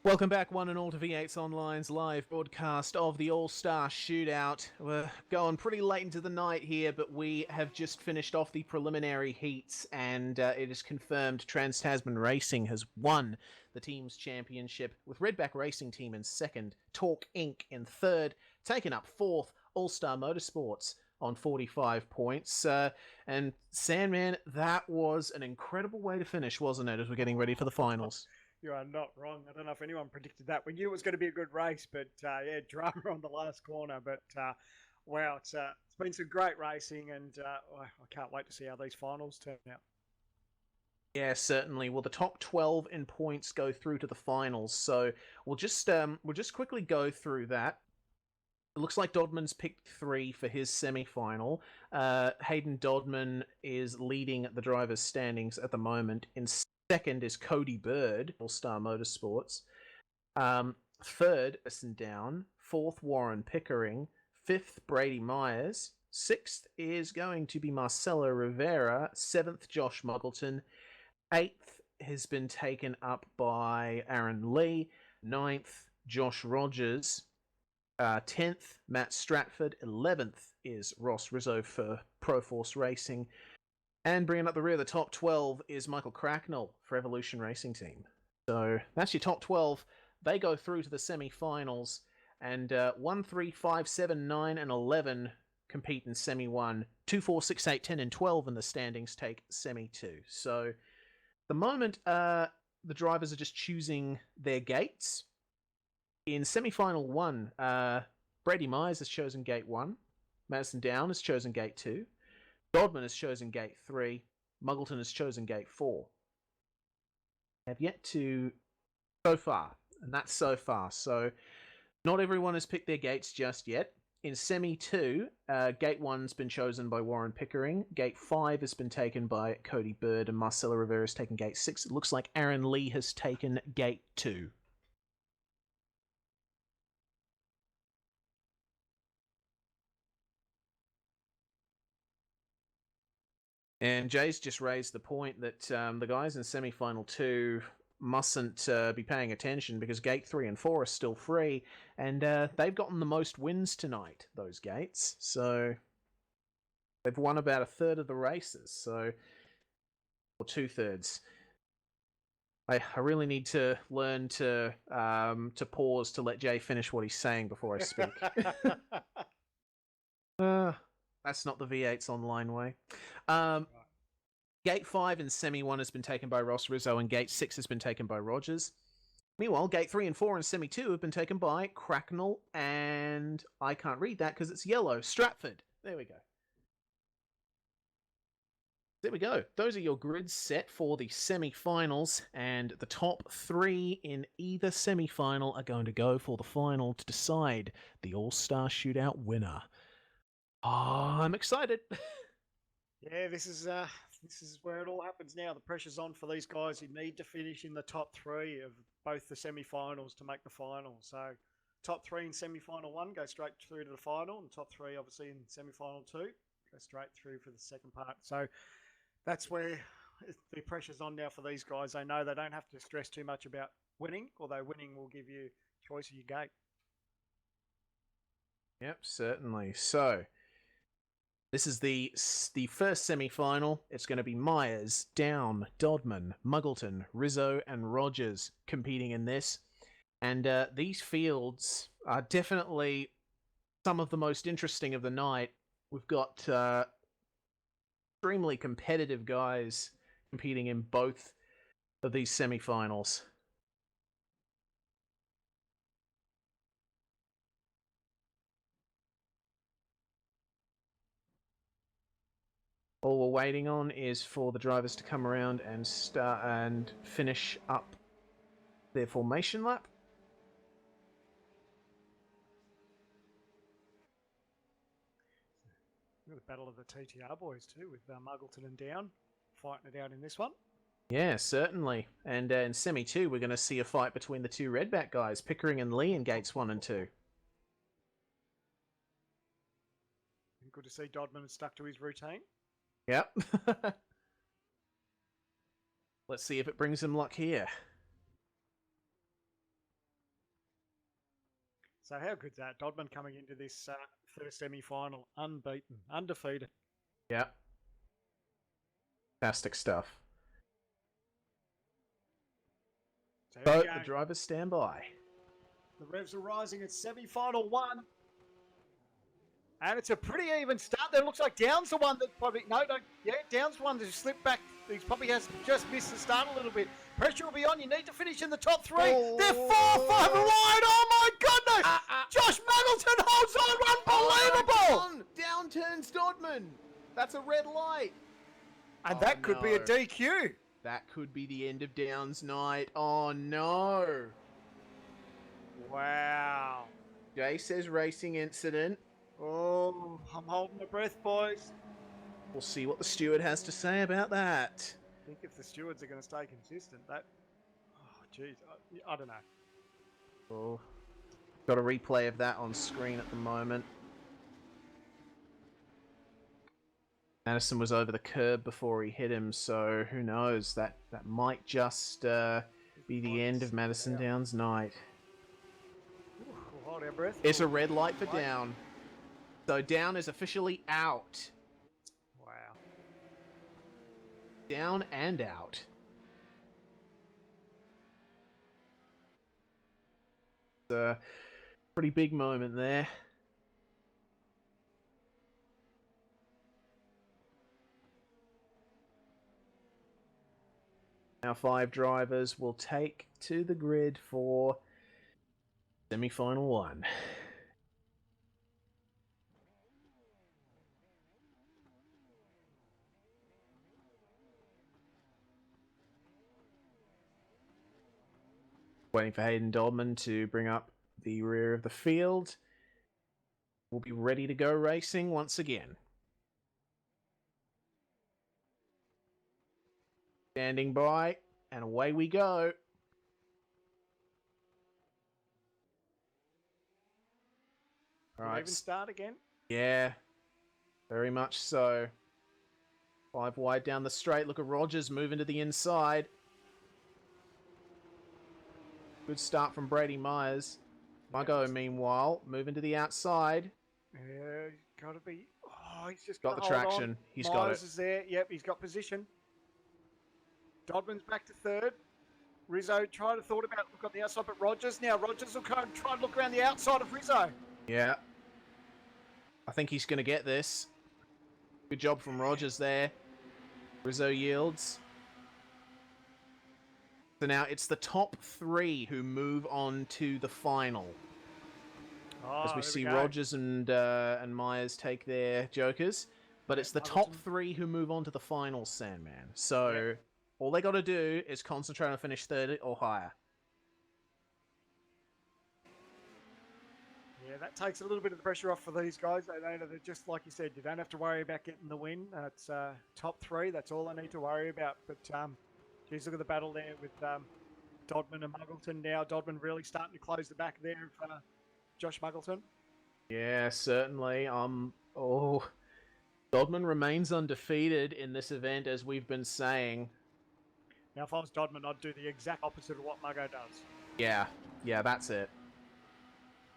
Welcome back, one and all, to V8's Online's live broadcast of the All-Star Shootout. We're going pretty late into the night here, but we have just finished off the preliminary heats, and it is confirmed Trans-Tasman Racing has won the team's championship, with Redback Racing Team in second, Torque Inc. in third, taken up fourth, All-Star Motorsports on 45 points. And Sandman, that was an incredible way to finish, wasn't it, as we're getting ready for the finals? You are not wrong. I don't know if anyone predicted that. We knew it was going to be a good race, but yeah, drama on the last corner. But wow, it's been some great racing, and I can't wait to see how these finals turn out. Yeah, certainly. Well, the top 12 in points go through to the finals, so we'll just quickly go through that. It looks like Dodman's picked 3 for his semi-final. Hayden Dodman is leading the drivers' standings at the moment. In second is Cody Bird, All-Star Motorsports. Third, Essen Down. Fourth, Warren Pickering. Fifth, Brady Myers. Sixth is going to be Marcelo Rivera. Seventh, Josh Muggleton. Eighth has been taken up by Aaron Lee. Ninth, Josh Rogers. 10th, Matt Stratford. 11th is Ross Rizzo for Proforce Racing. And bringing up the rear of the top 12 is Michael Cracknell for Evolution Racing Team. So that's your top 12. They go through to the semi-finals. And 1, 3, 5, 7, 9, and 11 compete in Semi 1. 2, 4, 6, 8, 10, and 12 in the standings take Semi 2. So at the moment, the drivers are just choosing their gates. In semi-final 1, Brady Myers has chosen gate 1. Madison Down has chosen gate 2. Dodman has chosen gate 3. Muggleton has chosen gate 4. Have yet to so far, and that's so far. So not everyone has picked their gates just yet. In Semi 2, Gate 1's been chosen by Warren Pickering. Gate 5 has been taken by Cody Bird, and Marcelo Rivera has taken Gate 6. It looks like Aaron Lee has taken Gate 2. And Jay's just raised the point that the guys in Semi-Final 2 mustn't be paying attention because Gate 3 and 4 are still free, and they've gotten the most wins tonight, those gates. So they've won about a third of the races, or 2/3. I really need to learn to pause to let Jay finish what he's saying before I speak. That's not the V8's online way. Gate 5 and Semi 1 has been taken by Ross Rizzo, and Gate 6 has been taken by Rogers. Meanwhile, Gate 3 and 4 and Semi 2 have been taken by Cracknell, and I can't read that because it's yellow. Stratford. There we go. There we go. Those are your grids set for the semi-finals, and the top 3 in either semi-final are going to go for the final to decide the All-Star Shootout winner. Oh, I'm excited. Yeah, this is where it all happens now. The pressure's on for these guys who need to finish in the top 3 of both the semi-finals to make the final. So, top 3 in semi-final 1 go straight through to the final, and top 3 obviously in semi-final 2 go straight through for the second part. So, that's where the pressure's on now for these guys. They know they don't have to stress too much about winning, although winning will give you choice of your gate. Yep, certainly. So, this is the first semi-final. It's going to be Myers, Down, Dodman, Muggleton, Rizzo, and Rogers competing in this. And these fields are definitely some of the most interesting of the night. We've got extremely competitive guys competing in both of these semi-finals. All we're waiting on is for the drivers to come around and start and finish up their formation lap. The battle of the TTR boys too, with Muggleton and Down fighting it out in this one. Yeah, certainly. And in Semi 2, we're going to see a fight between the two Redback guys, Pickering and Lee, in Gates 1 and 2. Good to see Dodman has stuck to his routine. Yep. Let's see if it brings him luck here. So how good's that? Dodman coming into this first semi-final unbeaten, undefeated. Yep. Fantastic stuff. So the drivers stand by. The revs are rising at semi-final 1. And it's a pretty even start there. It looks like Down's the one that probably... Down's the one that slipped back. He probably has just missed the start a little bit. Pressure will be on. You need to finish in the top 3. Oh. They're 4-5 wide. Oh, my goodness. Josh Muggleton holds on. Unbelievable. Down turns Dodman. That's a red light. And that could be a DQ. That could be the end of Down's night. Oh, no. Wow. Jay says racing incident. Oh, I'm holding my breath, boys. We'll see what the steward has to say about that. I think if the stewards are going to stay consistent, that... Oh, jeez. I don't know. Oh, got a replay of that on screen at the moment. Madison was over the curb before he hit him, so who knows? That might just be the end of Madison Down's night. We'll hold our breath. It's a red light for Down. So Down is officially out. Wow. Down and out. It's a pretty big moment there. Now 5 drivers will take to the grid for Semi-final one. Waiting for Hayden Dodman to bring up the rear of the field. We'll be ready to go racing once again. Standing by, and away we go. All right. Even start again. Yeah, very much so. 5 wide down the straight. Look at Rogers moving to the inside. Good start from Brady Myers. Muggo, meanwhile, moving to the outside. Yeah, gotta be. Oh, he's just Got the gotta hold traction. on. He's got Myers it. is there. Yep, he's got position. Dodman's back to third. Rizzo tried to thought about look on the outside, but Rogers now. Rogers will try and look around the outside of Rizzo. Yeah. I think he's going to get this. Good job from Rogers there. Rizzo yields. So now it's the top 3 who move on to the final. Oh, As we there see go. Rogers and Myers take their jokers. But it's the top Hamilton. 3 who move on to the finals, Sandman. So all they got to do is concentrate on finish 3rd or higher. Yeah, that takes a little bit of the pressure off for these guys. They know that they're just like you said, you don't have to worry about getting the win. It's top 3. That's all I need to worry about. But geez, look at the battle there with Dodman and Muggleton now. Dodman really starting to close the back there of Josh Muggleton. Yeah, certainly. Dodman remains undefeated in this event, as we've been saying. Now, if I was Dodman, I'd do the exact opposite of what Muggo does. Yeah, that's it.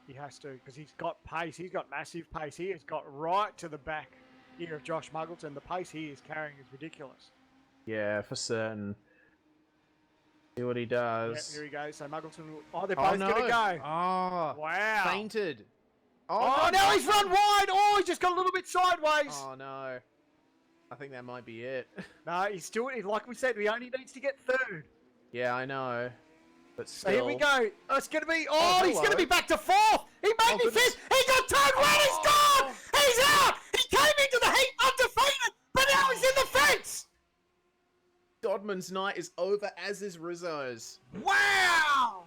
He has to, because he's got pace. He's got massive pace. He has got right to the back here of Josh Muggleton. The pace he is carrying is ridiculous. Yeah, for certain. See what he does. Yeah, here he goes. So Muggleton, they're both going to go. Oh, Wow. fainted. Oh, now he's run wide. Oh, he just got a little bit sideways. Oh, no. I think that might be it. No, he's still, like we said, he only needs to get third. Yeah, I know. But So still. here we go. Oh, it's going to be, he's hello. going to be back to 4th. He made me goodness. 5th. He got turned right. He's gone. He's out. He came into the heat undefeated, but now he's in the fence. Dodman's night is over, as is Rizzo's. Wow.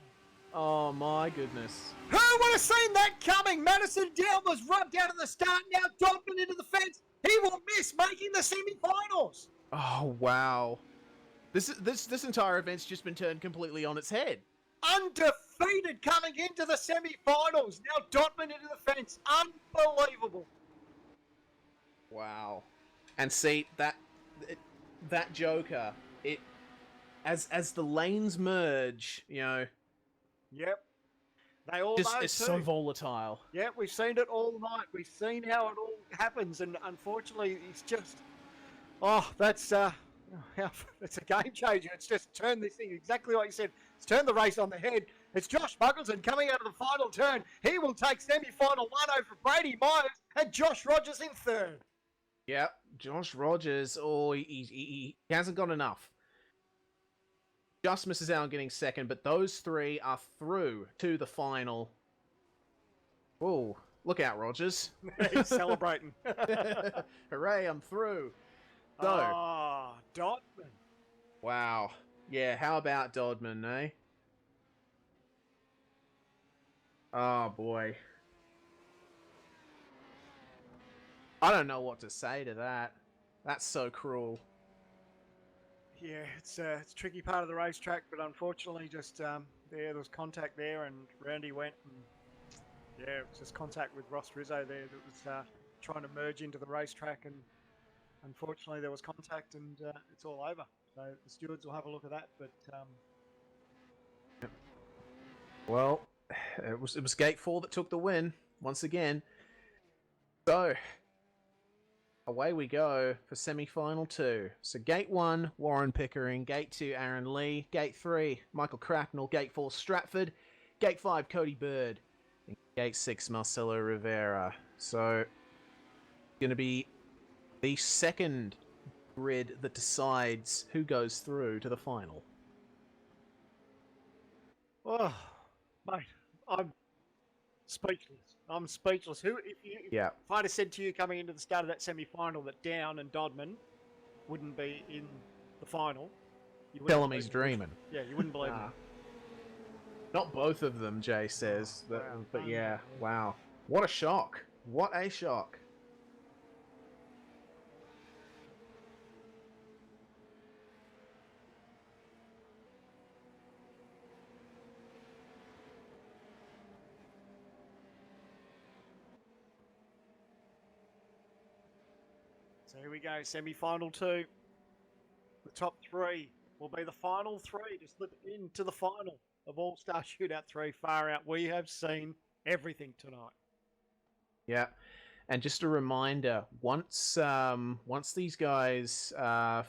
Oh, my goodness. Who would have seen that coming? Madison Dell was rubbed out at the start. Now Dodman into the fence. He will miss making the semi-finals. Oh, wow. This entire event's just been turned completely on its head. Undefeated coming into the semi-finals. Now Dodman into the fence. Unbelievable. Wow. And see, that Joker, as the lanes merge, Yep. They all just know it's too. so volatile. Yep, we've seen it all night. We've seen how it all happens, and unfortunately, it's just, that's it's a game changer. It's just turned this thing exactly like you said. It's turned the race on the head. It's Josh Muggleton coming out of the final turn. He will take semi-final 1 over Brady Myers and Josh Rogers in 3rd. Yep, Josh Rogers. Oh, he hasn't got enough. Just misses out on getting 2nd, but those 3 are through to the final. Oh, look out, Rogers. He's celebrating. Hooray, I'm through. So, Dodman. wow. Yeah, how about Dodman, eh? Oh, boy. I don't know what to say to that. That's so cruel. Yeah, it's a tricky part of the racetrack, but unfortunately, just there was contact there, and Randy went, and yeah, it was just contact with Ross Rizzo there that was trying to merge into the racetrack, and unfortunately, there was contact, and it's all over. So the stewards will have a look at that, but Well, it was Gate 4 that took the win once again. So, away we go for semi-final 2. So Gate 1, Warren Pickering. Gate 2, Aaron Lee. Gate 3, Michael Cracknell. Gate 4, Stratford. Gate 5, Cody Bird. And Gate 6, Marcelo Rivera. So, going to be the second grid that decides who goes through to the final. oh, mate, Speechless. I'm speechless. Yeah. If I'd have said to you coming into the start of that semi-final that Down and Dodman wouldn't be in the final, you wouldn't Tell him he's believe me. dreaming. Yeah, you wouldn't believe me. Not both of them, Jay says. Wow. But yeah, wow. What a shock. What a shock. So here we go, semi-final 2. The top 3 will be the final 3 to slip into the final of All Star Shootout 3. Far out. We have seen everything tonight. Yeah. And just a reminder, once these guys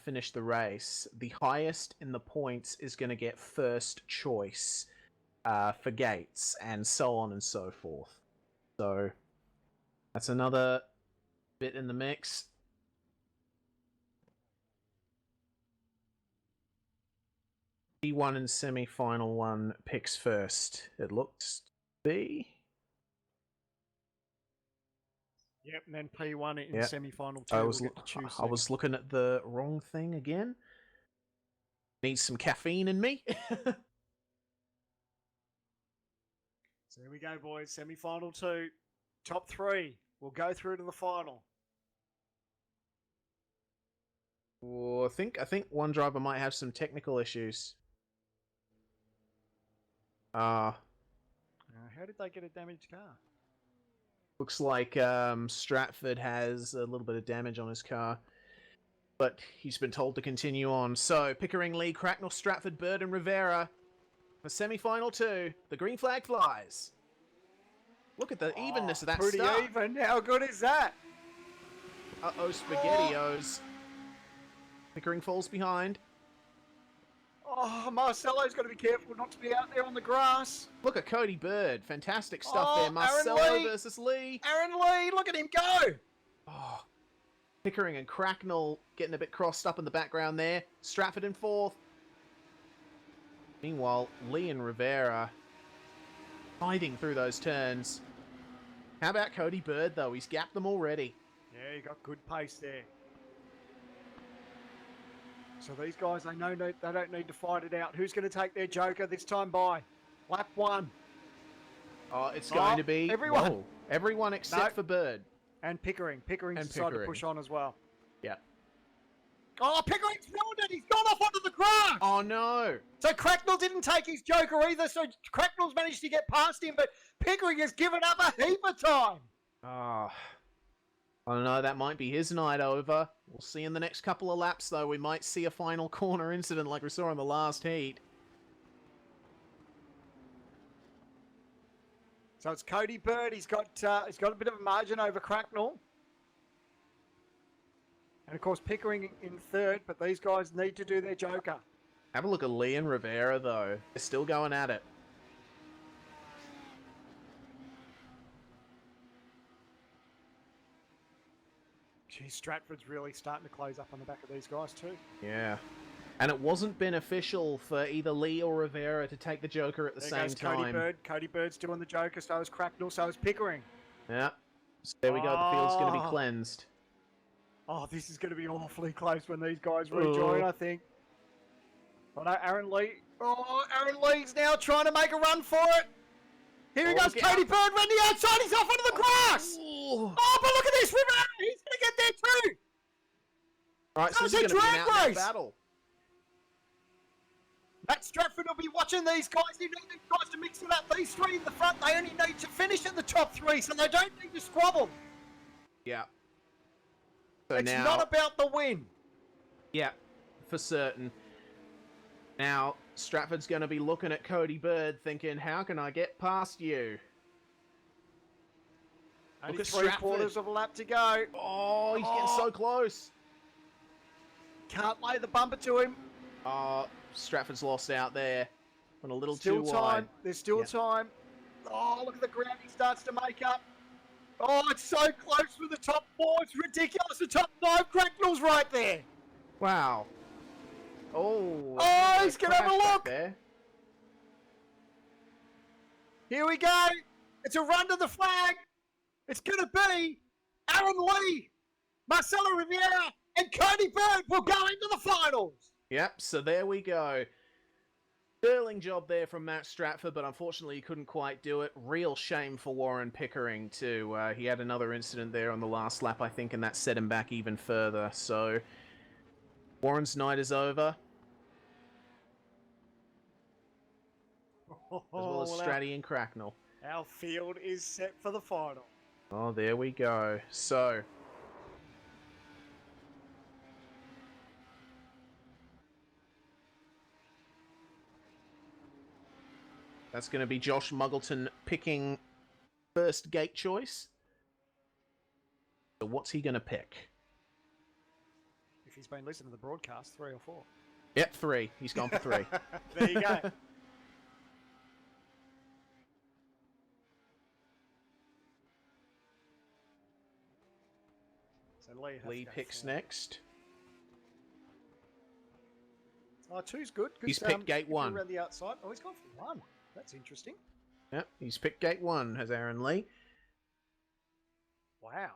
finish the race, the highest in the points is going to get first choice for gates, and so on and so forth. So that's another bit in the mix. P1 and semi-final 1 picks first. It looks to be. Yep, and then P1 in Yep. semi-final 2 I will was get to choose I second. was looking at the wrong thing again. Need some caffeine in me. So here we go, boys. Semi-final 2. Top 3 will go through to the final. Oh, I think one driver might have some technical issues. How did they get a damaged car? Looks like Stratford has a little bit of damage on his car, but he's been told to continue on. So Pickering, Lee, Cracknell, Stratford, Bird, and Rivera for semi-final 2. The green flag flies. Look at the evenness of that pretty start. even. How good is that? Uh-oh, SpaghettiOs. Pickering falls behind. Oh, Marcelo's got to be careful not to be out there on the grass. Look at Cody Bird. Fantastic stuff Oh, there. Aaron Marcelo Lee. versus Lee. Aaron Lee, look at him go. Oh, Pickering and Cracknell getting a bit crossed up in the background there. Stratford in 4th. Meanwhile, Lee and Rivera fighting through those turns. How about Cody Bird, though? He's gapped them already. Yeah, you got good pace there. So these guys, they know they don't need to fight it out. Who's going to take their Joker this time by? Lap 1. Oh, it's going to be... everyone. Whoa, everyone except for Bird. And Pickering. Pickering's And decided to Pickering. push on as well. Yeah. Oh, Pickering's ruined it. He's gone off onto the grass. Oh, no. So Cracknell didn't take his Joker either, so Cracknell's managed to get past him, but Pickering has given up a heap of time. Oh, I don't know, that might be his night over. We'll see in the next couple of laps, though. We might see a final corner incident like we saw in the last heat. So it's Cody Bird. He's got a bit of a margin over Cracknell. And of course Pickering in 3rd, but these guys need to do their Joker. Have a look at Lee and Rivera, though. They're still going at it. Geez, Stratford's really starting to close up on the back of these guys too. Yeah. And it wasn't beneficial for either Lee or Rivera to take the Joker at the There same goes time. Cody Bird. Cody Bird's doing the Joker, so is Cracknell, so is Pickering. Yeah. So there we go. The field's going to be Oh. cleansed. Oh, this is going to be awfully close when these guys rejoin, I think. Oh no, Aaron Lee. Oh, Aaron Lee's now trying to make a run for it. Here he Oh, goes, look Cody out. Bird running the outside. He's off onto the grass. Oh. Oh, but look at this, Rivera. He's going to get there too. All right, so That this is was going a to be an drag out-and-out race. battle. Matt Stratford will be watching these guys. He needs these guys to mix it up. These 3 in the front, they only need to finish in the top 3, so they don't need to squabble. Yeah. So It's now, not about the win. yeah, for certain. Now, Stratford's going to be looking at Cody Bird thinking, how can I get past you? Only Look at 3 Stratford. quarters of a lap to go. Oh, he's getting so close. Can't lay the bumper to him. Oh, Stratford's lost out there. Went a little Still too time. wide. There's still Yeah. time. Oh, look at the ground he starts to make up. Oh, it's so close with the top 4. It's ridiculous. The top 5. Cracknell's right there. Wow. Oh. Oh, he's gonna have a crash back look. there. Here we go. It's a run to the flag. It's going to be Aaron Lee, Marcelo Rivera, and Cody Bird will go into the finals. Yep, so there we go. Sterling job there from Matt Stratford, but unfortunately he couldn't quite do it. Real shame for Warren Pickering too. He had another incident there on the last lap, I think, and that set him back even further. So Warren's night is over. As well as Stratty and Cracknell. Our field is set for the final. Oh, there we go. So that's going to be Josh Muggleton picking first gate choice. So what's he going to pick? If he's been listening to the broadcast, 3 or 4. Yep, 3. He's gone for 3. There you go. So Lee picks next. Oh, 2's good. He's picked gate 1. Around the outside. Oh, he's gone for 1. That's interesting. Yep, he's picked gate 1, has Aaron Lee. Wow.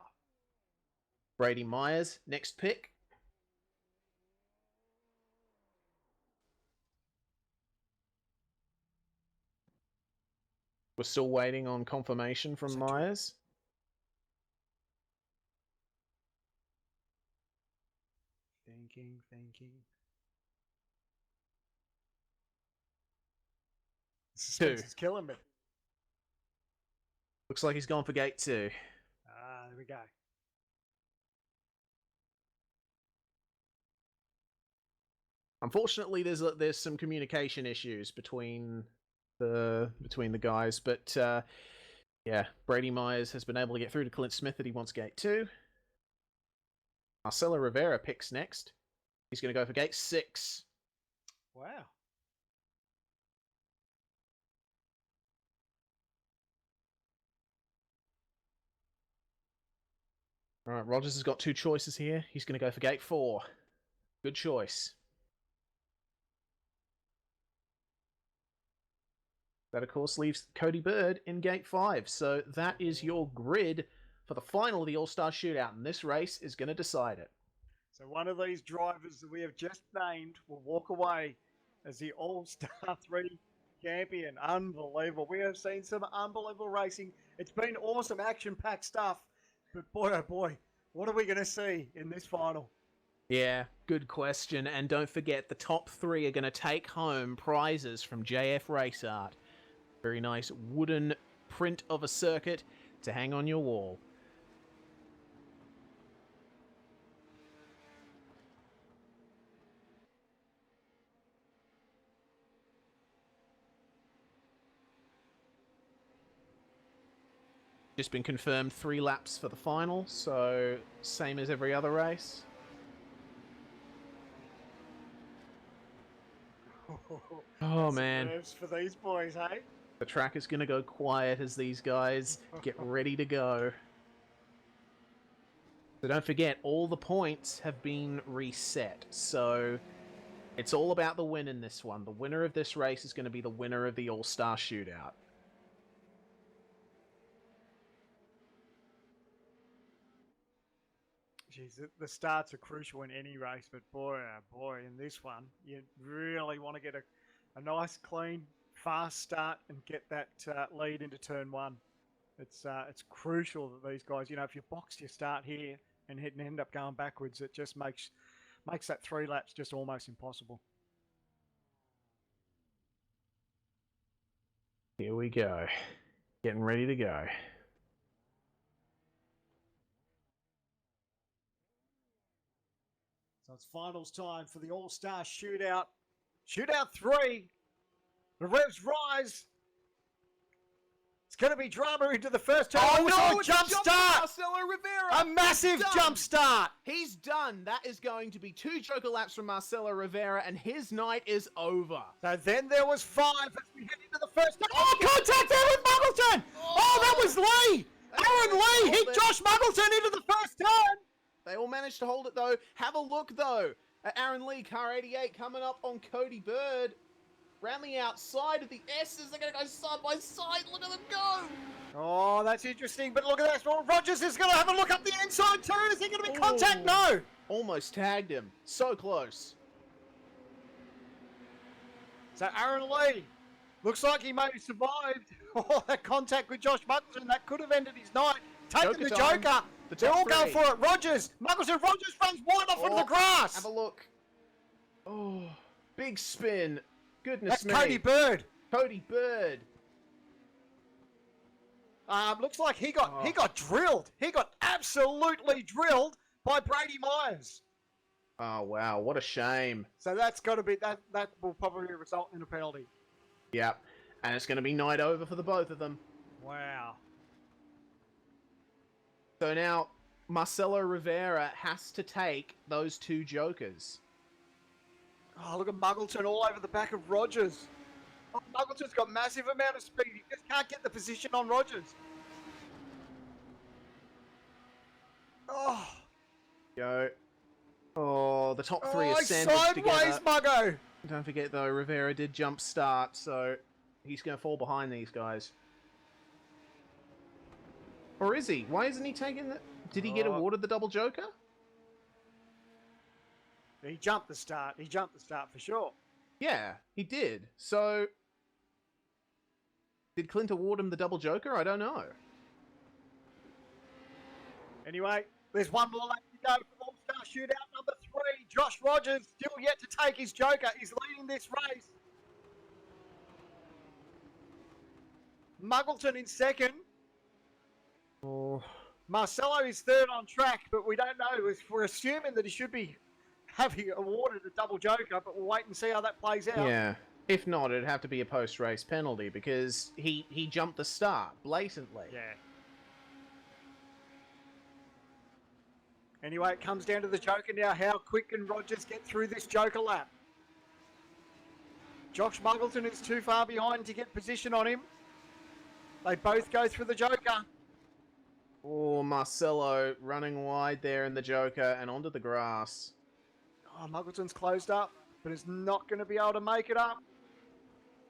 Brady Myers, next pick. We're still waiting on confirmation from Myers. Thinking. Suspense is killing me. Looks like he's gone for gate 2. Ah, there we go. Unfortunately, there's some communication issues between the guys, but yeah, Brady Myers has been able to get through to Clint Smith that he wants gate 2. Marcelo Rivera picks next. He's going to go for gate 6. Wow. All right, Rogers has got 2 choices here. He's going to go for gate 4. Good choice. That, of course, leaves Cody Bird in gate 5. So that is your grid for the final of the All-Star Shootout, and this race is going to decide it. So one of these drivers that we have just named will walk away as the All-Star 3 champion. Unbelievable. We have seen some unbelievable racing. It's been awesome, action-packed stuff. But boy, oh boy, what are we going to see in this final? Yeah, good question. And don't forget, the top 3 are going to take home prizes from JF Race Art. Very nice wooden print of a circuit to hang on your wall. Just been confirmed 3 laps for the final, so same as every other race. Oh man, nerves for these boys, hey? The track is going to go quiet as these guys get ready to go. So don't forget, all the points have been reset, so it's all about the win in this one. The winner of this race is going to be the winner of the All-Star Shootout. Jeez, the starts are crucial in any race, but boy, oh boy, in this one, you really want to get a nice, clean, fast start and get that lead into turn 1. It's crucial that these guys, if you box your start here and end up going backwards, it just makes that 3 laps just almost impossible. Here we go. Getting ready to go. So it's finals time for the All-Star Shootout. Shootout 3. The revs rise. It's going to be drama into the first turn. Oh no, a jump start! Marcelo Rivera! A massive jump start! He's done. That is going to be 2 Joker laps from Marcelo Rivera, and his night is over. So then there was 5 as we head into the first turn. Oh, contact there with Muggleton! Oh, that was Lee! Aaron Lee hit Josh Muggleton into the first turn! They all managed to hold it, though. Have a look, though, at Aaron Lee, car 88, coming up on Cody Bird. Round the outside of the S's, they're going to go side by side. Look at them go! Oh, that's interesting. But look at that. Well, Rogers is going to have a look up the inside too. Is there going to be contact? No. Almost tagged him. So close. So Aaron Lee looks like he may have survived all that contact with Josh Muggleton. That could have ended his night. Taking the Joker time. Joker. They're all going for it. Rogers. Muggleton. Rogers runs wide off into the grass. Have a look. Oh, big spin. Goodness That's me. Cody Bird. Cody Bird. Looks like he got drilled. He got absolutely drilled by Brady Myers. Oh, wow. What a shame. So that's got to be, that will probably result in a penalty. Yep. And it's going to be night over for the both of them. Wow. So now, Marcelo Rivera has to take those two jokers. Oh, look at Muggleton all over the back of Rogers. Oh, Muggleton's got massive amount of speed. He just can't get the position on Rogers. Oh. Go. Oh, the top three are sandwiched sideways, together. Muggo. Don't forget, though, Rivera did jump start, so he's going to fall behind these guys. Or is he? Why isn't he taking the... Did he get awarded the double joker? He jumped the start. He jumped the start for sure. Yeah, he did. So, did Clint award him the double joker? I don't know. Anyway, there's one more lap to go for All-Star Shootout number 3. Josh Rogers still yet to take his joker. He's leading this race. Muggleton in second. Oh. Marcelo is third on track, but we don't know. We're assuming that he should be having awarded a double joker, but we'll wait and see how that plays out. Yeah. If not, it'd have to be a post-race penalty because he jumped the start blatantly. Yeah. Anyway, it comes down to the joker now. How quick can Rogers get through this joker lap? Josh Muggleton is too far behind to get position on him. They both go through the joker. Oh, Marcelo running wide there in the joker and onto the grass. Oh, Muggleton's closed up, but is not going to be able to make it up.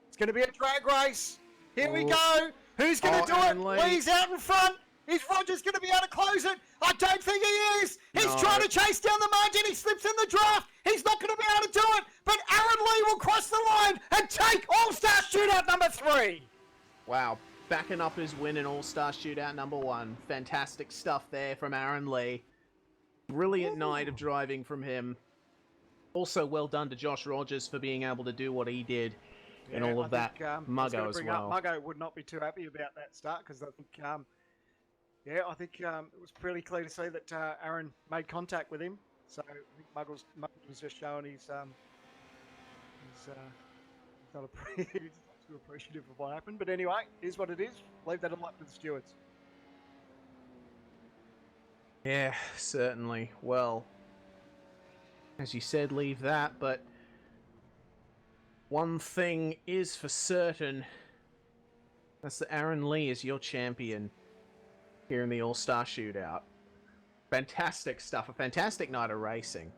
It's going to be a drag race. Here we go. Who's going to do it? Lee's out in front. Is Rogers going to be able to close it? I don't think he is. He's trying to chase down the margin. He slips in the draft. He's not going to be able to do it. But Aaron Lee will cross the line and take All-Star Shootout number 3. Wow. Backing up his win in All-Star Shootout number 1. Fantastic stuff there from Aaron Lee. Brilliant night of driving from him. Also, well done to Josh Rogers for being able to do what he did and all of that. Muggo as well. Muggo would not be too happy about that start because I think, I think it was pretty clear to see that Aaron made contact with him. So I think Muggles was just showing he's not too appreciative of what happened. But anyway, here's what it is. Leave that all up to the stewards. Yeah, certainly. Well, as you said, leave that, but one thing is for certain. That's that Aaron Lee is your champion here in the All-Star Shootout. Fantastic stuff. A fantastic night of racing.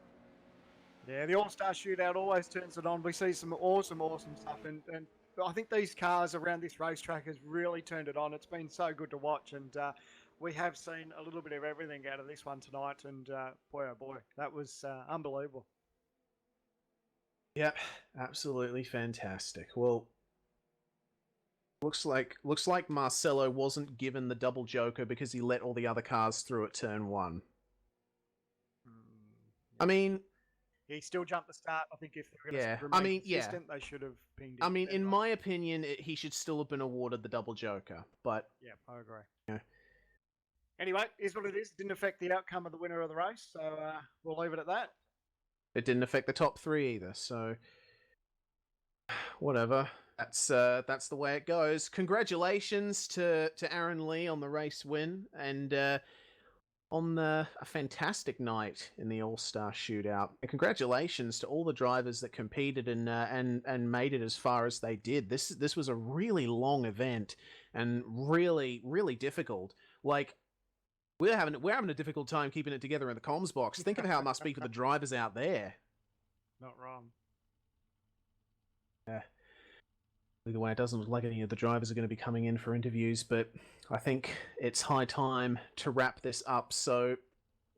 Yeah, the All-Star Shootout always turns it on. We see some awesome stuff. And I think these cars around this racetrack has really turned it on. It's been so good to watch. And we have seen a little bit of everything out of this one tonight. And boy, oh boy, that was unbelievable. Yep, absolutely fantastic. Well, looks like Marcelo wasn't given the double joker because he let all the other cars through at turn 1. I mean, he still jumped the start. I think if they're going to remain consistent, they should have pinged him. I mean, in my opinion, he should still have been awarded the double joker, but yeah, I agree. Yeah. Anyway, here's what it is. It didn't affect the outcome of the winner of the race, so we'll leave it at that. It didn't affect the top 3 either, so whatever. That's the way it goes. Congratulations to Aaron Lee on the race win and on a fantastic night in the All-Star Shootout. And congratulations to all the drivers that competed and made it as far as they did. This was a really long event and really difficult. Like we're having a difficult time keeping it together in the comms box. Think of how it must be for the drivers out there. Not wrong. Yeah. the way, it doesn't look like any of the drivers are going to be coming in for interviews, but I think it's high time to wrap this up. So,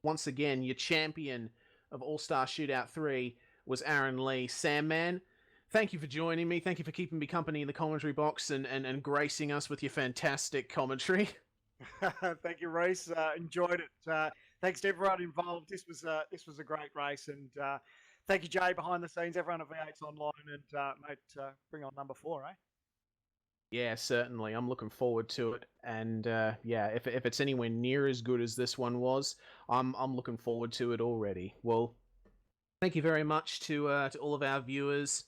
once again, your champion of All-Star Shootout 3 was Aaron Lee. Sandman, thank you for joining me. Thank you for keeping me company in the commentary box and gracing us with your fantastic commentary. Thank you, Reese. Enjoyed it. Thanks to everyone involved. This was a great race, and thank you, Jay, behind the scenes, everyone at V8's Online, and mate, bring on number 4, eh? Yeah, certainly. I'm looking forward to it, and yeah, if it's anywhere near as good as this one was, I'm looking forward to it already. Well, thank you very much to all of our viewers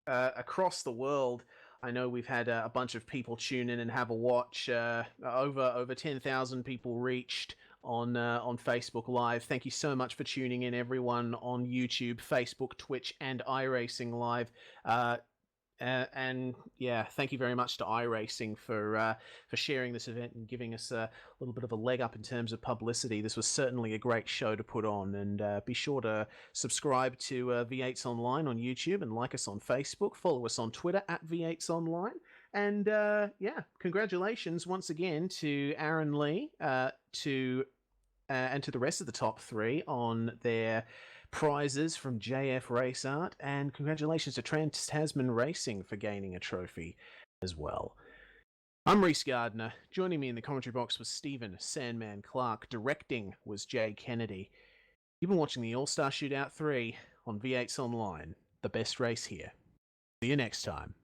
across the world. I know we've had a bunch of people tune in and have a watch. Over 10,000 people reached on Facebook Live. Thank you so much for tuning in, everyone on YouTube, Facebook, Twitch, and iRacing Live. And yeah, thank you very much to iRacing for sharing this event and giving us a little bit of a leg up in terms of publicity. This was certainly a great show to put on, and be sure to subscribe to V8's Online on YouTube and like us on Facebook. Follow us on Twitter at V8's Online. And yeah, congratulations once again to Aaron Lee, and to the rest of the top 3 on their prizes from JF Race Art, and congratulations to Trans Tasman Racing for gaining a trophy as well. I'm Reese Gardner. Joining me in the commentary box was Stephen Sandman Clark. Directing was Jay Kennedy. You've been watching the All-Star Shootout 3 on V8's Online. The best race here. See you next time.